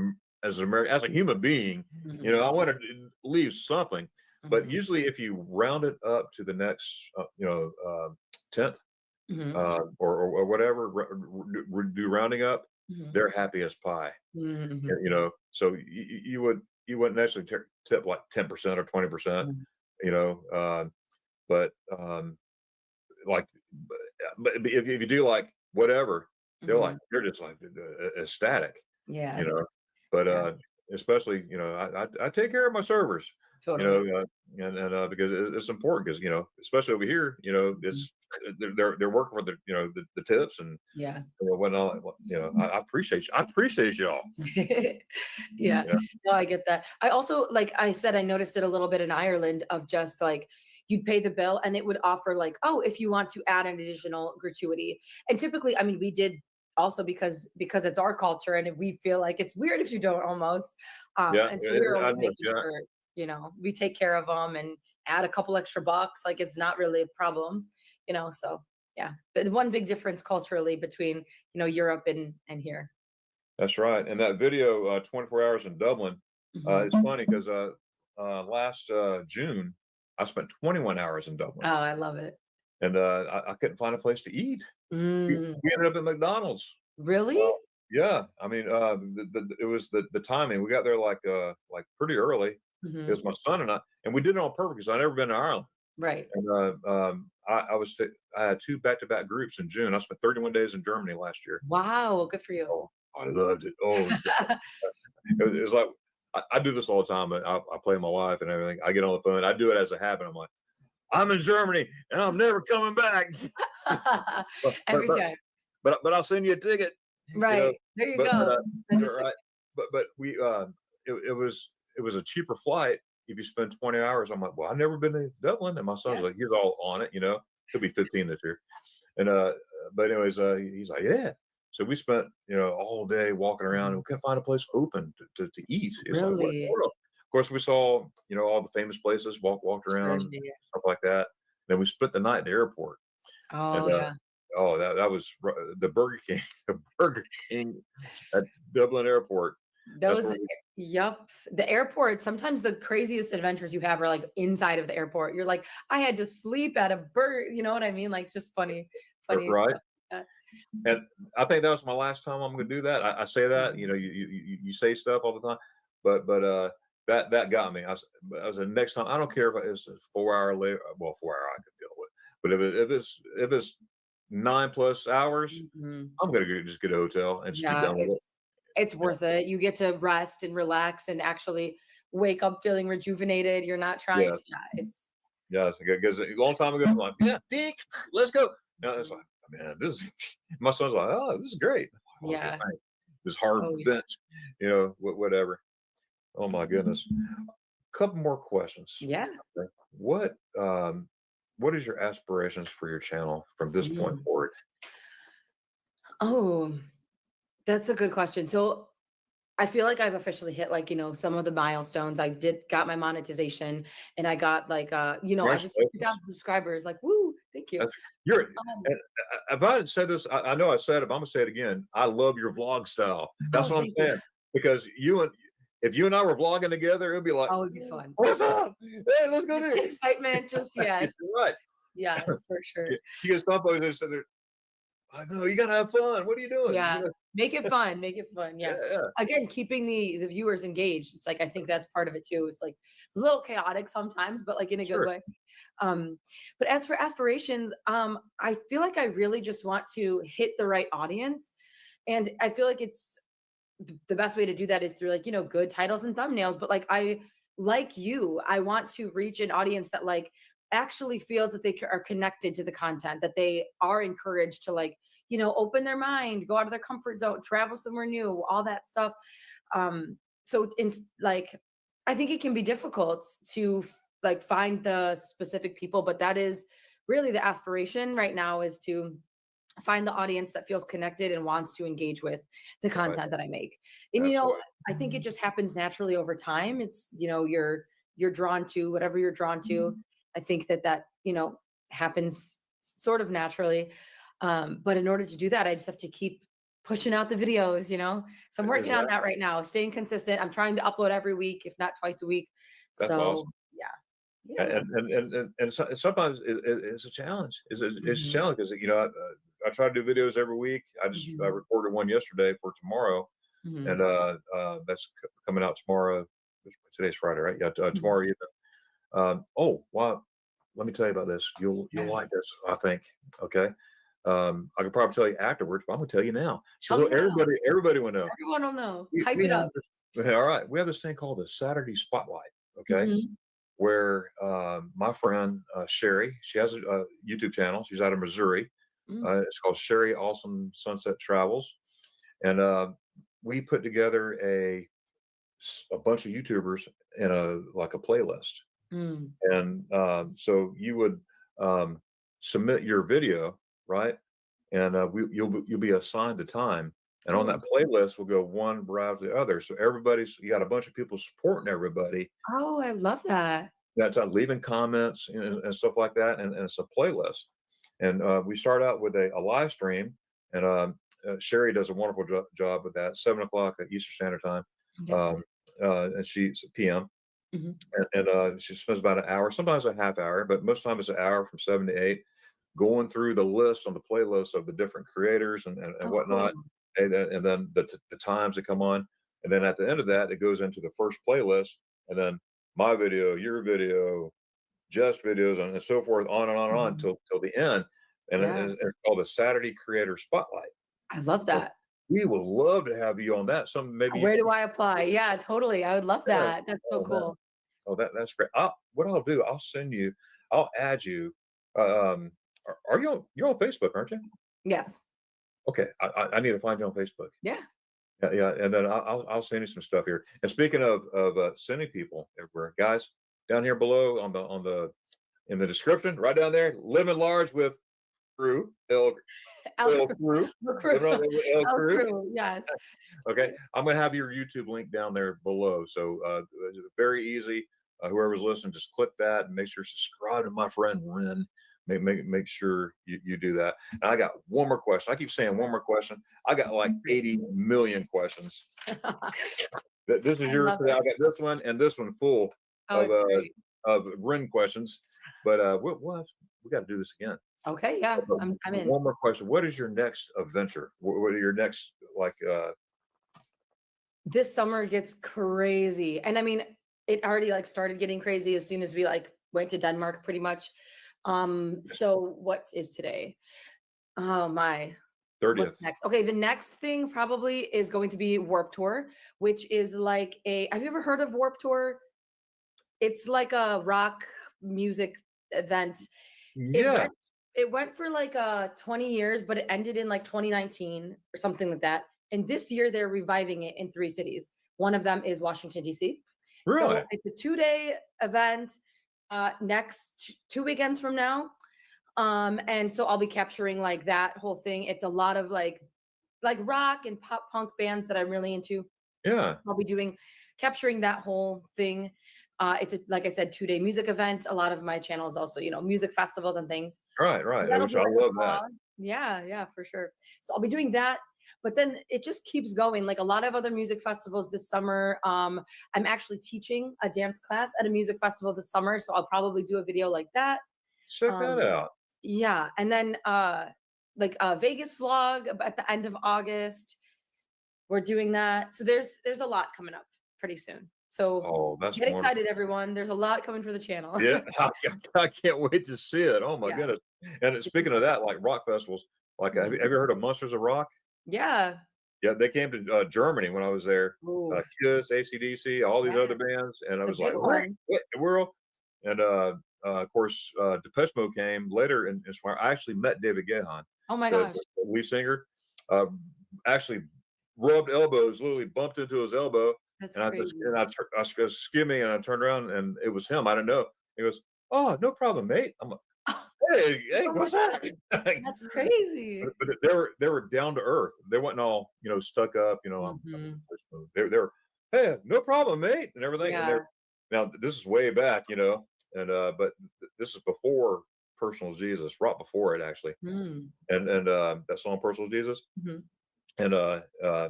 American, as a human being, Mhm. I want to leave something. But Mhm. usually, if you round it up to the next, tenth, Mhm. or whatever, do rounding up, Mhm. they're happy as pie. Mhm. So you wouldn't necessarily tip like 10% or 20%. Mhm. You know, but like, but if you do like whatever, Mhm. they're just like ecstatic. you Yeah. know. But Yeah. especially, I take care of my servers, Totally. and because it's important because especially over here, Mhm. it's they're working for the tips and Yeah. whatnot. I appreciate you. I appreciate y'all. Yeah. Yeah, No, I get that. I also, like I said, I noticed it a little bit in Ireland of just like you'd pay the bill and it would offer like, oh, if you want to add an additional gratuity. And typically, I mean, we did also because it's our culture and we feel like it's weird if you don't almost. yeah, And so we were I always know. making Yeah, sure, we take care of them and add a couple extra bucks. Like it's not really a problem. So yeah. But one big difference culturally between, Europe and here. that's right. And that video, 24 hours in Dublin, Mhm. it's funny because last June I spent 21 hours in Oh, Dublin, I love it. and I couldn't find a place to eat. We Mm, we ended up at McDonald's. Really? Yeah, I mean, it was the timing. We got there like pretty early. It Hmm. was my son and I, and we did it on purpose because I'd never been to Ireland. Right. And I had 2 back-to-back groups in June. I spent 31 days in Germany last year. Wow. Good for you. Oh, I loved it. Oh, it was like I do this all the time. I play with my wife and everything. I get on the phone. I do it as a habit. I'm like, I'm in Germany and I'm never coming back. But but Every but time. but I'll send you a ticket. You know, Right. There you but go. Send us a- right, but we it was a cheaper flight if you spend 20 hours. I'm like, well, I've never been to Dublin, and my son's Yeah. like, he's all on it. He'll be 15 this year, and but anyways, he's like, yeah. So we spent all day walking around, and we couldn't find a place open to eat. It's like what? Really? Of course, we saw all the famous places, walked around, Really? stuff like that. Then we spent the night at the airport, Oh, and yeah. oh, that was the Burger King, the Burger King at Dublin Airport. That's Those, where we, yup. The airport, sometimes the craziest adventures you have are like inside of the airport. You're like, I had to sleep at a burger, you know what I mean? Like just funny right. stuff. And I think that was my last time I'm going to do that. I say that, you say stuff all the time, but that got me. I was the next time. I don't care if it's a 4 hour late. Well, 4 hour I could deal with, but if it's 9+ hours, Mhm. I'm gonna just get a hotel and just be Yeah, done with it. it's worth it. You get to rest and relax and actually wake up feeling rejuvenated. You're not trying Yeah, to, yeah, it's yeah. Because a long time ago, I'm like, yeah, Dick, let's go. Now it's like, man, this is. My son's like, oh, this is great. Okay, yeah. thanks. This hard Oh, yeah. bench, whatever. Oh my goodness. Couple more questions. Yeah. Okay. What is your aspirations for your channel from this point Mm. forward? Oh, that's a good question. So I feel like I've officially hit some of the milestones. I got my monetization and I got I just hit Congratulations. 3,000 subscribers. Like, woo, thank you. That's, you're, Um, and if I hadn't said this, I know I said it, but I'm gonna say it again. I love your vlog style. That's oh, what I'm thank you. saying. Because if you and I were vlogging together, it'd be like, Oh, it'd be fun. what's up? Hey, let's go do The it. excitement, just yes. You're right. Yes, for sure. You get stuff over there, so they're like, no, you gotta have fun. What are you doing? Yeah. Make it fun. Make it fun. Yeah. Yeah. Again, keeping the viewers engaged. It's like I think that's part of it too. It's like a little chaotic sometimes, but like in a good Sure. way. But as for aspirations, I feel like I really just want to hit the right audience. And I feel like it's the best way to do that is through good titles and thumbnails. But I want to reach an audience that actually feels that they are connected to the content, that they are encouraged to open their mind, go out of their comfort zone, travel somewhere new, all that stuff. So I think it can be difficult to find the specific people, but that is really the aspiration right now, is to find the audience that feels connected and wants to engage with the Right. content that I make. And Absolutely. I think it just happens naturally over time. It's you're drawn to whatever you're drawn to. I think that happens sort of naturally. But in order to do that, I just have to keep pushing out the videos. So I'm working on that right now, staying consistent. I'm trying to upload every week, if not twice a week. That's So awesome. yeah. Yeah. And sometimes it's a challenge. It's a Mhm. challenge because I try to do videos every week. I Mhm. recorded one yesterday for tomorrow, Mhm. and that's coming out tomorrow. Today's Friday, right? Yeah, Mhm. tomorrow evening. Oh, wow. Let me tell you about this. You'll Yeah. like this, I think. Okay. I could probably tell you afterwards, but I'm gonna tell you now. Tell So me now. everybody will know. Everyone will know. We, Hype we it have up. this, all right. We have this thing called the Saturday Spotlight. Okay. Mhm. Where my friend Sherry, she has a YouTube channel. She's out of Missouri. Mm. It's called Sherry Awesome Sunset Travels, and we put together a bunch of YouTubers in a playlist. Mm. And so you would submit your video, right? And you'll be assigned a time, and on Cool. that playlist will go one right after the other. So you got a bunch of people supporting everybody. Oh, I love that. That's leaving comments and stuff like that, and it's a playlist. And we start out with a live stream, and Sherry does a wonderful job with that. 7 o'clock at Eastern Standard Time, Okay. and she's PM, Mhm. and she spends about an hour, sometimes a half hour, but most times it's an hour from 7 to 8, going through the list on the playlist of the different creators and Oh, whatnot, cool. and then the times that come on, and then at the end of that, it goes into the first playlist, and then my video, your video, just videos, and so forth, on and on and on till the end, and Yeah. it's called the Saturday Creator Spotlight. I love So that. we would love to have you on that. Some maybe Where do I apply? Yeah, totally. I would love Yeah. that. That's so Oh, man. cool. Oh, that's great. What I'll do, I'll add you. Are you you're on Facebook, aren't you? Yes. Okay, I need to find you on Facebook. Yeah. Yeah, and then I'll send you some stuff here. And speaking of sending people everywhere, guys, down here below on the in the description, right down there, living large with Crew, L El Crew, Crew. L El Crew. Crew. Yes. Okay, I'm gonna have your YouTube link down there below. So it's very easy. Whoever's listening, just click that and make sure to subscribe to my friend Ren. Make sure you do that. And I got one more question. I keep saying one more question. I got like 80 million questions. This is yours today. I got this one and this one full Oh, it's great. of Ren questions. But we got to do this again. Okay, yeah, But I'm in. one more question. What is your next adventure? What are your next This summer gets crazy. And I mean, it already like started getting crazy as soon as we like went to Denmark pretty much. So what is today? Oh my. 30th? What's next? Okay, the next thing probably is going to be Warp Tour, which is like have you ever heard of Warp Tour? It's like a rock music event. Yeah. It went for like 20 years, but it ended in like 2019 or something like that. And this year they're reviving it in 3 cities. One of them is Washington, D.C. Really? So it's a 2-day event next 2 weekends from now. And so I'll be capturing like that whole thing. It's a lot of like rock and pop punk bands that I'm really into. Yeah. I'll be capturing that whole thing. It's like I said, 2-day music event. A lot of my channel is also, music festivals and things. Right. That'll Which be I like a love that. vlog. Yeah, for sure. So I'll be doing that, but then it just keeps going. Like a lot of other music festivals this summer. I'm actually teaching a dance class at a music festival this summer, so I'll probably do a video like that. Check that out. Yeah, and then like a Vegas vlog at the end of August. We're doing that. So there's a lot coming up pretty soon. So That's get wonderful. excited, everyone. There's a lot coming for the channel. Yeah, I can't wait to see it. Oh my Yeah. goodness! And speaking of that, like rock festivals, like have you heard of Monsters of Rock? Yeah. Yeah, they came to Germany when I was there. Ooh, Kiss, AC/DC, all these Yeah. other bands, and I The was like, big what one. in the world? And of course, Depeche Mode came later, and I actually met David Gahan, Oh my the gosh. lead singer. Actually rubbed elbows, literally bumped into his elbow. That's And I crazy. was skimming, and I turned around, and it was him. I didn't know. He goes, "Oh, no problem, mate." I'm like, "Hey, what's that?" That's crazy. But they were down to earth. They wasn't all stuck up. I'm Mhm. they were, "Hey, no problem, mate," and everything. And Yeah. now this is way back, and but this is before Personal Jesus, right before it actually, Mm. and that song Personal Jesus. Mhm. And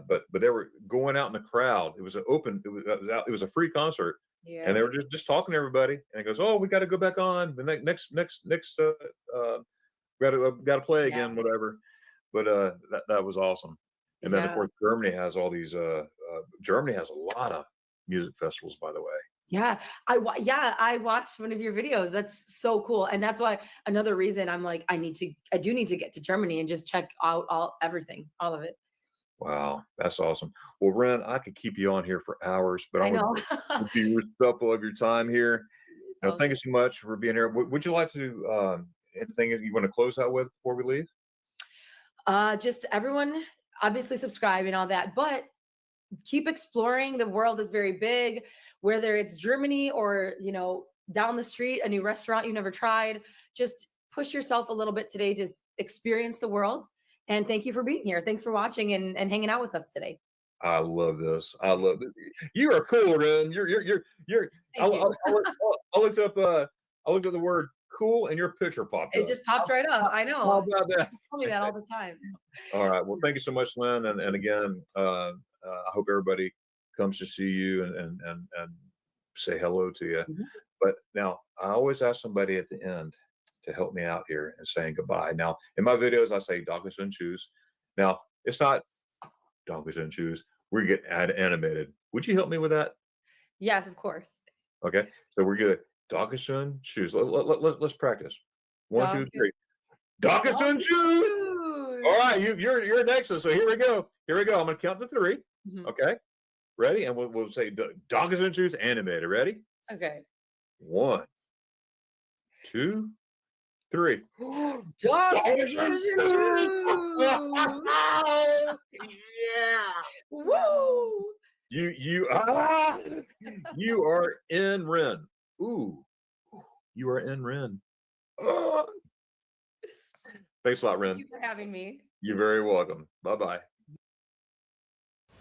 but they were going out in the crowd. It was it was a free concert, and Yeah. they were just talking to everybody. And it goes, "Oh, we got to go back on the next got to play Yeah. again, whatever." But that was awesome. And then of Yeah. course Germany has all these. Germany has a lot of music festivals, by the way. Yeah. I watched one of your videos. That's so cool. And that's why another reason I'm like, I do need to get to Germany and just check out everything, all of it. Wow, that's awesome. Well, Ren, I could keep you on here for hours, but I I'm know. going to be respectful of your time here. All Thank you so much for being here. Would you like to anything that you want to close out with before we leave? Just everyone obviously subscribe and all that, but keep exploring. The world is very big, whether it's Germany or, down the street, a new restaurant you never tried. Just push yourself a little bit today to experience the world. And thank you for being here. Thanks for watching and hanging out with us today. I love this. I love it. You are cool, Ren. You're. Thank you. I looked up the word cool, and your picture popped up. It just popped right up. I know. How about that? You tell me that all the time. All right. Well, thank you so much, Lynn. And again, I hope everybody comes to see you and say hello to you. Mhm. But now I always ask somebody at the end to help me out here and saying goodbye. Now, in my videos, I say dogless and choose. Now, it's not Donkey and shoes. We're getting animated. Would you help me with that? Yes, of course. Okay. So we're good. Donkey and shoes. Let's practice. One, two, Donkey- three. Donkey and shoes. Shoes. All right, you're next. So here we go. I'm gonna count to 3. Mhm. Okay. Ready? And we'll say Donkey and shoes animated. Ready? Okay. 1, 2, 3. Donkey and shoes. Yeah. Woo! You are in Ren. Ooh, you are in Ren. Ah. Thanks a lot, Thank Ren. you for having me. You're very welcome. Bye-bye.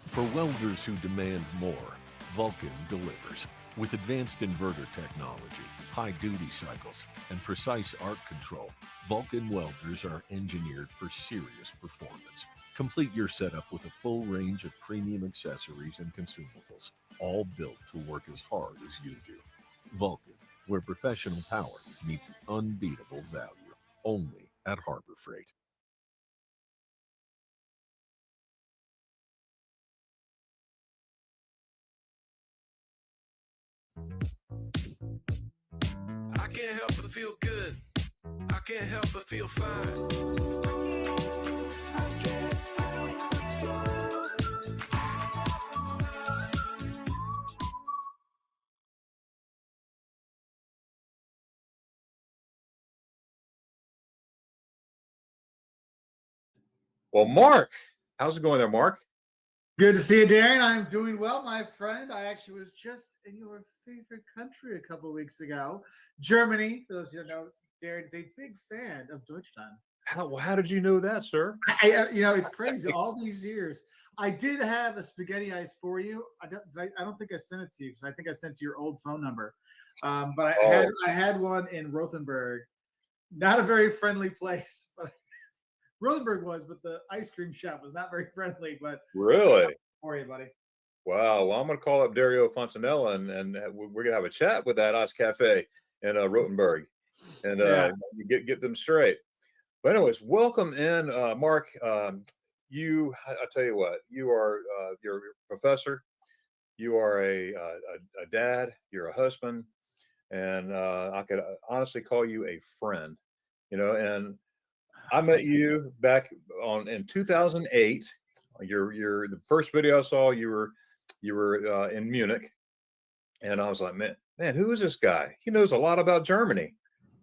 For welders who demand more, Vulcan delivers. With advanced inverter technology, high-duty cycles, and precise arc control, Vulcan welders are engineered for serious performance. Complete your setup with a full range of premium accessories and consumables, all built to work as hard as you do. Vulcan, where professional power meets unbeatable value. Only at Harbor Freight. I can't help but feel good. I can't help but feel fine. Well, Mark, how's it going there, Mark? Good to see you, Darren. I'm doing well, my friend. I actually was just in your favorite country a couple of weeks ago, Germany. For those who don't know, Darren is a big fan of Deutschland. How did you know that, sir? It's crazy. All these years, I did have a spaghetti ice for you. I don't think I sent it to you because I think I sent to your old phone number. But I had one in Rothenburg. Not a very friendly place, but Rothenburg was, but the ice cream shop was not very friendly. But Really? for you, buddy. Wow. Well, I'm going to call up Dario Fontanella and we're going to have a chat with that Ice Cafe in Rothenburg and get them straight. But anyways, welcome in, Mark. I tell you what, you're a professor, you are a dad, you're a husband, and I could honestly call you a friend. And I met you back in 2008. You're the first video I saw. You were in Munich, and I was like, man, who is this guy? He knows a lot about Germany.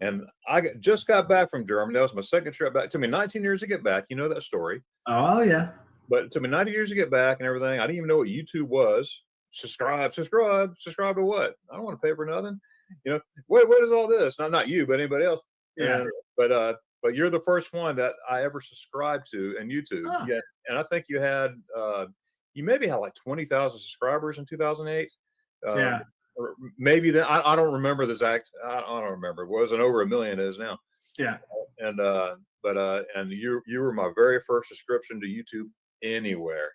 And I just got back from Germany. That was my second trip back. It took me 19 years to get back. You know that story. Oh yeah. But it took me 90 years to get back and everything. I didn't even know what YouTube was. Subscribe to what? I don't want to pay for nothing. What is all this? Not you, but anybody else. Yeah. But you're the first one that I ever subscribed to in YouTube. Oh. Yeah. And I think you maybe had like 20,000 subscribers in 2008. Yeah. Or maybe then I don't remember the exact. I don't remember. It wasn't over 1 million. It is now. Yeah. And you were my very first subscription to YouTube anywhere.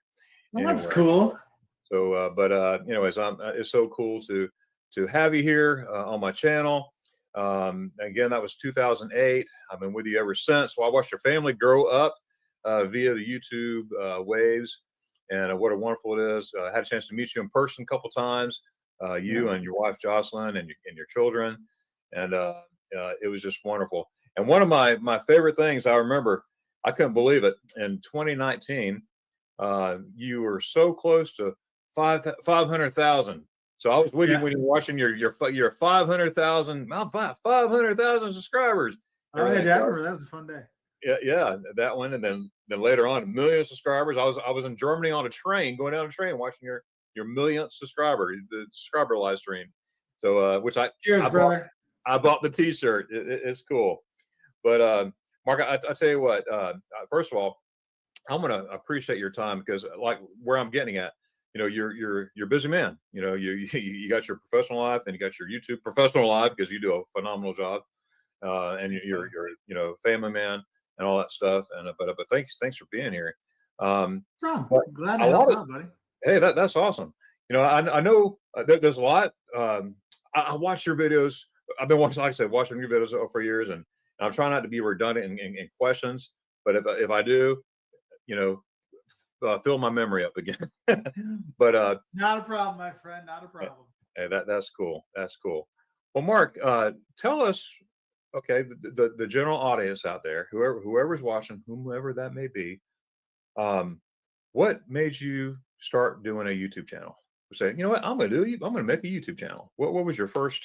Well, that's cool. So, anyways, it's so cool to have you here on my channel. Again, that was 2008. I've been with you ever since. Well, I watched your family grow up via the YouTube waves, and what a wonderful it is. I had a chance to meet you in person a couple times. You and your wife Jocelyn and your children, and it was just wonderful. And one of my favorite things I remember, I couldn't believe it. In 2019, you were so close to 500,000. So I was with you when you were watching your 500,000 subscribers. Oh yeah, I remember that was a fun day. Yeah, that one, and then later on, 1 million subscribers. I was in Germany on a train, going down a train, watching your millionth subscriber, the subscriber live stream. So, Cheers, brother. I bought the T-shirt. It's cool. But Mark, I tell you what. First of all, I'm gonna appreciate your time because, like, where I'm getting at, you're a busy man. You got your professional life and you got your YouTube professional life because you do a phenomenal job, and you're family man and all that stuff. And but thanks for being here. Glad to help out, buddy. Hey, that's awesome. I know there's a lot. I watch your videos. I've been watching, like I said, watching your videos for years, and I'm trying not to be redundant in questions. But if I do, fill my memory up again. But not a problem, my friend. Not a problem. hey, that's cool. That's cool. Well, Mark, tell us, okay, the general audience out there, whoever's watching, whomever that may be, what made you start doing a YouTube channel? Say, you know what, I'm gonna make a YouTube channel. What was your first?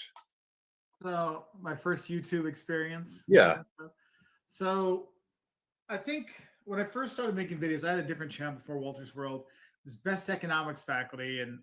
So my first YouTube experience. Yeah. So I think when I first started making videos, I had a different channel before Walter's World. It was Best Economics Faculty, and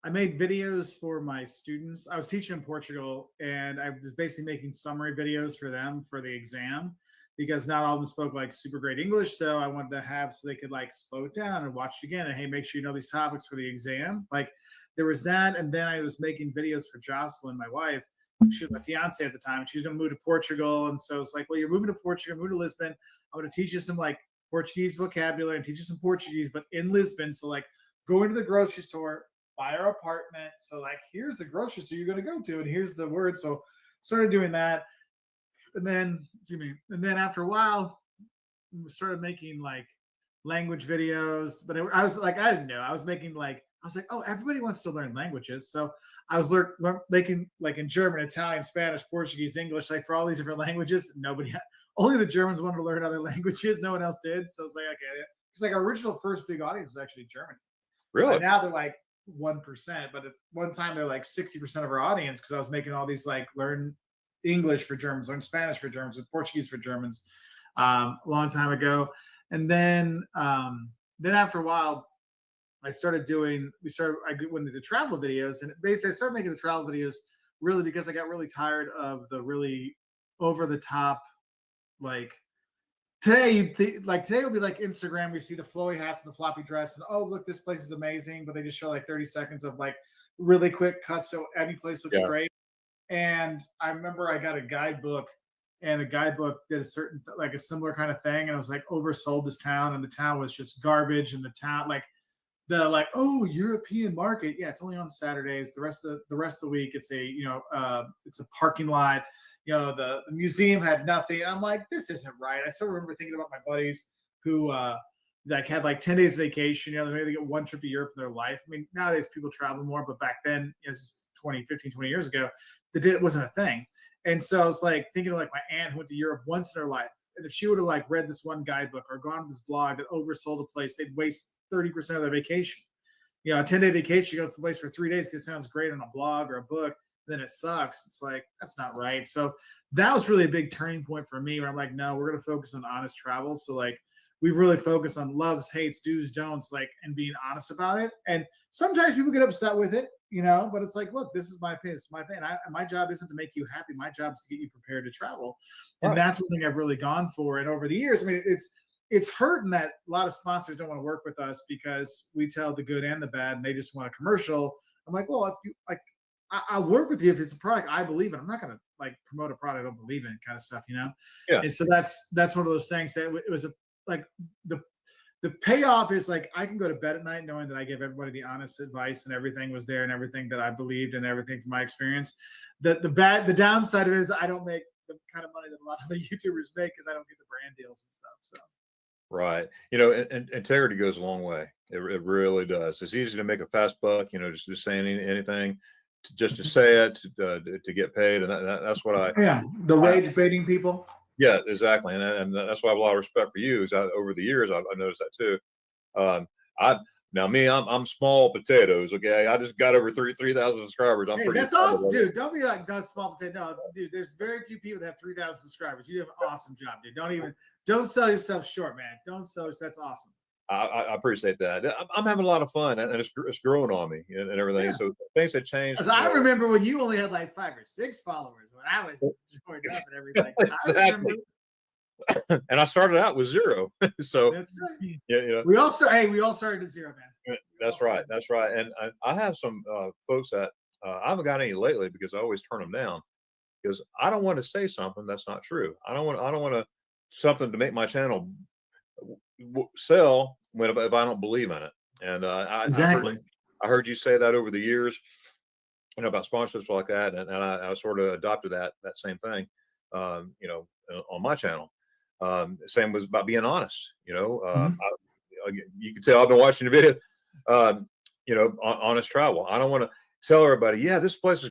I made videos for my students. I was teaching in Portugal, and I was basically making summary videos for them for the exam because not all of them spoke like super great English. So I wanted to have so they could like slow it down and watch it again. And hey, make sure you know these topics for the exam. Like there was that, and then I was making videos for Jocelyn, my wife. She was my fiance at the time. She was going to move to Portugal, and so it's like, well, you're moving to Portugal, move to Lisbon. I'm going to teach you some like Portuguese vocabulary and teach you some Portuguese, but in Lisbon. So like going to the grocery store, buy our apartment. So like, here's the grocery store you're going to go to, and here's the word. So started doing that. And then after a while, we started making like language videos, but I was like, I didn't know. I was like, oh, everybody wants to learn languages. So I was making like in German, Italian, Spanish, Portuguese, English, like for all these different languages. Only the Germans wanted to learn other languages. No one else did. So it's like, okay. It's like our original first big audience was actually Germany. Really? Right now they're like 1%, but at one time they're like 60% of our audience because I was making all these like learn English for Germans, learn Spanish for Germans, and Portuguese for Germans a long time ago. And then after a while, I went into the travel videos, and basically I started making the travel videos really because I got really tired of the really over the top, like today today will be like Instagram. We see the flowy hats and the floppy dress, and oh look, this place is amazing, but they just show like 30 seconds of like really quick cuts, so any place looks great. And I remember I got a guidebook, and the guidebook did a similar kind of thing, and it was like oversold this town, and the town was just garbage, and the town oh, European market, yeah, it's only on Saturdays. The rest of the week, it's a parking lot. The museum had nothing. And I'm like, this isn't right. I still remember thinking about my buddies who had like 10 days vacation. Maybe they get one trip to Europe in their life. I mean, nowadays people travel more, but back then, 20 years ago, it wasn't a thing. And so I was like thinking of like my aunt who went to Europe once in her life. And if she would have like read this one guidebook or gone to this blog that oversold a place, they'd waste 30% of their vacation. A 10-day vacation, you go to the place for 3 days because it sounds great on a blog or a book, then it sucks. It's like, that's not right. So that was really a big turning point for me where I'm like, no, we're going to focus on honest travel. So like, we really focus on loves, hates, do's, don'ts, like, and being honest about it. And sometimes people get upset with it, but it's like, look, this is my opinion, this is my thing. My job isn't to make you happy. My job is to get you prepared to travel. And that's one thing I've really gone for. And over the years, I mean, it's hurting that a lot of sponsors don't want to work with us because we tell the good and the bad, and they just want a commercial. I'm like, well, if you like, I'll work with you if it's a product I believe in. I'm not going to like promote a product I don't believe in, kind of stuff, Yeah. And so that's one of those things that it was the payoff is like I can go to bed at night knowing that I gave everybody the honest advice and everything was there and everything that I believed and everything from my experience. The downside of it is I don't make the kind of money that a lot of the YouTubers make because I don't get the brand deals and stuff. So. Right. And integrity goes a long way. It really does. It's easy to make a fast buck, just saying anything, just to say it, to get paid. And that's what the rage baiting people. Yeah, exactly. And that's why I have a lot of respect for you. Is over the years, I've noticed that too. I'm small potatoes. Okay. I just got over 3,000 subscribers. That's awesome, dude. Don't be like that small potato. No, dude, there's very few people that have 3,000 subscribers. You do an awesome job, dude. Don't sell yourself short, man. Don't sell yourself. That's awesome. I appreciate that. I'm having a lot of fun, and it's growing on me and everything. Yeah. So things have changed. Because I remember when you only had like 5 or 6 followers when I was joined up and everything. Exactly. And I started out with 0. So that's right. We all started at 0, man. That's right. And I have some folks that I haven't got any lately because I always turn them down because I don't want to say something that's not true. I don't want to something to make my channel sell if I don't believe in it. And exactly. I heard you say that over the years, about sponsorships like that, and I sort of adopted that same thing, on my channel. Same was about being honest. you can tell I've been watching the video. Honest travel. I don't want to tell everybody, yeah, this place is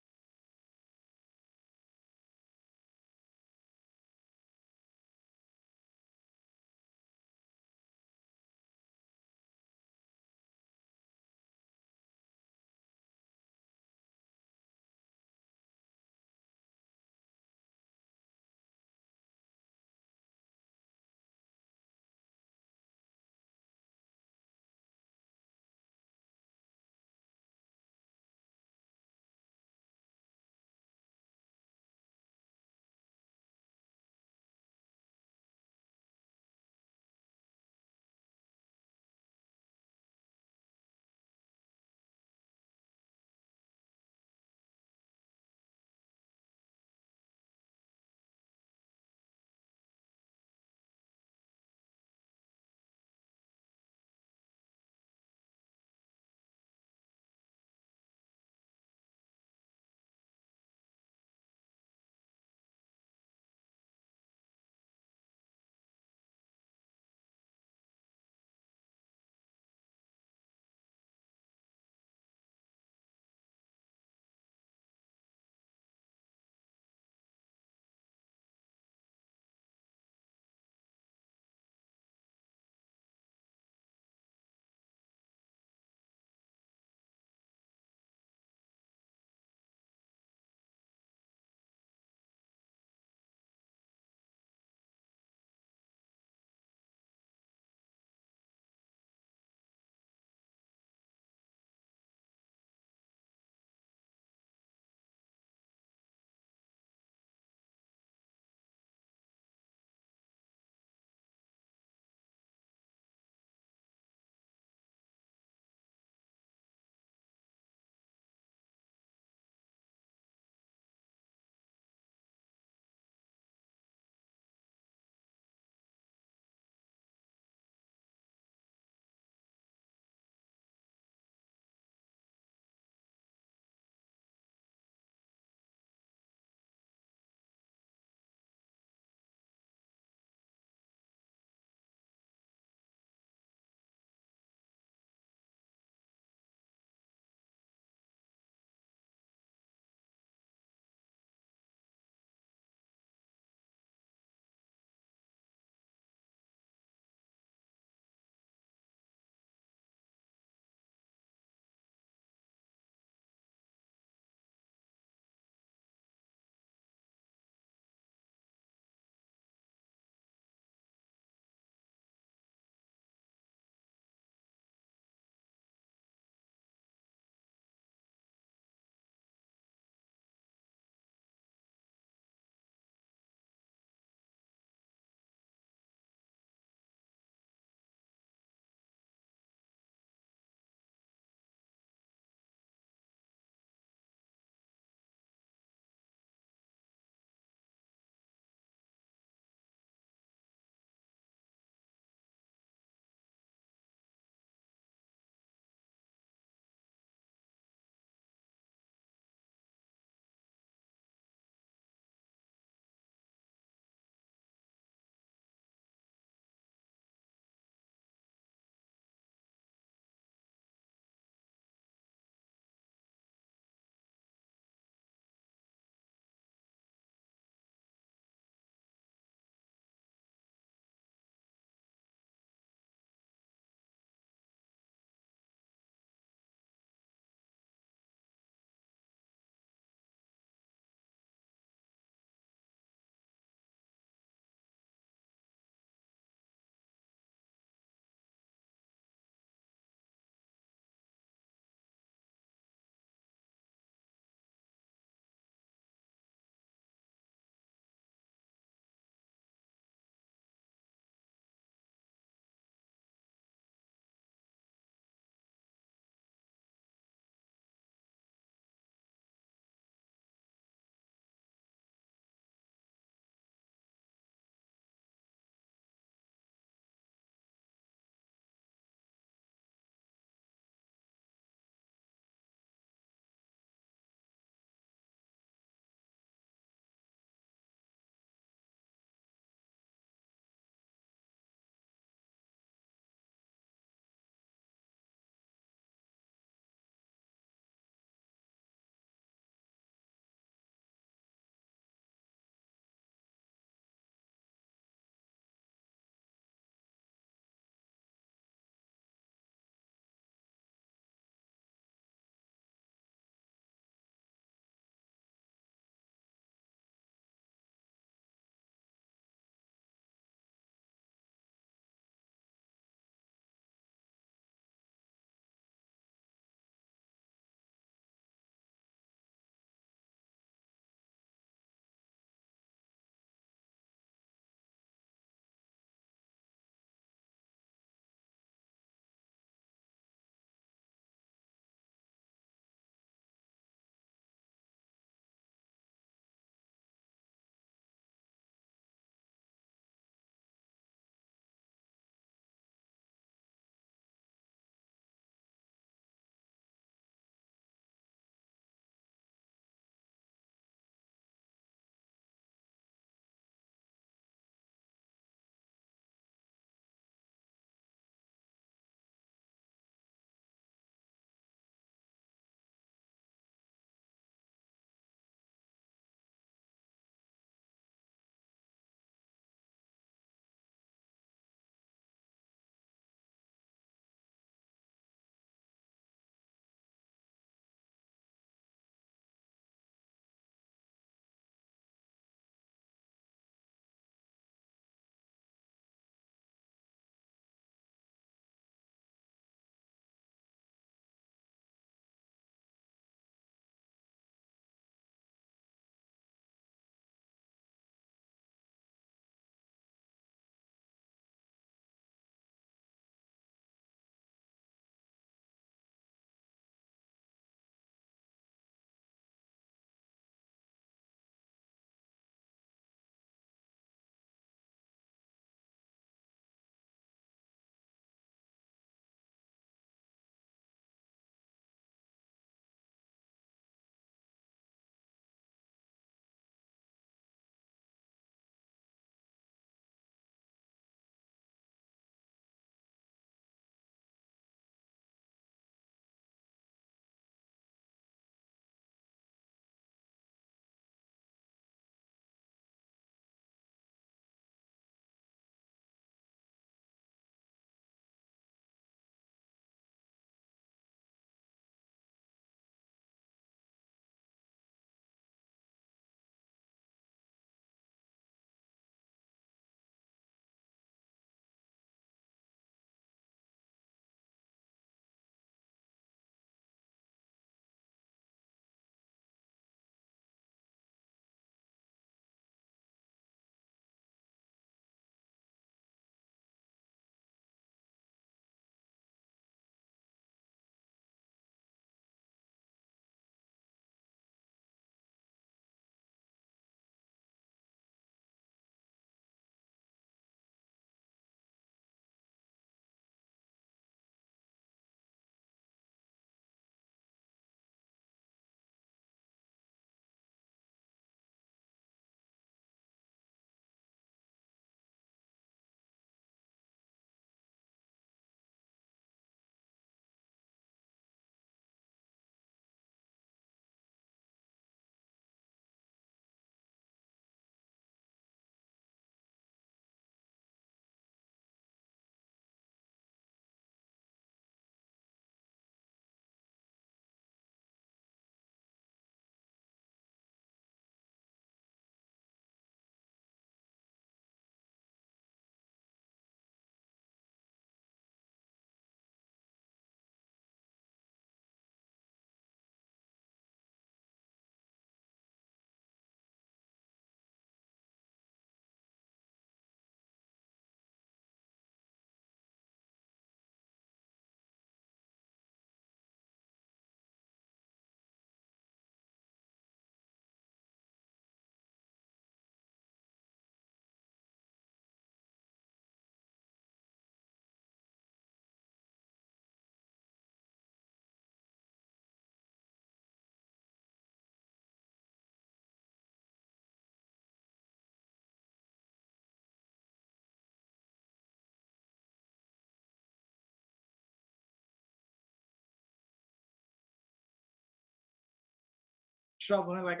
shoveling it like,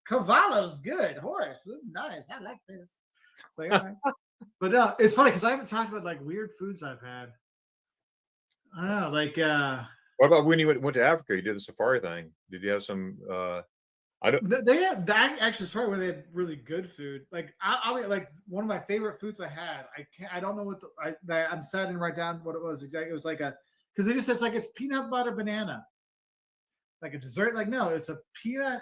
cavallo's good. Horse, nice. I like this. It's like, all right. But it's funny because I haven't talked about like weird foods I've had. I don't know, like What about when you went to Africa? You did the safari thing. Did you have some? I don't. they had that actually sorry when they had really good food. Like I'll be like one of my favorite foods I had. I don't know what I'm sad and write down what it was exactly. It was like because it just says like it's peanut butter banana, like a dessert. Like no, it's a peanut,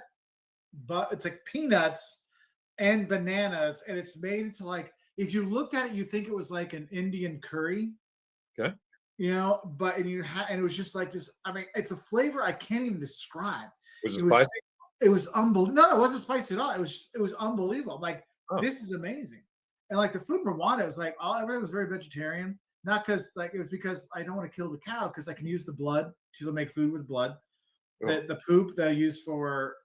but it's like peanuts and bananas, and it's made into like if you looked at it, you think it was like an Indian curry. Okay. But and it was just like this. I mean, it's a flavor I can't even describe. Was it spicy? It was unbelievable. No, it wasn't spicy at all. It was unbelievable. Like this is amazing. And like the food in Rwanda, it was like everything was very vegetarian. Not because like it was because I don't want to kill the cow because I can use the blood. She'll make food with blood. Oh. The poop they'll use for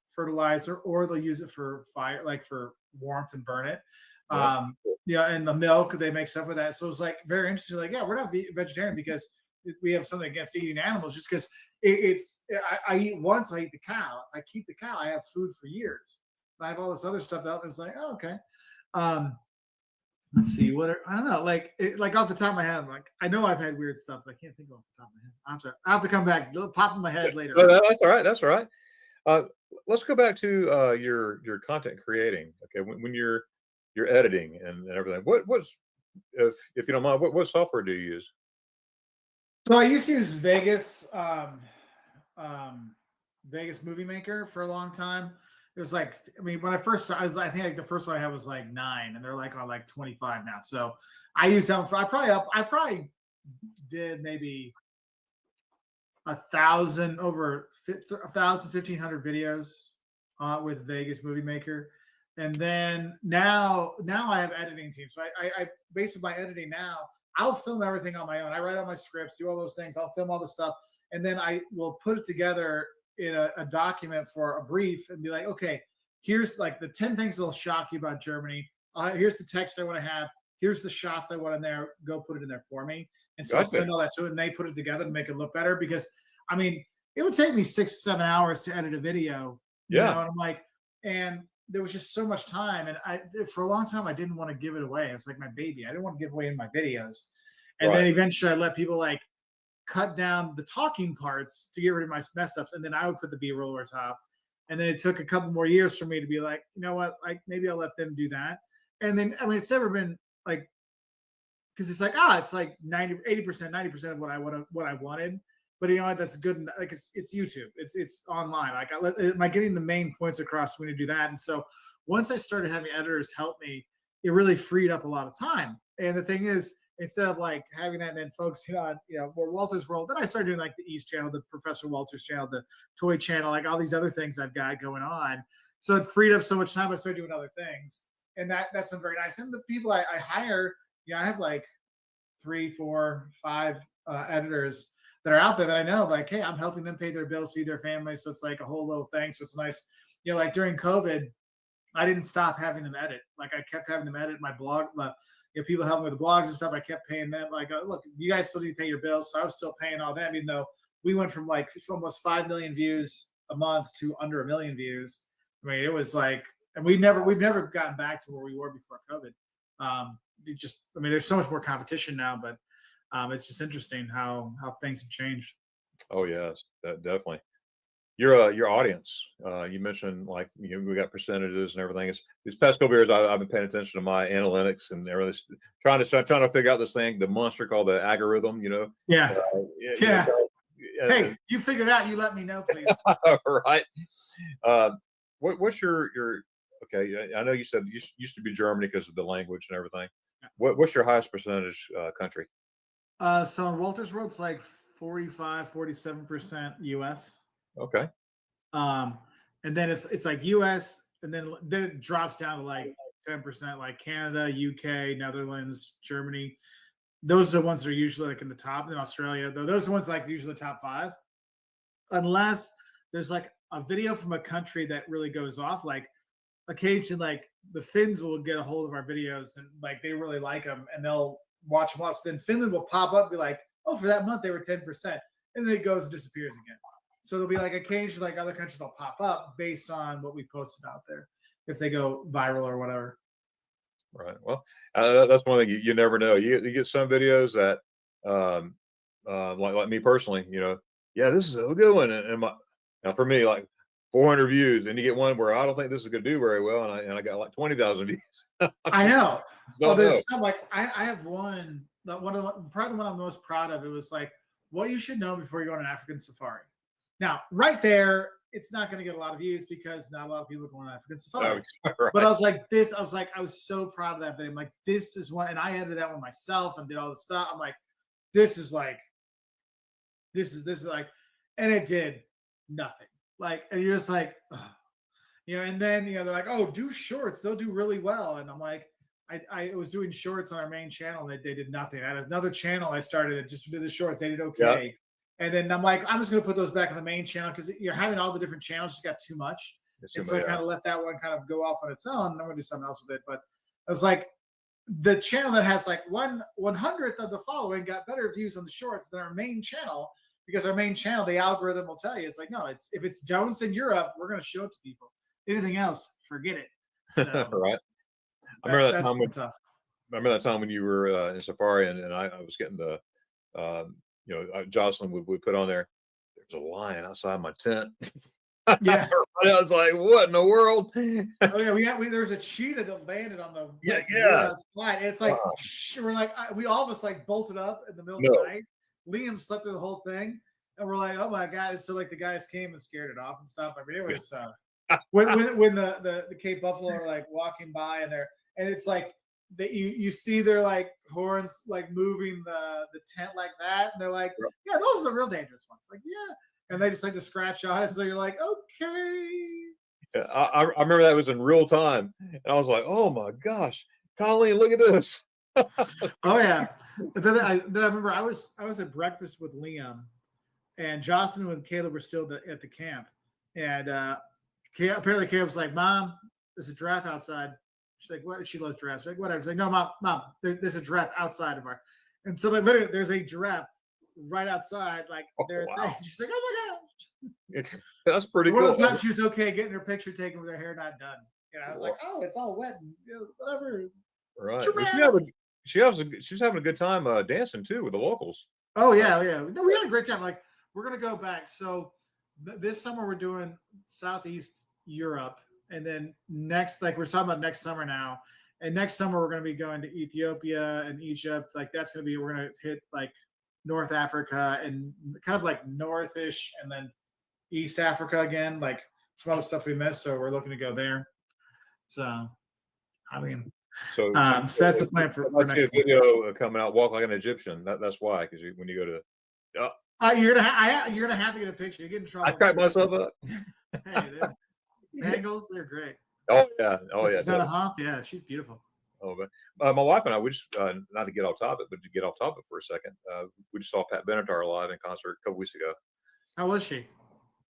fertilizer, or they'll use it for fire, like for warmth and burn it. And the milk they make stuff with that. So it's like very interesting. Like, yeah, we're not vegetarian because we have something against eating animals. Just because I eat once, I eat the cow. If I keep the cow, I have food for years. I have all this other stuff out, and it's like, oh, okay. Let's see I don't know. Like off the top of my head, I'm like, I know I've had weird stuff, but I can't think off the top of my head. I have to come back. It'll pop in my head later. No, that's all right. That's all right. Let's go back to your content creating. Okay, when you're editing and everything. What's if you don't mind, what software do you use? So I used to use Vegas, Vegas Movie Maker for a long time. It was like, I mean, when I first started, I think like the first one I had was like 9, and they're like on like 25 now. So I used that one for. I probably did maybe 1,000 over 1,500 videos with Vegas Movie Maker. And then now I have editing teams. So I based on my editing now, I'll film everything on my own. I write all my scripts, do all those things. I'll film all the stuff, and then I will put it together in a document for a brief and be like, okay, here's like the 10 things that'll shock you about Germany. Here's the text I want to have. Here's the shots I want in there. Go put it in there for me. And so I send all that to it, and they put it together to make it look better. Because I mean, it would take me 6-7 hours to edit a video. Yeah. And I'm like, and there was just so much time, and for a long time I didn't want to give it away. It was like my baby. I didn't want to give away in my videos. And then eventually I let people like cut down the talking parts to get rid of my mess ups, and then I would put the B-roll over top. And then it took a couple more years for me to be like, you know what, like maybe I'll let them do that. And then I mean, it's never been like, because it's like it's like 90% of what I wanted. But you know what? That's good. Like it's YouTube. It's online. Like am I getting the main points across when you do that? And so once I started having editors help me, it really freed up a lot of time. And the thing is, instead of like having that and then focusing on more Walter's World, then I started doing like the East channel, the Professor Walters channel, the Toy channel, like all these other things I've got going on. So it freed up so much time. I started doing other things, and that's been very nice. And the people I hire, I have like 3, 4, 5 editors that are out there that I know, like, hey, I'm helping them pay their bills, feed their families. So it's like a whole little thing. So it's nice. Like during COVID, I didn't stop having them edit. Like I kept having them edit my blog. People helping with the blogs and stuff. I kept paying them. Like, look, you guys still need to pay your bills. So I was still paying all them, even though we went from like almost 5 million views a month to under 1 million views. I mean, it was like, and we've never gotten back to where we were before COVID. There's so much more competition now, but it's just interesting how things have changed. Oh yes, definitely. Your audience. You mentioned like we got percentages and everything. These past couple years, I've been paying attention to my analytics and everything, trying to figure out this thing, the monster called the algorithm. Yeah. Hey, you figured it out. You let me know, please. Right. What's your okay? I know you said you used to be Germany because of the language and everything. What's your highest percentage country? So in Walter's World, it's like 45-47% US. Okay. And then it's like US, and then it drops down to like 10%, like Canada, UK, Netherlands, Germany. Those are the ones that are usually like in the top. In Australia, though, those are the ones like usually the top 5. Unless there's like a video from a country that really goes off, like occasionally like the Finns will get a hold of our videos and like they really like them and they'll watch them. So then Finland will pop up and be like, oh, for that month they were 10%. And then it goes and disappears again. So there'll be like occasionally like other countries will pop up based on what we posted out there if they go viral or whatever. Right. Well, that's one thing you never know. You get some videos that, like me personally, yeah, this is a good one, and now for me, like 400 views, and you get one where I don't think this is going to do very well, and I got like 20,000 views. I know. Don't know. There's some like I have one probably the one I'm most proud of. It was like what you should know before you go on an African safari. Now, right there, it's not going to get a lot of views because not a lot of people go on an African safari. Right. But I was so proud of that video. I'm like, this is one, and I edited that one myself and did all the stuff. I'm like, this is like, and it did nothing. Like, and you're just like, ugh. And then they're like, oh, do shorts, they'll do really well. And I'm like, I was doing shorts on our main channel and they did nothing. I had another channel I started that just did the shorts, they did okay. Yep. And then I'm like, I'm just gonna put those back on the main channel because you're having all the different channels just got too much. And so I kind of let that one kind of go off on its own. And I'm gonna do something else with it. But I was like, the channel that has like 1/100th of the following got better views on the shorts than our main channel, because our main channel, the algorithm will tell you, it's like, no, if it's Jones in Europe, we're gonna show it to people. Anything else, forget it. So, right. I remember that time when you were in Safari, and I was getting the, Jocelyn would put on there, there's a lion outside my tent. Yeah. I was like, what in the world? Oh yeah, there's a cheetah that landed on the outside. And it's like we're like we all of us like bolted up in the middle of the night. Liam slept through the whole thing, and we're like, oh my god! So like the guys came and scared it off and stuff. I mean, it was when the Cape Buffalo are like walking by and it's like that you see their like horns like moving the tent like that, and they're like, yeah, those are the real dangerous ones. Like, yeah. And they just like to scratch on it. So you're like, okay. Yeah, I remember that was in real time. And I was like, oh my gosh, Colleen, look at this. Oh yeah. Then I remember I was at breakfast with Liam, and Jocelyn and Caleb were still at the camp. And apparently Caleb's like, Mom, there's a giraffe outside. She's like, what? She loves giraffes. She's like, whatever. She's like, no, Mom, there's a giraffe outside of our. And so like literally there's a giraffe right outside, like there. Wow. She's like, oh my gosh. That's pretty cool. One of the times she was okay getting her picture taken with her hair not done. I was like, oh, it's all wet and whatever. Right. She's having a good time dancing too with the locals. Oh yeah. No, we had a great time. Like, we're gonna go back. So this summer we're doing Southeast Europe, and then next, like we're talking about next summer now. And next summer we're gonna be going to Ethiopia and Egypt. Like we're gonna hit like North Africa and kind of like northish, and then East Africa again, like some other stuff we missed. So we're looking to go there. So, I mean, so that's the plan for next video coming out. Walk like an Egyptian. That's why, because when you go to, you're gonna have to get a picture. You get in trouble. I cracked myself up. Hey, Bengals, they're great. Oh yeah. Susanna Hoff, yeah, she's beautiful. Oh, but my wife and I, we just not to get off topic, but to get off topic for a second, we just saw Pat Benatar live in concert a couple weeks ago. How was she?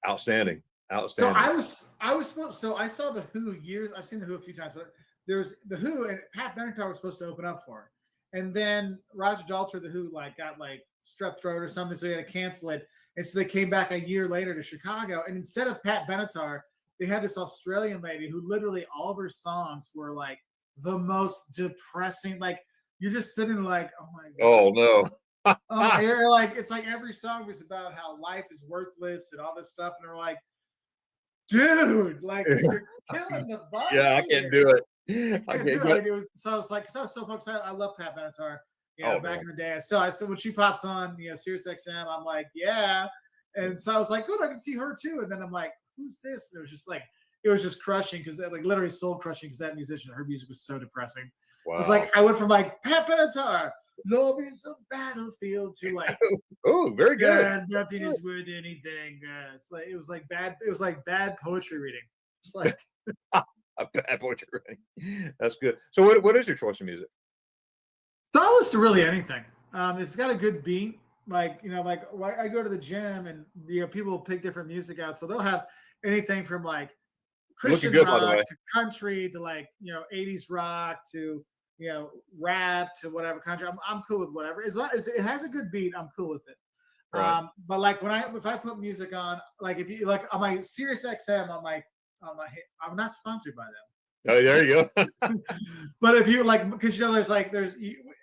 Outstanding. So I was supposed. So I saw the Who years. I've seen the Who a few times, but there's the Who, and Pat Benatar was supposed to open up for her, and then Roger Daltrey, the Who, like got like strep throat or something, so they had to cancel it, and so they came back a year later to Chicago, and instead of Pat Benatar, they had this Australian lady who literally all of her songs were like the most depressing. Like you're just sitting like, oh my god. Oh no. You're like, it's like every song was about how life is worthless and all this stuff, and they're like, dude, like you're killing the bus. Yeah, I can't do it. I can't do it. It was so I was so pumped. I love Pat Benatar. Back in the day. So when she pops on, Sirius XM, I'm like, yeah. And so I was like, good, I can see her too. And then I'm like, who's this? And it was just crushing, because like literally soul crushing, because that musician, her music was so depressing. Wow. It was like I went from like Pat Benatar, love is a battlefield, to like, oh, very good. Yeah, nothing is worth anything. It was like bad poetry reading. It's like a bad poetry reading. That's good. So what is your choice of music? I'll listen to really anything. It's got a good beat. Like I go to the gym, and people pick different music out, so they'll have anything from like Christian rock to country to like 80s rock to rap to whatever country. I'm cool with whatever. As long as it has a good beat, I'm cool with it. Right. But like if I put music on, like if you like on my Sirius XM I'm not sponsored by them. Oh, there you go. But if you like, because there's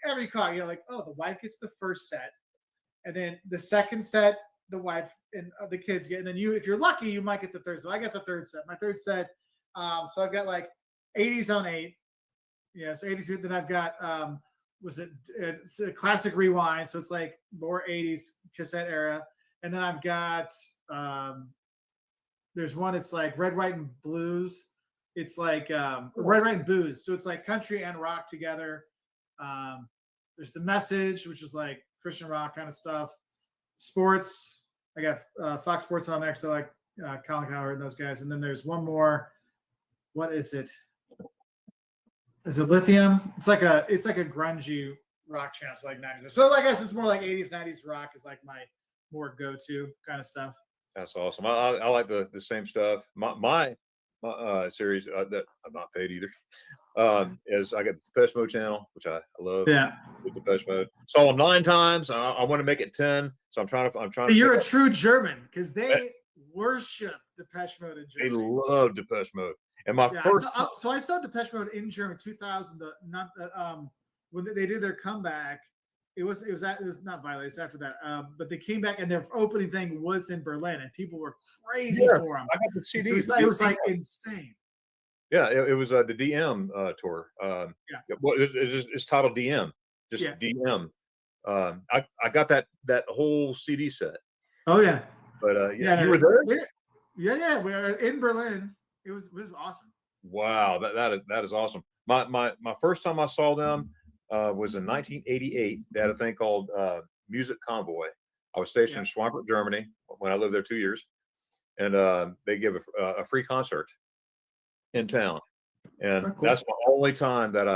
every car, like, oh, the wife gets the first set, and then the second set the wife and the kids get, and then if you're lucky, you might get the third. So I got the third set. My third set, so I've got like 80s on 8, so 80s. Then I've got it's a classic rewind, so it's like more 80s cassette era, and then I've got there's one, it's like Red, White, and Blues. It's like Red, White, and Booze. So it's like country and rock together. There's The Message, which is like Christian rock kind of stuff. Sports, I got Fox Sports on there because I like Colin Cowherd and those guys. And then there's one more. What is it? Is it Lithium? It's like a grungy rock channel, so like 90s. So I guess it's more like 80s, 90s rock is like my more go-to kind of stuff. That's awesome. I like the same stuff. My series that I'm not paid either is I got the Depeche Mode channel, which I love. Yeah, the Depeche Mode. Saw them 9 times. I want to make it 10, so I'm trying to. You're a true German because they worship Depeche Mode in Germany. They love Depeche Mode, and my first. I saw Depeche Mode in Germany 2000. When they did their comeback. It was not Violet. It's after that. But they came back and their opening thing was in Berlin, and people were crazy for them. I got the CD. So it was like insane. Yeah, it was the DM tour. Well, it's titled DM, just DM. I got that whole CD set. Oh yeah. But you were there. Yeah, we were in Berlin. It was awesome. Wow, that is awesome. My first time I saw them. Was in 1988. They had a thing called Music Convoy. I was stationed in Schweinfurt, Germany, when I lived there 2 years, and they give a free concert in town, and that's my only time that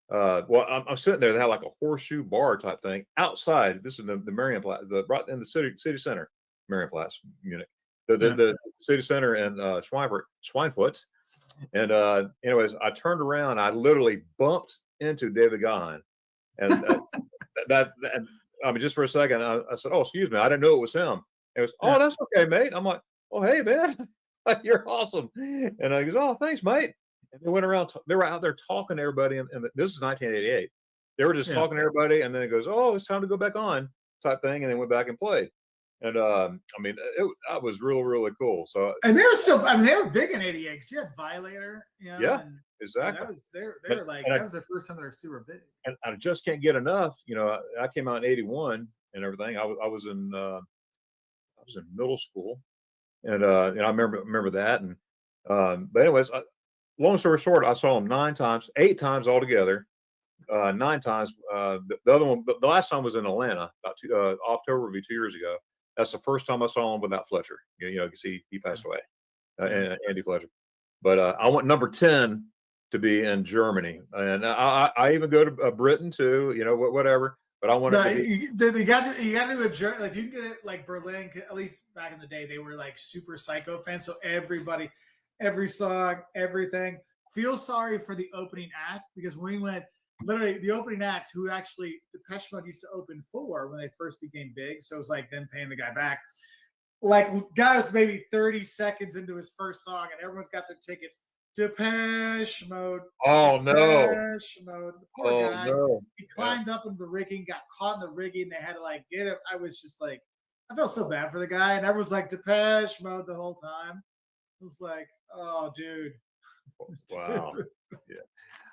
I'm sitting there. They had like a horseshoe bar type thing outside. This is the Marienplatz, right in the city center, Marienplatz, Munich, the city center in Schweinfurt, and anyways, I turned around. I literally bumped into David Gahan, and that I mean, just for a second, I said, "Oh, excuse me, I didn't know it was him." It was, "Oh, that's okay, mate." I'm like, "Oh, hey, man, you're awesome," and I goes, "Oh, thanks, mate." And they went around. They were out there talking to everybody, and this is 1988. They were just talking to everybody, and then it goes, "Oh, it's time to go back on," type thing, and they went back and played. And I mean, that was really cool. So, and they were still, I mean, they were big in '88. You had Violator, exactly. That was they were like that was their first time they were super big. And I just can't get enough. I came out in '81 and everything. I was in middle school, and I remember that. And but anyways, long story short, I saw them 9 times, 8 times altogether. 9 times. The other one, the last time was in Atlanta, about October would be 2 years ago. That's the first time I saw him without Fletcher. Because he passed away, Andy Fletcher. But I want number 10 to be in Germany, and I even go to Britain too. Whatever. But I want you got to do a journey. Like you can get it like Berlin. At least back in the day, they were like super Psycho fans. So everybody, every song, everything. Feel sorry for the opening act because when we went. Literally, the opening act, who actually Depeche Mode used to open for when they first became big, so it was like them paying the guy back. Like, guy was maybe 30 seconds into his first song, and everyone's got their tickets. Depeche Mode. Oh no! Depeche Mode. The poor guy. No. He climbed up into the rigging, got caught in the rigging. They had to like get him. I was just like, I felt so bad for the guy, and everyone's like Depeche Mode the whole time. It was like, oh, dude. Wow. Yeah.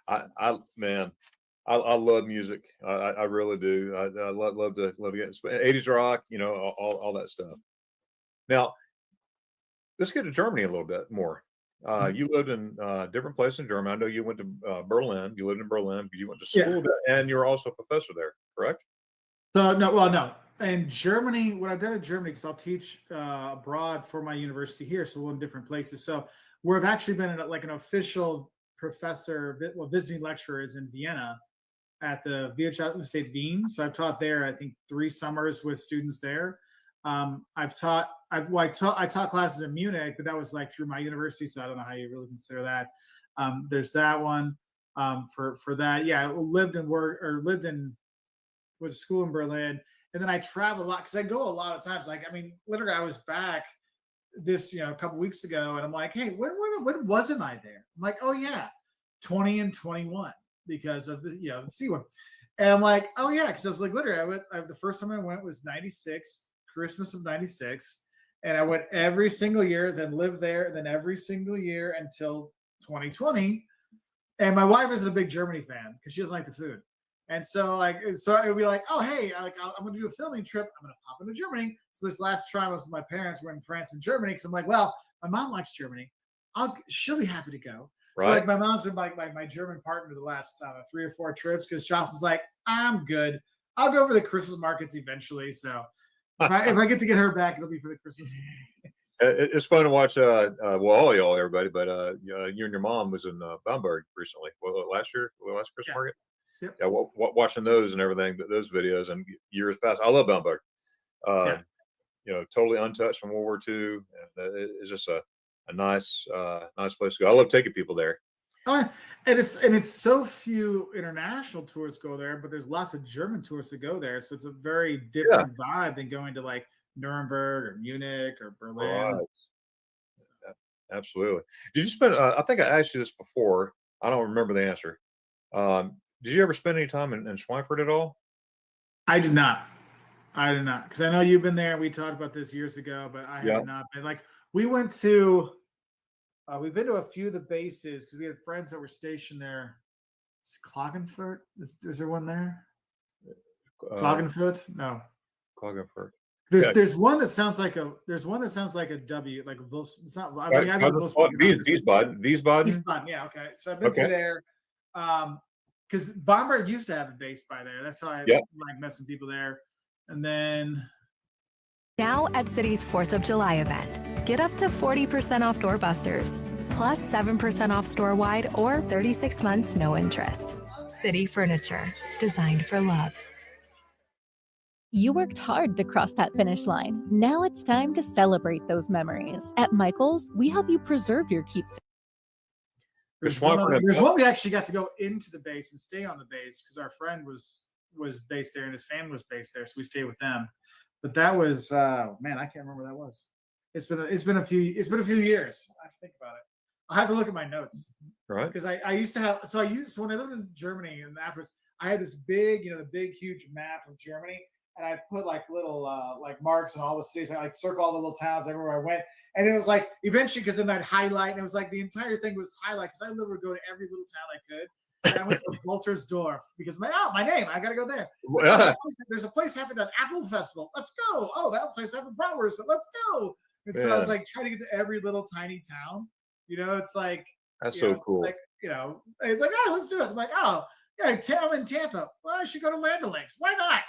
I love music. I really do. I love to get 80s rock, all that stuff. Now, let's get to Germany a little bit more. You lived in different places in Germany. I know you went to Berlin. You lived in Berlin. You went to school there, and you were also a professor there, correct? No. In Germany, what I've done in Germany, because I'll teach abroad for my university here, so we're in different places. So we've actually been in an official professor, visiting lecturer is in Vienna at the Wirtschaft Wien. So I've taught there, I think 3 summers with students there. I taught classes in Munich, but that was like through my university. So I don't know how you really consider that. There's that one for that. Yeah, I lived in school in Berlin. And then I travel a lot because I go a lot of times. Like, I mean, literally, I was back this, a couple weeks ago, and I'm like, hey, when wasn't I there? I'm like, oh yeah, 20 and 21 because of the, the C one. And I'm like, oh yeah, because I was like, literally, the first time I went was 96, Christmas of 96. And I went every single year, then lived there, then every single year until 2020. And my wife isn't a big Germany fan because she doesn't like the food. And so it would be like, oh, hey, I'm going to do a filming trip. I'm going to pop into Germany. So this last time I was with my parents, we're in France and Germany. Because I'm like, well, my mom likes Germany. She'll be happy to go. Right. So like my mom's been my German partner the last 3 or 4 trips because Jocelyn's like, I'm good. I'll go for the Christmas markets eventually. So if I get to get her back, it'll be for the Christmas markets. It's fun to watch. All y'all, everybody, but you and your mom was in Bamberg recently. Last Christmas market. Yep. Yeah, watching those and everything, those videos and years past. I love Bamberg. Totally untouched from World War II. And it's just a nice place to go. I love taking people there. And it's so few international tourists go there, but there's lots of German tourists that go there. So it's a very different vibe than going to like Nuremberg or Munich or Berlin. Right. Yeah, absolutely. Did you spend? I think I asked you this before. I don't remember the answer. Did you ever spend any time in Schweinfurt at all? I did not. Because I know you've been there. We talked about this years ago, but I have not been. Like we've been to a few of the bases because we had friends that were stationed there. It's Klagenfurt. Is there one there? Klagenfurt? No. Klagenfurt. There's one that sounds like a W, like it's not. I mean, Wiesbaden. Wiesbaden. Yeah. Okay. So I've been through there. Because Bamberg used to have a base by there. That's how I like met some people there. And then now at Citi's 4th of July event, get up to 40% off doorbusters, plus 7% off store-wide or 36 months no interest. Citi Furniture, designed for love. You worked hard to cross that finish line. Now it's time to celebrate those memories. At Michael's, we help you preserve your keepsakes. There's one we actually got to go into the base and stay on the base because our friend was based there and his family was based there, so we stayed with them. But that was I can't remember what that was. It's been a few years. I have to think about it. I'll have to look at my notes. Right. Because I used to have so when I lived in Germany and afterwards I had this big, the big huge map of Germany. And I put like little like marks in all the cities. I like circle all the little towns everywhere I went. And it was like eventually because then I'd highlight and it was like the entire thing was highlight because I literally would go to every little town I could. And I went to Woltersdorf because my name, I gotta go there. There's a place happened at Apple Festival. Let's go. Oh, that place happened Bratwurst, but let's go. And so I was like trying to get to every little tiny town. It's like that's so cool. Like, it's like, oh, let's do it. I'm like, oh. Yeah, I'm in Tampa. Well, I should go to Land O'Lakes. Why not?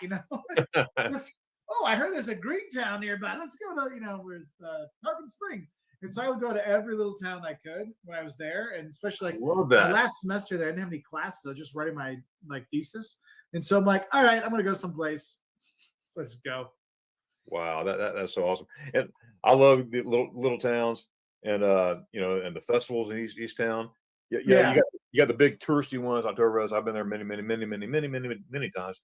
I heard there's a Greek town nearby. Let's go to, where's the Tarpon Spring. And so I would go to every little town I could when I was there. And especially like my last semester there, I didn't have any classes. I was just writing my thesis. And so I'm like, all right, I'm going to go someplace. So let's go. Wow. That's so awesome. And I love the little towns and, and the festivals in East Town. Yeah. You got the big touristy ones, Oktoberfest. I've been there many times.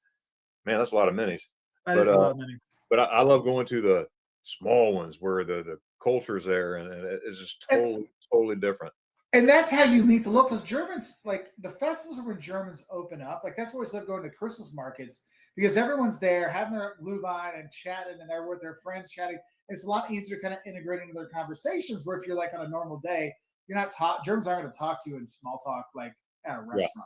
Man, that's a lot of minis. That is a lot of minis. But I love going to the small ones where the culture's there and it's just totally different. And that's how you meet the locals. Germans, like the festivals are when Germans open up. Like that's why I love going to Christmas markets because everyone's there having their Glühwein and chatting and they're with their friends chatting. And it's a lot easier to kind of integrate into their conversations where if you're like on a normal day, you're not Germans aren't going to talk to you in small talk like at a restaurant. Yeah.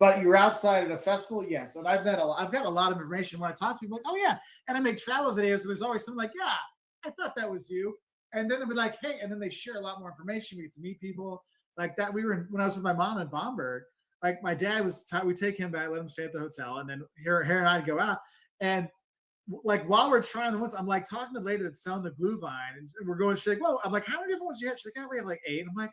But you're outside at a festival, yes. And I've got a lot of information when I talk to people like, oh yeah, and I make travel videos, and there's always something like, yeah, I thought that was you. And then they'll be like, hey, and then they share a lot more information. We get to meet people like that. When I was with my mom in Bamberg, like my dad was, we take him back, let him stay at the hotel, and then here and I'd go out. And like while we're trying the ones, I'm like talking to the lady that's selling the Glühwein, and we're going, she's like, whoa, I'm like, how many different ones do you have? She's like, oh, we have like 8. I'm like,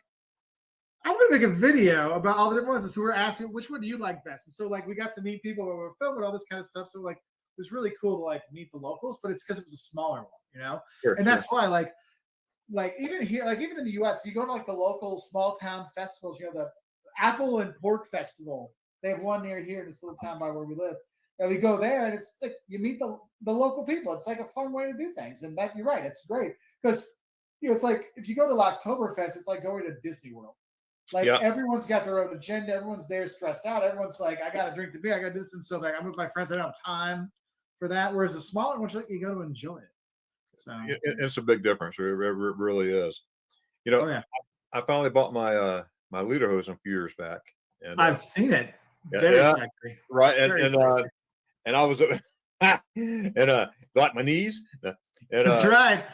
I'm gonna make a video about all the different ones. And so we're asking, which one do you like best? And so like we got to meet people when we were filming all this kind of stuff. So like it was really cool to like meet the locals, but it's because it was a smaller one, Sure, that's why like even here, like even in the US, if you go to like the local small town festivals, the Apple and Pork Festival. They have one near here in this little town by where we live. And we go there, and it's like you meet the local people. It's like a fun way to do things, and that you're right, it's great because it's like if you go to Oktoberfest, it's like going to Disney World. Like everyone's got their own agenda. Everyone's there stressed out. Everyone's like, I got to drink the beer. I got this, and so like I'm with my friends. I don't have time for that. Whereas the smaller ones, like you go to enjoy it. So it's a big difference. It really is. I finally bought my my Lederhosen a few years back, and I've seen it. Very sexy. Right, and I was and like my knees. And, that's right.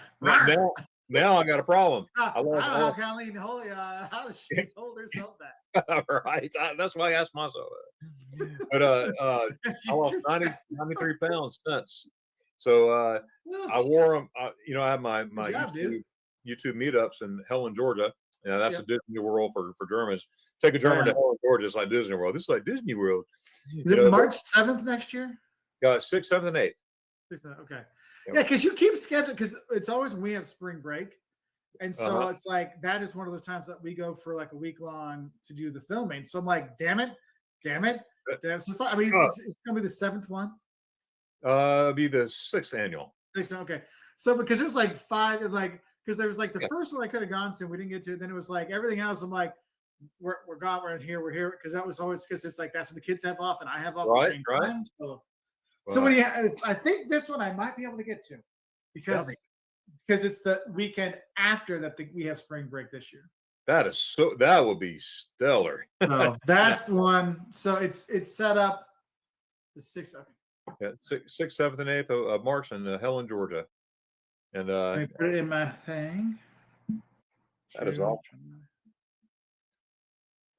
Now I got a problem. I don't know how Colleen Holy how does she hold herself back? Right. That's why I asked myself that. But I lost 93 pounds since. So I wore them. I have my YouTube meetups in Helen, Georgia. Yeah, that's a Disney World for Germans. Take a German to Helen, Georgia. It's like Disney World. This is like Disney World. Is it March 7th next year? 6th, 7th, and 8th. Okay. Yeah, because you keep scheduling because it's always when we have spring break. And so it's like that is one of those times that we go for like a week long to do the filming. So I'm like, damn it. So it's like, it's gonna be the 7th one. It'll be the 6th annual. 6th, okay. So because it was like 5, because there was like the first one I could have gone to, we didn't get to it. Then it was like everything else. I'm like, we're gone, we're here, because that was always because it's like that's when the kids have off and I have off at the same time. So when I think this one I might be able to get to because it's the weekend after that we have spring break this year. That would be stellar. So that's one. So it's set up the 6th, I think. Yeah, 6th, 7th, and 8th of March in Helen, Georgia. And let me put it in my thing. That is awesome.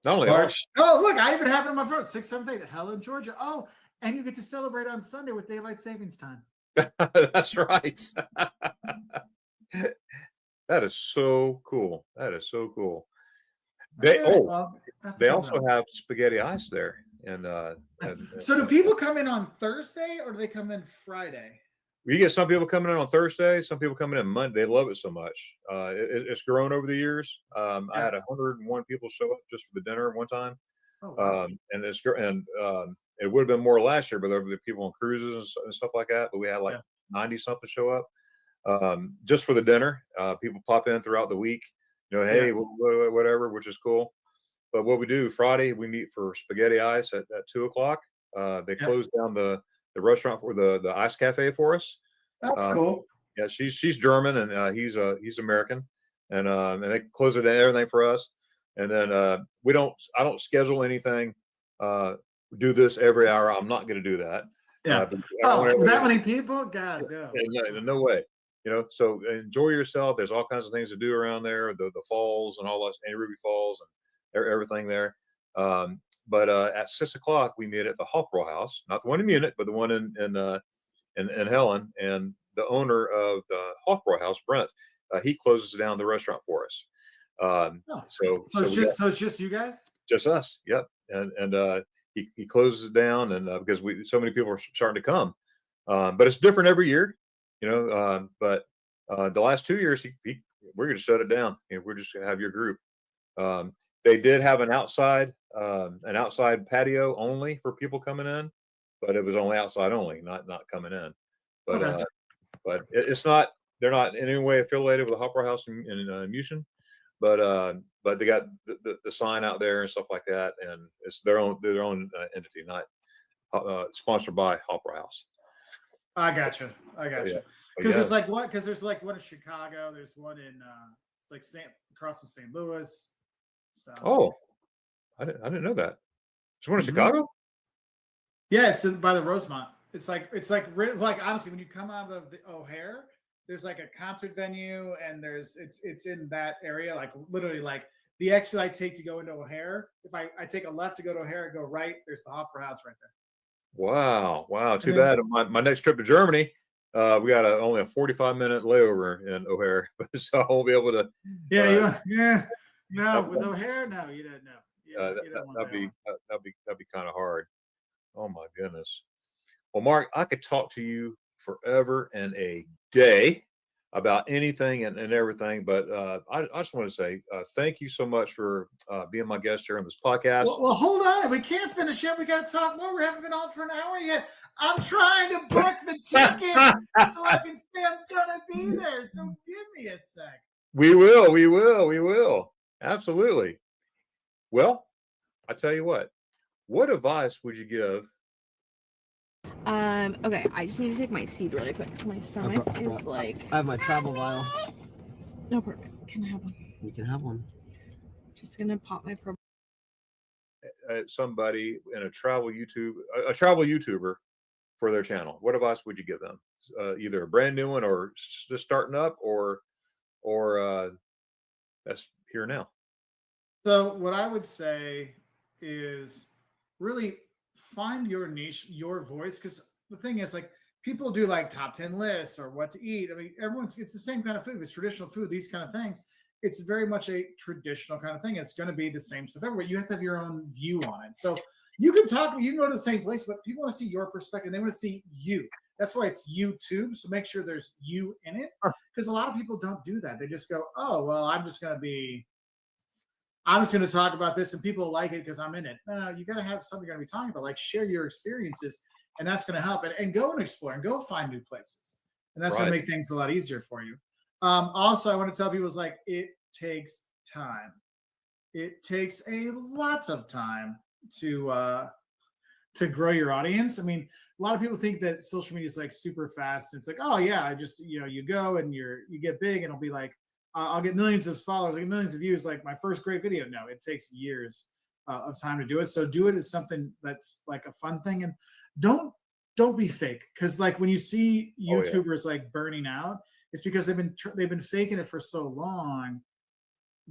Not only March. Oh, look, I even have it on my phone. 6th, 7th, 8th, Helen, Georgia. Oh, and you get to celebrate on Sunday with daylight savings time. That's right. That is so cool. They also have spaghetti ice there. And so do people come in on Thursday or do they come in Friday? You get some people coming in on Thursday, some people coming in Monday. They love it so much. It's grown over the years. I had 101 people show up just for the dinner one time. Oh, wow. And it would have been more last year, but there were people on cruises and stuff like that. But we had like 90 something show up just for the dinner. People pop in throughout the week. Hey, whatever, which is cool. But what we do Friday, we meet for spaghetti ice at 2:00. They close down the restaurant for the ice cafe for us. That's cool. Yeah, she's German and he's American, and they close it down everything for us. And then I don't schedule anything. Do this every hour. I'm not going to do that. Yeah. That many people? God, no. No way. So enjoy yourself. There's all kinds of things to do around there. The falls and all that, Annie Ruby Falls and everything there. But at 6:00 we meet at the Hofbräu House, not the one in Munich, but the one in Helen. And the owner of the Hofbräu House, Brent, he closes down the restaurant for us. So it's just you guys? Just us, yep. And he closes it down, and because so many people are starting to come, but it's different every year, But the last 2 years, we're going to shut it down. We're just going to have your group. They did have an outside patio only for people coming in, but it was only outside only, not coming in. But but it's not. They're not in any way affiliated with the Hofbräu House in München. But they got the sign out there and stuff like that, and it's their own entity, not sponsored by Hofbräu House. I got you. Because there's like one. Because there's like one in Chicago. There's one in it's like across from St. Louis. So. I didn't know that. There's one in Chicago. Yeah, it's by the Rosemont. It's like honestly, when you come out of the O'Hare, there's like a concert venue, and it's in that area, like literally like the exit I take to go into O'Hare. If I take a left to go to O'Hare, I go right. There's the Hofbräu House right there. Wow. Too bad. My next trip to Germany, we got only a 45-minute layover in O'Hare, so I won't be able to. No, with O'Hare, no, you don't know. That'd be kind of hard. Oh my goodness. Well, Mark, I could talk to you forever and a day. about anything and everything. But I just want to say thank you so much for being my guest here on this podcast. Well, hold on. We can't finish yet. We got to talk more. We haven't been on for an hour yet. I'm trying to book the ticket so I can say I'm going to be there. So give me a sec. We will. Absolutely. Well, I tell you what advice would you give? Okay, I just need to take my seed really quick. So my stomach is like. I have my travel vial. No, perfect. Can I have one? You can have one. Just gonna pop my Somebody in a travel YouTuber for their channel. What advice would you give them? Either a brand new one or just starting up, or that's here now. So what I would say is really find your niche, your voice, because the thing is, like, people do like top 10 lists or what to eat. I mean, it's the same kind of food. It's traditional food, these kind of things. It's very much a traditional kind of thing. It's going to be the same stuff everywhere. You have to have your own view on it. So you can go to the same place, but people want to see your perspective. They want to see you. That's why it's YouTube. So make sure there's you in it, because a lot of people don't do that. They just go, oh, well, I'm just going to talk about this and people like it because I'm in it. No, you got to have something you're going to be talking about, like share your experiences, and that's going to help. And go and explore and go find new places. And that's going to make things a lot easier for you. Also, I want to tell people is like, it takes time. It takes a lot of time to grow your audience. I mean, a lot of people think that social media is like super fast. It's like, oh yeah, I just, you go and you get big and it'll be like, I'll get millions of followers, like millions of views, like my first great video. No, it takes years of time to do it. So do it as something that's like a fun thing, and don't be fake. Because like when you see YouTubers like burning out, it's because they've been faking it for so long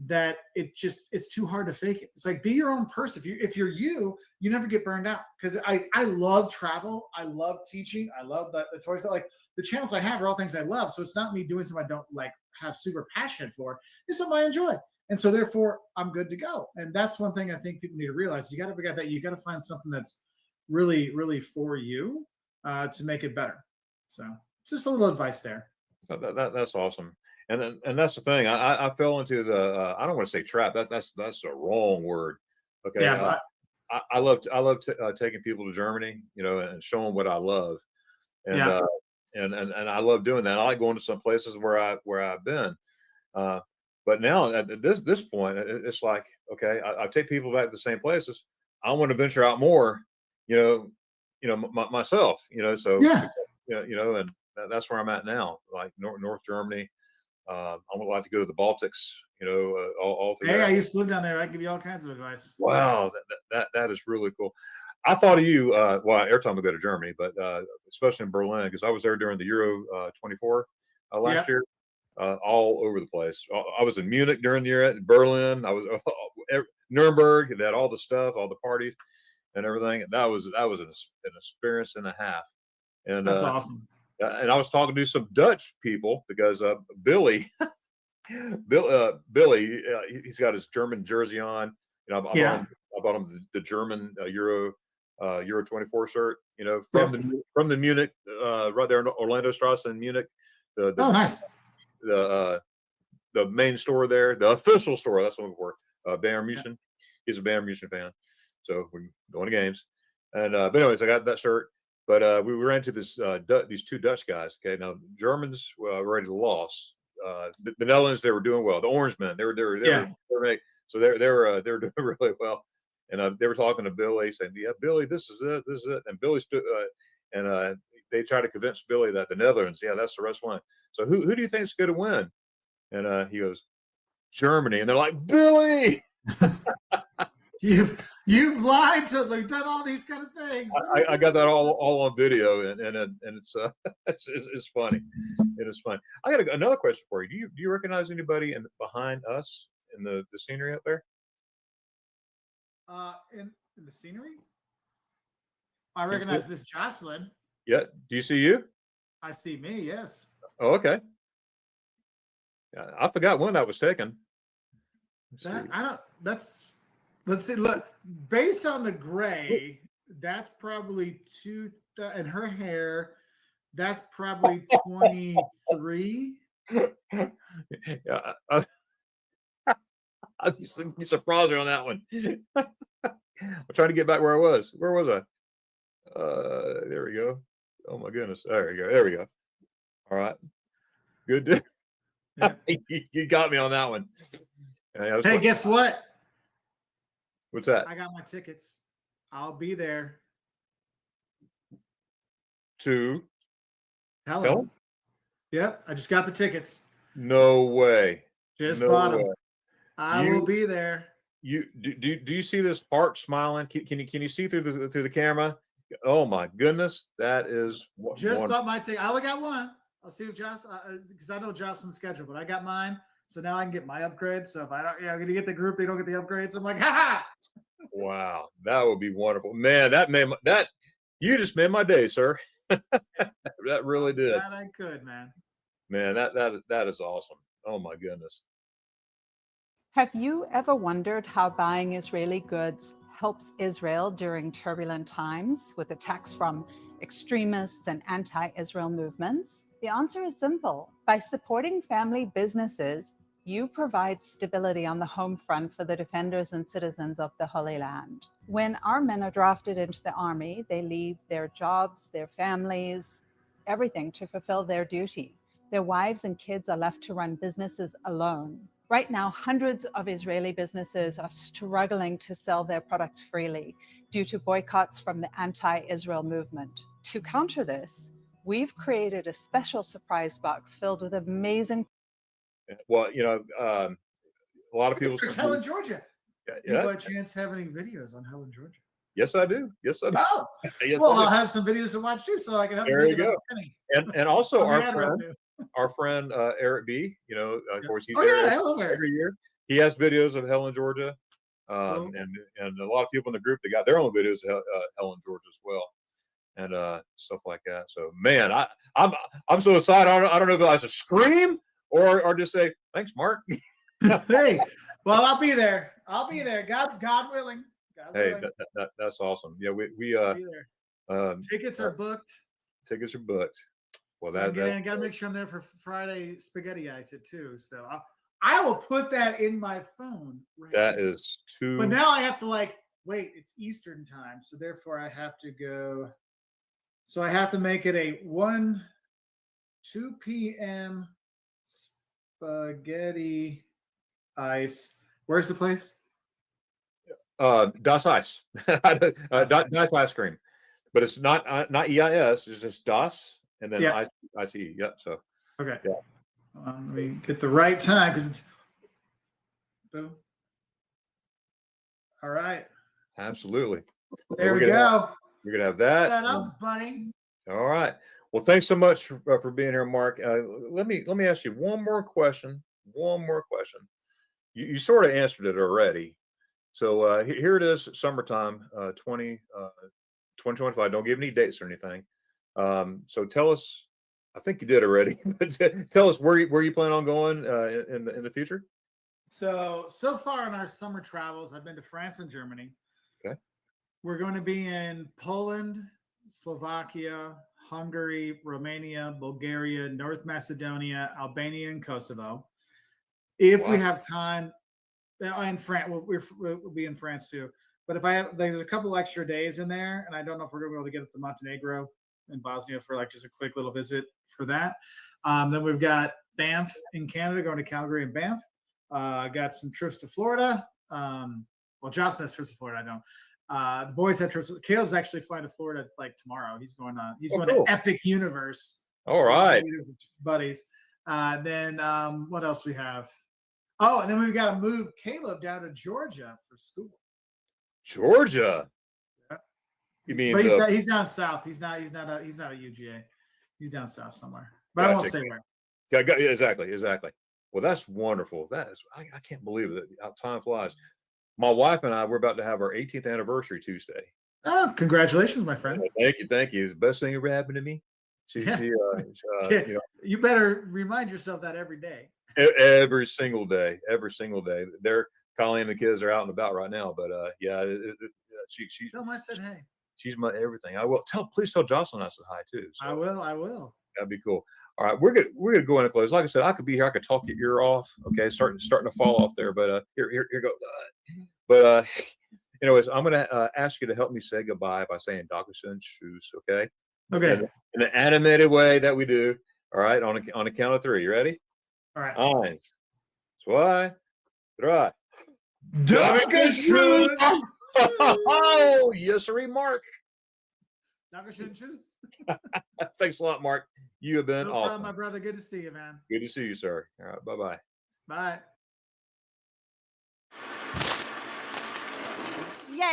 that it's too hard to fake it. It's like, be your own person. If you're you never get burned out. Because I love travel, I love teaching, I love the toys that, like, the channels I have are all things I love. So it's not me doing something I don't like have super passionate for. It's something I enjoy. And so therefore I'm good to go. And that's one thing I think people need to realize. You got to forget that you got to find something that's really, really for you to make it better. So just a little advice there. That's awesome. And that's the thing. I fell into the I don't want to say trap. That's a wrong word. Okay. Yeah, I love taking people to Germany, and showing what I love. And and I love doing that. I like going to some places where I've been. But now at this point, it's like, okay, I take people back to the same places. I want to venture out more, myself, so and that's where I'm at now, like North Germany. I would like to go to the Baltics, all Hey, I used to live down there. I can give you all kinds of advice. Wow, that is really cool. I thought of you, every time I go to Germany, but especially in Berlin, because I was there during the Euro 24 last year, all over the place. I was in Munich during the year, at Berlin. I was Nuremberg. They had all the stuff, all the parties, and everything. That was an experience and a half. And that's awesome. And I was talking to some Dutch people because Billy, he's got his German jersey on. I bought him the German Euro 24 shirt. From the Munich, right there in Orlando Strasse in Munich. Nice. The main store there, the official store. That's what we're Bayern Munich. Yeah. He's a Bayern Munich fan, so we're going to games. And but anyways, I got that shirt. But we ran into these two Dutch guys. Okay, now Germans were ready to lose. The Netherlands, they were doing well. The Orangemen, they were so they were doing really well. And they were talking to Billy, saying, "Yeah, Billy, this is it." And Billy stood, and they tried to convince Billy that the Netherlands, that's the rest one. So who do you think is going to win? And he goes, Germany. And they're like, Billy. You've lied to them. You've done all these kind of things. I got that all on video, and it's it's funny. It is fun. I got another question for you. Do you recognize anybody behind us in the scenery up there? In the scenery, I recognize Miss Jocelyn. Yeah. Do you see you? I see me. Yes. Oh, okay. Yeah, I forgot when that was taken. Let's see. Look, based on the gray, that's probably and her hair, that's probably 23. Yeah, you surprised me on that one. I'm trying to get back where I was. Where was I? There we go. Oh my goodness. There we go. There we go. All right. Good. Yeah. You got me on that one. Hey, guess what? What's that? I got my tickets. I'll be there. To Helen. Yep, I just got the tickets. No way. Just No bought them. way. I will be there. Do you see this heart smiling? Can you see through the camera? Oh my goodness, that is Just wonderful. bought my ticket. I only got one. I'll see if Josh, because I know Jocelyn's schedule, but I got mine. So now I can get my upgrades. So if I don't, I'm gonna get the group. They don't get the upgrades. I'm like, ha ha. Wow, that would be wonderful, man. You just made my day, sir. That really did. Glad I could, man. Man, that is awesome. Oh my goodness. Have you ever wondered how buying Israeli goods helps Israel during turbulent times with attacks from extremists and anti-Israel movements? The answer is simple. By supporting family businesses, you provide stability on the home front for the defenders and citizens of the Holy Land. When our men are drafted into the army, they leave their jobs, their families, everything to fulfill their duty. Their wives and kids are left to run businesses alone. Right now, hundreds of Israeli businesses are struggling to sell their products freely due to boycotts from the anti-Israel movement. To counter this, we've created a special surprise box filled with amazing. Well, a lot of people. Helen, Georgia. Yeah. You by chance have any videos on Helen, Georgia? Yes, I do. Yes, I do. Oh, yes, well, I'll have some videos to watch too, so I can help there you. Go. And also our friend Eric B. Of course, he's there every year. He has videos of Helen, Georgia, and a lot of people in the group that got their own videos of Helen, Georgia as well, and stuff like that. So, man, I'm so excited. I don't know if I should scream or just say thanks, Mark. Hey, well, I'll be there. God willing. That's awesome. Yeah, we tickets are booked. Tickets are booked. Well, so I got to make sure I'm there for Friday spaghetti ice it too. So I will put that in my phone. That is too. But now I have to wait. It's Eastern time, so therefore I have to go. So I have to make it a 2 p.m. spaghetti ice. Where's the place? Das Ice. Das ice cream, but it's not EIS. It's just Das and then ICE. Yeah. So okay. Yeah. Let me get the right time because it's. Boom. All right. Absolutely. There we go. You're gonna have that. Set up, buddy. All right. Well, thanks so much for being here, Mark. Let me ask you one more question. You sort of answered it already. So here it is, summertime, 2025. Don't give any dates or anything. So tell us. I think you did already, but tell us where you plan on going in the future. So far in our summer travels, I've been to France and Germany. Okay. We're going to be in Poland, Slovakia, Hungary, Romania, Bulgaria, North Macedonia, Albania, and Kosovo. If we have time, and France, we'll be in France too. But there's a couple extra days in there, and I don't know if we're going to be able to get up to Montenegro and Bosnia for just a quick little visit for that. Then we've got Banff in Canada, going to Calgary and Banff. Got some trips to Florida. Well, Jocelyn has trips to Florida. I don't. The boys have trips. Caleb's actually flying to Florida like tomorrow. He's going to Epic Universe. All right, buddies. Then what else we have? Oh, and then we've got to move Caleb down to Georgia for school. Georgia. Yeah. You mean? But he's down south. He's not at UGA. He's down south somewhere. But I won't say where. Yeah, exactly. Well, that's wonderful. I can't believe it. How time flies. My wife and I, we're about to have our 18th anniversary Tuesday. Oh, congratulations, my friend. Thank you. It's the best thing ever happened to me. You better remind yourself that every day. Every single day. They're Colleen and the kids are out and about right now, but she. Tell them I said hey. She's my everything. I will please tell Jocelyn I said hi too. So I will. That'd be cool. All right, we're gonna go in and close. Like I said, I could be here. I could talk your ear off. Okay, starting to fall off there. But here goes. But anyways, I'm gonna ask you to help me say goodbye by saying Dankeschön, tschüss. Okay. Okay. In an animated way that we do. All right. On a count of 3. You ready? All right. 1, 2, 3. Dankeschön. Oh, yes, sir, Mark. Dankeschön, tschüss. Thanks a lot, Mark. You have been No awesome. problem, my brother. Good to see you, man. Good to see you, sir. All right. Bye-bye. Bye. Yay.